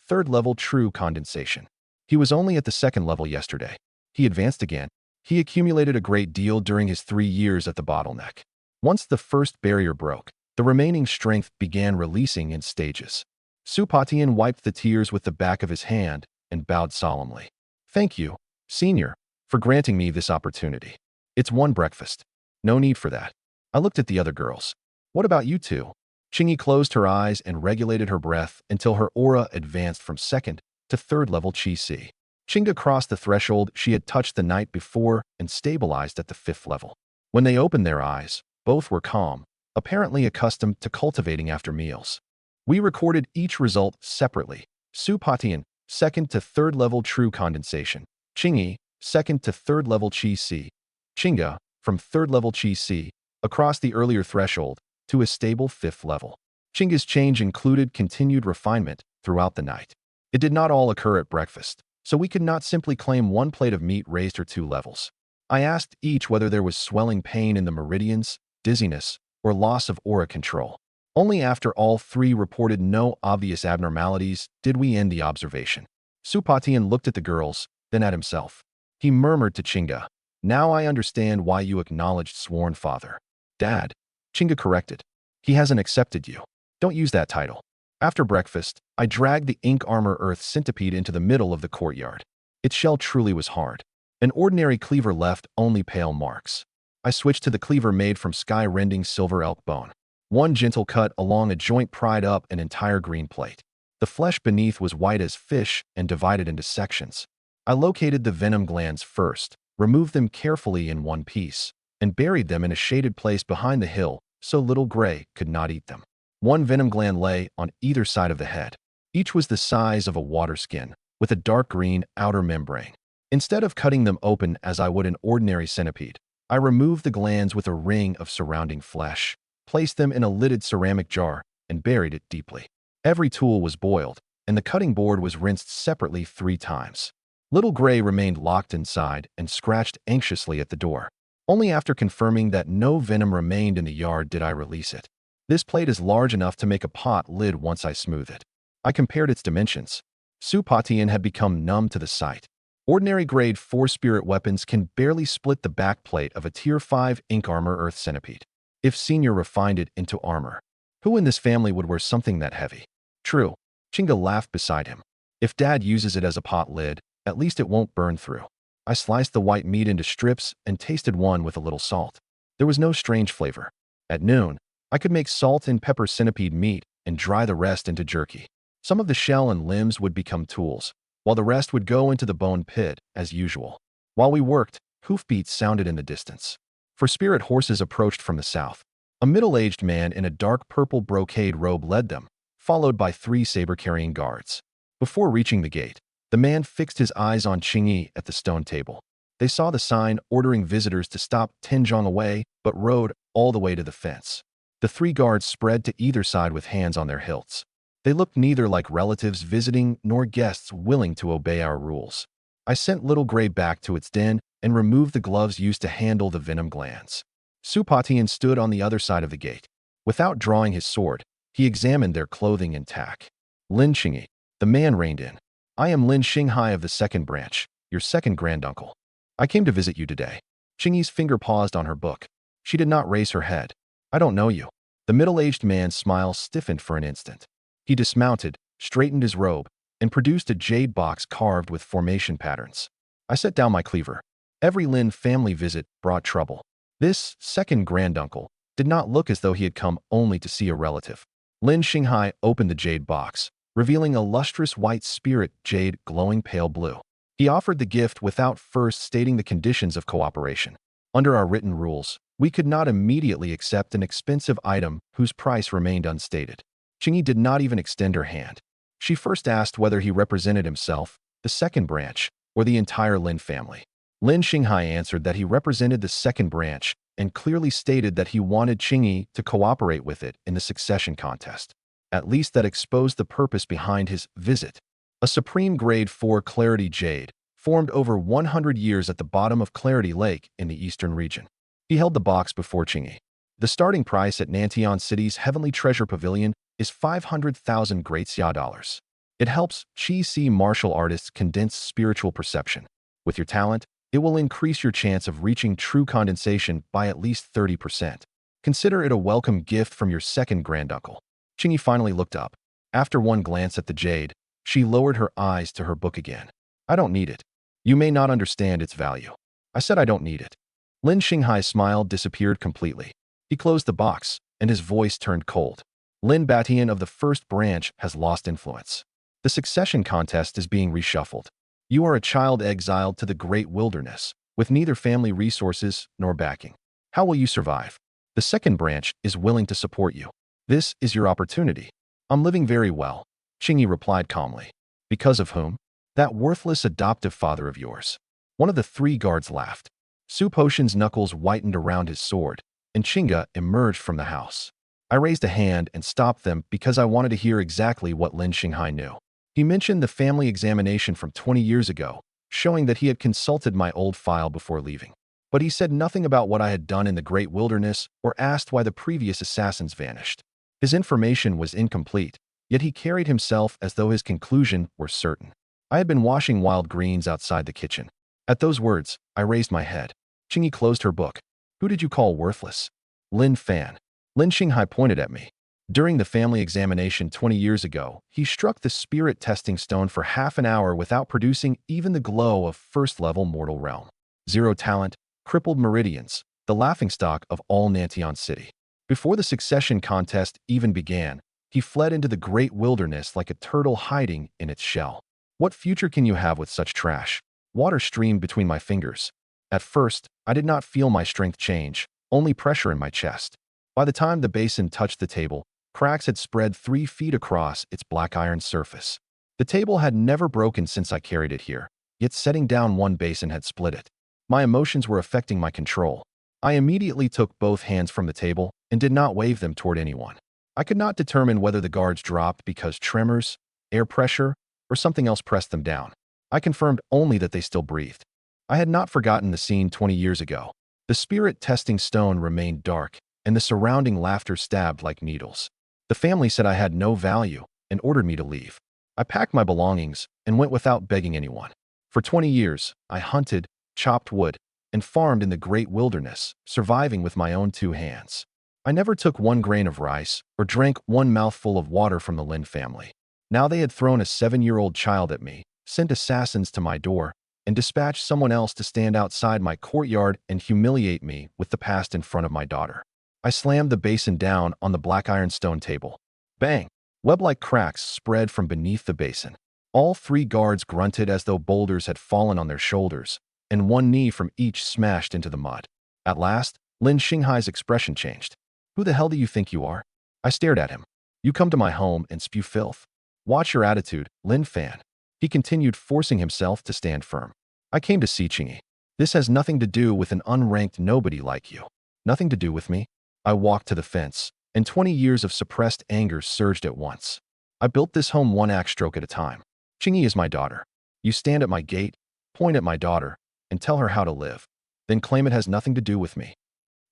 3rd level true condensation. He was only at the 2nd level yesterday. He advanced again. He accumulated a great deal during his 3 years at the bottleneck. Once the first barrier broke, the remaining strength began releasing in stages. Supatian wiped the tears with the back of his hand and bowed solemnly. Thank you, Senior, for granting me this opportunity. It's one breakfast. No need for that. I looked at the other girls. What about you two? Chingy closed her eyes and regulated her breath until her aura advanced from 2nd to 3rd level Chi Si. Chinga crossed the threshold she had touched the night before and stabilized at the 5th level. When they opened their eyes, both were calm, apparently accustomed to cultivating after meals. We recorded each result separately. Supatian, 2nd to 3rd level true condensation. Chingy, 2nd to 3rd level Chi Si. Chinga, from 3rd level Chi Si, across the earlier threshold, to a stable 5th level. Chinga's change included continued refinement throughout the night. It did not all occur at breakfast, so we could not simply claim one plate of meat raised her 2 levels. I asked each whether there was swelling pain in the meridians, dizziness, or loss of aura control. Only after all 3 reported no obvious abnormalities did we end the observation. Supatian looked at the girls, then at himself. He murmured to Chinga, "Now I understand why you acknowledged sworn father." "Dad," Chinga corrected. "He hasn't accepted you. Don't use that title." After breakfast, I dragged the ink armor earth centipede into the middle of the courtyard. Its shell truly was hard. An ordinary cleaver left only pale marks. I switched to the cleaver made from sky-rending silver elk bone. One gentle cut along a joint pried up an entire green plate. The flesh beneath was white as fish and divided into sections. I located the venom glands first, removed them carefully in one piece, and buried them in a shaded place behind the hill so Little Gray could not eat them. One venom gland lay on either side of the head. Each was the size of a water skin, with a dark green outer membrane. Instead of cutting them open as I would an ordinary centipede, I removed the glands with a ring of surrounding flesh, placed them in a lidded ceramic jar, and buried it deeply. Every tool was boiled, and the cutting board was rinsed separately 3 times. Little Gray remained locked inside and scratched anxiously at the door. Only after confirming that no venom remained in the yard did I release it. This plate is large enough to make a pot lid once I smooth it. I compared its dimensions. Supatian had become numb to the sight. Ordinary grade 4 spirit weapons can barely split the back plate of a tier 5 ink armor earth centipede. If Senior refined it into armor, who in this family would wear something that heavy? True, Chinga laughed beside him. If Dad uses it as a pot lid, at least it won't burn through. I sliced the white meat into strips and tasted one with a little salt. There was no strange flavor. At noon, I could make salt and pepper centipede meat and dry the rest into jerky. Some of the shell and limbs would become tools, while the rest would go into the bone pit, as usual. While we worked, hoofbeats sounded in the distance. For spirit horses approached from the south. A middle-aged man in a dark purple brocade robe led them, followed by 3 saber-carrying guards. Before reaching the gate, the man fixed his eyes on Qingyi at the stone table. They saw the sign ordering visitors to stop 10 zhang away, but rode all the way to the fence. The 3 guards spread to either side with hands on their hilts. They looked neither like relatives visiting nor guests willing to obey our rules. I sent Little Gray back to its den and removed the gloves used to handle the venom glands. Supatian stood on the other side of the gate. Without drawing his sword, he examined their clothing and tack. Lin Qingyi, the man reined in. I am Lin Xinghai of the second branch, your second granduncle. I came to visit you today. Qingyi's finger paused on her book. She did not raise her head. I don't know you. The middle-aged man's smile stiffened for an instant. He dismounted, straightened his robe, and produced a jade box carved with formation patterns. I set down my cleaver. Every Lin family visit brought trouble. This second granduncle did not look as though he had come only to see a relative. Lin Xinghai opened the jade box, revealing a lustrous white spirit jade glowing pale blue. He offered the gift without first stating the conditions of cooperation. Under our written rules, we could not immediately accept an expensive item whose price remained unstated. Qingyi did not even extend her hand. She first asked whether he represented himself, the second branch, or the entire Lin family. Lin Xinghai answered that he represented the second branch and clearly stated that he wanted Qingyi to cooperate with it in the succession contest. At least that exposed the purpose behind his visit. A supreme grade 4 Clarity Jade formed over 100 years at the bottom of Clarity Lake in the eastern region. He held the box before Qingyi. The starting price at Nantian City's Heavenly Treasure Pavilion is 500,000 Great Xia dollars. It helps Qi-Si martial artists condense spiritual perception. With your talent, it will increase your chance of reaching true condensation by at least 30%. Consider it a welcome gift from your second granduncle. Qingyi finally looked up. After one glance at the jade, she lowered her eyes to her book again. I don't need it. You may not understand its value. I said I don't need it. Lin Xinghai's smile disappeared completely. He closed the box, and his voice turned cold. Lin Batian of the first branch has lost influence. The succession contest is being reshuffled. You are a child exiled to the great wilderness, with neither family resources nor backing. How will you survive? The second branch is willing to support you. This is your opportunity. I'm living very well, Qingyi replied calmly. Because of whom? That worthless adoptive father of yours. One of the 3 guards laughed. Su Potion's knuckles whitened around his sword, and Qingga emerged from the house. I raised a hand and stopped them because I wanted to hear exactly what Lin Xinghai knew. He mentioned the family examination from 20 years ago, showing that he had consulted my old file before leaving. But he said nothing about what I had done in the Great Wilderness or asked why the previous assassins vanished. His information was incomplete, yet he carried himself as though his conclusion were certain. I had been washing wild greens outside the kitchen. At those words, I raised my head. Qingyi closed her book. Who did you call worthless? Lin Fan. Lin Xinghai pointed at me. During the family examination 20 years ago, he struck the spirit testing stone for half an hour without producing even the glow of first-level mortal realm. 0 talent, crippled meridians, the laughingstock of all Nantian City. Before the succession contest even began, he fled into the great wilderness like a turtle hiding in its shell. What future can you have with such trash? Water streamed between my fingers. At first, I did not feel my strength change, only pressure in my chest. By the time the basin touched the table, cracks had spread 3 feet across its black iron surface. The table had never broken since I carried it here, yet setting down one basin had split it. My emotions were affecting my control. I immediately took both hands from the table and did not wave them toward anyone. I could not determine whether the guards dropped because tremors, air pressure, or something else pressed them down. I confirmed only that they still breathed. I had not forgotten the scene 20 years ago. The spirit testing stone remained dark, and the surrounding laughter stabbed like needles. The family said I had no value and ordered me to leave. I packed my belongings and went without begging anyone. For 20 years, I hunted, chopped wood, and farmed in the great wilderness, surviving with my own 2 hands. I never took 1 grain of rice or drank 1 mouthful of water from the Lin family. Now they had thrown a 7-year-old child at me, sent assassins to my door, and dispatched someone else to stand outside my courtyard and humiliate me with the past in front of my daughter. I slammed the basin down on the black ironstone table. Bang! Web-like cracks spread from beneath the basin. All 3 guards grunted as though boulders had fallen on their shoulders, and one knee from each smashed into the mud. At last, Lin Xinghai's expression changed. "Who the hell do you think you are?" I stared at him. "You come to my home and spew filth. Watch your attitude, Lin Fan." He continued, forcing himself to stand firm. "I came to see Qingyi. This has nothing to do with an unranked nobody like you." "Nothing to do with me?" I walked to the fence, and 20 years of suppressed anger surged at once. "I built this home one axe stroke at a time. Qingyi is my daughter. You stand at my gate, point at my daughter, and tell her how to live, then claim it has nothing to do with me."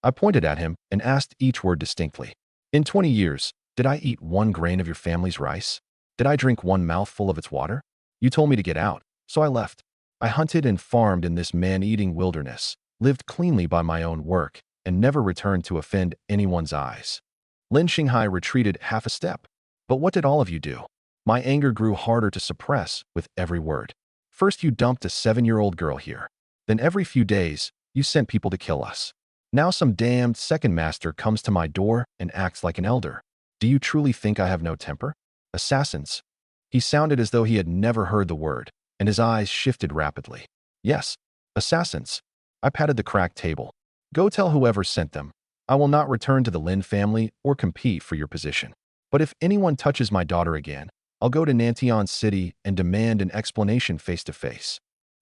I pointed at him and asked each word distinctly. "In 20 years, did I eat 1 grain of your family's rice? Did I drink 1 mouthful of its water? You told me to get out, so I left. I hunted and farmed in this man-eating wilderness, lived cleanly by my own work, and never returned to offend anyone's eyes." Lin Xinghai retreated half a step. "But what did all of you do?" My anger grew harder to suppress with every word. "First you dumped a 7-year-old girl here. Then every few days, you sent people to kill us. Now some damned second master comes to my door and acts like an elder. Do you truly think I have no temper? Assassins." He sounded as though he had never heard the word, and his eyes shifted rapidly. "Yes, assassins." I patted the cracked table. "Go tell whoever sent them. I will not return to the Lin family or compete for your position. But if anyone touches my daughter again, I'll go to Nantian City and demand an explanation face to face."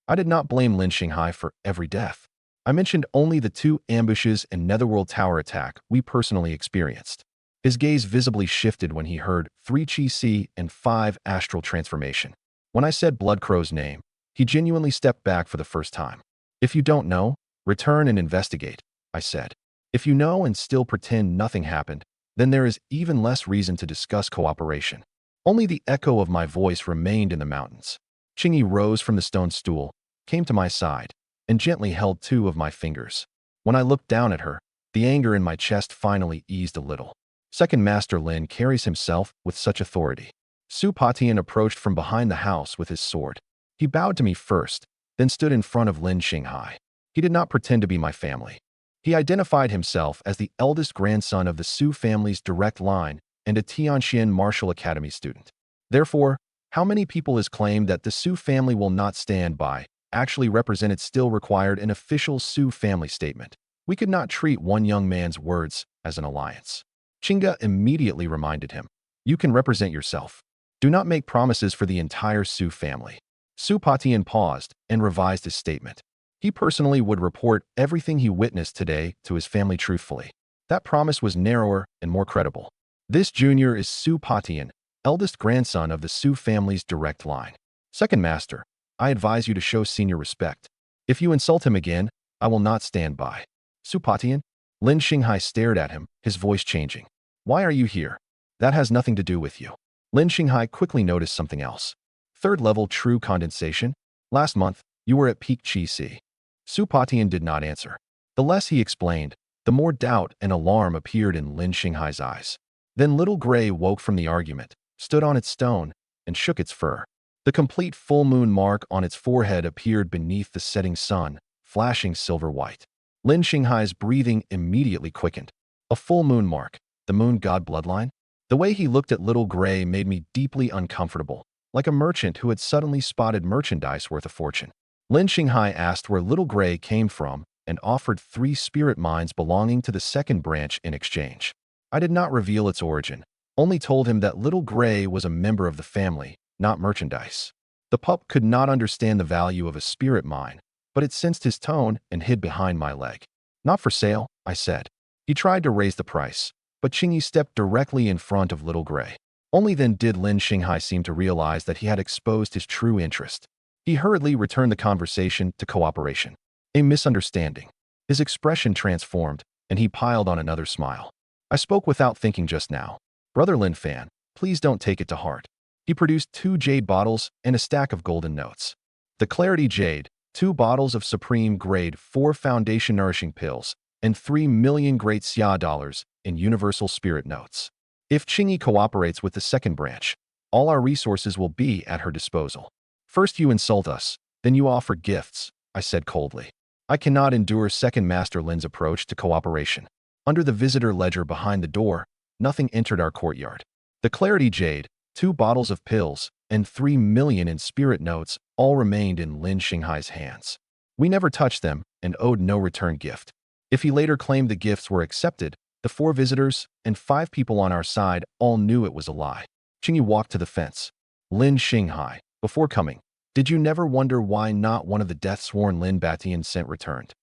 I did not blame Lin Xinghai for every death. I mentioned only the 2 ambushes and Netherworld Tower attack we personally experienced. His gaze visibly shifted when he heard 3 Chi-Si and 5 astral transformation. When I said Bloodcrow's name, he genuinely stepped back for the first time. "If you don't know, return and investigate," I said. "If you know and still pretend nothing happened, then there is even less reason to discuss cooperation." Only the echo of my voice remained in the mountains. Qingyi rose from the stone stool, came to my side, and gently held 2 of my fingers. When I looked down at her, the anger in my chest finally eased a little. Second Master Lin carries himself with such authority. Su Patian approached from behind the house with his sword. He bowed to me first, then stood in front of Lin Xinghai. He did not pretend to be my family. He identified himself as the eldest grandson of the Su family's direct line and a Tianxian Martial Academy student. Therefore, how many people his claim that the Su family will not stand by actually represented still required an official Su family statement. We could not treat one young man's words as an alliance. Chinga immediately reminded him, "You can represent yourself. Do not make promises for the entire Su family." Su Patian paused and revised his statement. He personally would report everything he witnessed today to his family truthfully. That promise was narrower and more credible. "This junior is Su Patian, eldest grandson of the Su family's direct line. Second Master, I advise you to show senior respect. If you insult him again, I will not stand by." "Su Patian?" Lin Xinghai stared at him, his voice changing. "Why are you here? That has nothing to do with you." Lin Xinghai quickly noticed something else. "Third level true condensation? Last month, you were at peak Chi-Si." Su Patian did not answer. The less he explained, the more doubt and alarm appeared in Lin Xinghai's eyes. Then Little Gray woke from the argument, stood on its stone, and shook its fur. The complete full moon mark on its forehead appeared beneath the setting sun, flashing silver white. Lin Xinghai's breathing immediately quickened. A full moon mark, the moon god bloodline? The way he looked at Little Gray made me deeply uncomfortable, like a merchant who had suddenly spotted merchandise worth a fortune. Lin Xinghai asked where Little Gray came from and offered 3 spirit mines belonging to the second branch in exchange. I did not reveal its origin, only told him that Little Gray was a member of the family, not merchandise. The pup could not understand the value of a spirit mine, but it sensed his tone and hid behind my leg. "Not for sale," I said. He tried to raise the price, but Qingyi stepped directly in front of Little Gray. Only then did Lin Xinghai seem to realize that he had exposed his true interest. He hurriedly returned the conversation to cooperation. A misunderstanding. His expression transformed, and he piled on another smile. "I spoke without thinking just now. Brother Lin Fan, please don't take it to heart." He produced 2 jade bottles and a stack of golden notes. The Clarity Jade, 2 bottles of Supreme Grade 4 Foundation Nourishing Pills, and 3 million Great Xia dollars in Universal Spirit Notes. If Qingyi cooperates with the second branch, All our resources will be at her disposal. First you insult us, then you offer gifts, I said coldly. I cannot endure Second Master Lin's approach to cooperation. Under the visitor ledger behind the door, nothing entered our courtyard. The Clarity Jade, 2 bottles of pills, and 3 million in spirit notes all remained in Lin Xinghai's hands. We never touched them and owed no return gift. If he later claimed the gifts were accepted, the 4 visitors and 5 people on our side all knew it was a lie. Qingyi walked to the fence. Lin Xinghai, before coming, did you never wonder why not one of the death-sworn Lin Batian sent returned?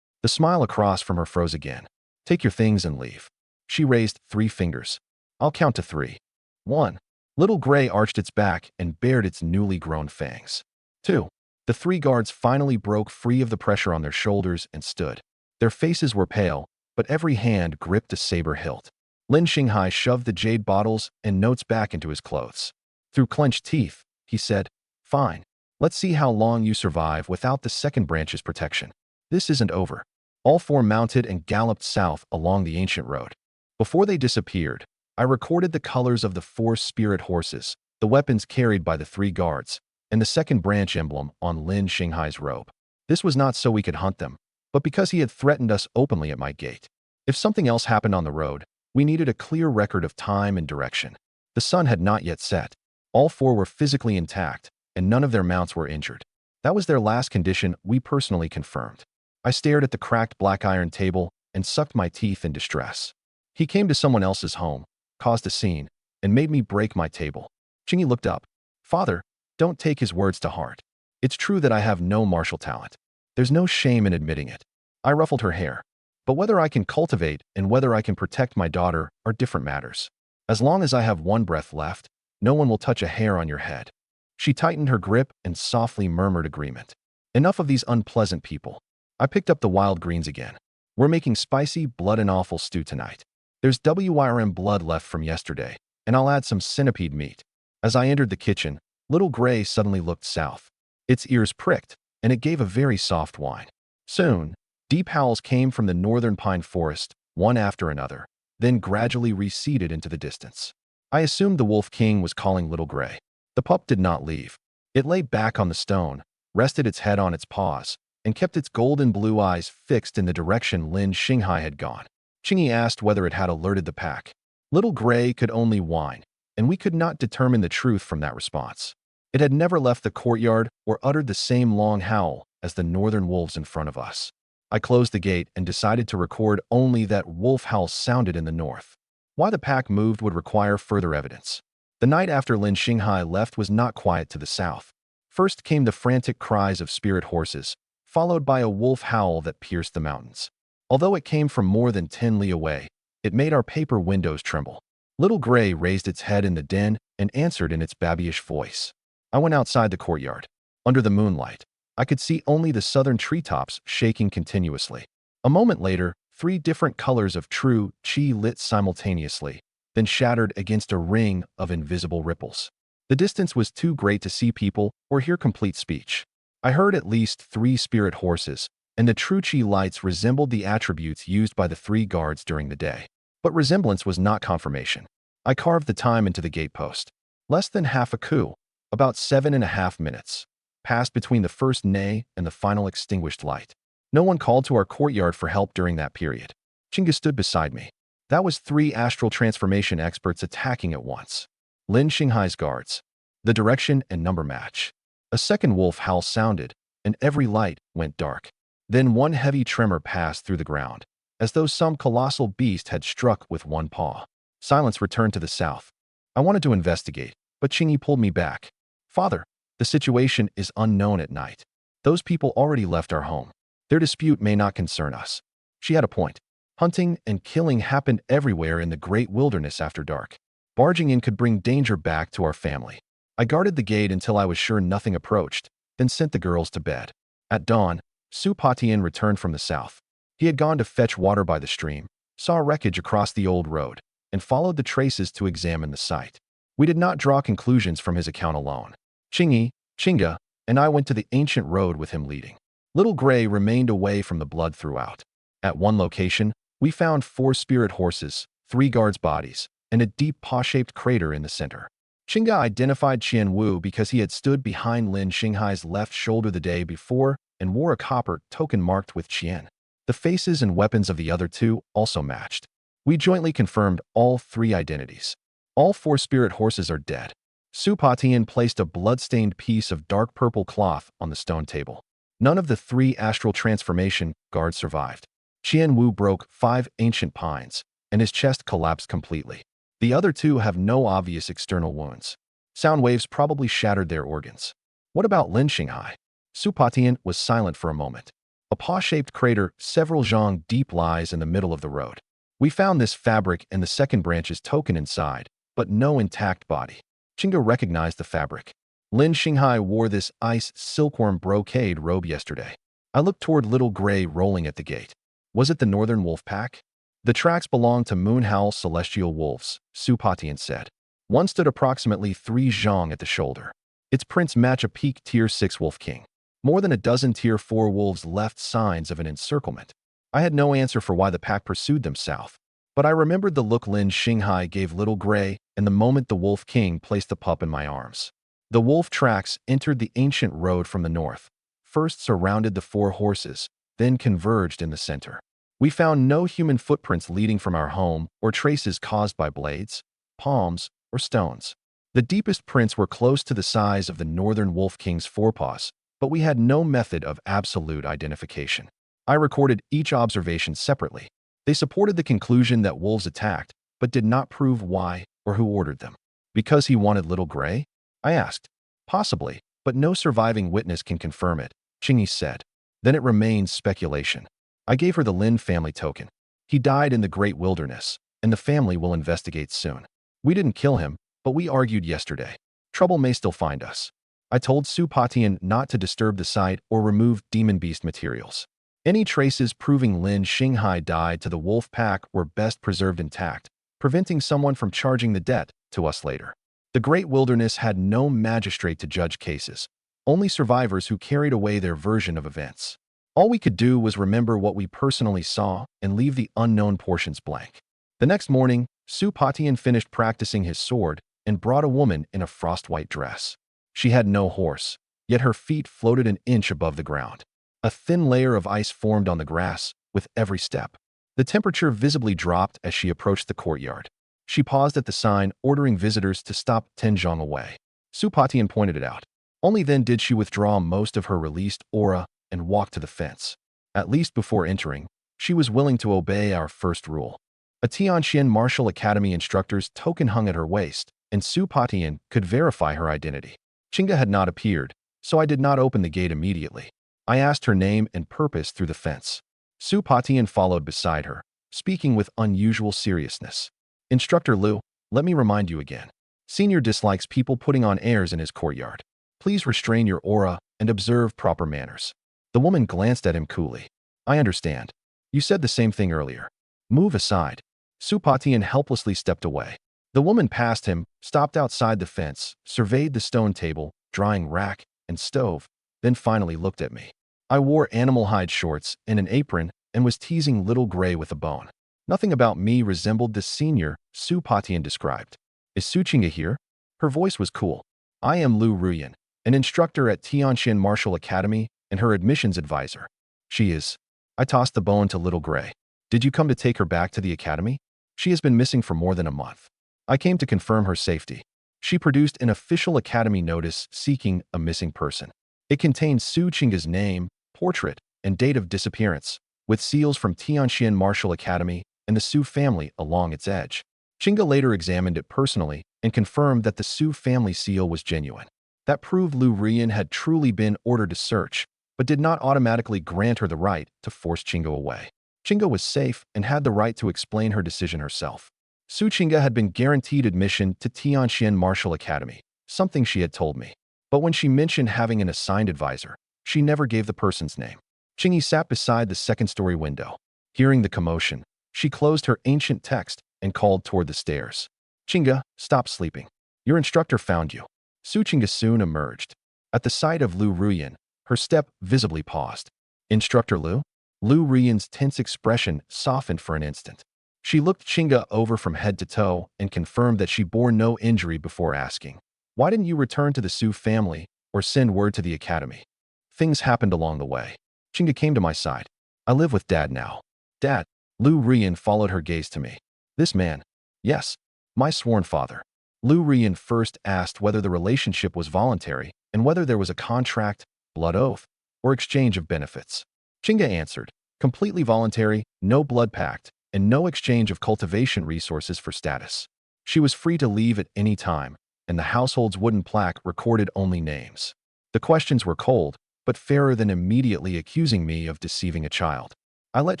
The smile across from her froze again. Take your things and leave. She raised 3 fingers. I'll count to 3. 1. Little Gray arched its back and bared its newly grown fangs. 2. The 3 guards finally broke free of the pressure on their shoulders and stood. Their faces were pale, but every hand gripped a saber hilt. Lin Xinghai shoved the jade bottles and notes back into his clothes. Through clenched teeth, he said, Fine. Let's see how long you survive without the second branch's protection. This isn't over. All 4 mounted and galloped south along the ancient road. Before they disappeared, I recorded the colors of the 4 spirit horses, the weapons carried by the 3 guards, and the second branch emblem on Lin Xinghai's robe. This was not so we could hunt them, but because he had threatened us openly at my gate. If something else happened on the road, we needed a clear record of time and direction. The sun had not yet set. All 4 were physically intact, and none of their mounts were injured. That was their last condition we personally confirmed. I stared at the cracked black iron table and sucked my teeth in distress. He came to someone else's home, caused a scene, and made me break my table. Qingyi looked up. Father, don't take his words to heart. It's true that I have no martial talent. There's no shame in admitting it. I ruffled her hair. But whether I can cultivate and whether I can protect my daughter are different matters. As long as I have 1 breath left, no one will touch a hair on your head. She tightened her grip and softly murmured agreement. Enough of these unpleasant people. I picked up the wild greens again. We're making spicy blood and offal stew tonight. There's WRM blood left from yesterday, and I'll add some centipede meat. As I entered the kitchen, Little Gray suddenly looked south. Its ears pricked, and it gave a very soft whine. Soon, deep howls came from the northern pine forest, one after another, then gradually receded into the distance. I assumed the Wolf King was calling Little Gray. The pup did not leave. It lay back on the stone, rested its head on its paws, and kept its golden blue eyes fixed in the direction Lin Xinghai had gone. Qingyi asked whether it had alerted the pack. Little Gray could only whine, and we could not determine the truth from that response. It had never left the courtyard or uttered the same long howl as the northern wolves in front of us. I closed the gate and decided to record only that wolf howl sounded in the north. Why the pack moved would require further evidence. The night after Lin Xinghai left was not quiet to the south. First came the frantic cries of spirit horses, followed by a wolf howl that pierced the mountains. Although it came from more than 10 li away, it made our paper windows tremble. Little Gray raised its head in the den and answered in its babyish voice. I went outside the courtyard. Under the moonlight, I could see only the southern treetops shaking continuously. A moment later, 3 different colors of true qi lit simultaneously, then shattered against a ring of invisible ripples. The distance was too great to see people or hear complete speech. I heard at least 3 spirit horses, and the true qi lights resembled the attributes used by the 3 guards during the day. But resemblance was not confirmation. I carved the time into the gatepost. Less than half a coup, about 7.5 minutes, passed between the first neigh and the final extinguished light. No one called to our courtyard for help during that period. Qingyi stood beside me. That was 3 astral transformation experts attacking at once. Lin Xinghai's guards. The direction and number match. A second wolf howl sounded, and every light went dark. Then one heavy tremor passed through the ground, as though some colossal beast had struck with one paw. Silence returned to the south. I wanted to investigate, but Qingyi pulled me back. Father, the situation is unknown at night. Those people already left our home. Their dispute may not concern us. She had a point. Hunting and killing happened everywhere in the great wilderness after dark. Barging in could bring danger back to our family. I guarded the gate until I was sure nothing approached, then sent the girls to bed. At dawn, Su Patian returned from the south. He had gone to fetch water by the stream, saw wreckage across the old road, and followed the traces to examine the site. We did not draw conclusions from his account alone. Qingyi, Qingga, and I went to the ancient road with him leading. Little Gray remained away from the blood throughout. At one location, we found 4 spirit horses, 3 guards' bodies, and a deep paw-shaped crater in the center. Qingge identified Qian Wu because he had stood behind Lin Xinghai's left shoulder the day before and wore a copper token marked with Qian. The faces and weapons of the other two also matched. We jointly confirmed all three identities. All four spirit horses are dead. Su Patian placed a blood-stained piece of dark purple cloth on the stone table. None of the three astral transformation guards survived. Qian Wu broke 5 ancient pines, and his chest collapsed completely. The other two have no obvious external wounds. Sound waves probably shattered their organs. What about Lin Xinghai? Su Patian was silent for a moment. A paw-shaped crater several zhang deep lies in the middle of the road. We found this fabric and the second branch's token inside, but no intact body. Qingge recognized the fabric. Lin Xinghai wore this ice silkworm brocade robe yesterday. I looked toward Little Gray rolling at the gate. Was it the Northern Wolf Pack? The tracks belonged to Moonhowl Celestial Wolves, Su Patian said. One stood approximately 3 zhang at the shoulder. Its prints match a peak Tier 6 Wolf King. More than a dozen Tier 4 wolves left signs of an encirclement. I had no answer for why the pack pursued them south, but I remembered the look Lin Xinghai gave Little Gray and the moment the Wolf King placed the pup in my arms. The wolf tracks entered the ancient road from the north, first surrounded the 4 horses, then converged in the center. We found no human footprints leading from our home or traces caused by blades, palms, or stones. The deepest prints were close to the size of the Northern Wolf King's forepaws, but we had no method of absolute identification. I recorded each observation separately. They supported the conclusion that wolves attacked, but did not prove why or who ordered them. Because he wanted Little Gray? I asked. Possibly, but no surviving witness can confirm it, Qingge said. Then it remains speculation. I gave her the Lin family token. He died in the Great Wilderness, and the family will investigate soon. We didn't kill him, but we argued yesterday. Trouble may still find us. I told Su Patian not to disturb the site or remove demon beast materials. Any traces proving Lin Xinghai died to the wolf pack were best preserved intact, preventing someone from charging the debt to us later. The Great Wilderness had no magistrate to judge cases, only survivors who carried away their version of events. All we could do was remember what we personally saw and leave the unknown portions blank. The next morning, Su Patian finished practicing his sword and brought a woman in a frost-white dress. She had no horse, yet her feet floated an inch above the ground. A thin layer of ice formed on the grass with every step. The temperature visibly dropped as she approached the courtyard. She paused at the sign ordering visitors to stop 10 zhang away. Su Patian pointed it out. Only then did she withdraw most of her released aura and walk to the fence. At least before entering, she was willing to obey our first rule. A Tianqian Martial Academy instructor's token hung at her waist, and Su Patian could verify her identity. Qingge had not appeared, so I did not open the gate immediately. I asked her name and purpose through the fence. Su Patian followed beside her, speaking with unusual seriousness. Instructor Liu, let me remind you again. Senior dislikes people putting on airs in his courtyard. Please restrain your aura and observe proper manners. The woman glanced at him coolly. I understand. You said the same thing earlier. Move aside. Su Patian helplessly stepped away. The woman passed him, stopped outside the fence, surveyed the stone table, drying rack, and stove, then finally looked at me. I wore animal hide shorts and an apron and was teasing Little Gray with a bone. Nothing about me resembled the senior Su Patian described. Is Su Qingge here? Her voice was cool. I am Lu Ruyan, an instructor at Tianqian Martial Academy and her admissions advisor. She is. I tossed the bone to Little Gray. Did you come to take her back to the academy? She has been missing for more than a month. I came to confirm her safety. She produced an official academy notice seeking a missing person. It contained Su Qingge's name, portrait, and date of disappearance, with seals from Tianqian Martial Academy and the Su family along its edge. Qingge later examined it personally and confirmed that the Su family seal was genuine. That proved Lu Ruyan had truly been ordered to search, but did not automatically grant her the right to force Qingge away. Qingge was safe and had the right to explain her decision herself. Su Qingge had been guaranteed admission to Tianqian Martial Academy, something she had told me. But when she mentioned having an assigned advisor, she never gave the person's name. Qingge sat beside the second-story window. Hearing the commotion, she closed her ancient text and called toward the stairs. Qingge, stop sleeping. Your instructor found you. Su Qingge soon emerged. At the sight of Lu Ruyan, her step visibly paused. Instructor Lu? Lu Ruyan's tense expression softened for an instant. She looked Chinga over from head to toe and confirmed that she bore no injury before asking, "Why didn't you return to the Su family or send word to the academy?" Things happened along the way. Chinga came to my side. "I live with Dad now." "Dad?" Lu Rian followed her gaze to me. "This man?" "Yes, my sworn father." Lu Rian first asked whether the relationship was voluntary and whether there was a contract, blood oath, or exchange of benefits. Chinga answered, "Completely voluntary, no blood pact, and no exchange of cultivation resources for status." She was free to leave at any time, and the household's wooden plaque recorded only names. The questions were cold, but fairer than immediately accusing me of deceiving a child. I let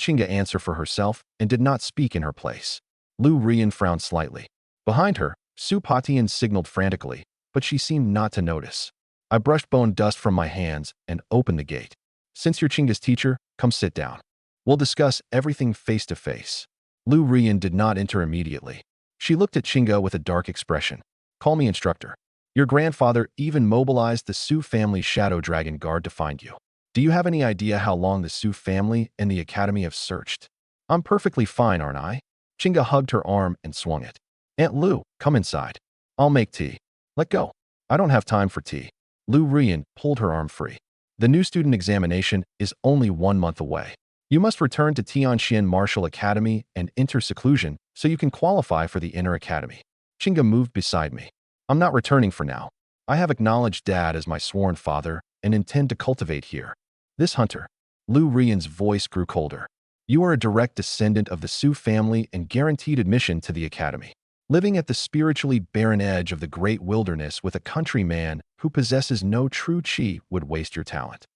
Chinga answer for herself and did not speak in her place. Lu Rian frowned slightly. Behind her, Su Patian signaled frantically, but she seemed not to notice. I brushed bone dust from my hands and opened the gate. "Since you're Chinga's teacher, come sit down. We'll discuss everything face to face." Lu Rian did not enter immediately. She looked at Chinga with a dark expression. "Call me instructor. Your grandfather even mobilized the Su family shadow dragon guard to find you. Do you have any idea how long the Su family and the academy have searched?" "I'm perfectly fine, aren't I?" Chinga hugged her arm and swung it. "Aunt Lu, come inside. I'll make tea." "Let go. I don't have time for tea." Lu Rian pulled her arm free. "The new student examination is only 1 month away. You must return to Tianxian Martial Academy and enter seclusion so you can qualify for the inner academy." Chinga moved beside me. "I'm not returning for now. I have acknowledged Dad as my sworn father and intend to cultivate here." "This hunter." Lu Rian's voice grew colder. "You are a direct descendant of the Su family and guaranteed admission to the academy. Living at the spiritually barren edge of the great wilderness with a countryman who possesses no true chi would waste your talent."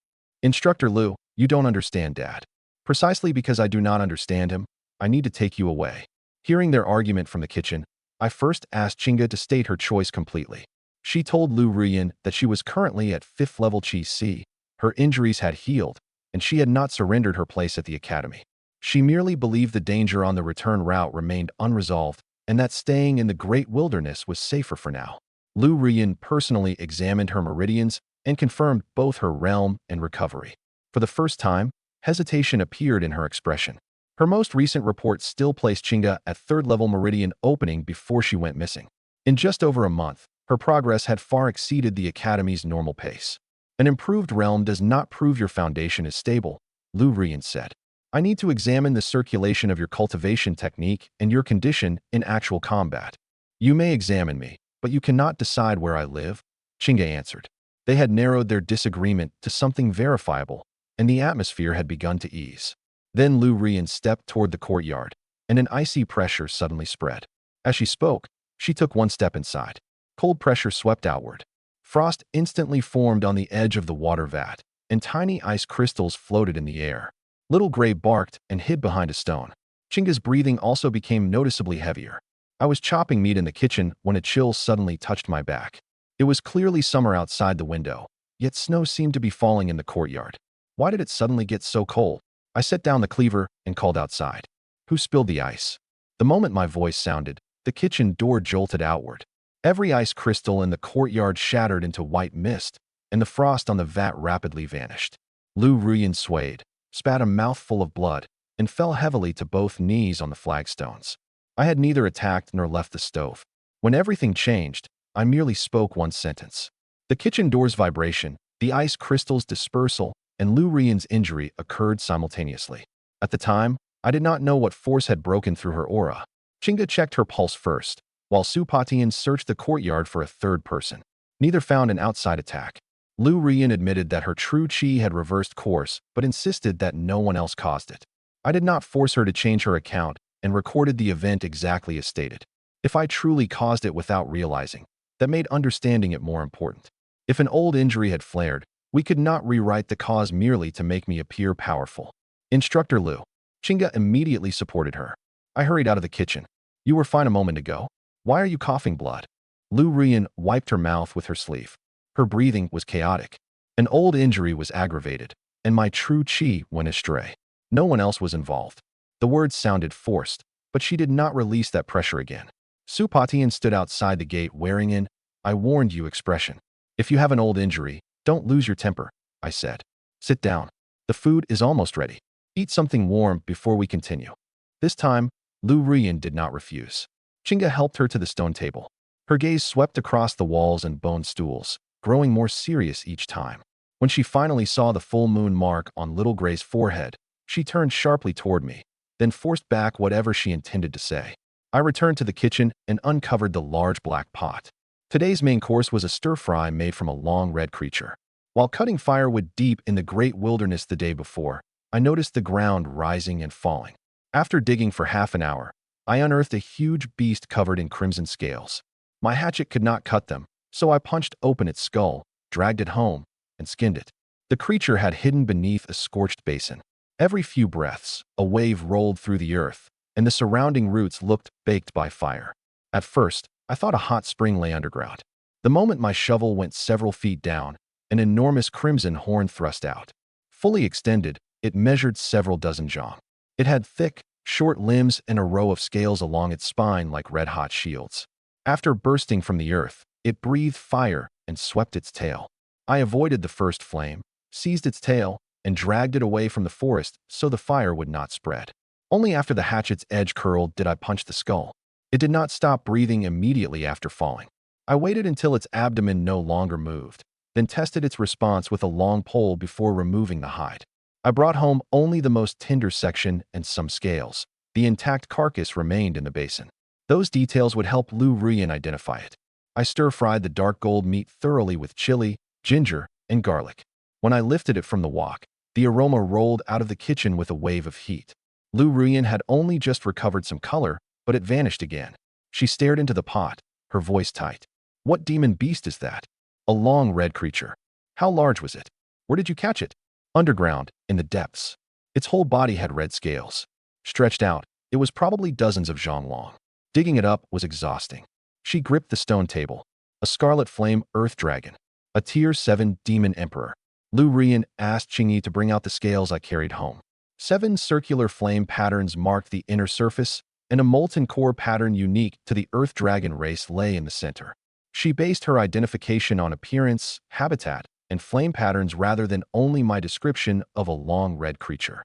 "Instructor Lu, you don't understand Dad. Precisely because I do not understand him, I need to take you away." Hearing their argument from the kitchen, I first asked Chinga to state her choice completely. She told Lu Rian that she was currently at 5th level Chi C, her injuries had healed, and she had not surrendered her place at the academy. She merely believed the danger on the return route remained unresolved and that staying in the great wilderness was safer for now. Lu Rian personally examined her meridians and confirmed both her realm and recovery. For the first time, hesitation appeared in her expression. Her most recent report still placed Chinga at 3rd level meridian opening before she went missing. In just over a month, her progress had far exceeded the academy's normal pace. "An improved realm does not prove your foundation is stable," Lu Rian said. "I need to examine the circulation of your cultivation technique and your condition in actual combat." "You may examine me, but you cannot decide where I live," Chinga answered. They had narrowed their disagreement to something verifiable, and the atmosphere had begun to ease. Then Lu Rian stepped toward the courtyard, and an icy pressure suddenly spread. As she spoke, she took one step inside. Cold pressure swept outward. Frost instantly formed on the edge of the water vat, and tiny ice crystals floated in the air. Little Gray barked and hid behind a stone. Chinga's breathing also became noticeably heavier. I was chopping meat in the kitchen when a chill suddenly touched my back. It was clearly summer outside the window, yet snow seemed to be falling in the courtyard. Why did it suddenly get so cold? I set down the cleaver and called outside. "Who spilled the ice?" The moment my voice sounded, the kitchen door jolted outward. Every ice crystal in the courtyard shattered into white mist, and the frost on the vat rapidly vanished. Lu Rian swayed, spat a mouthful of blood, and fell heavily to both knees on the flagstones. I had neither attacked nor left the stove. When everything changed, I merely spoke one sentence. The kitchen door's vibration, the ice crystal's dispersal, and Lu Rian's injury occurred simultaneously. At the time, I did not know what force had broken through her aura. Chinga checked her pulse first, while Su Patian searched the courtyard for a third person. Neither found an outside attack. Lu Rian admitted that her true chi had reversed course, but insisted that no one else caused it. I did not force her to change her account and recorded the event exactly as stated. If I truly caused it without realizing, that made understanding it more important. If an old injury had flared, we could not rewrite the cause merely to make me appear powerful. "Instructor Lu." Chinga immediately supported her. I hurried out of the kitchen. "You were fine a moment ago. Why are you coughing blood?" Lu Rian wiped her mouth with her sleeve. Her breathing was chaotic. An old injury was aggravated, and my true chi went astray. No one else was involved. The words sounded forced, but she did not release that pressure again. Su Patian stood outside the gate wearing an "I warned you" expression. "If you have an old injury, don't lose your temper," I said. "Sit down. The food is almost ready. Eat something warm before we continue." This time, Lu Ruyan did not refuse. Chinga helped her to the stone table. Her gaze swept across the walls and bone stools, growing more serious each time. When she finally saw the full moon mark on Little Gray's forehead, she turned sharply toward me, then forced back whatever she intended to say. I returned to the kitchen and uncovered the large black pot. Today's main course was a stir-fry made from a long red creature. While cutting firewood deep in the great wilderness the day before, I noticed the ground rising and falling. After digging for half an hour, I unearthed a huge beast covered in crimson scales. My hatchet could not cut them, so I punched open its skull, dragged it home, and skinned it. The creature had hidden beneath a scorched basin. Every few breaths, a wave rolled through the earth, and the surrounding roots looked baked by fire. At first, I thought a hot spring lay underground. The moment my shovel went several feet down, an enormous crimson horn thrust out. Fully extended, it measured several dozen jong. It had thick, short limbs and a row of scales along its spine like red-hot shields. After bursting from the earth, it breathed fire and swept its tail. I avoided the first flame, seized its tail, and dragged it away from the forest so the fire would not spread. Only after the hatchet's edge curled did I punch the skull. It did not stop breathing immediately after falling. I waited until its abdomen no longer moved, then tested its response with a long pole before removing the hide. I brought home only the most tender section and some scales. The intact carcass remained in the basin. Those details would help Lu Ruyan identify it. I stir-fried the dark gold meat thoroughly with chili, ginger, and garlic. When I lifted it from the wok, the aroma rolled out of the kitchen with a wave of heat. Lu Ruyan had only just recovered some color, but it vanished again. She stared into the pot, her voice tight. What demon beast is that? A long red creature. How large was it? Where did you catch it? Underground, in the depths. Its whole body had red scales. Stretched out, it was probably dozens of zhong long. Digging it up was exhausting. She gripped the stone table. A scarlet flame earth dragon. A tier 7 demon emperor. Lu Ruyan asked Qingyi to bring out the scales I carried home. 7 circular flame patterns marked the inner surface, and a molten core pattern unique to the earth dragon race lay in the center. She based her identification on appearance, habitat, and flame patterns rather than only my description of a long red creature.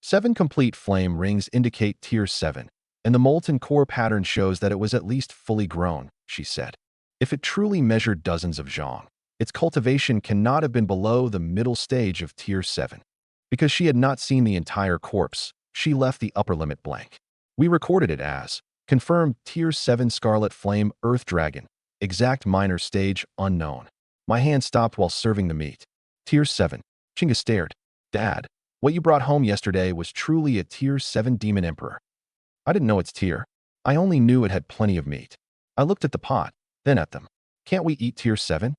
7 complete flame rings indicate tier 7, and the molten core pattern shows that it was at least fully grown, she said. If it truly measured dozens of zhong, its cultivation cannot have been below the middle stage of tier 7. Because she had not seen the entire corpse, she left the upper limit blank. We recorded it as confirmed tier 7 scarlet flame earth dragon, exact minor stage unknown. My hand stopped while serving the meat. Tier 7. Chinga stared. Dad, what you brought home yesterday was truly a tier 7 demon emperor. I didn't know its tier. I only knew it had plenty of meat. I looked at the pot, then at them. Can't we eat tier 7?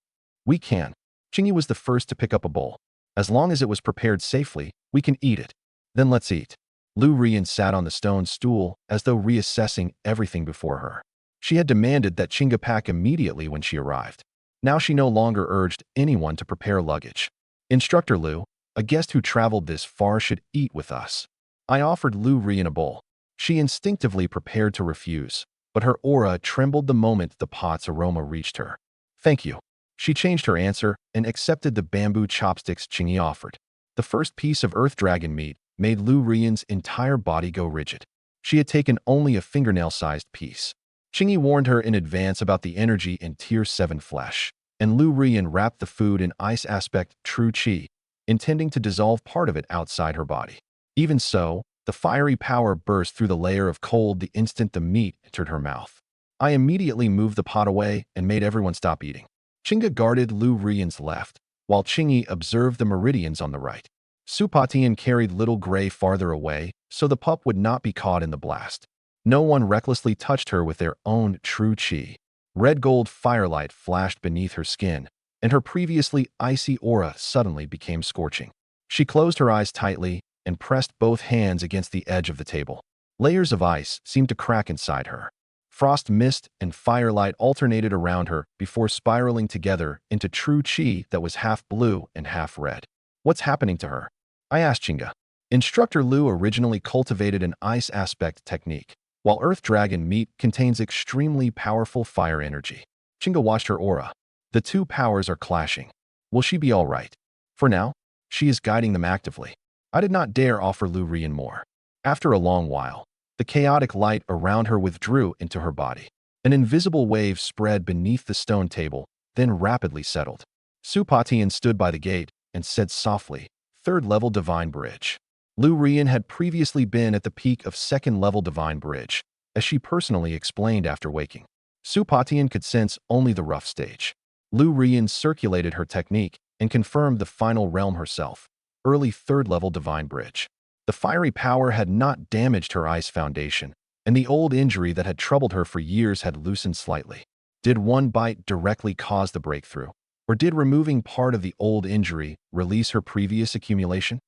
We can. Qingyi was the first to pick up a bowl. As long as it was prepared safely, we can eat it. Then let's eat. Lu Ruyan sat on the stone stool as though reassessing everything before her. She had demanded that Chinga pack immediately when she arrived. Now she no longer urged anyone to prepare luggage. Instructor Lu, a guest who traveled this far should eat with us. I offered Lu Ruyan a bowl. She instinctively prepared to refuse, but her aura trembled the moment the pot's aroma reached her. Thank you. She changed her answer and accepted the bamboo chopsticks Qingyi offered. The first piece of earth dragon meat made Lu Ruyan's entire body go rigid. She had taken only a fingernail-sized piece. Qingyi warned her in advance about the energy in tier 7 flesh, and Lu Ruyan wrapped the food in ice aspect true qi, intending to dissolve part of it outside her body. Even so, the fiery power burst through the layer of cold the instant the meat entered her mouth. I immediately moved the pot away and made everyone stop eating. Chinga guarded Lu Ruyan's left, while Qingyi observed the meridians on the right. Supatian carried Little Gray farther away so the pup would not be caught in the blast. No one recklessly touched her with their own true qi. Red gold firelight flashed beneath her skin, and her previously icy aura suddenly became scorching. She closed her eyes tightly and pressed both hands against the edge of the table. Layers of ice seemed to crack inside her. Frost mist and firelight alternated around her before spiraling together into true qi that was half blue and half red. What's happening to her? I asked Chinga. Instructor Lu originally cultivated an ice aspect technique, while Earth Dragon meat contains extremely powerful fire energy. Chinga watched her aura. The two powers are clashing. Will she be all right? For now, she is guiding them actively. I did not dare offer Lu Ruyan more. After a long while, The chaotic light around her withdrew into her body. An invisible wave spread beneath the stone table, then rapidly settled. Supatian stood by the gate and said softly, "Third-level Divine Bridge." Lu Rian had previously been at the peak of second-level Divine Bridge, as she personally explained after waking. Supatian could sense only the rough stage. Lu Rian circulated her technique and confirmed the final realm herself, early third-level Divine Bridge. The fiery power had not damaged her ice foundation, and the old injury that had troubled her for years had loosened slightly. Did one bite directly cause the breakthrough, or did removing part of the old injury release her previous accumulation?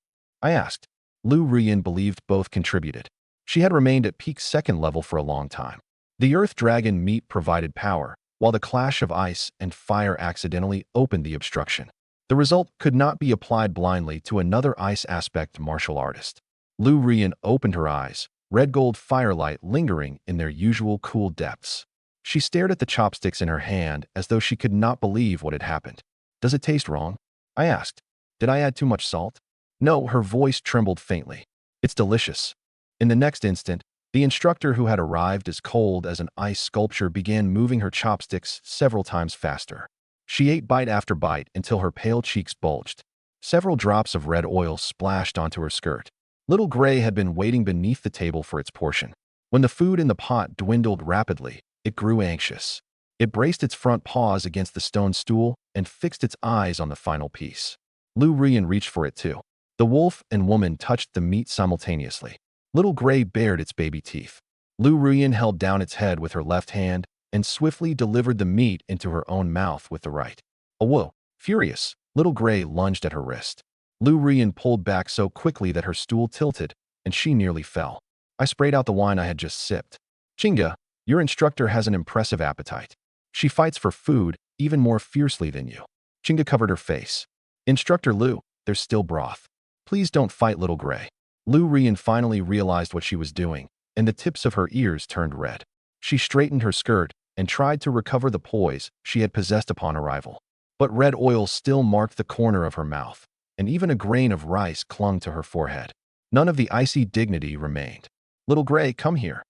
I asked. Lu Rian believed both contributed. She had remained at peak second level for a long time. The Earth Dragon meat provided power, while the clash of ice and fire accidentally opened the obstruction. The result could not be applied blindly to another ice aspect martial artist. Lu Rian opened her eyes, red gold firelight lingering in their usual cool depths. She stared at the chopsticks in her hand as though she could not believe what had happened. "Does it taste wrong?" I asked. "Did I add too much salt?" "No," her voice trembled faintly. "It's delicious." In the next instant, the instructor who had arrived as cold as an ice sculpture began moving her chopsticks several times faster. She ate bite after bite until her pale cheeks bulged. Several drops of red oil splashed onto her skirt. Little Gray had been waiting beneath the table for its portion. When the food in the pot dwindled rapidly, it grew anxious. It braced its front paws against the stone stool and fixed its eyes on the final piece. Lu Rian reached for it too. The wolf and woman touched the meat simultaneously. Little Gray bared its baby teeth. Lu Rian held down its head with her left hand and swiftly delivered the meat into her own mouth with the right. Whoa! Furious, Little Gray lunged at her wrist. Lu Rian pulled back so quickly that her stool tilted, and she nearly fell. I sprayed out the wine I had just sipped. "Chinga, your instructor has an impressive appetite. She fights for food even more fiercely than you." Chinga covered her face. "Instructor Lu, there's still broth. Please don't fight Little Gray." Lu Rian finally realized what she was doing, and the tips of her ears turned red. She straightened her skirt and tried to recover the poise she had possessed upon arrival. But red oil still marked the corner of her mouth, and even a grain of rice clung to her forehead. None of the icy dignity remained. "Little Gray, come here."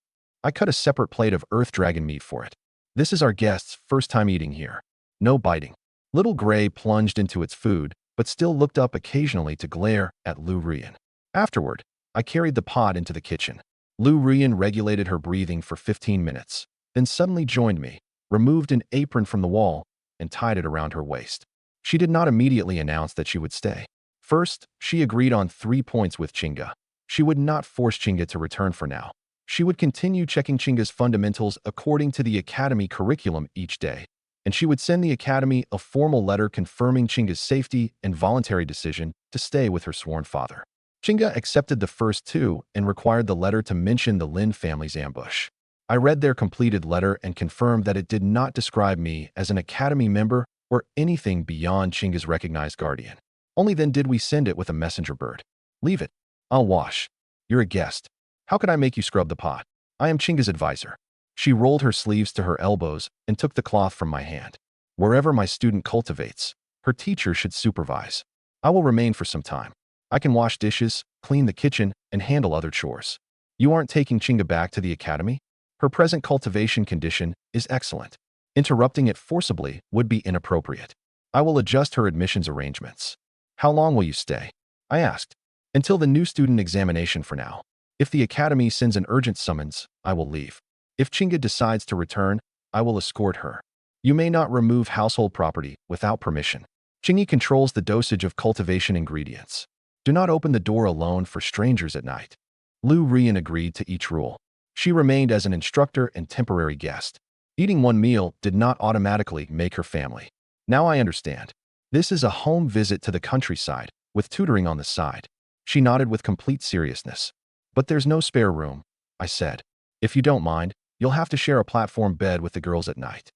I cut a separate plate of Earth Dragon meat for it. "This is our guest's first time eating here. No biting." Little Gray plunged into its food, but still looked up occasionally to glare at Lu Rian. Afterward, I carried the pot into the kitchen. Lu Rian regulated her breathing for 15 minutes, then suddenly joined me, removed an apron from the wall, and tied it around her waist. She did not immediately announce that she would stay. First, she agreed on 3 points with Chinga. She would not force Chinga to return for now. She would continue checking Chinga's fundamentals according to the Academy curriculum each day, and she would send the Academy a formal letter confirming Chinga's safety and voluntary decision to stay with her sworn father. Chinga accepted the first 2 and required the letter to mention the Lin family's ambush. I read their completed letter and confirmed that it did not describe me as an Academy member or anything beyond Chinga's recognized guardian. Only then did we send it with a messenger bird. "Leave it. I'll wash. You're a guest. How could I make you scrub the pot? I am Chinga's advisor." She rolled her sleeves to her elbows and took the cloth from my hand. "Wherever my student cultivates, her teacher should supervise. I will remain for some time. I can wash dishes, clean the kitchen, and handle other chores. You aren't taking Chinga back to the Academy? Her present cultivation condition is excellent. Interrupting it forcibly would be inappropriate. I will adjust her admissions arrangements." "How long will you stay?" I asked. "Until the new student examination for now. If the Academy sends an urgent summons, I will leave. If Chinga decides to return, I will escort her. You may not remove household property without permission. Chinga controls the dosage of cultivation ingredients. Do not open the door alone for strangers at night." Lu Rian agreed to each rule. She remained as an instructor and temporary guest. Eating one meal did not automatically make her family. Now I understand. This is a home visit to the countryside, with tutoring on the side. She nodded with complete seriousness. "But there's no spare room," I said. "If you don't mind, you'll have to share a platform bed with the girls at night."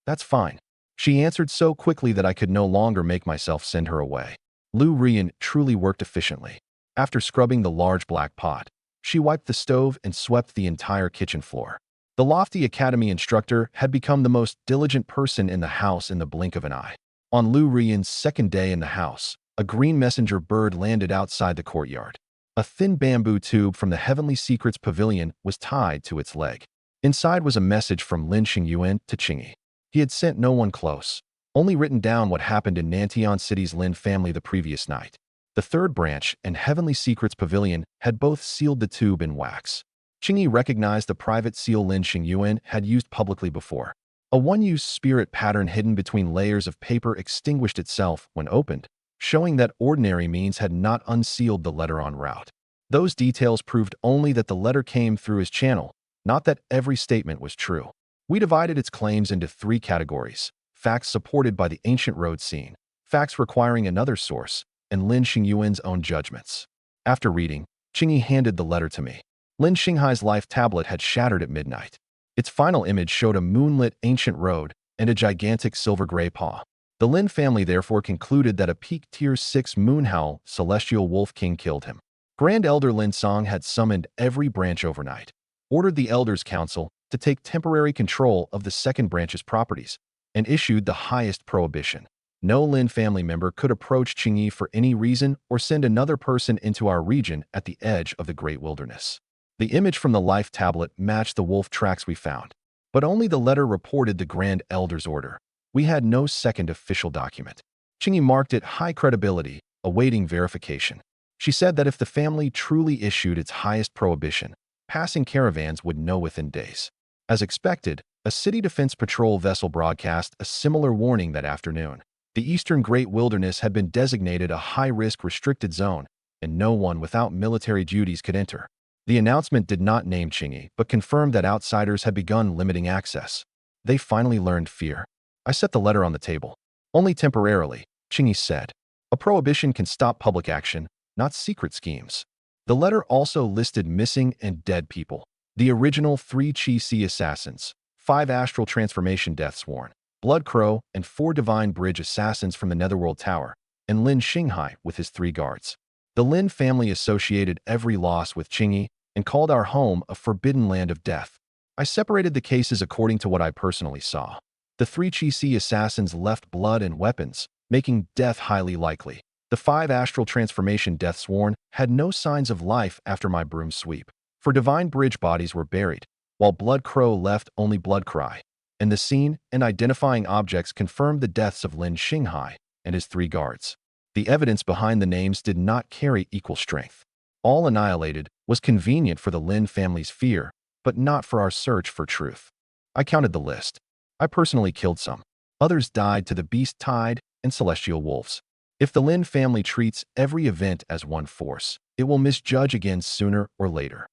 "That's fine." She answered so quickly that I could no longer make myself send her away. Lu Rian truly worked efficiently. After scrubbing the large black pot, she wiped the stove and swept the entire kitchen floor. The lofty Academy instructor had become the most diligent person in the house in the blink of an eye. On Lu Rian's second day in the house, a green messenger bird landed outside the courtyard. A thin bamboo tube from the Heavenly Secrets Pavilion was tied to its leg. Inside was a message from Lin Xingyuan to Qingyi. He had sent no one close, only written down what happened in Nantian City's Lin family the previous night. The third branch and Heavenly Secrets Pavilion had both sealed the tube in wax. Qingyi recognized the private seal Lin Xingyuan had used publicly before. A one-use spirit pattern hidden between layers of paper extinguished itself when opened, showing that ordinary means had not unsealed the letter en route. Those details proved only that the letter came through his channel, not that every statement was true. We divided its claims into three categories: facts supported by the ancient road scene, facts requiring another source, and Lin Xingyuan's own judgments. After reading, Qingyi handed the letter to me. Lin Xinghai's life tablet had shattered at midnight. Its final image showed a moonlit ancient road and a gigantic silver-gray paw. The Lin family therefore concluded that a peak Tier 6 Moonhowl celestial wolf king killed him. Grand Elder Lin Song had summoned every branch overnight, ordered the Elders' Council to take temporary control of the second branch's properties, and issued the highest prohibition. No Lin family member could approach Qingyi for any reason or send another person into our region at the edge of the Great Wilderness. The image from the life tablet matched the wolf tracks we found, but only the letter reported the Grand Elder's order. We had no second official document. Qingyi marked it high credibility, awaiting verification. She said that if the family truly issued its highest prohibition, passing caravans would know within days. As expected, a city defense patrol vessel broadcast a similar warning that afternoon. The eastern Great Wilderness had been designated a high-risk restricted zone, and no one without military duties could enter. The announcement did not name Qingyi, but confirmed that outsiders had begun limiting access. They finally learned fear. I set the letter on the table. Only temporarily, Qingyi said. A prohibition can stop public action, not secret schemes. The letter also listed missing and dead people. The original 3 Chi-Si assassins, 5 astral transformation deaths sworn, Blood Crow, and 4 Divine Bridge assassins from the Netherworld Tower, and Lin Xinghai with his 3 guards. The Lin family associated every loss with Qingyi and called our home a forbidden land of death. I separated the cases according to what I personally saw. The 3 Chi-Si assassins left blood and weapons, making death highly likely. The 5 astral transformation deaths sworn had no signs of life after my broom sweep. For Divine Bridge bodies were buried, while Blood Crow left only blood cry. And the scene and identifying objects confirmed the deaths of Lin Xinghai and his 3 guards. The evidence behind the names did not carry equal strength. All annihilated was convenient for the Lin family's fear, but not for our search for truth. I counted the list. I personally killed some. Others died to the beast tide and celestial wolves. If the Lin family treats every event as one force, it will misjudge again sooner or later.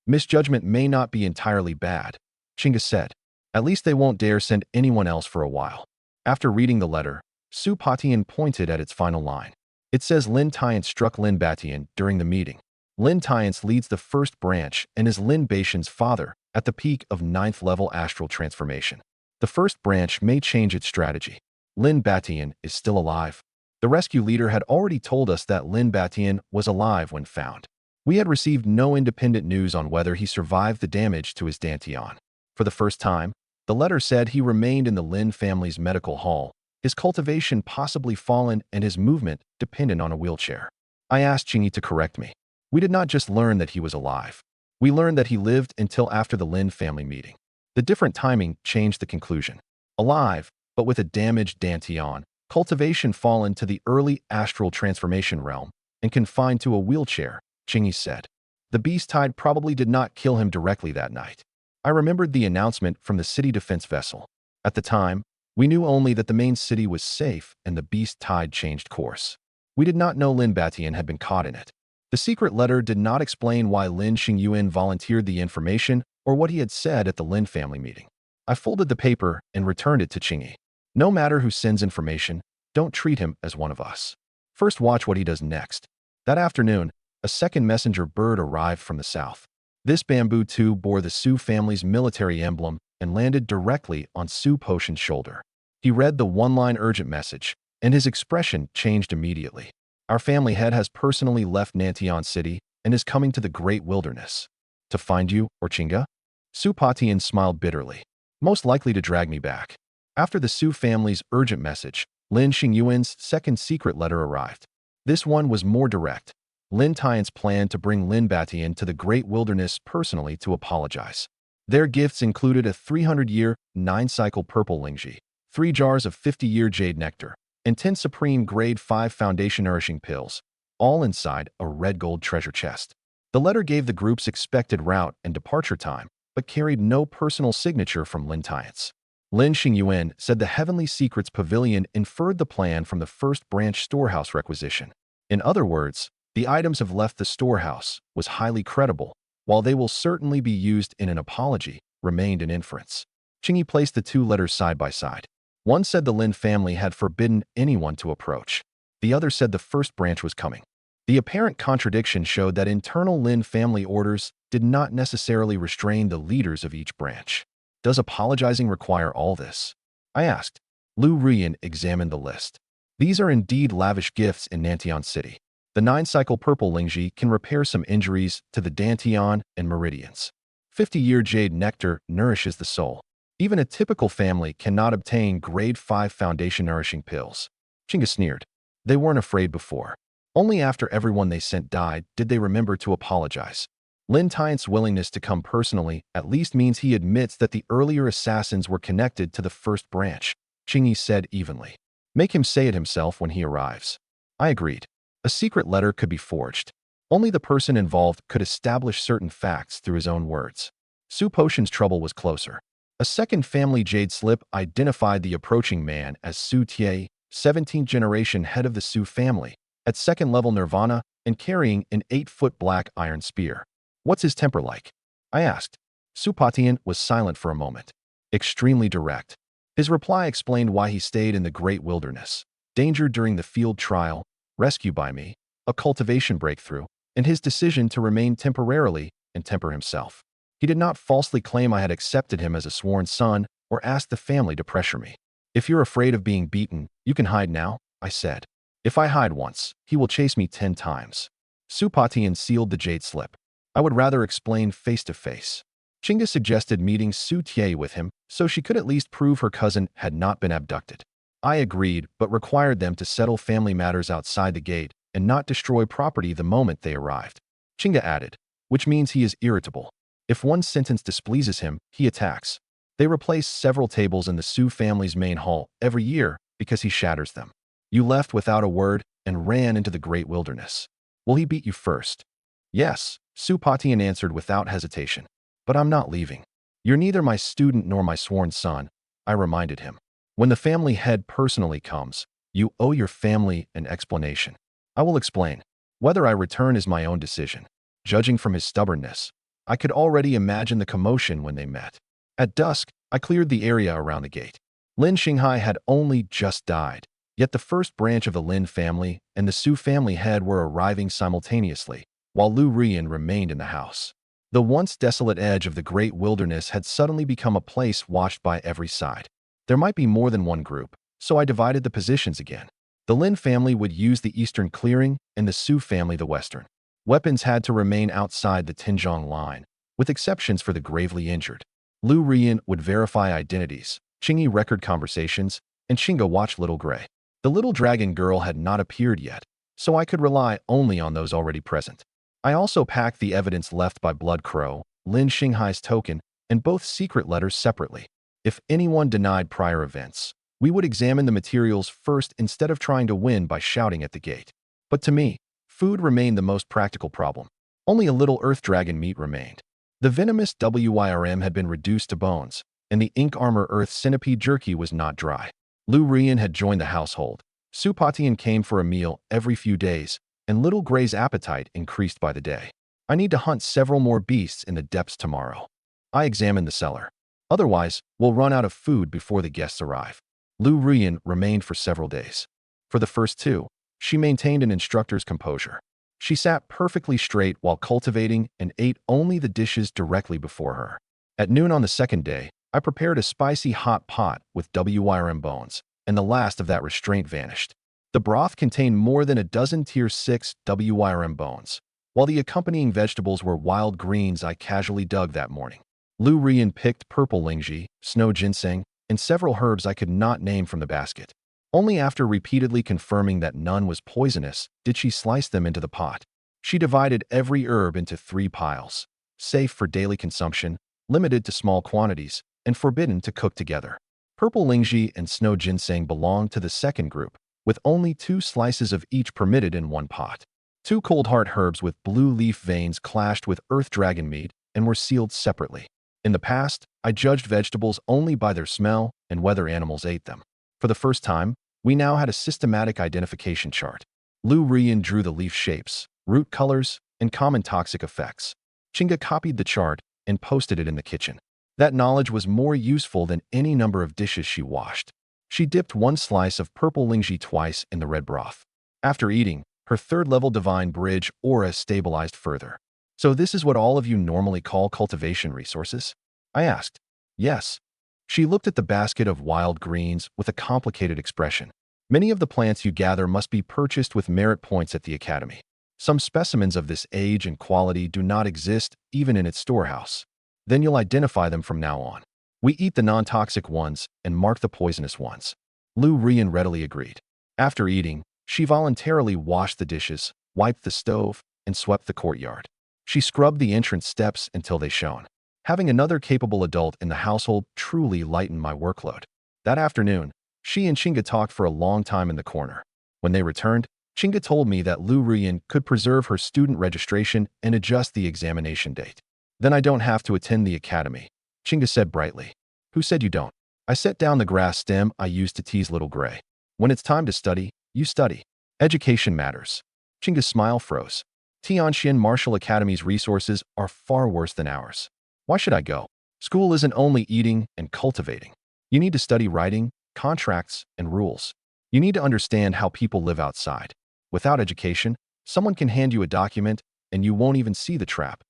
Misjudgment may not be entirely bad, Qingyi said. At least they won't dare send anyone else for a while. After reading the letter, Su Patian pointed at its final line. It says Lin Tian struck Lin Batian during the meeting. Lin Tian leads the first branch and is Lin Batian's father at the peak of 9th level astral transformation. The first branch may change its strategy. Lin Batian is still alive. The rescue leader had already told us that Lin Batian was alive when found. We had received no independent news on whether he survived the damage to his dantian. For the first time, the letter said he remained in the Lin family's medical hall, his cultivation possibly fallen and his movement dependent on a wheelchair. I asked Qingyi to correct me. We did not just learn that he was alive. We learned that he lived until after the Lin family meeting. The different timing changed the conclusion. Alive, but with a damaged dantian, cultivation fallen to the early astral transformation realm, and confined to a wheelchair, Qingyi said. The beast tide probably did not kill him directly that night. I remembered the announcement from the city defense vessel. At the time, we knew only that the main city was safe and the beast tide changed course. We did not know Lin Batian had been caught in it. The secret letter did not explain why Lin Xingyuan volunteered the information or what he had said at the Lin family meeting. I folded the paper and returned it to Qingyi. No matter who sends information, don't treat him as one of us. First watch what he does next. That afternoon, a second messenger bird arrived from the south. This bamboo tube bore the Su family's military emblem and landed directly on Su Potion's shoulder. He read the one-line urgent message, and his expression changed immediately. Our family head has personally left Nantian City and is coming to the Great Wilderness. To find you, or Qingyi? Su Patian smiled bitterly. Most likely to drag me back. After the Su family's urgent message, Lin Xingyuan's second secret letter arrived. This one was more direct. Lin Tian's planned to bring Lin Batian to the Great Wilderness personally to apologize. Their gifts included a 300-year, 9-cycle purple Lingji, 3 jars of 50-year jade nectar, and 10 supreme grade 5 foundation nourishing pills, all inside a red gold treasure chest. The letter gave the group's expected route and departure time, but carried no personal signature from Lin Tian's. Lin Xingyuan said the Heavenly Secrets Pavilion inferred the plan from the first branch storehouse requisition. In other words, the items have left the storehouse was highly credible, while they will certainly be used in an apology, remained an inference. Qingyi placed the 2 letters side by side. One said the Lin family had forbidden anyone to approach. The other said the first branch was coming. The apparent contradiction showed that internal Lin family orders did not necessarily restrain the leaders of each branch. Does apologizing require all this? I asked. Lu Ruyan examined the list. These are indeed lavish gifts in Nantian City. The 9-cycle purple Lingji can repair some injuries to the Dantian and meridians. 50-year jade nectar nourishes the soul. Even a typical family cannot obtain grade 5 foundation nourishing pills. Chinga sneered. They weren't afraid before. Only after everyone they sent died did they remember to apologize. Lin Tian's willingness to come personally at least means he admits that the earlier assassins were connected to the first branch, Qingyi said evenly. Make him say it himself when he arrives. I agreed. A secret letter could be forged. Only the person involved could establish certain facts through his own words. Su Potion's trouble was closer. A second family jade slip identified the approaching man as Su Tie, 17th generation head of the Su family, at second-level nirvana and carrying an 8-foot black iron spear. What's his temper like? I asked. Su Patian was silent for a moment. Extremely direct. His reply explained why he stayed in the Great Wilderness. Danger during the field trial, rescue by me, a cultivation breakthrough, and his decision to remain temporarily and temper himself. He did not falsely claim I had accepted him as a sworn son or asked the family to pressure me. If you're afraid of being beaten, you can hide now, I said. If I hide once, he will chase me 10 times. Su Patian sealed the jade slip. I would rather explain face to face. Chinga suggested meeting Su Tie with him so she could at least prove her cousin had not been abducted. I agreed, but required them to settle family matters outside the gate and not destroy property the moment they arrived. Chinga added, which means he is irritable. If one sentence displeases him, he attacks. They replace several tables in the Su family's main hall every year because he shatters them. You left without a word and ran into the Great Wilderness. Will he beat you first? Yes, Su Patian answered without hesitation. But I'm not leaving. You're neither my student nor my sworn son, I reminded him. When the family head personally comes, you owe your family an explanation. I will explain. Whether I return is my own decision. Judging from his stubbornness, I could already imagine the commotion when they met. At dusk, I cleared the area around the gate. Lin Xinghai had only just died, yet the first branch of the Lin family and the Su family head were arriving simultaneously, while Lu Ruyan remained in the house. The once desolate edge of the Great Wilderness had suddenly become a place watched by every side. There might be more than one group, so I divided the positions again. The Lin family would use the eastern clearing and the Su family the western. Weapons had to remain outside the Tinjiang line, with exceptions for the gravely injured. Lu Ruyan would verify identities, Qingyi record conversations, and Xinga watch Little Gray. The little dragon girl had not appeared yet, so I could rely only on those already present. I also packed the evidence left by Blood Crow, Lin Xinghai's token, and both secret letters separately. If anyone denied prior events, we would examine the materials first instead of trying to win by shouting at the gate. But to me, food remained the most practical problem. Only a little earth dragon meat remained. The venomous WYRM had been reduced to bones, and the ink armor earth centipede jerky was not dry. Lu Ruyan had joined the household. Su Patian came for a meal every few days, and Little Gray's appetite increased by the day. I need to hunt several more beasts in the depths tomorrow. I examined the cellar. Otherwise, we'll run out of food before the guests arrive. Lu Ruyan remained for several days. For the first 2, she maintained an instructor's composure. She sat perfectly straight while cultivating and ate only the dishes directly before her. At noon on the second day, I prepared a spicy hot pot with WYRM bones, and the last of that restraint vanished. The broth contained more than a dozen Tier 6 WYRM bones, while the accompanying vegetables were wild greens I casually dug that morning. Lu Ruyan picked purple lingji, snow ginseng, and several herbs I could not name from the basket. Only after repeatedly confirming that none was poisonous did she slice them into the pot. She divided every herb into 3 piles: safe for daily consumption, limited to small quantities, and forbidden to cook together. Purple lingji and snow ginseng belonged to the second group, with only 2 slices of each permitted in one pot. 2 cold heart herbs with blue leaf veins clashed with earth dragon meat and were sealed separately. In the past, I judged vegetables only by their smell and whether animals ate them. For the first time, we now had a systematic identification chart. Lu Rian drew the leaf shapes, root colors, and common toxic effects. Chinga copied the chart and posted it in the kitchen. That knowledge was more useful than any number of dishes she washed. She dipped 1 slice of purple lingji twice in the red broth. After eating, her third-level divine bridge aura stabilized further. "So this is what all of you normally call cultivation resources?" I asked. "Yes." She looked at the basket of wild greens with a complicated expression. "Many of the plants you gather must be purchased with merit points at the academy. Some specimens of this age and quality do not exist even in its storehouse. Then you'll identify them from now on. We eat the non-toxic ones and mark the poisonous ones." Lu Rian readily agreed. After eating, she voluntarily washed the dishes, wiped the stove, and swept the courtyard. She scrubbed the entrance steps until they shone. Having another capable adult in the household truly lightened my workload. That afternoon, she and Chinga talked for a long time in the corner. When they returned, Chinga told me that Lu Rian could preserve her student registration and adjust the examination date. "Then I don't have to attend the academy," Chinga said brightly. "Who said you don't?" I set down the grass stem I used to tease Little Gray. "When it's time to study, you study. Education matters." Chinga's smile froze. "Tianxian Martial Academy's resources are far worse than ours. Why should I go? School isn't only eating and cultivating. You need to study writing, contracts, and rules. You need to understand how people live outside. Without education, someone can hand you a document and you won't even see the trap."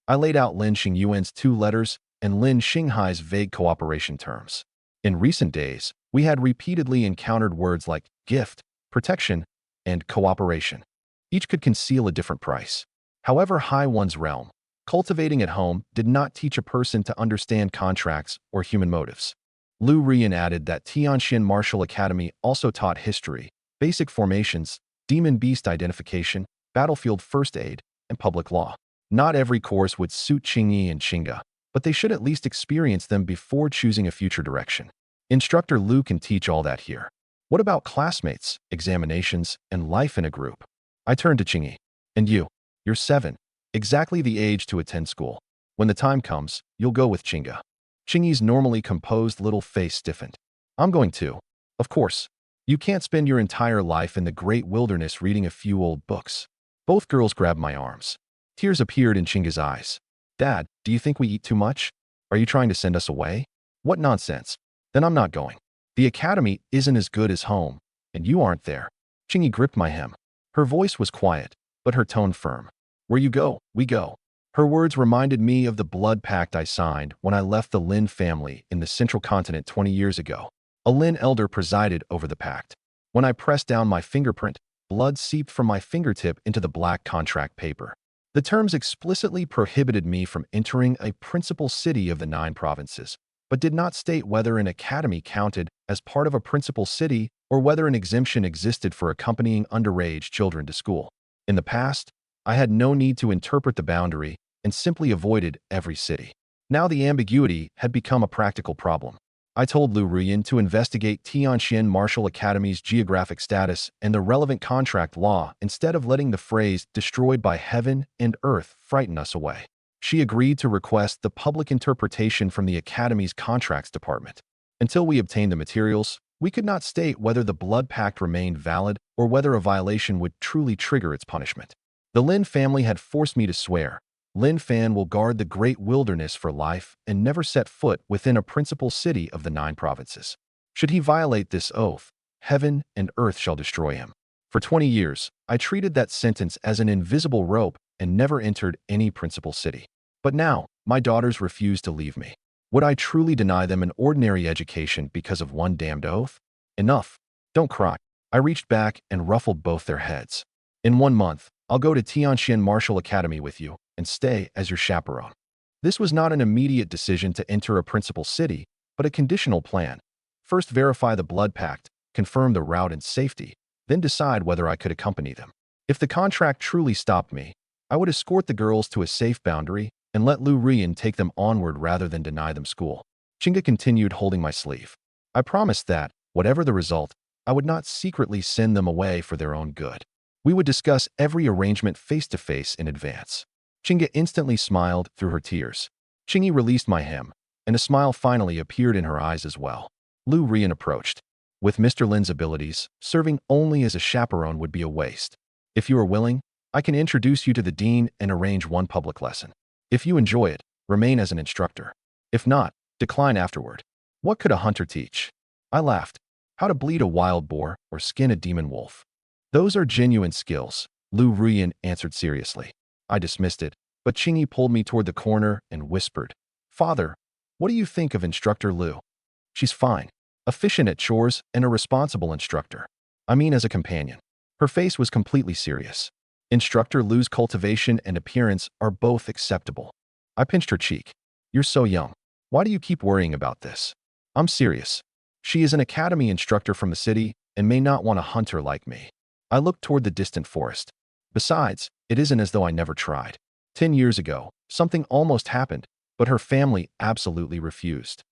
I laid out Lin Xingyuan's 2 letters and Lin Xinghai's vague cooperation terms. In recent days, we had repeatedly encountered words like gift, protection, and cooperation. Each could conceal a different price. However high one's realm, cultivating at home did not teach a person to understand contracts or human motives. Lu Rian added that Tianxian Martial Academy also taught history, basic formations, demon beast identification, battlefield first aid, and public law. Not every course would suit Qingyi and Chinga, but they should at least experience them before choosing a future direction. Instructor Lu can teach all that here. What about classmates, examinations, and life in a group? I turned to Qingyi. "And you? You're 7. Exactly the age to attend school. When the time comes, you'll go with Chinga." Qingyi's normally composed little face stiffened. "I'm going too. Of course. You can't spend your entire life in the great wilderness reading a few old books." Both girls grabbed my arms. Tears appeared in Chinga's eyes. "Dad, do you think we eat too much? Are you trying to send us away?" "What nonsense. Then I'm not going. The academy isn't as good as home, and you aren't there." Qingyi gripped my hem. Her voice was quiet, but her tone firm. "Where you go, we go." Her words reminded me of the blood pact I signed when I left the Lin family in the central continent 20 years ago. A Lin elder presided over the pact. When I pressed down my fingerprint, blood seeped from my fingertip into the black contract paper. The terms explicitly prohibited me from entering a principal city of the 9 provinces, but did not state whether an academy counted as part of a principal city or whether an exemption existed for accompanying underage children to school. In the past, I had no need to interpret the boundary and simply avoided every city. Now the ambiguity had become a practical problem. I told Lu Rian to investigate Tianxian Martial Academy's geographic status and the relevant contract law instead of letting the phrase "destroyed by heaven and earth" frighten us away. She agreed to request the public interpretation from the Academy's contracts department. Until we obtained the materials, we could not state whether the blood pact remained valid or whether a violation would truly trigger its punishment. The Lin family had forced me to swear, "Lin Fan will guard the great wilderness for life and never set foot within a principal city of the 9 provinces. Should he violate this oath, heaven and earth shall destroy him." For 20 years, I treated that sentence as an invisible rope and never entered any principal city. But now, my daughters refuse to leave me. Would I truly deny them an ordinary education because of one damned oath? Enough. Don't cry. I reached back and ruffled both their heads. "In 1 month, I'll go to Tianxian Martial Academy with you and stay as your chaperone." This was not an immediate decision to enter a principal city, but a conditional plan. First verify the blood pact, confirm the route and safety, then decide whether I could accompany them. If the contract truly stopped me, I would escort the girls to a safe boundary and let Lu Rian take them onward rather than deny them school. Chinga continued holding my sleeve. I promised that, whatever the result, I would not secretly send them away for their own good. We would discuss every arrangement face-to-face in advance. Chinga instantly smiled through her tears. Chingy released my hem, and a smile finally appeared in her eyes as well. Lu Rian approached. With Mr. Lin's abilities, serving only as a chaperone would be a waste. If you are willing, I can introduce you to the dean and arrange one public lesson. If you enjoy it, remain as an instructor. If not, decline afterward. What could a hunter teach? I laughed. How to bleed a wild boar or skin a demon wolf. Those are genuine skills, Lu Rian answered seriously. I dismissed it, but Chingy pulled me toward the corner and whispered, Father, what do you think of Instructor Lu? She's fine, efficient at chores and a responsible instructor. I mean as a companion. Her face was completely serious. Instructor Lu's cultivation and appearance are both acceptable. I pinched her cheek. You're so young. Why do you keep worrying about this? I'm serious. She is an academy instructor from the city and may not want a hunter like me. I looked toward the distant forest. Besides, it isn't as though I never tried. 10 years ago, something almost happened, but her family absolutely refused.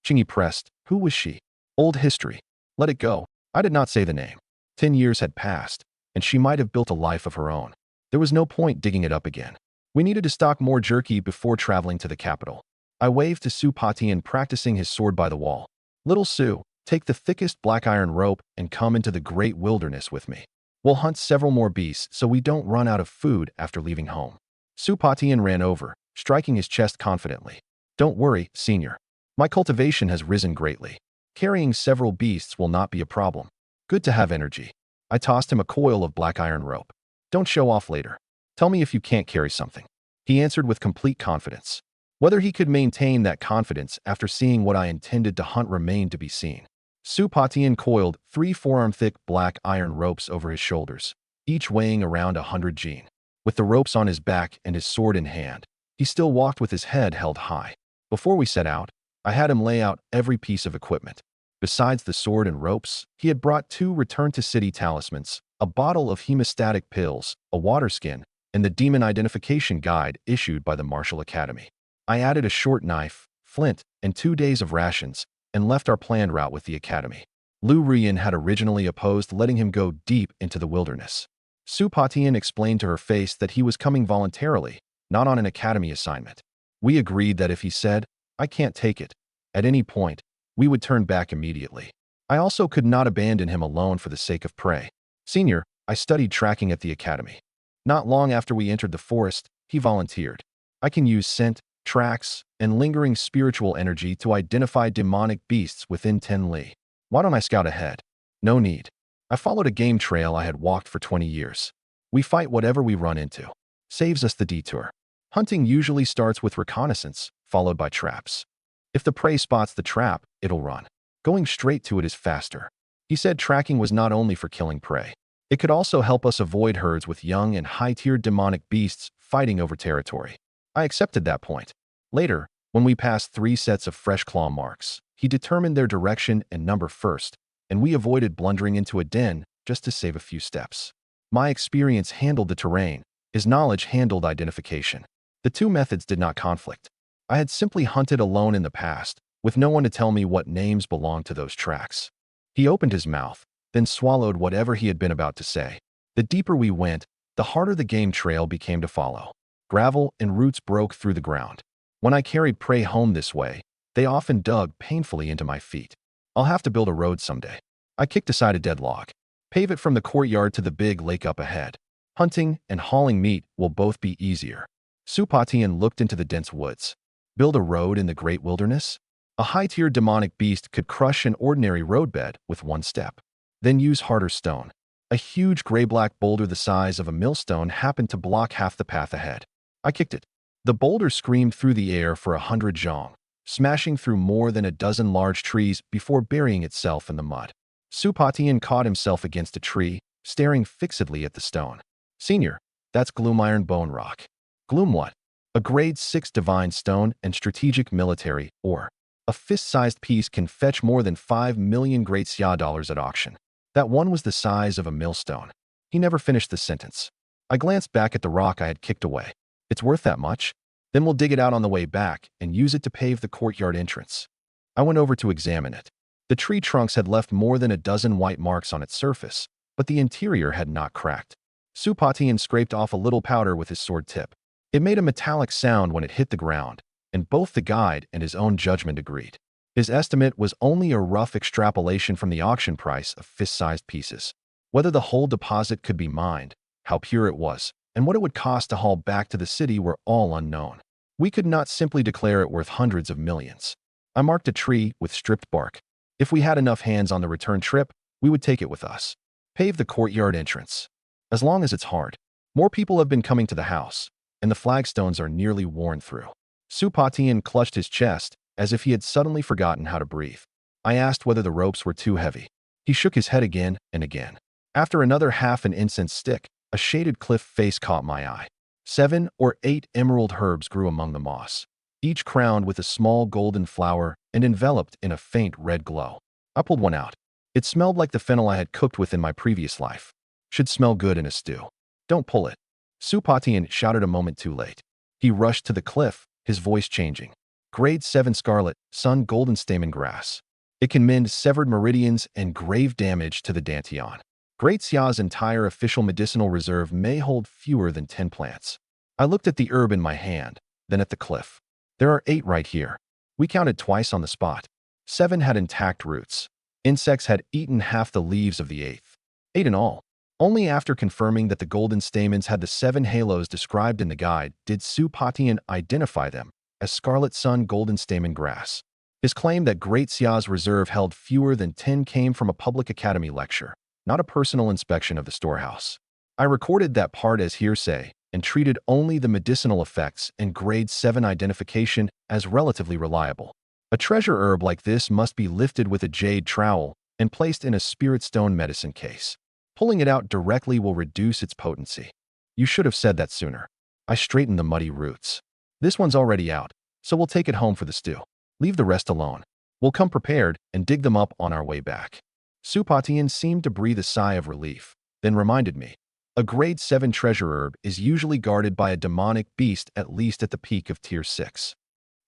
Chingy pressed. Who was she? Old history. Let it go. I did not say the name. 10 years had passed, and she might have built a life of her own. There was no point digging it up again. We needed to stock more jerky before traveling to the capital. I waved to Su Patian practicing his sword by the wall. Little Su, take the thickest black iron rope and come into the great wilderness with me. We'll hunt several more beasts so we don't run out of food after leaving home. Su Patian ran over, striking his chest confidently. Don't worry, senior. My cultivation has risen greatly. Carrying several beasts will not be a problem. Good to have energy. I tossed him a coil of black iron rope. Don't show off later. Tell me if you can't carry something. He answered with complete confidence. Whether he could maintain that confidence after seeing what I intended to hunt remained to be seen. Su Patian coiled 3 forearm-thick black iron ropes over his shoulders, each weighing around 100 jin. With the ropes on his back and his sword in hand, he still walked with his head held high. Before we set out, I had him lay out every piece of equipment. Besides the sword and ropes, he had brought 2 return-to-city talismans, a bottle of hemostatic pills, a water skin, and the demon identification guide issued by the Martial Academy. I added a short knife, flint, and 2 days of rations, and left our planned route with the academy. Lu Rian had originally opposed letting him go deep into the wilderness. Su Patian explained to her face that he was coming voluntarily, not on an academy assignment. We agreed that if he said, I can't take it, at any point, we would turn back immediately. I also could not abandon him alone for the sake of prey. Senior, I studied tracking at the academy. Not long after we entered the forest, he volunteered. I can use scent, tracks, and lingering spiritual energy to identify demonic beasts within 10 li. Why don't I scout ahead? No need. I followed a game trail I had walked for 20 years. We fight whatever we run into. Saves us the detour. Hunting usually starts with reconnaissance, followed by traps. If the prey spots the trap, it'll run. Going straight to it is faster. He said tracking was not only for killing prey. It could also help us avoid herds with young and high-tiered demonic beasts fighting over territory. I accepted that point. Later, when we passed 3 sets of fresh claw marks, he determined their direction and number first, and we avoided blundering into a den just to save a few steps. My experience handled the terrain. His knowledge handled identification. The 2 methods did not conflict. I had simply hunted alone in the past, with no one to tell me what names belonged to those tracks. He opened his mouth, then swallowed whatever he had been about to say. The deeper we went, the harder the game trail became to follow. Gravel and roots broke through the ground. When I carried prey home this way, they often dug painfully into my feet. I'll have to build a road someday. I kicked aside a dead log. Pave it from the courtyard to the big lake up ahead. Hunting and hauling meat will both be easier. Su Patian looked into the dense woods. Build a road in the great wilderness? A high-tier demonic beast could crush an ordinary roadbed with 1 step. Then use harder stone. A huge gray-black boulder the size of a millstone happened to block half the path ahead. I kicked it. The boulder screamed through the air for 100 zhong, smashing through more than a dozen large trees before burying itself in the mud. Su Patian caught himself against a tree, staring fixedly at the stone. Senior, that's Gloom Iron Bone Rock. Gloom what? A grade 6 divine stone and strategic military ore. A fist-sized piece can fetch more than 5 million great xia dollars at auction. That one was the size of a millstone. He never finished the sentence. I glanced back at the rock I had kicked away. It's worth that much? Then we'll dig it out on the way back and use it to pave the courtyard entrance. I went over to examine it. The tree trunks had left more than a dozen white marks on its surface, but the interior had not cracked. Supatian scraped off a little powder with his sword tip. It made a metallic sound when it hit the ground, and both the guide and his own judgment agreed. His estimate was only a rough extrapolation from the auction price of fist-sized pieces. Whether the whole deposit could be mined, how pure it was, and what it would cost to haul back to the city were all unknown. We could not simply declare it worth hundreds of millions. I marked a tree with stripped bark. If we had enough hands on the return trip, we would take it with us. Pave the courtyard entrance. As long as it's hard. More people have been coming to the house, and the flagstones are nearly worn through. Supatian clutched his chest as if he had suddenly forgotten how to breathe. I asked whether the ropes were too heavy. He shook his head again and again. After another half an incense stick, a shaded cliff face caught my eye. 7 or 8 emerald herbs grew among the moss, each crowned with a small golden flower and enveloped in a faint red glow. I pulled one out. It smelled like the fennel I had cooked with in my previous life. Should smell good in a stew. Don't pull it. Supatian shouted a moment too late. He rushed to the cliff, his voice changing. Grade 7 scarlet, sun golden stamen grass. It can mend severed meridians and grave damage to the dantian. Great Xia's entire official medicinal reserve may hold fewer than 10 plants. I looked at the herb in my hand, then at the cliff. There are 8 right here. We counted twice on the spot. 7 had intact roots. Insects had eaten half the leaves of the 8th. 8 in all. Only after confirming that the golden stamens had the 7 halos described in the guide did Supatian identify them as scarlet sun golden stamen grass. His claim that Great Xia's reserve held fewer than 10 came from a public academy lecture, not a personal inspection of the storehouse. I recorded that part as hearsay and treated only the medicinal effects and grade 7 identification as relatively reliable. A treasure herb like this must be lifted with a jade trowel and placed in a spirit stone medicine case. Pulling it out directly will reduce its potency. You should have said that sooner. I straightened the muddy roots. This one's already out, so we'll take it home for the stew. Leave the rest alone. We'll come prepared and dig them up on our way back. Supatian seemed to breathe a sigh of relief, then reminded me. A grade 7 treasure herb is usually guarded by a demonic beast at least at the peak of tier 6.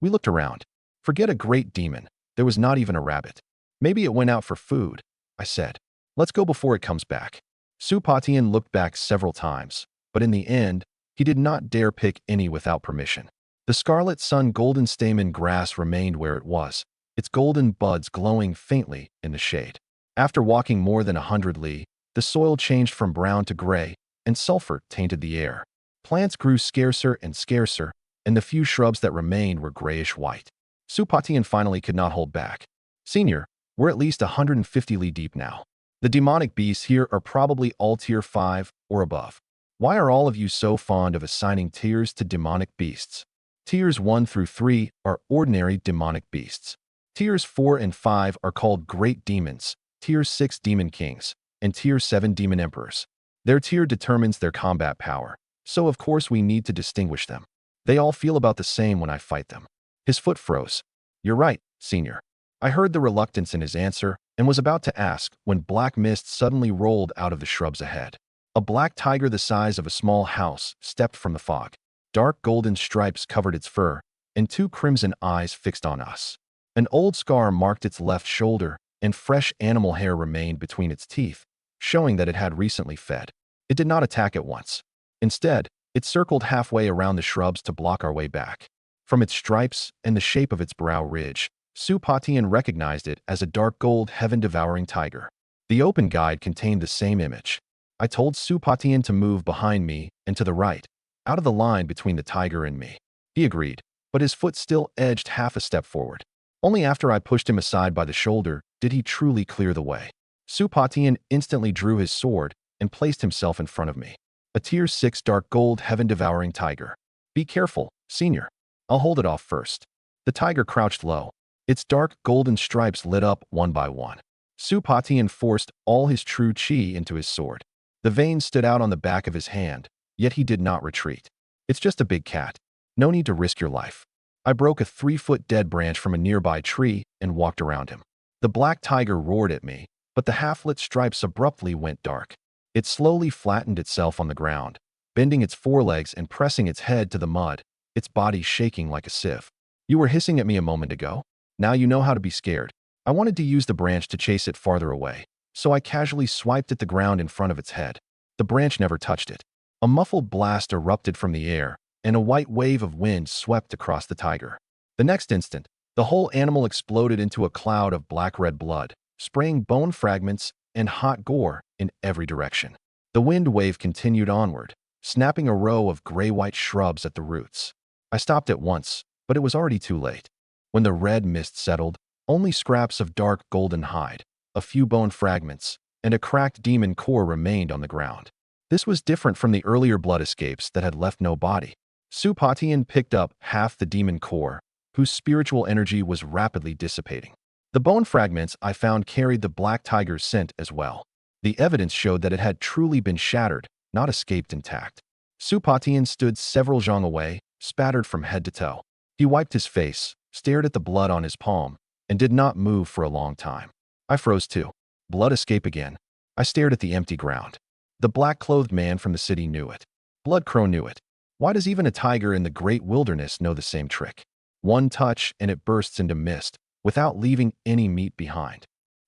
We looked around. Forget a great demon. There was not even a rabbit. Maybe it went out for food, I said. Let's go before it comes back. Supatian looked back several times, but in the end, he did not dare pick any without permission. The scarlet sun golden stamen grass remained where it was, its golden buds glowing faintly in the shade. After walking more than 100 li, the soil changed from brown to gray, and sulfur tainted the air. Plants grew scarcer and scarcer, and the few shrubs that remained were grayish-white. Supatian finally could not hold back. Senior, we're at least 150 li deep now. The demonic beasts here are probably all tier 5 or above. Why are all of you so fond of assigning tiers to demonic beasts? Tiers 1 through 3 are ordinary demonic beasts. Tiers 4 and 5 are called great demons, Tier 6 demon kings, and Tier 7 demon emperors. Their tier determines their combat power, so of course we need to distinguish them. They all feel about the same when I fight them. His foot froze. You're right, Senior. I heard the reluctance in his answer and was about to ask when black mist suddenly rolled out of the shrubs ahead. A black tiger the size of a small house stepped from the fog. Dark golden stripes covered its fur, and 2 crimson eyes fixed on us. An old scar marked its left shoulder, and fresh animal hair remained between its teeth, showing that it had recently fed. It did not attack at once. Instead, it circled halfway around the shrubs to block our way back. From its stripes and the shape of its brow ridge, Supatian recognized it as a dark gold heaven-devouring tiger. The open guide contained the same image. I told Supatian to move behind me and to the right, out of the line between the tiger and me. He agreed, but his foot still edged half a step forward. Only after I pushed him aside by the shoulder did he truly clear the way. Supatian instantly drew his sword and placed himself in front of me. A tier 6 dark gold heaven-devouring tiger. Be careful, Senior. I'll hold it off first. The tiger crouched low. Its dark golden stripes lit up one by one. Supatian forced all his true chi into his sword. The veins stood out on the back of his hand, yet he did not retreat. It's just a big cat. No need to risk your life. I broke a 3-foot dead branch from a nearby tree and walked around him. The black tiger roared at me, but the half-lit stripes abruptly went dark. It slowly flattened itself on the ground, bending its forelegs and pressing its head to the mud, its body shaking like a sieve. You were hissing at me a moment ago. Now you know how to be scared. I wanted to use the branch to chase it farther away, so I casually swiped at the ground in front of its head. The branch never touched it. A muffled blast erupted from the air, and a white wave of wind swept across the tiger. The next instant, the whole animal exploded into a cloud of black-red blood, spraying bone fragments and hot gore in every direction. The wind wave continued onward, snapping a row of gray-white shrubs at the roots. I stopped at once, but it was already too late. When the red mist settled, only scraps of dark golden hide, a few bone fragments, and a cracked demon core remained on the ground. This was different from the earlier blood escapes that had left no body. Supatian picked up half the demon core, whose spiritual energy was rapidly dissipating. The bone fragments I found carried the black tiger's scent as well. The evidence showed that it had truly been shattered, not escaped intact. Supatian stood several zhang away, spattered from head to toe. He wiped his face, stared at the blood on his palm, and did not move for a long time. I froze too. Blood escape again. I stared at the empty ground. The black-clothed man from the city knew it. Blood Crow knew it. Why does even a tiger in the great wilderness know the same trick? One touch and it bursts into mist, without leaving any meat behind.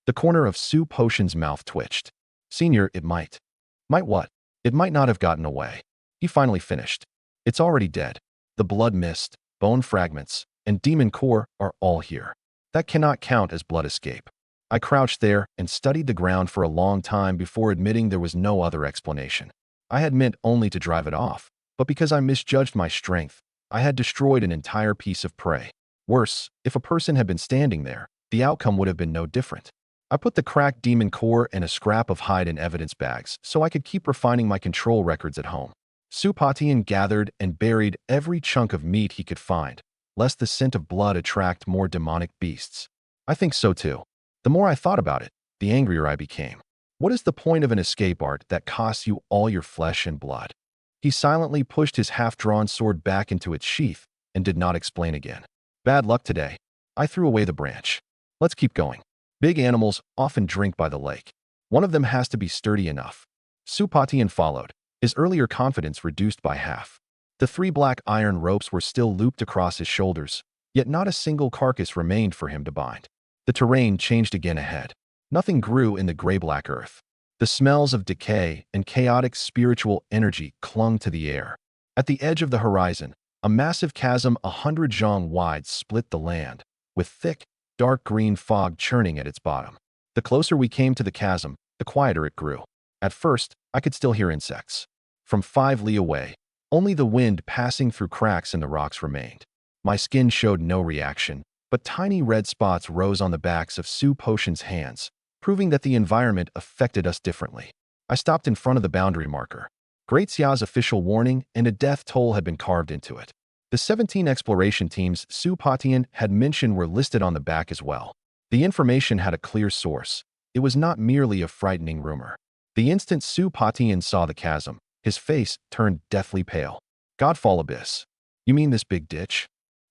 The corner of Su Potion's mouth twitched. Senior, it might. Might what? It might not have gotten away. He finally finished. It's already dead. The blood mist, bone fragments, and demon core are all here. That cannot count as blood escape. I crouched there and studied the ground for a long time before admitting there was no other explanation. I had meant only to drive it off, but because I misjudged my strength, I had destroyed an entire piece of prey. Worse, if a person had been standing there, the outcome would have been no different. I put the cracked demon core and a scrap of hide in evidence bags so I could keep refining my control records at home. Supatian gathered and buried every chunk of meat he could find, lest the scent of blood attract more demonic beasts. I think so too. The more I thought about it, the angrier I became. What is the point of an escape art that costs you all your flesh and blood? He silently pushed his half-drawn sword back into its sheath and did not explain again. Bad luck today. I threw away the branch. Let's keep going. Big animals often drink by the lake. One of them has to be sturdy enough. Supatian followed, his earlier confidence reduced by half. The 3 black iron ropes were still looped across his shoulders, yet not a single carcass remained for him to bind. The terrain changed again ahead. Nothing grew in the gray-black earth. The smells of decay and chaotic spiritual energy clung to the air. At the edge of the horizon, a massive chasm 100 zhang wide split the land, with thick, dark green fog churning at its bottom. The closer we came to the chasm, the quieter it grew. At first, I could still hear insects. From 5 li away, only the wind passing through cracks in the rocks remained. My skin showed no reaction, but tiny red spots rose on the backs of Su Potion's hands, proving that the environment affected us differently. I stopped in front of the boundary marker. Great Xia's official warning and a death toll had been carved into it. The 17 exploration teams Supatian had mentioned were listed on the back as well. The information had a clear source. It was not merely a frightening rumor. The instant Supatian saw the chasm, his face turned deathly pale. Godfall Abyss. You mean this big ditch?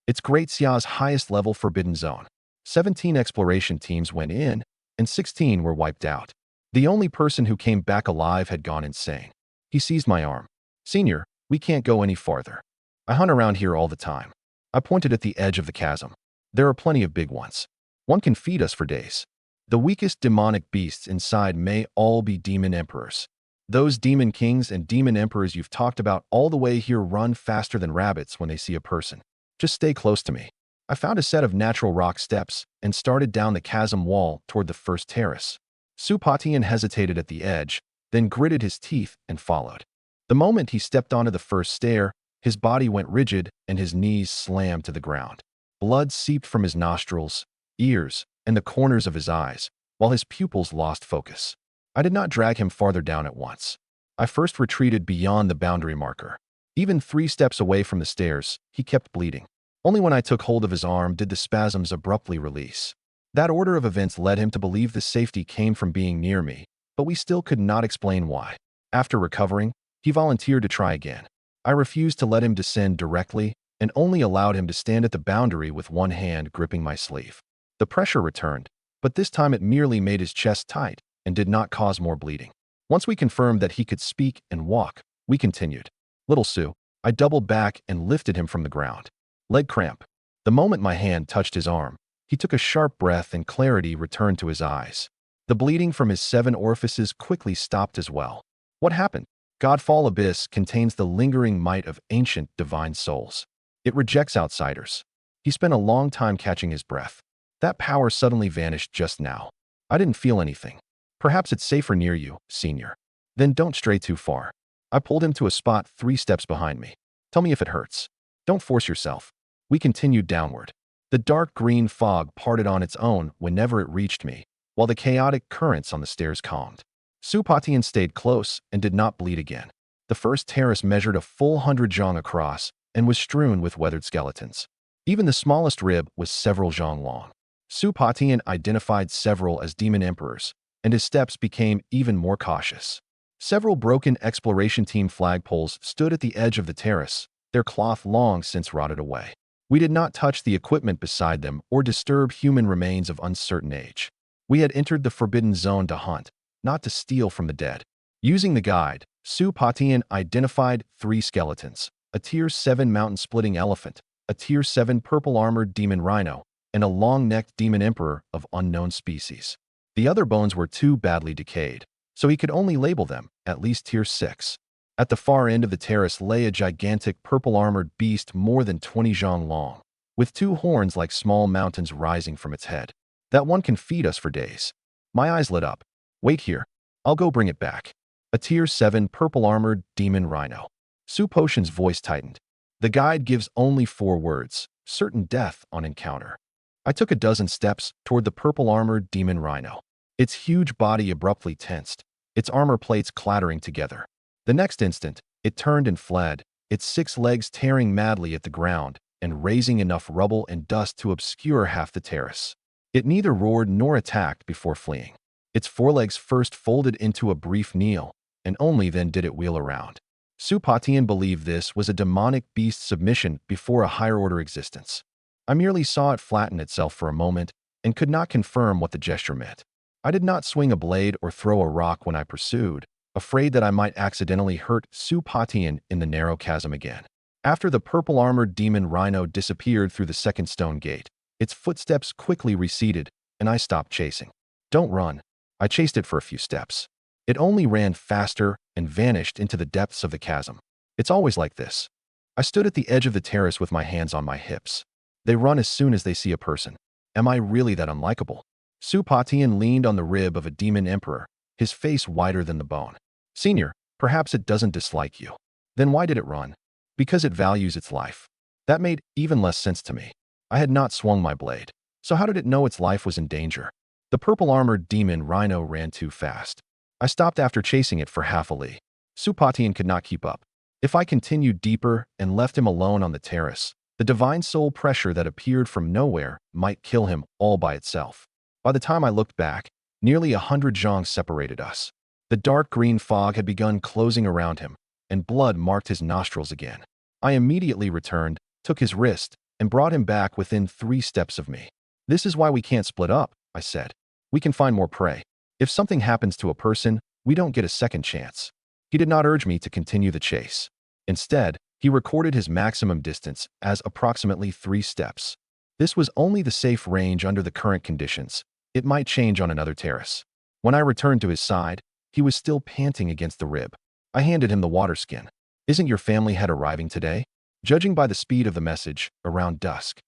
It's Great Xia's highest level forbidden zone. 17 exploration teams went in, and 16 were wiped out. The only person who came back alive had gone insane. He seized my arm. Senior, we can't go any farther. I hunt around here all the time. I pointed at the edge of the chasm. There are plenty of big ones. One can feed us for days. The weakest demonic beasts inside may all be demon emperors. Those demon kings and demon emperors you've talked about all the way here run faster than rabbits when they see a person. Just stay close to me. I found a set of natural rock steps and started down the chasm wall toward the first terrace. Supatian hesitated at the edge, then gritted his teeth and followed. The moment he stepped onto the first stair, his body went rigid and his knees slammed to the ground. Blood seeped from his nostrils, ears, and the corners of his eyes, while his pupils lost focus. I did not drag him farther down at once. I first retreated beyond the boundary marker. Even 3 steps away from the stairs, he kept bleeding. Only when I took hold of his arm did the spasms abruptly release. That order of events led him to believe the safety came from being near me, but we still could not explain why. After recovering, he volunteered to try again. I refused to let him descend directly and only allowed him to stand at the boundary with one hand gripping my sleeve. The pressure returned, but this time it merely made his chest tight and did not cause more bleeding. Once we confirmed that he could speak and walk, we continued. Little Sue. I doubled back and lifted him from the ground. Leg cramp. The moment my hand touched his arm, he took a sharp breath and clarity returned to his eyes. The bleeding from his 7 orifices quickly stopped as well. What happened? Godfall Abyss contains the lingering might of ancient divine souls. It rejects outsiders. He spent a long time catching his breath. That power suddenly vanished just now. I didn't feel anything. Perhaps it's safer near you, Senior. Then don't stray too far. I pulled him to a spot 3 steps behind me. Tell me if it hurts. Don't force yourself. We continued downward. The dark green fog parted on its own whenever it reached me, while the chaotic currents on the stairs calmed. Supatian stayed close and did not bleed again. The first terrace measured a full 100 zhang across and was strewn with weathered skeletons. Even the smallest rib was several zhang long. Supatian identified several as demon emperors, and his steps became even more cautious. Several broken exploration team flagpoles stood at the edge of the terrace, their cloth long since rotted away. We did not touch the equipment beside them or disturb human remains of uncertain age. We had entered the forbidden zone to hunt, not to steal from the dead. Using the guide, Supatian identified 3 skeletons, a Tier 7 mountain-splitting elephant, a Tier 7 purple-armored demon rhino, and a long-necked demon emperor of unknown species. The other bones were too badly decayed, so he could only label them, at least Tier 6. At the far end of the terrace lay a gigantic purple-armored beast more than 20 zhang long, with 2 horns like small mountains rising from its head. That one can feed us for days. My eyes lit up. Wait here. I'll go bring it back. A Tier 7 purple-armored demon rhino. Supotion's voice tightened. The guide gives only 4 words, certain death on encounter. I took a dozen steps toward the purple-armored demon rhino. Its huge body abruptly tensed, its armor plates clattering together. The next instant, it turned and fled, its 6 legs tearing madly at the ground and raising enough rubble and dust to obscure half the terrace. It neither roared nor attacked before fleeing. Its forelegs first folded into a brief kneel, and only then did it wheel around. Supatian believed this was a demonic beast submission before a higher-order existence. I merely saw it flatten itself for a moment and could not confirm what the gesture meant. I did not swing a blade or throw a rock when I pursued, afraid that I might accidentally hurt Supatian in the narrow chasm again. After the purple-armored demon rhino disappeared through the second stone gate, its footsteps quickly receded, and I stopped chasing. Don't run. I chased it for a few steps. It only ran faster and vanished into the depths of the chasm. It's always like this. I stood at the edge of the terrace with my hands on my hips. They run as soon as they see a person. Am I really that unlikable? Supatian leaned on the rib of a demon emperor, his face whiter than the bone. Senior, perhaps it doesn't dislike you. Then why did it run? Because it values its life. That made even less sense to me. I had not swung my blade. So how did it know its life was in danger? The purple-armored demon rhino ran too fast. I stopped after chasing it for half a li. Supatian could not keep up. If I continued deeper and left him alone on the terrace, the divine soul pressure that appeared from nowhere might kill him all by itself. By the time I looked back, nearly 100 zhang separated us. The dark green fog had begun closing around him, and blood marked his nostrils again. I immediately returned, took his wrist, and brought him back within 3 steps of me. This is why we can't split up, I said. We can find more prey. If something happens to a person, we don't get a second chance. He did not urge me to continue the chase. Instead, he recorded his maximum distance as approximately 3 steps. This was only the safe range under the current conditions. It might change on another terrace. When I returned to his side, he was still panting against the rib. I handed him the water skin. Isn't your family head arriving today? Judging by the speed of the message, around dusk.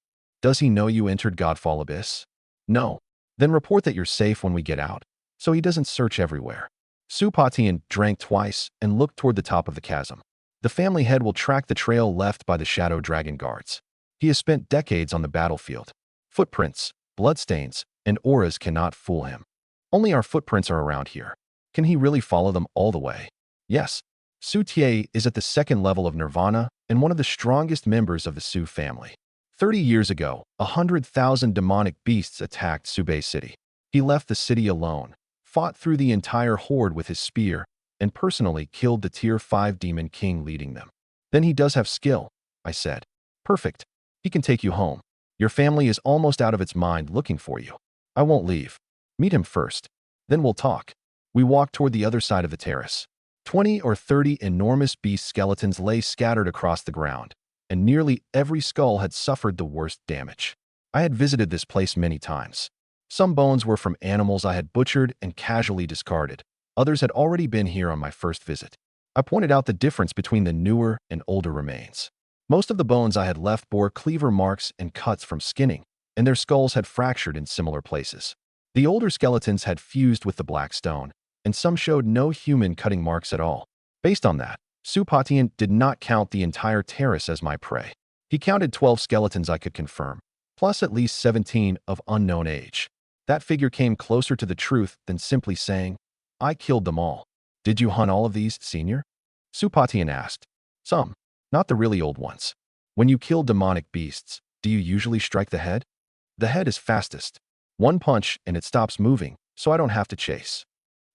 Does he know you entered Godfall Abyss? No. Then report that you're safe when we get out, so he doesn't search everywhere. Supatian drank twice and looked toward the top of the chasm. The family head will track the trail left by the Shadow Dragon guards. He has spent decades on the battlefield. Footprints, bloodstains, and auras cannot fool him. Only our footprints are around here. Can he really follow them all the way? Yes. Su Tie is at the 2nd level of Nirvana and one of the strongest members of the Su family. 30 years ago, 100,000 demonic beasts attacked Subei City. He left the city alone, fought through the entire horde with his spear, and personally killed the Tier 5 demon king leading them. Then he does have skill, I said. Perfect. He can take you home. Your family is almost out of its mind looking for you. I won't leave. Meet him first. Then we'll talk. We walked toward the other side of the terrace. 20 or 30 enormous beast skeletons lay scattered across the ground, and nearly every skull had suffered the worst damage. I had visited this place many times. Some bones were from animals I had butchered and casually discarded. Others had already been here on my first visit. I pointed out the difference between the newer and older remains. Most of the bones I had left bore cleaver marks and cuts from skinning, and their skulls had fractured in similar places. The older skeletons had fused with the black stone, and some showed no human cutting marks at all. Based on that, Supatian did not count the entire terrace as my prey. He counted 12 skeletons I could confirm, plus at least 17 of unknown age. That figure came closer to the truth than simply saying, "I killed them all." "Did you hunt all of these, Senior?" Supatian asked. "Some. Not the really old ones. When you kill demonic beasts, do you usually strike the head?" "The head is fastest. One punch and it stops moving, so I don't have to chase."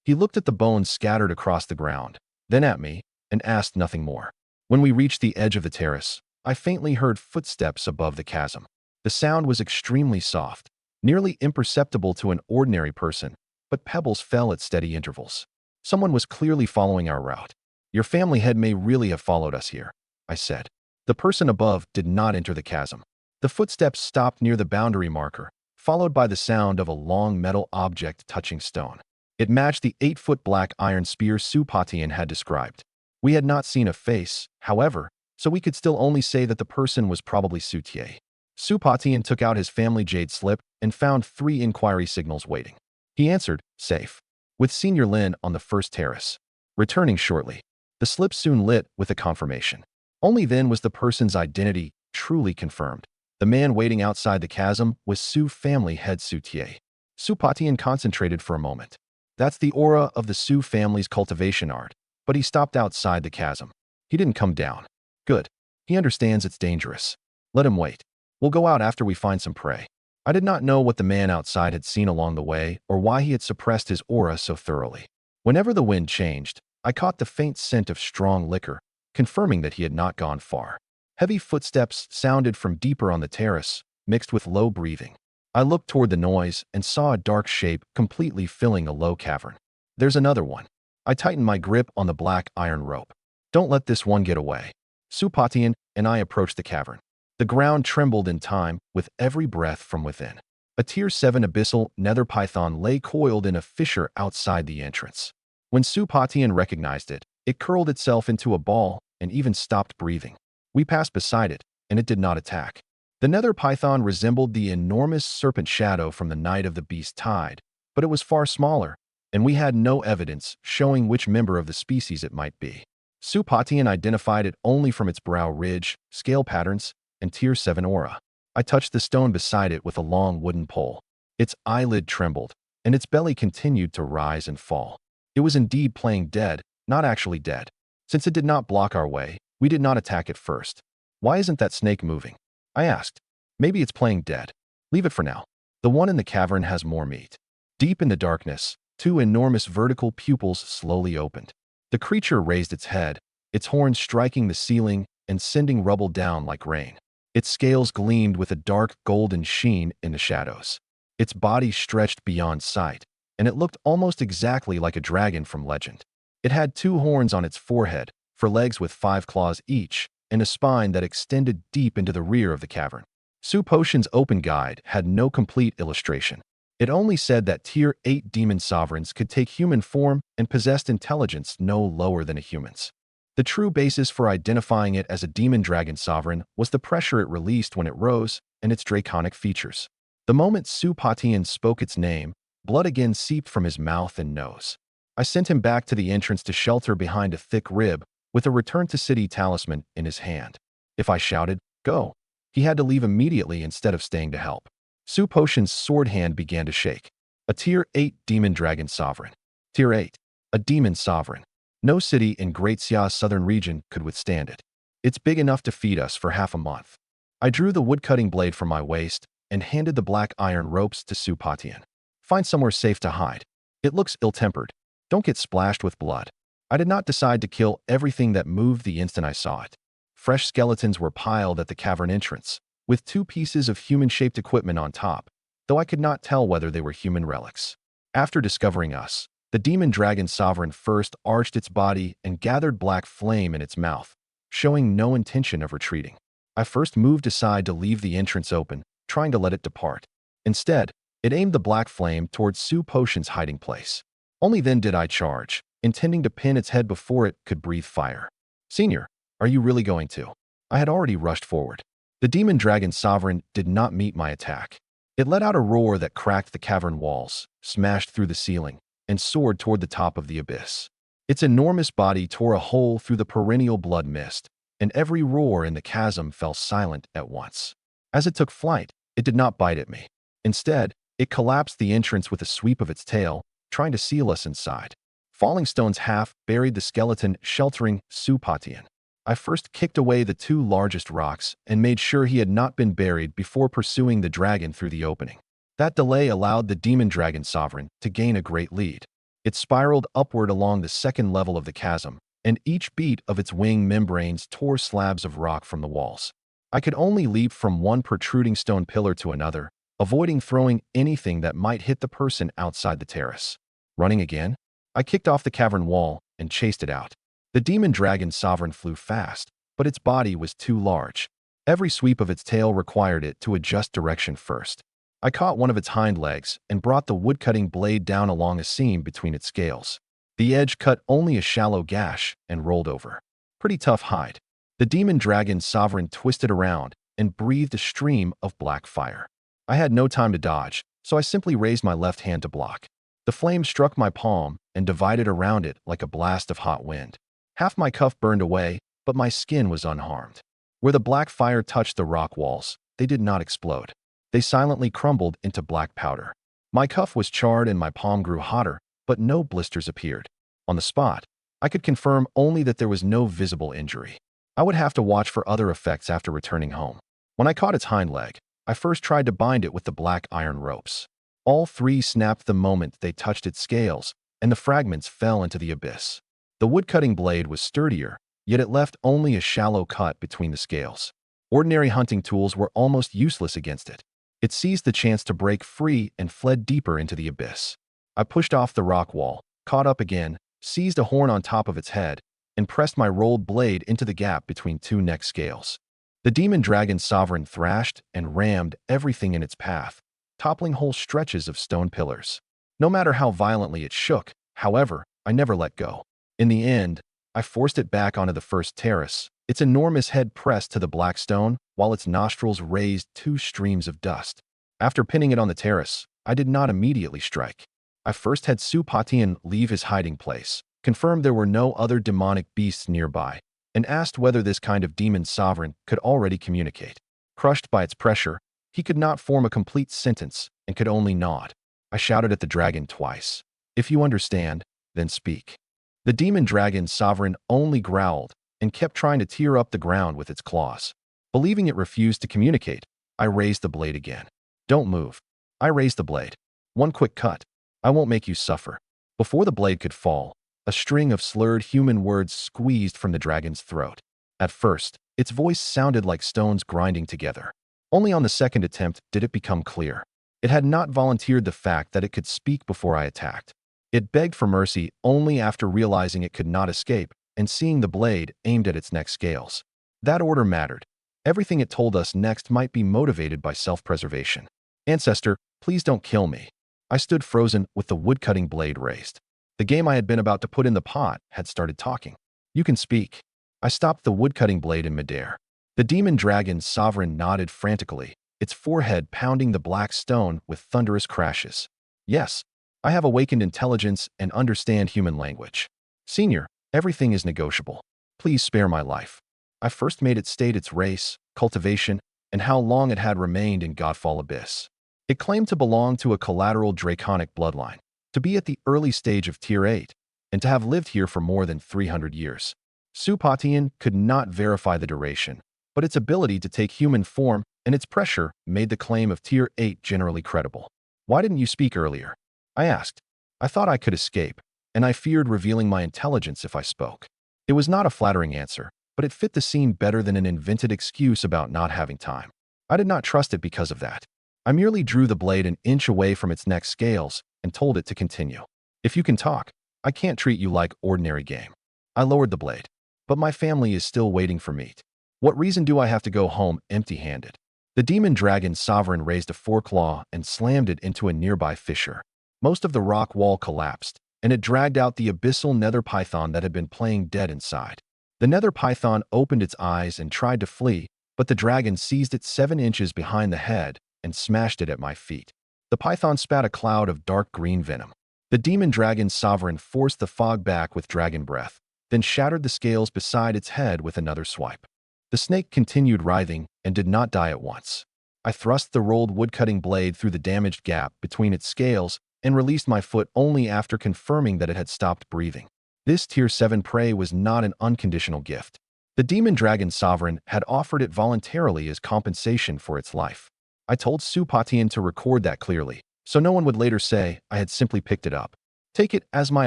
He looked at the bones scattered across the ground, then at me, and asked nothing more. When we reached the edge of the terrace, I faintly heard footsteps above the chasm. The sound was extremely soft, nearly imperceptible to an ordinary person, but pebbles fell at steady intervals. Someone was clearly following our route. "Your family head may really have followed us here," I said. The person above did not enter the chasm. The footsteps stopped near the boundary marker, followed by the sound of a long metal object touching stone. It matched the 8-foot black iron spear Supatian had described. We had not seen a face, however, so we could still only say that the person was probably Sutier. Supatian took out his family jade slip and found 3 inquiry signals waiting. He answered, "Safe," with Senior Lin on the first terrace. Returning shortly. The slip soon lit with a confirmation. Only then was the person's identity truly confirmed. The man waiting outside the chasm was Su family head Sutier. Supatian concentrated for a moment. That's the aura of the Su family's cultivation art, but he stopped outside the chasm. He didn't come down. Good. He understands it's dangerous. Let him wait. We'll go out after we find some prey. I did not know what the man outside had seen along the way or why he had suppressed his aura so thoroughly. Whenever the wind changed, I caught the faint scent of strong liquor, confirming that he had not gone far. Heavy footsteps sounded from deeper on the terrace, mixed with low breathing. I looked toward the noise and saw a dark shape completely filling a low cavern. "There's another one." I tightened my grip on the black iron rope. "Don't let this one get away." Supatian and I approached the cavern. The ground trembled in time with every breath from within. A Tier 7 abyssal nether python lay coiled in a fissure outside the entrance. When Supatian recognized it, it curled itself into a ball and even stopped breathing. We passed beside it, and it did not attack. The nether python resembled the enormous serpent shadow from the night of the beast tide, but it was far smaller, and we had no evidence showing which member of the species it might be. Supatian identified it only from its brow ridge, scale patterns, and Tier 7 aura. I touched the stone beside it with a long wooden pole. Its eyelid trembled, and its belly continued to rise and fall. It was indeed playing dead, not actually dead. Since it did not block our way, we did not attack it first. "Why isn't that snake moving?" I asked. "Maybe it's playing dead. Leave it for now." The one in the cavern has more meat. Deep in the darkness, 2 enormous vertical pupils slowly opened. The creature raised its head, its horns striking the ceiling and sending rubble down like rain. Its scales gleamed with a dark golden sheen in the shadows. Its body stretched beyond sight, and it looked almost exactly like a dragon from legend. It had 2 horns on its forehead, for legs with 5 claws each, and a spine that extended deep into the rear of the cavern. Supotion's open guide had no complete illustration. It only said that Tier 8 demon sovereigns could take human form and possessed intelligence no lower than a human's. The true basis for identifying it as a demon dragon sovereign was the pressure it released when it rose and its draconic features. The moment Supatian spoke its name, blood again seeped from his mouth and nose. I sent him back to the entrance to shelter behind a thick rib, with a return to city talisman in his hand. If I shouted, "Go!" he had to leave immediately instead of staying to help. Supotion's sword hand began to shake. A Tier 8 demon dragon sovereign. Tier 8. A demon sovereign. No city in Great Xia's southern region could withstand it. It's big enough to feed us for half a month. I drew the woodcutting blade from my waist and handed the black iron ropes to Supatian. "Find somewhere safe to hide. It looks ill-tempered. Don't get splashed with blood." I did not decide to kill everything that moved the instant I saw it. Fresh skeletons were piled at the cavern entrance, with 2 pieces of human-shaped equipment on top, though I could not tell whether they were human relics. After discovering us, The demon dragon sovereign first arched its body and gathered black flame in its mouth, showing no intention of retreating. I first moved aside to leave the entrance open, trying to let it depart. Instead, it aimed the black flame towards Su Potion's hiding place. Only then did I charge, intending to pin its head before it could breathe fire. Senior, are you really going to? I had already rushed forward. The demon dragon sovereign did not meet my attack. It let out a roar that cracked the cavern walls, smashed through the ceiling, and soared toward the top of the abyss. Its enormous body tore a hole through the perennial blood mist, and every roar in the chasm fell silent at once. As it took flight, it did not bite at me. Instead, it collapsed the entrance with a sweep of its tail, trying to seal us inside. Falling stones half buried the skeleton sheltering Su Potion. I first kicked away the two largest rocks and made sure he had not been buried before pursuing the dragon through the opening. That delay allowed the demon dragon sovereign to gain a great lead. It spiraled upward along the second level of the chasm, and each beat of its wing membranes tore slabs of rock from the walls. I could only leap from one protruding stone pillar to another, avoiding throwing anything that might hit the person outside the terrace. Running again, I kicked off the cavern wall and chased it out. The demon dragon sovereign flew fast, but its body was too large. Every sweep of its tail required it to adjust direction first. I caught one of its hind legs and brought the woodcutting blade down along a seam between its scales. The edge cut only a shallow gash and rolled over. Pretty tough hide. The demon dragon sovereign twisted around and breathed a stream of black fire. I had no time to dodge, so I simply raised my left hand to block. The flame struck my palm and divided around it like a blast of hot wind. Half my cuff burned away, but my skin was unharmed. Where the black fire touched the rock walls, they did not explode. They silently crumbled into black powder. My cuff was charred and my palm grew hotter, but no blisters appeared. On the spot, I could confirm only that there was no visible injury. I would have to watch for other effects after returning home. When I caught its hind leg, I first tried to bind it with the black iron ropes. All three snapped the moment they touched its scales, and the fragments fell into the abyss. The woodcutting blade was sturdier, yet it left only a shallow cut between the scales. Ordinary hunting tools were almost useless against it. It seized the chance to break free and fled deeper into the abyss. I pushed off the rock wall, caught up again, seized a horn on top of its head, and pressed my rolled blade into the gap between two neck scales. The demon dragon sovereign thrashed and rammed everything in its path, toppling whole stretches of stone pillars. No matter how violently it shook, however, I never let go. In the end, I forced it back onto the first terrace, its enormous head pressed to the black stone, while its nostrils raised two streams of dust. After pinning it on the terrace, I did not immediately strike. I first had Su Potion leave his hiding place, confirmed there were no other demonic beasts nearby, and asked whether this kind of demon sovereign could already communicate. Crushed by its pressure, he could not form a complete sentence and could only nod. I shouted at the dragon twice. If you understand, then speak. The demon dragon sovereign only growled and kept trying to tear up the ground with its claws. Believing it refused to communicate, I raised the blade again. Don't move. I raised the blade. One quick cut. I won't make you suffer. Before the blade could fall, a string of slurred human words squeezed from the dragon's throat. At first, its voice sounded like stones grinding together. Only on the second attempt did it become clear. It had not volunteered the fact that it could speak before I attacked. It begged for mercy only after realizing it could not escape and seeing the blade aimed at its neck scales. That order mattered. Everything it told us next might be motivated by self-preservation. Ancestor, please don't kill me. I stood frozen with the woodcutting blade raised. The game I had been about to put in the pot had started talking. You can speak. I stopped the woodcutting blade in midair. The demon dragon sovereign nodded frantically, its forehead pounding the black stone with thunderous crashes. Yes, I have awakened intelligence and understand human language. Senior, everything is negotiable. Please spare my life. I first made it state its race, cultivation, and how long it had remained in Godfall Abyss. It claimed to belong to a collateral draconic bloodline, to be at the early stage of Tier 8, and to have lived here for more than 300 years. Su Potion could not verify the duration, but its ability to take human form and its pressure made the claim of Tier 8 generally credible. Why didn't you speak earlier? I asked. I thought I could escape, and I feared revealing my intelligence if I spoke. It was not a flattering answer, but it fit the scene better than an invented excuse about not having time. I did not trust it because of that. I merely drew the blade an inch away from its neck scales and told it to continue. If you can talk, I can't treat you like ordinary game. I lowered the blade. But my family is still waiting for meat. What reason do I have to go home empty-handed? The demon dragon sovereign raised a foreclaw and slammed it into a nearby fissure. Most of the rock wall collapsed, and it dragged out the abyssal nether python that had been playing dead inside. The nether python opened its eyes and tried to flee, but the dragon seized it 7 inches behind the head and smashed it at my feet. The python spat a cloud of dark green venom. The demon dragon sovereign forced the fog back with dragon breath, then shattered the scales beside its head with another swipe. The snake continued writhing and did not die at once. I thrust the rolled woodcutting blade through the damaged gap between its scales and released my foot only after confirming that it had stopped breathing. This Tier 7 prey was not an unconditional gift. The demon dragon sovereign had offered it voluntarily as compensation for its life. I told Supatian to record that clearly, so no one would later say I had simply picked it up. Take it as my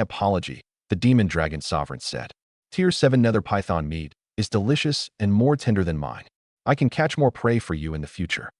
apology, the demon dragon sovereign said. Tier 7 nether python meat is delicious and more tender than mine. I can catch more prey for you in the future.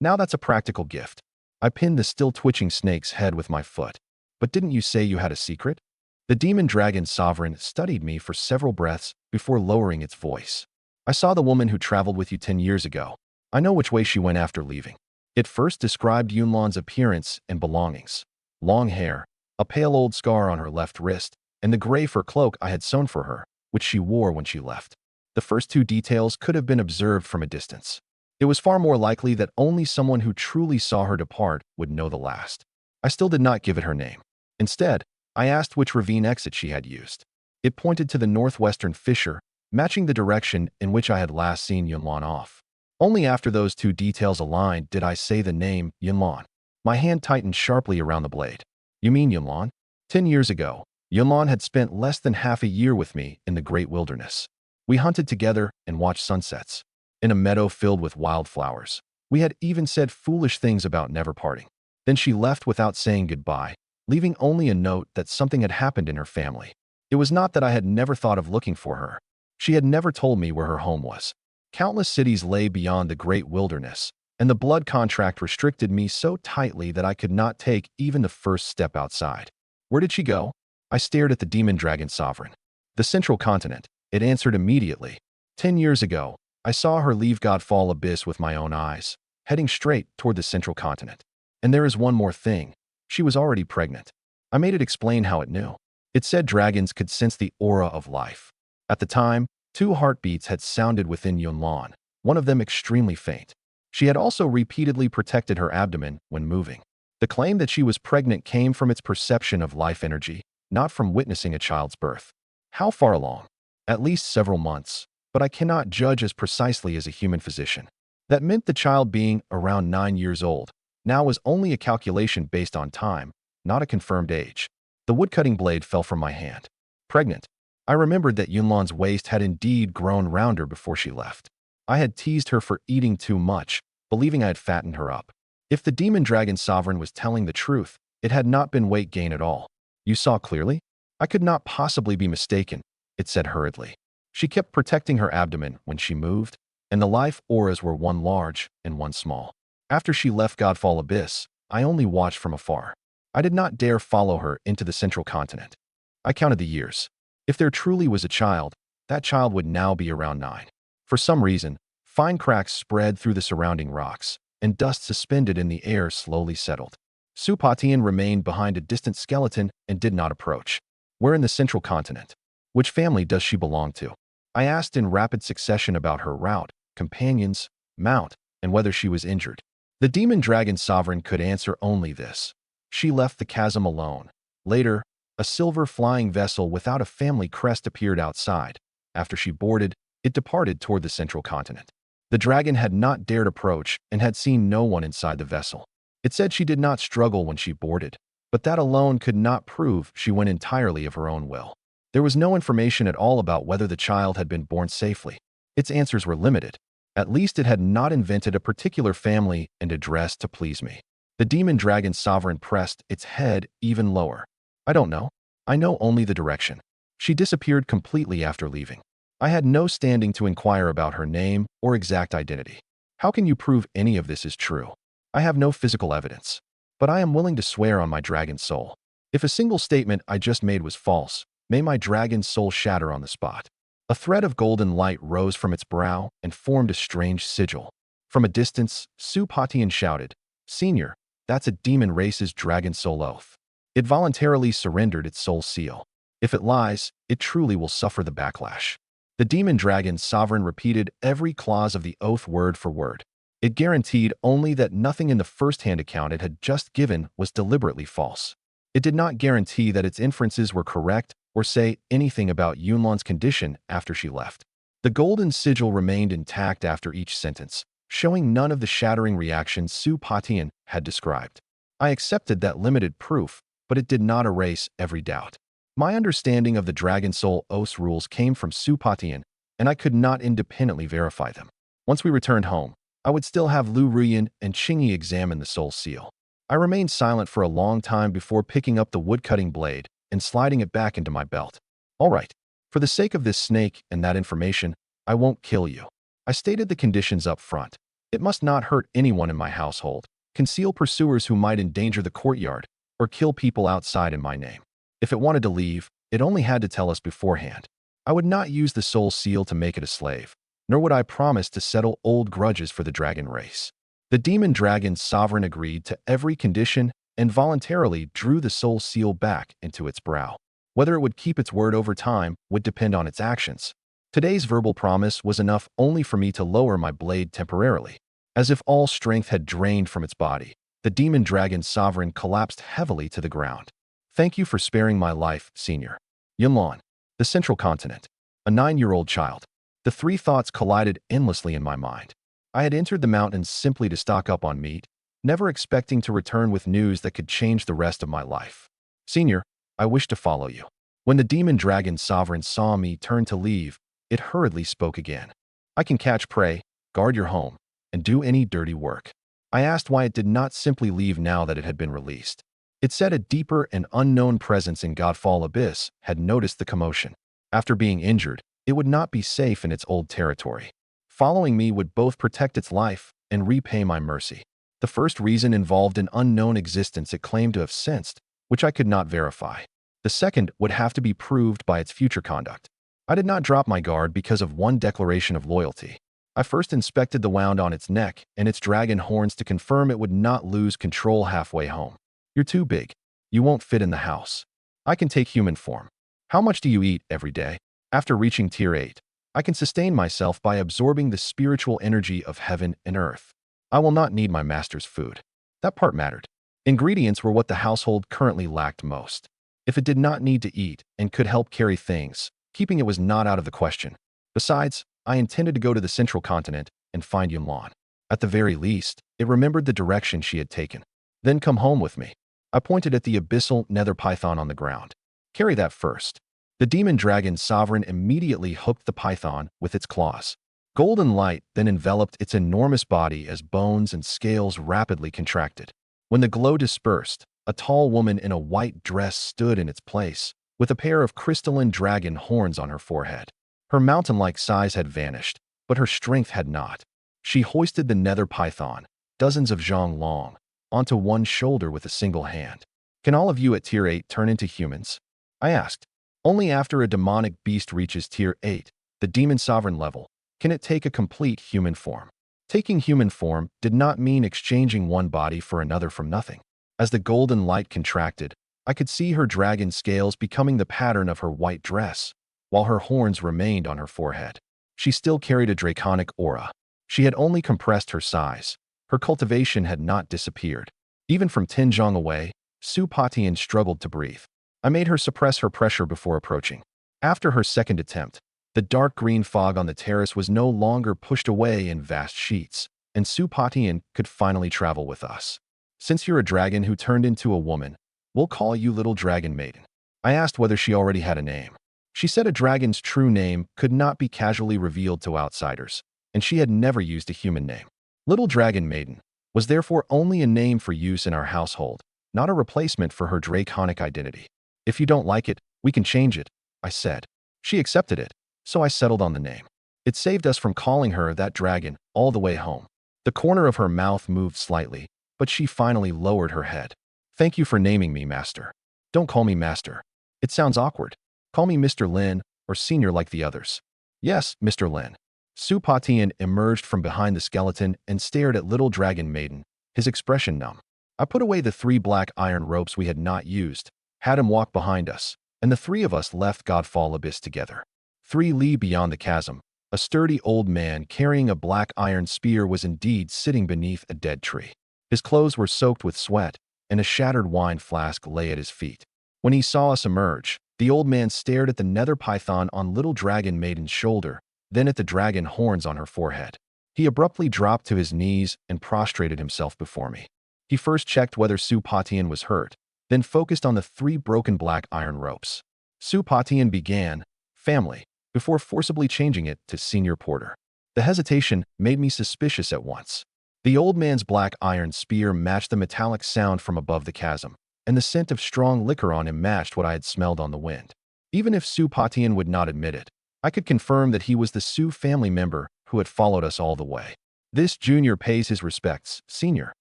Now that's a practical gift. I pinned the still twitching snake's head with my foot. But didn't you say you had a secret? The demon dragon sovereign studied me for several breaths before lowering its voice. I saw the woman who traveled with you 10 years ago. I know which way she went after leaving. It first described Yunlan's appearance and belongings. Long hair, a pale old scar on her left wrist, and the gray fur cloak I had sewn for her, which she wore when she left. The first 2 details could have been observed from a distance. It was far more likely that only someone who truly saw her depart would know the last. I still did not give it her name. Instead, I asked which ravine exit she had used. It pointed to the northwestern fissure, matching the direction in which I had last seen Yunlan off. Only after those 2 details aligned did I say the name Yunlan. My hand tightened sharply around the blade. You mean Yunlan? 10 years ago, Yunlan had spent less than half a year with me in the great wilderness. We hunted together and watched sunsets. In a meadow filled with wildflowers. We had even said foolish things about never parting. Then she left without saying goodbye, leaving only a note that something had happened in her family. It was not that I had never thought of looking for her. She had never told me where her home was. Countless cities lay beyond the great wilderness, and the blood contract restricted me so tightly that I could not take even the first step outside. Where did she go? I stared at the demon dragon sovereign. The central continent, it answered immediately. 10 years ago, I saw her leave Godfall Abyss with my own eyes, heading straight toward the central continent. And there is one more thing. She was already pregnant. I made it explain how it knew. It said dragons could sense the aura of life. At the time, 2 heartbeats had sounded within Yunlan, one of them extremely faint. She had also repeatedly protected her abdomen when moving. The claim that she was pregnant came from its perception of life energy, not from witnessing a child's birth. How far along? At least several months, but I cannot judge as precisely as a human physician. That meant the child being around 9 years old now was only a calculation based on time, not a confirmed age. The woodcutting blade fell from my hand. Pregnant. I remembered that Yunlan's waist had indeed grown rounder before she left. I had teased her for eating too much, believing I had fattened her up. If the demon dragon sovereign was telling the truth, it had not been weight gain at all. You saw clearly? I could not possibly be mistaken, it said hurriedly. She kept protecting her abdomen when she moved, and the life auras were one large and one small. After she left Godfall Abyss, I only watched from afar. I did not dare follow her into the central continent. I counted the years. If there truly was a child, that child would now be around 9. For some reason, fine cracks spread through the surrounding rocks, and dust suspended in the air slowly settled. Supatian remained behind a distant skeleton and did not approach. We're in the central continent. Which family does she belong to? I asked in rapid succession about her route, companions, mount, and whether she was injured. The demon dragon sovereign could answer only this. She left the chasm alone. Later, a silver flying vessel without a family crest appeared outside. After she boarded, it departed toward the central continent. The dragon had not dared approach and had seen no one inside the vessel. It said she did not struggle when she boarded, but that alone could not prove she went entirely of her own will. There was no information at all about whether the child had been born safely. Its answers were limited. At least it had not invented a particular family and address to please me. The demon dragon sovereign pressed its head even lower. I don't know. I know only the direction. She disappeared completely after leaving. I had no standing to inquire about her name or exact identity. How can you prove any of this is true? I have no physical evidence, but I am willing to swear on my dragon soul. If a single statement I just made was false, may my dragon's soul shatter on the spot. A thread of golden light rose from its brow and formed a strange sigil. From a distance, Supatian shouted, "Senior, that's a demon race's dragon soul oath." It voluntarily surrendered its soul seal. If it lies, it truly will suffer the backlash. The demon dragon's sovereign repeated every clause of the oath word for word. It guaranteed only that nothing in the first-hand account it had just given was deliberately false. It did not guarantee that its inferences were correct or say anything about Yunlan's condition after she left. The golden sigil remained intact after each sentence, showing none of the shattering reactions Supatian had described. I accepted that limited proof, but it did not erase every doubt. My understanding of the Dragon Soul Oath's rules came from Supatian, and I could not independently verify them. Once we returned home, I would still have Lu Ruyan and Qingyi examine the soul seal. I remained silent for a long time before picking up the woodcutting blade and sliding it back into my belt. "All right, for the sake of this snake and that information, I won't kill you." I stated the conditions up front. It must not hurt anyone in my household, conceal pursuers who might endanger the courtyard, or kill people outside in my name. If it wanted to leave, it only had to tell us beforehand. I would not use the soul seal to make it a slave, nor would I promise to settle old grudges for the dragon race. The demon dragon's sovereign agreed to every condition and voluntarily drew the soul seal back into its brow. Whether it would keep its word over time would depend on its actions. Today's verbal promise was enough only for me to lower my blade temporarily. As if all strength had drained from its body, the demon dragon's sovereign collapsed heavily to the ground. "Thank you for sparing my life, Senior." Yunlan, the central continent, a 9-year-old child. The three thoughts collided endlessly in my mind. I had entered the mountains simply to stock up on meat, never expecting to return with news that could change the rest of my life. "Senior, I wish to follow you." When the demon dragon sovereign saw me turn to leave, it hurriedly spoke again. "I can catch prey, guard your home, and do any dirty work." I asked why it did not simply leave now that it had been released. It said a deeper and unknown presence in Godfall Abyss had noticed the commotion. After being injured, it would not be safe in its old territory. Following me would both protect its life and repay my mercy. The first reason involved an unknown existence it claimed to have sensed, which I could not verify. The second would have to be proved by its future conduct. I did not drop my guard because of one declaration of loyalty. I first inspected the wound on its neck and its dragon horns to confirm it would not lose control halfway home. "You're too big. You won't fit in the house. I can take human form." "How much do you eat every day?" "After reaching Tier 8, I can sustain myself by absorbing the spiritual energy of heaven and earth. I will not need my master's food." That part mattered. Ingredients were what the household currently lacked most. If it did not need to eat and could help carry things, keeping it was not out of the question. Besides, I intended to go to the central continent and find Yunlan. At the very least, it remembered the direction she had taken. "Then come home with me." I pointed at the abyssal nether python on the ground. "Carry that first." The demon dragon's sovereign immediately hooked the python with its claws. Golden light then enveloped its enormous body as bones and scales rapidly contracted. When the glow dispersed, a tall woman in a white dress stood in its place, with a pair of crystalline dragon horns on her forehead. Her mountain-like size had vanished, but her strength had not. She hoisted the nether python, dozens of zhang long, onto one shoulder with a single hand. "Can all of you at Tier 8 turn into humans?" I asked. "Only after a demonic beast reaches Tier 8, the demon sovereign level, can it take a complete human form." Taking human form did not mean exchanging one body for another from nothing. As the golden light contracted, I could see her dragon scales becoming the pattern of her white dress, while her horns remained on her forehead. She still carried a draconic aura. She had only compressed her size. Her cultivation had not disappeared. Even from 10 zhang away, Supatian struggled to breathe. I made her suppress her pressure before approaching. After her second attempt, the dark green fog on the terrace was no longer pushed away in vast sheets, and Supatian could finally travel with us. "Since you're a dragon who turned into a woman, we'll call you Little Dragon Maiden." I asked whether she already had a name. She said a dragon's true name could not be casually revealed to outsiders, and she had never used a human name. Little Dragon Maiden was therefore only a name for use in our household, not a replacement for her draconic identity. "If you don't like it, we can change it," I said. She accepted it, so I settled on the name. It saved us from calling her that dragon all the way home. The corner of her mouth moved slightly, but she finally lowered her head. "Thank you for naming me, Master." Don't call me master. It sounds awkward. Call me Mr. Lin or senior like the others. Yes, Mr. Lin. Su Patian emerged from behind the skeleton and stared at little dragon maiden, his expression numb. I put away the 3 black iron ropes we had not used, had him walk behind us, and the 3 of us left Godfall Abyss together. 3 li beyond the chasm, a sturdy old man carrying a black iron spear was indeed sitting beneath a dead tree. His clothes were soaked with sweat, and a shattered wine flask lay at his feet. When he saw us emerge, the old man stared at the nether python on little dragon maiden's shoulder, then at the dragon horns on her forehead. He abruptly dropped to his knees and prostrated himself before me. He first checked whether Su Patian was hurt, then focused on the 3 broken black iron ropes. Su Patian began, family, before forcibly changing it to senior porter. The hesitation made me suspicious at once. The old man's black iron spear matched the metallic sound from above the chasm, and the scent of strong liquor on him matched what I had smelled on the wind. Even if Su Patian would not admit it, I could confirm that he was the Su family member who had followed us all the way. This junior pays his respects, senior.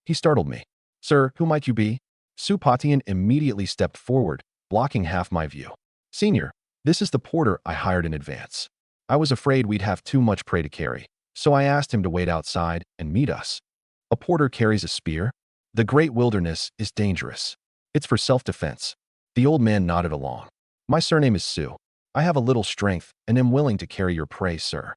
He startled me. Sir, who might you be? Su Patian immediately stepped forward, blocking half my view. Senior, this is the porter I hired in advance. I was afraid we'd have too much prey to carry, so I asked him to wait outside and meet us. A porter carries a spear? The great wilderness is dangerous. It's for self-defense. The old man nodded along. My surname is Su. I have a little strength and am willing to carry your prey, sir.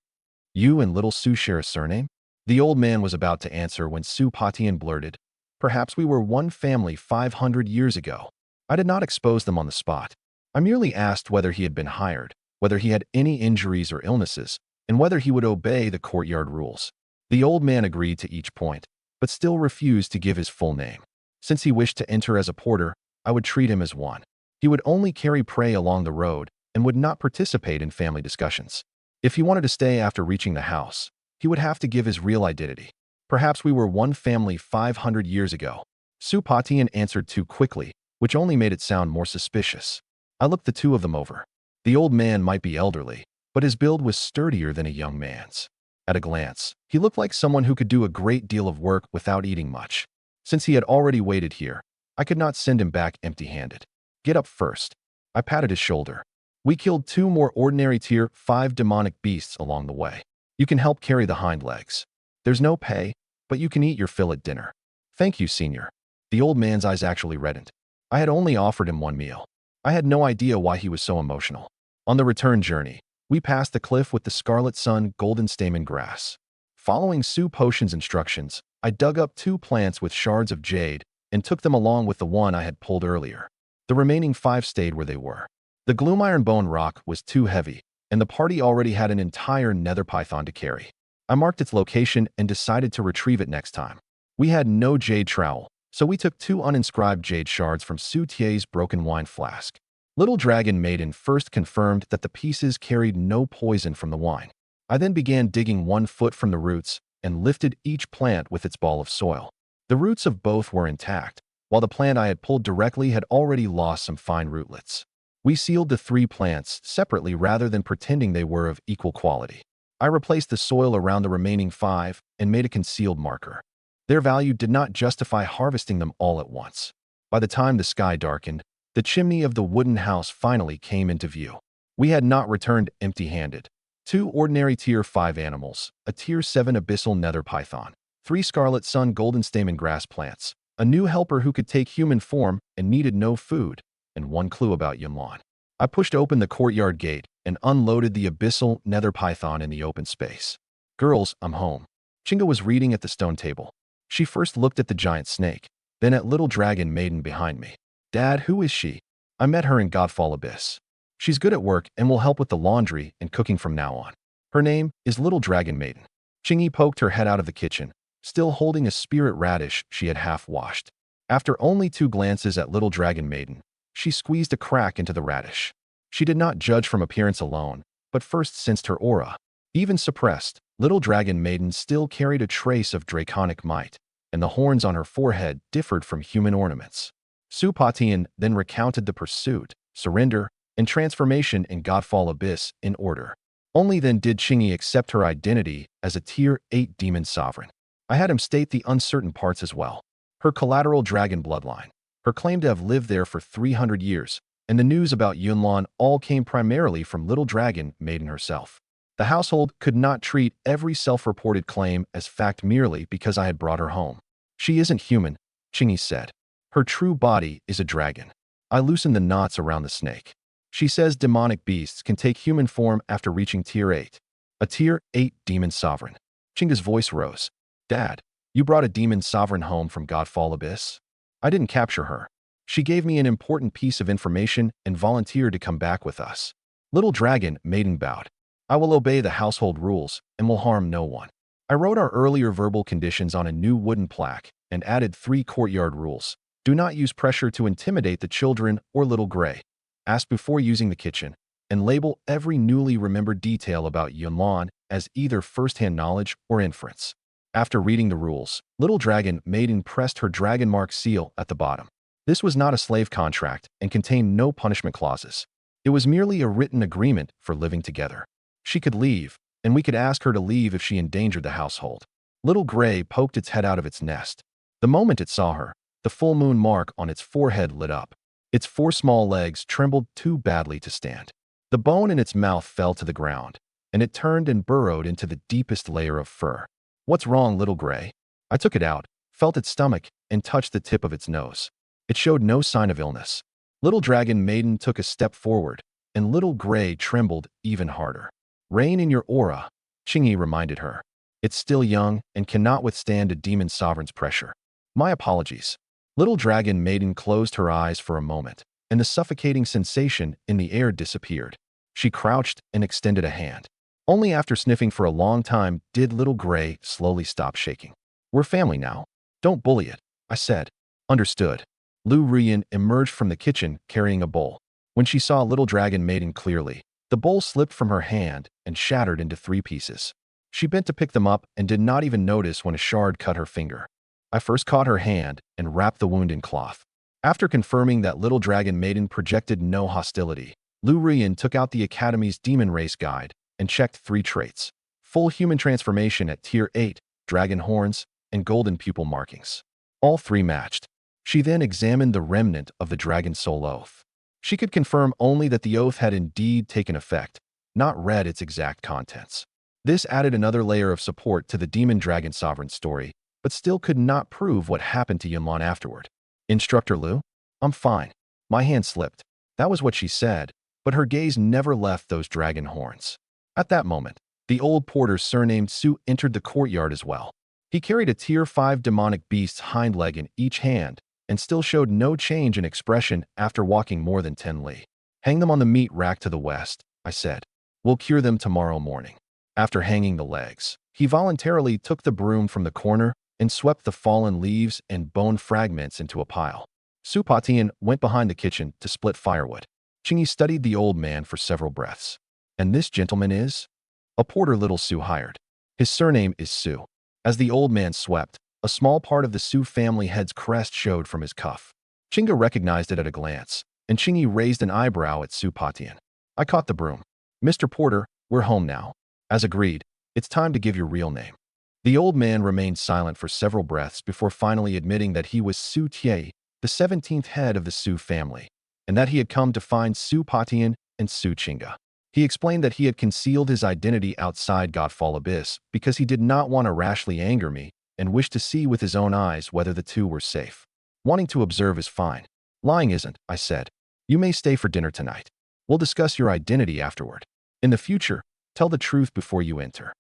You and little Su share a surname? The old man was about to answer when Su Patian blurted, perhaps we were one family 500 years ago. I did not expose them on the spot. I merely asked whether he had been hired, whether he had any injuries or illnesses, and whether he would obey the courtyard rules. The old man agreed to each point, but still refused to give his full name. Since he wished to enter as a porter, I would treat him as one. He would only carry prey along the road and would not participate in family discussions. If he wanted to stay after reaching the house, he would have to give his real identity. Perhaps we were one family 500 years ago. Su Patian answered too quickly, which only made it sound more suspicious. I looked the 2 of them over. The old man might be elderly, but his build was sturdier than a young man's. At a glance, he looked like someone who could do a great deal of work without eating much. Since he had already waited here, I could not send him back empty-handed. Get up first. I patted his shoulder. We killed 2 more ordinary tier 5 demonic beasts along the way. You can help carry the hind legs. There's no pay, but you can eat your fill at dinner. Thank you, senior. The old man's eyes actually reddened. I had only offered him 1 meal. I had no idea why he was so emotional. On the return journey, we passed the cliff with the Scarlet Sun golden stamen grass. Following Su Potion's instructions, I dug up 2 plants with shards of jade and took them along with the 1 I had pulled earlier. The remaining 5 stayed where they were. The Gloom Iron Bone rock was too heavy, and the party already had an entire nether python to carry. I marked its location and decided to retrieve it next time. We had no jade trowel, so we took 2 uninscribed jade shards from Su Tie's broken wine flask. Little Dragon Maiden first confirmed that the pieces carried no poison from the wine. I then began digging 1 foot from the roots and lifted each plant with its ball of soil. The roots of both were intact, while the plant I had pulled directly had already lost some fine rootlets. We sealed the 3 plants separately rather than pretending they were of equal quality. I replaced the soil around the remaining 5 and made a concealed marker. Their value did not justify harvesting them all at once. By the time the sky darkened, the chimney of the wooden house finally came into view. We had not returned empty-handed. 2 ordinary Tier 5 animals, a Tier 7 abyssal nether python, 3 Scarlet Sun golden stamen grass plants, a new helper who could take human form and needed no food, and 1 clue about Yunlan. I pushed open the courtyard gate and unloaded the abyssal nether python in the open space. Girls, I'm home. Chinga was reading at the stone table. She first looked at the giant snake, then at little dragon maiden behind me. Dad, who is she? I met her in Godfall Abyss. She's good at work and will help with the laundry and cooking from now on. Her name is Little Dragon Maiden. Chingy poked her head out of the kitchen, still holding a spirit radish she had half washed. After only 2 glances at Little Dragon Maiden, she squeezed a crack into the radish. She did not judge from appearance alone, but first sensed her aura. Even suppressed, Little Dragon Maiden still carried a trace of draconic might, and the horns on her forehead differed from human ornaments. Su Patian then recounted the pursuit, surrender, and transformation in Godfall Abyss in order. Only then did Chingy accept her identity as a Tier 8 demon sovereign. I had him state the uncertain parts as well. Her collateral dragon bloodline, Her claim to have lived there for 300 years, and the news about Yunlan all came primarily from Little Dragon Maiden herself. The household could not treat every self-reported claim as fact merely because I had brought her home. She isn't human, Chingy said. Her true body is a dragon. I loosened the knots around the snake. She says demonic beasts can take human form after reaching Tier 8. A Tier 8 demon sovereign. Chinga's voice rose. Dad, you brought a demon sovereign home from Godfall Abyss? I didn't capture her. She gave me an important piece of information and volunteered to come back with us. Little Dragon Maiden bowed. I will obey the household rules and will harm no one. I wrote our earlier verbal conditions on a new wooden plaque and added 3 courtyard rules. Do not use pressure to intimidate the children or Little Gray. Ask before using the kitchen, and label every newly remembered detail about Yunlan as either first-hand knowledge or inference. After reading the rules, Little Dragon Maiden pressed her dragon mark seal at the bottom. This was not a slave contract and contained no punishment clauses. It was merely a written agreement for living together. She could leave, and we could ask her to leave if she endangered the household. Little Gray poked its head out of its nest. The moment it saw her, the full moon mark on its forehead lit up. Its 4 small legs trembled too badly to stand. The bone in its mouth fell to the ground, and it turned and burrowed into the deepest layer of fur. What's wrong, Little Gray? I took it out, felt its stomach, and touched the tip of its nose. It showed no sign of illness. Little Dragon Maiden took a step forward, and Little Gray trembled even harder. Rein in your aura, Chingy reminded her. It's still young and cannot withstand a demon sovereign's pressure. My apologies. Little Dragon Maiden closed her eyes for a moment, and the suffocating sensation in the air disappeared. She crouched and extended a hand. Only after sniffing for a long time did Little Gray slowly stop shaking. We're family now. Don't bully it, I said. Understood. Lu Ruyan emerged from the kitchen carrying a bowl. When she saw Little Dragon Maiden clearly, the bowl slipped from her hand and shattered into 3 pieces. She bent to pick them up and did not even notice when a shard cut her finger. I first caught her hand and wrapped the wound in cloth. After confirming that Little Dragon Maiden projected no hostility, Lu Ruyan took out the Academy's Demon Race Guide and checked 3 traits. Full human transformation at Tier 8, dragon horns, and golden pupil markings. All 3 matched. She then examined the remnant of the Dragon Soul Oath. She could confirm only that the oath had indeed taken effect, not read its exact contents. This added another layer of support to the Demon Dragon Sovereign story, but still could not prove what happened to Yunlan afterward. Instructor Lu? I'm fine. My hand slipped. That was what she said, but her gaze never left those dragon horns. At that moment, the old porter surnamed Su entered the courtyard as well. He carried a Tier 5 demonic beast's hind leg in each hand and still showed no change in expression after walking more than 10 li. Hang them on the meat rack to the west, I said. We'll cure them tomorrow morning. After hanging the legs, he voluntarily took the broom from the corner and swept the fallen leaves and bone fragments into a pile. Su Patian went behind the kitchen to split firewood. Chingy studied the old man for several breaths. And this gentleman is? A porter Little Su hired. His surname is Su. As the old man swept, a small part of the Su family head's crest showed from his cuff. Chinga recognized it at a glance, and Chingy raised an eyebrow at Su Patian. I caught the broom. Mr. Porter, we're home now. As agreed, it's time to give your real name. The old man remained silent for several breaths before finally admitting that he was Su Tie, the 17th head of the Su family, and that he had come to find Su Patian and Su Chinga. He explained that he had concealed his identity outside Godfall Abyss because he did not want to rashly anger me and wished to see with his own eyes whether the 2 were safe. Wanting to observe is fine. Lying isn't, I said. You may stay for dinner tonight. We'll discuss your identity afterward. In the future, tell the truth before you enter.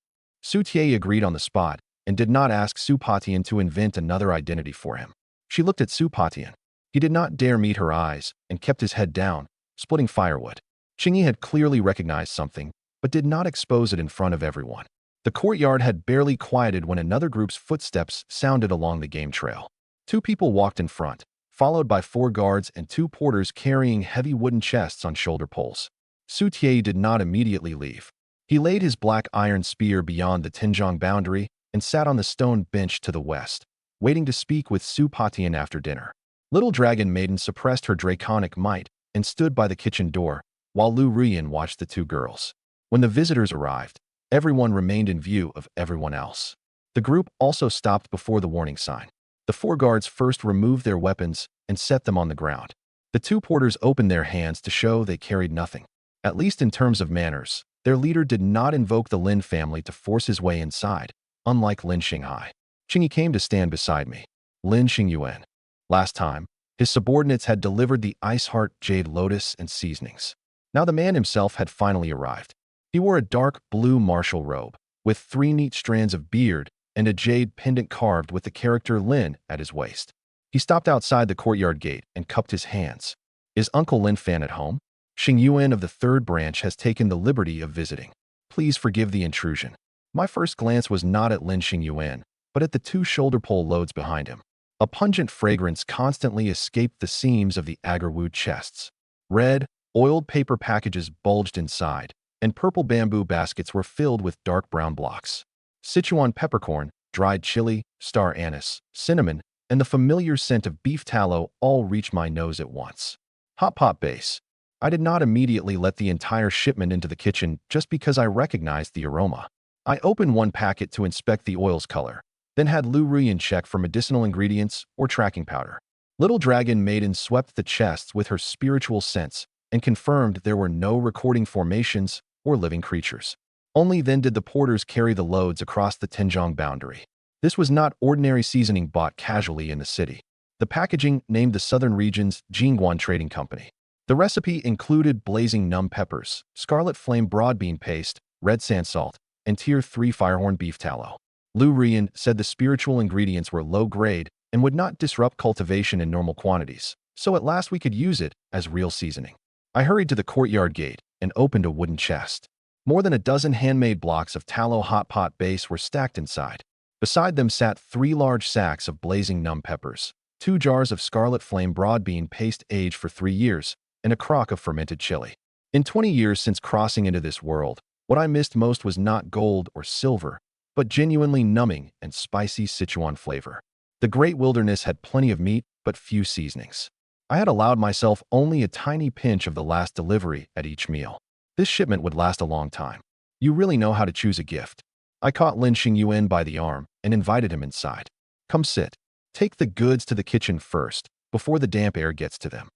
Su Tie agreed on the spot and did not ask Su Patian to invent another identity for him. She looked at Su Patian. He did not dare meet her eyes and kept his head down, splitting firewood. Chingy had clearly recognized something, but did not expose it in front of everyone. The courtyard had barely quieted when another group's footsteps sounded along the game trail. 2 people walked in front, followed by 4 guards and 2 porters carrying heavy wooden chests on shoulder poles. Su Tie did not immediately leave. He laid his black iron spear beyond the Tinjong boundary and sat on the stone bench to the west, waiting to speak with Su Patian after dinner. Little Dragon Maiden suppressed her draconic might and stood by the kitchen door, while Lu Ruyan watched the 2 girls. When the visitors arrived, everyone remained in view of everyone else. The group also stopped before the warning sign. The 4 guards first removed their weapons and set them on the ground. The two porters opened their hands to show they carried nothing. At least in terms of manners, their leader did not invoke the Lin family to force his way inside, unlike Lin Xinghai. Qingyi came to stand beside me. Lin Xingyuan. Last time, his subordinates had delivered the ice heart, jade lotus, and seasonings. Now the man himself had finally arrived. He wore a dark blue martial robe, with 3 neat strands of beard and a jade pendant carved with the character Lin at his waist. He stopped outside the courtyard gate and cupped his hands. Is Uncle Lin Fan at home? Xingyuan of the 3rd branch has taken the liberty of visiting. Please forgive the intrusion. My first glance was not at Lin Xingyuan, but at the 2 shoulder pole loads behind him. A pungent fragrance constantly escaped the seams of the agarwood chests. Red, oiled paper packages bulged inside, and purple bamboo baskets were filled with dark brown blocks. Sichuan peppercorn, dried chili, star anise, cinnamon, and the familiar scent of beef tallow all reached my nose at once. Hot pot base. I did not immediately let the entire shipment into the kitchen just because I recognized the aroma. I opened one packet to inspect the oil's color, then had Lu Ruyan check for medicinal ingredients or tracking powder. Little Dragon Maiden swept the chests with her spiritual sense and confirmed there were no recording formations or living creatures. Only then did the porters carry the loads across the Tianzhong boundary. This was not ordinary seasoning bought casually in the city. The packaging named the Southern Region's Jingguan Trading Company. The recipe included blazing numb peppers, scarlet flame broadbean paste, red sand salt, and tier 3 firehorn beef tallow. Lu Rian said the spiritual ingredients were low grade and would not disrupt cultivation in normal quantities, so at last we could use it as real seasoning. I hurried to the courtyard gate and opened a wooden chest. More than a dozen handmade blocks of tallow hot pot base were stacked inside. Beside them sat 3 large sacks of blazing numb peppers, 2 jars of scarlet flame broadbean paste aged for 3 years, and a crock of fermented chili. In 20 years since crossing into this world, what I missed most was not gold or silver, but genuinely numbing and spicy Sichuan flavor. The great wilderness had plenty of meat, but few seasonings. I had allowed myself only a tiny pinch of the last delivery at each meal. This shipment would last a long time. You really know how to choose a gift. I caught Lin Xingyuan by the arm and invited him inside. Come sit. Take the goods to the kitchen first, before the damp air gets to them.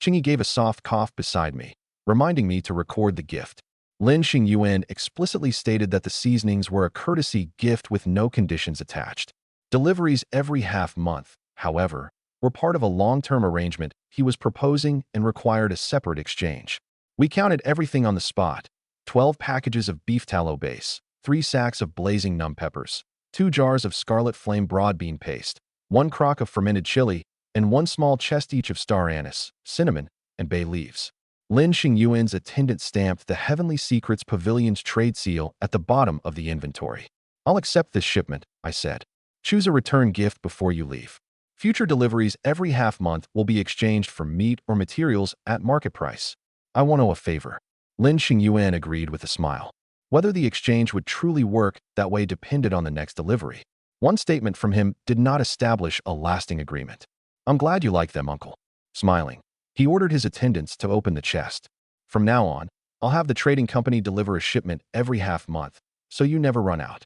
Qingyi gave a soft cough beside me, reminding me to record the gift. Lin Xingyuan explicitly stated that the seasonings were a courtesy gift with no conditions attached. Deliveries every half-month, however, were part of a long-term arrangement he was proposing and required a separate exchange. We counted everything on the spot: 12 packages of beef tallow base, 3 sacks of blazing numb peppers, 2 jars of scarlet flame broadbean paste, 1 crock of fermented chili, and 1 small chest each of star anise, cinnamon, and bay leaves. Lin Xingyuan's attendant stamped the Heavenly Secrets Pavilion's trade seal at the bottom of the inventory. I'll accept this shipment, I said. Choose a return gift before you leave. Future deliveries every half-month will be exchanged for meat or materials at market price. I want a favor. Lin Xingyuan agreed with a smile. Whether the exchange would truly work that way depended on the next delivery. One statement from him did not establish a lasting agreement. I'm glad you like them, Uncle. Smiling, he ordered his attendants to open the chest. From now on, I'll have the trading company deliver a shipment every half-month, so you never run out.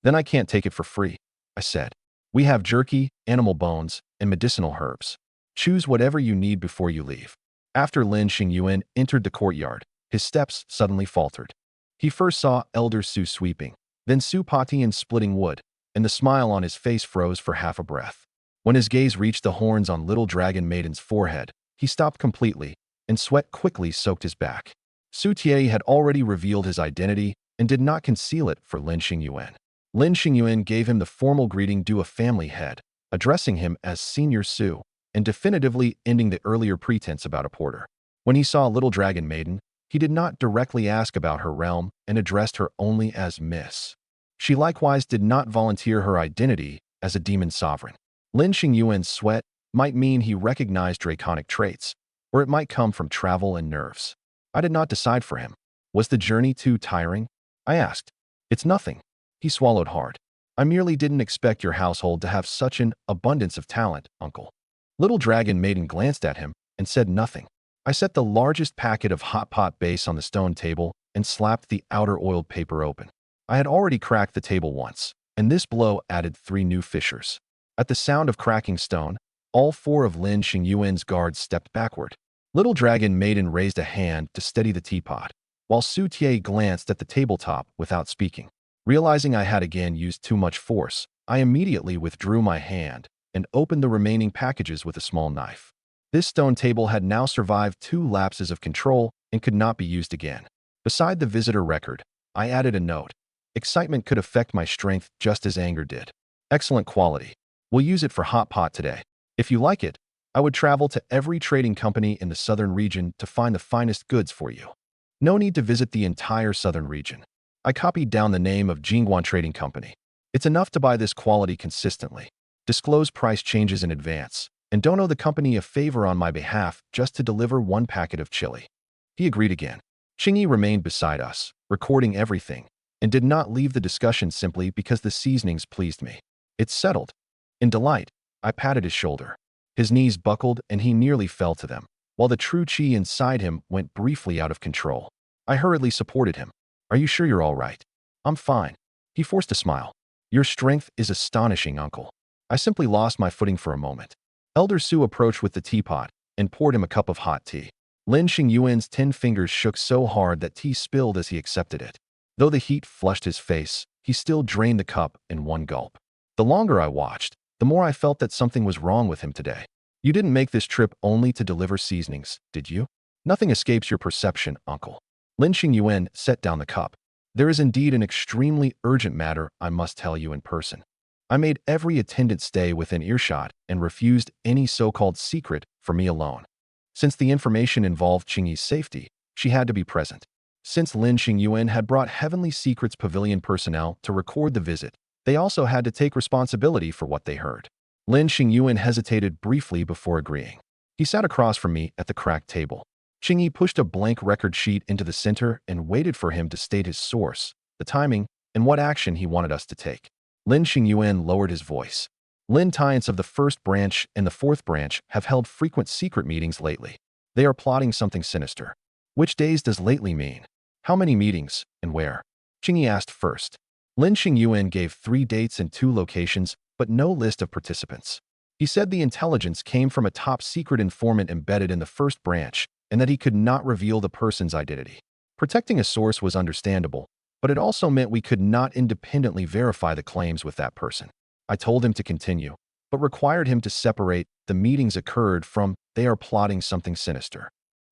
Then I can't take it for free, I said. We have jerky, animal bones, and medicinal herbs. Choose whatever you need before you leave. After Lin Xingyuan entered the courtyard, his steps suddenly faltered. He first saw Elder Su sweeping, then Su Patian splitting wood, and the smile on his face froze for half a breath. When his gaze reached the horns on Little Dragon Maiden's forehead, he stopped completely, and sweat quickly soaked his back. Su Tie had already revealed his identity and did not conceal it for Lin Xingyuan. Lin Xingyuan gave him the formal greeting due a family head, addressing him as Senior Su, and definitively ending the earlier pretense about a porter. When he saw Little Dragon Maiden, he did not directly ask about her realm and addressed her only as Miss. She likewise did not volunteer her identity as a demon sovereign. Lin Xingyuan's sweat might mean he recognized draconic traits, or it might come from travel and nerves. I did not decide for him. Was the journey too tiring? I asked. It's nothing. He swallowed hard. I merely didn't expect your household to have such an abundance of talent, Uncle. Little Dragon Maiden glanced at him and said nothing. I set the largest packet of hot pot base on the stone table and slapped the outer oiled paper open. I had already cracked the table once, and this blow added 3 new fissures. At the sound of cracking stone, All four of Lin Xingyuan's guards stepped backward. Little Dragon Maiden raised a hand to steady the teapot, while Su Tie glanced at the tabletop without speaking. Realizing I had again used too much force, I immediately withdrew my hand and opened the remaining packages with a small knife. This stone table had now survived 2 lapses of control and could not be used again. Beside the visitor record, I added a note. Excitement could affect my strength just as anger did. Excellent quality. We'll use it for hot pot today. If you like it, I would travel to every trading company in the southern region to find the finest goods for you. No need to visit the entire southern region. I copied down the name of Jingguan Trading Company. It's enough to buy this quality consistently. Disclose price changes in advance, and don't owe the company a favor on my behalf just to deliver 1 packet of chili. He agreed again. Qingyi remained beside us, recording everything, and did not leave the discussion simply because the seasonings pleased me. It's settled. In delight, I patted his shoulder. His knees buckled and he nearly fell to them, while the true chi inside him went briefly out of control. I hurriedly supported him. Are you sure you're all right? I'm fine. He forced a smile. Your strength is astonishing, uncle. I simply lost my footing for a moment. Elder Su approached with the teapot and poured him a cup of hot tea. Lin Xingyuan's 10 fingers shook so hard that tea spilled as he accepted it. Though the heat flushed his face, he still drained the cup in 1 gulp. The longer I watched, the more I felt that something was wrong with him today. You didn't make this trip only to deliver seasonings, did you? Nothing escapes your perception, uncle. Lin Xingyuan set down the cup. There is indeed an extremely urgent matter I must tell you in person. I made every attendant stay within earshot and refused any so-called secret for me alone. Since the information involved Qingyi's safety, she had to be present. Since Lin Xingyuan had brought Heavenly Secrets Pavilion personnel to record the visit, they also had to take responsibility for what they heard. Lin Xingyuan hesitated briefly before agreeing. He sat across from me at the cracked table. Qingyi pushed a blank record sheet into the center and waited for him to state his source, the timing, and what action he wanted us to take. Lin Xingyuan lowered his voice. Lin Tiants of the 1st branch and the 4th branch have held frequent secret meetings lately. They are plotting something sinister. Which days does lately mean? How many meetings, and where? Qingyi asked first. Lin Xingyuan gave 3 dates and 2 locations, but no list of participants. He said the intelligence came from a top-secret informant embedded in the 1st branch, and that he could not reveal the person's identity. Protecting a source was understandable, but it also meant we could not independently verify the claims with that person. I told him to continue, but required him to separate the meetings occurred from they are plotting something sinister.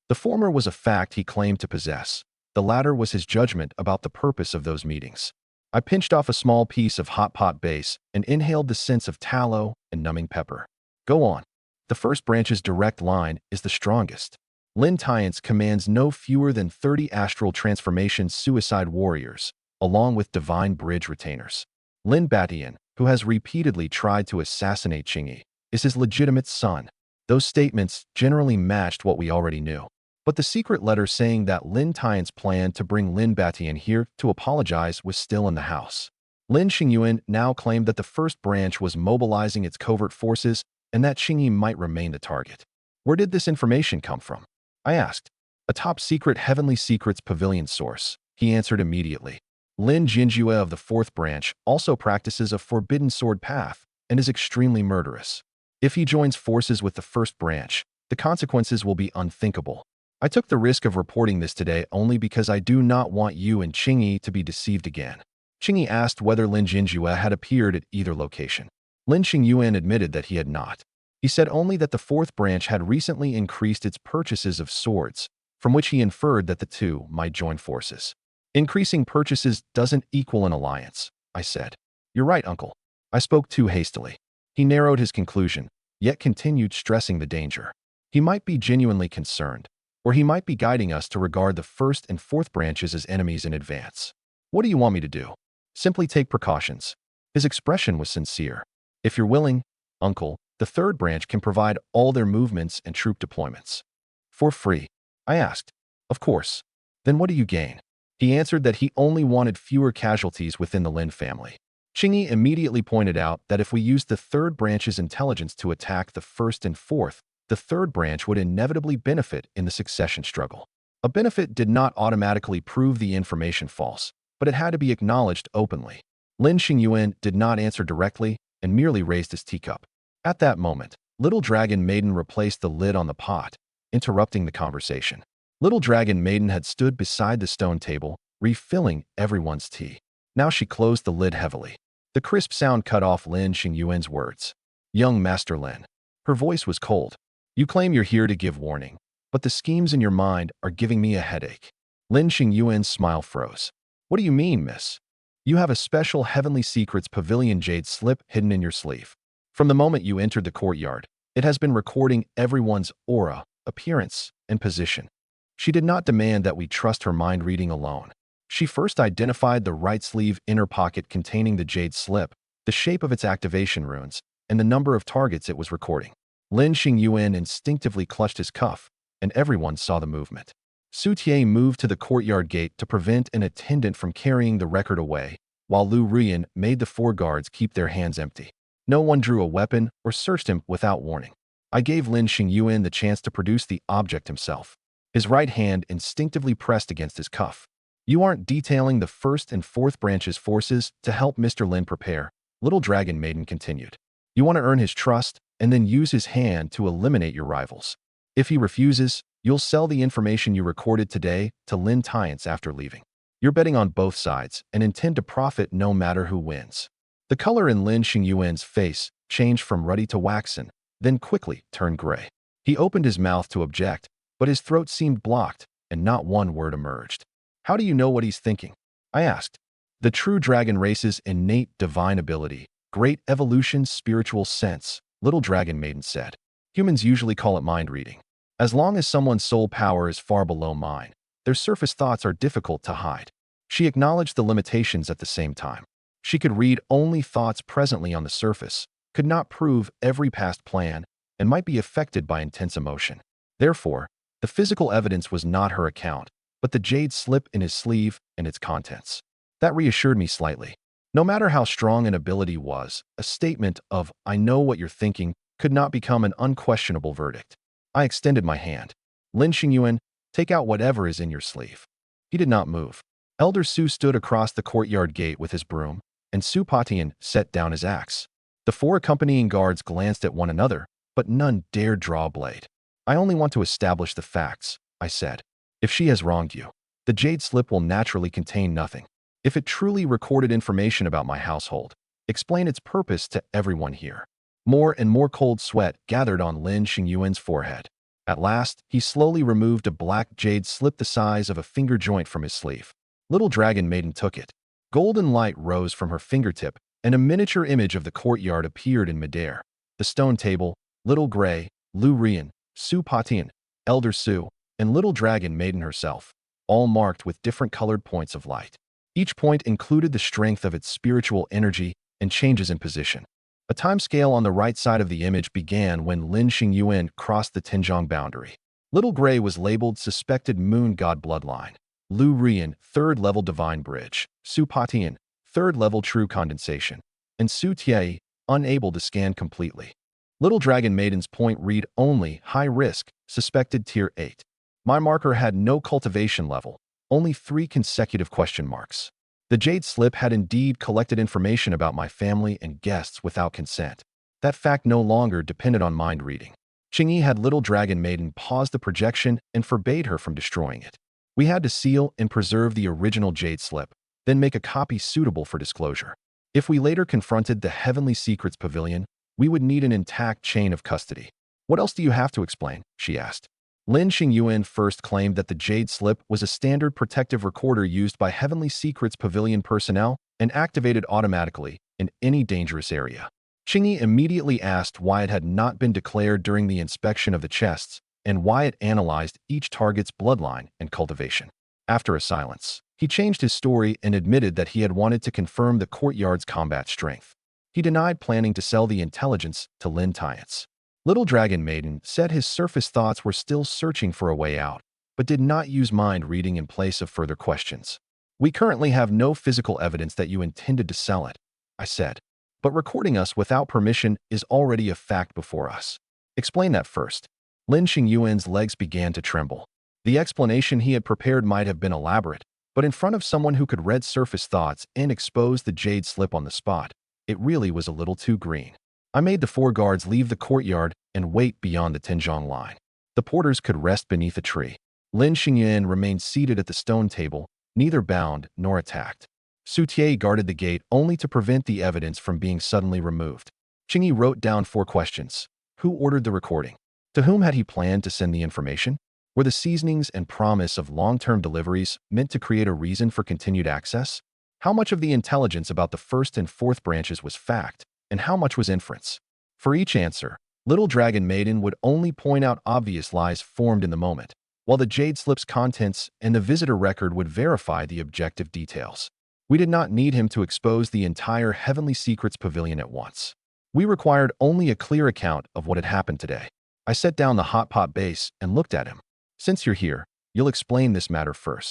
The former was a fact he claimed to possess. The latter was his judgment about the purpose of those meetings. I pinched off a small piece of hot pot base and inhaled the scents of tallow and numbing pepper. Go on. The 1st branch's direct line is the strongest. Lin Tiants commands no fewer than 30 astral transformation suicide warriors, along with divine bridge retainers. Lin Batian, who has repeatedly tried to assassinate Qingyi, is his legitimate son. Those statements generally matched what we already knew. But the secret letter saying that Lin Tiant's plan to bring Lin Batian here to apologize was still in the house. Lin Xingyuan now claimed that the 1st branch was mobilizing its covert forces and that Qingyi might remain the target. Where did this information come from? I asked. A top-secret Heavenly Secrets Pavilion source, he answered immediately. Lin Jinjue of the 4th branch also practices a forbidden sword path and is extremely murderous. If he joins forces with the 1st branch, the consequences will be unthinkable. I took the risk of reporting this today only because I do not want you and Qingyi to be deceived again. Qingyi asked whether Lin Jinjue had appeared at either location. Lin Xingyuan admitted that he had not. He said only that the 4th branch had recently increased its purchases of swords, from which he inferred that the 2 might join forces. Increasing purchases doesn't equal an alliance, I said. You're right, uncle. I spoke too hastily. He narrowed his conclusion, yet continued stressing the danger. He might be genuinely concerned, or he might be guiding us to regard the 1st and 4th branches as enemies in advance. What do you want me to do? Simply take precautions. His expression was sincere. If you're willing, uncle, the 3rd branch can provide all their movements and troop deployments. For free? I asked. Of course. Then what do you gain? He answered that he only wanted fewer casualties within the Lin family. Qingyi immediately pointed out that if we used the 3rd branch's intelligence to attack the 1st and 4th, the 3rd branch would inevitably benefit in the succession struggle. A benefit did not automatically prove the information false, but it had to be acknowledged openly. Lin Xingyuan did not answer directly and merely raised his teacup. At that moment, Little Dragon Maiden replaced the lid on the pot, interrupting the conversation. Little Dragon Maiden had stood beside the stone table, refilling everyone's tea. Now she closed the lid heavily. The crisp sound cut off Lin Xingyuan's words. Young Master Lin. Her voice was cold. You claim you're here to give warning, but the schemes in your mind are giving me a headache. Lin Xingyuan's smile froze. What do you mean, miss? You have a special Heavenly Secrets Pavilion jade slip hidden in your sleeve. From the moment you entered the courtyard, it has been recording everyone's aura, appearance, and position. She did not demand that we trust her mind reading alone. She first identified the right sleeve inner pocket containing the jade slip, the shape of its activation runes, and the number of targets it was recording. Lin Xingyuan instinctively clutched his cuff, and everyone saw the movement. Su Tie moved to the courtyard gate to prevent an attendant from carrying the record away, while Lu Rian made the 4 guards keep their hands empty. No one drew a weapon or searched him without warning. I gave Lin Xingyuan the chance to produce the object himself. His right hand instinctively pressed against his cuff. You aren't detailing the 1st and 4th branches forces to help Mr. Lin prepare, Little Dragon Maiden continued. You want to earn his trust and then use his hand to eliminate your rivals. If he refuses, you'll sell the information you recorded today to Lin Tiance after leaving. You're betting on both sides and intend to profit no matter who wins. The color in Lin Xingyuan's face changed from ruddy to waxen, then quickly turned gray. He opened his mouth to object, but his throat seemed blocked, and not one word emerged. How do you know what he's thinking? I asked. The true dragon race's innate divine ability, great evolution's spiritual sense, Little Dragon Maiden said. Humans usually call it mind reading. As long as someone's soul power is far below mine, their surface thoughts are difficult to hide. She acknowledged the limitations at the same time. She could read only thoughts presently on the surface, could not prove every past plan, and might be affected by intense emotion. Therefore, the physical evidence was not her account, but the jade slip in his sleeve and its contents. That reassured me slightly. No matter how strong an ability was, a statement of, I know what you're thinking, could not become an unquestionable verdict. I extended my hand. Lin Xingyuan, take out whatever is in your sleeve. He did not move. Elder Su stood across the courtyard gate with his broom, and Su Patian set down his axe. The 4 accompanying guards glanced at one another, but none dared draw a blade. I only want to establish the facts, I said. If she has wronged you, the jade slip will naturally contain nothing. If it truly recorded information about my household, explain its purpose to everyone here. More and more cold sweat gathered on Lin Xingyuan's forehead. At last, he slowly removed a black jade slip the size of a finger joint from his sleeve. Little Dragon Maiden took it. Golden light rose from her fingertip, and a miniature image of the courtyard appeared in midair. The stone table, Little Gray, Lu Rian, Su Patian, Elder Su, and Little Dragon Maiden herself, all marked with different colored points of light. Each point included the strength of its spiritual energy and changes in position. A time scale on the right side of the image began when Lin Xingyuan crossed the Tinjiang boundary. Little Gray was labeled Suspected Moon God Bloodline. Lu Rian, 3rd level Divine Bridge. Su Patian, 3rd level True Condensation. And Su Tie, unable to scan completely. Little Dragon Maiden's point read only High Risk, Suspected Tier 8. My marker had no cultivation level, only 3 consecutive question marks. The jade slip had indeed collected information about my family and guests without consent. That fact no longer depended on mind reading. Qingyi had Little Dragon Maiden pause the projection and forbade her from destroying it. We had to seal and preserve the original jade slip, then make a copy suitable for disclosure. If we later confronted the Heavenly Secrets Pavilion, we would need an intact chain of custody. What else do you have to explain? She asked. Lin Xingyuan first claimed that the jade slip was a standard protective recorder used by Heavenly Secrets Pavilion personnel and activated automatically in any dangerous area. Qingyi immediately asked why it had not been declared during the inspection of the chests and why it analyzed each target's bloodline and cultivation. After a silence, he changed his story and admitted that he had wanted to confirm the courtyard's combat strength. He denied planning to sell the intelligence to Lin Tiance. Little Dragon Maiden said his surface thoughts were still searching for a way out, but did not use mind reading in place of further questions. We currently have no physical evidence that you intended to sell it, I said. But recording us without permission is already a fact before us. Explain that first. Lin Xingyuan's legs began to tremble. The explanation he had prepared might have been elaborate, but in front of someone who could read surface thoughts and expose the jade slip on the spot, it really was a little too green. I made the 4 guards leave the courtyard and wait beyond the Tinjong line. The porters could rest beneath a tree. Lin Xingyan remained seated at the stone table, neither bound nor attacked. Su Tie guarded the gate only to prevent the evidence from being suddenly removed. Qingyi wrote down 4 questions. Who ordered the recording? To whom had he planned to send the information? Were the seasonings and promise of long-term deliveries meant to create a reason for continued access? How much of the intelligence about the first and fourth branches was fact, and how much was inference? For each answer, Little Dragon Maiden would only point out obvious lies formed in the moment, while the Jade Slip's contents and the visitor record would verify the objective details. We did not need him to expose the entire Heavenly Secrets Pavilion at once. We required only a clear account of what had happened today. I set down the hot pot base and looked at him. Since you're here, you'll explain this matter first.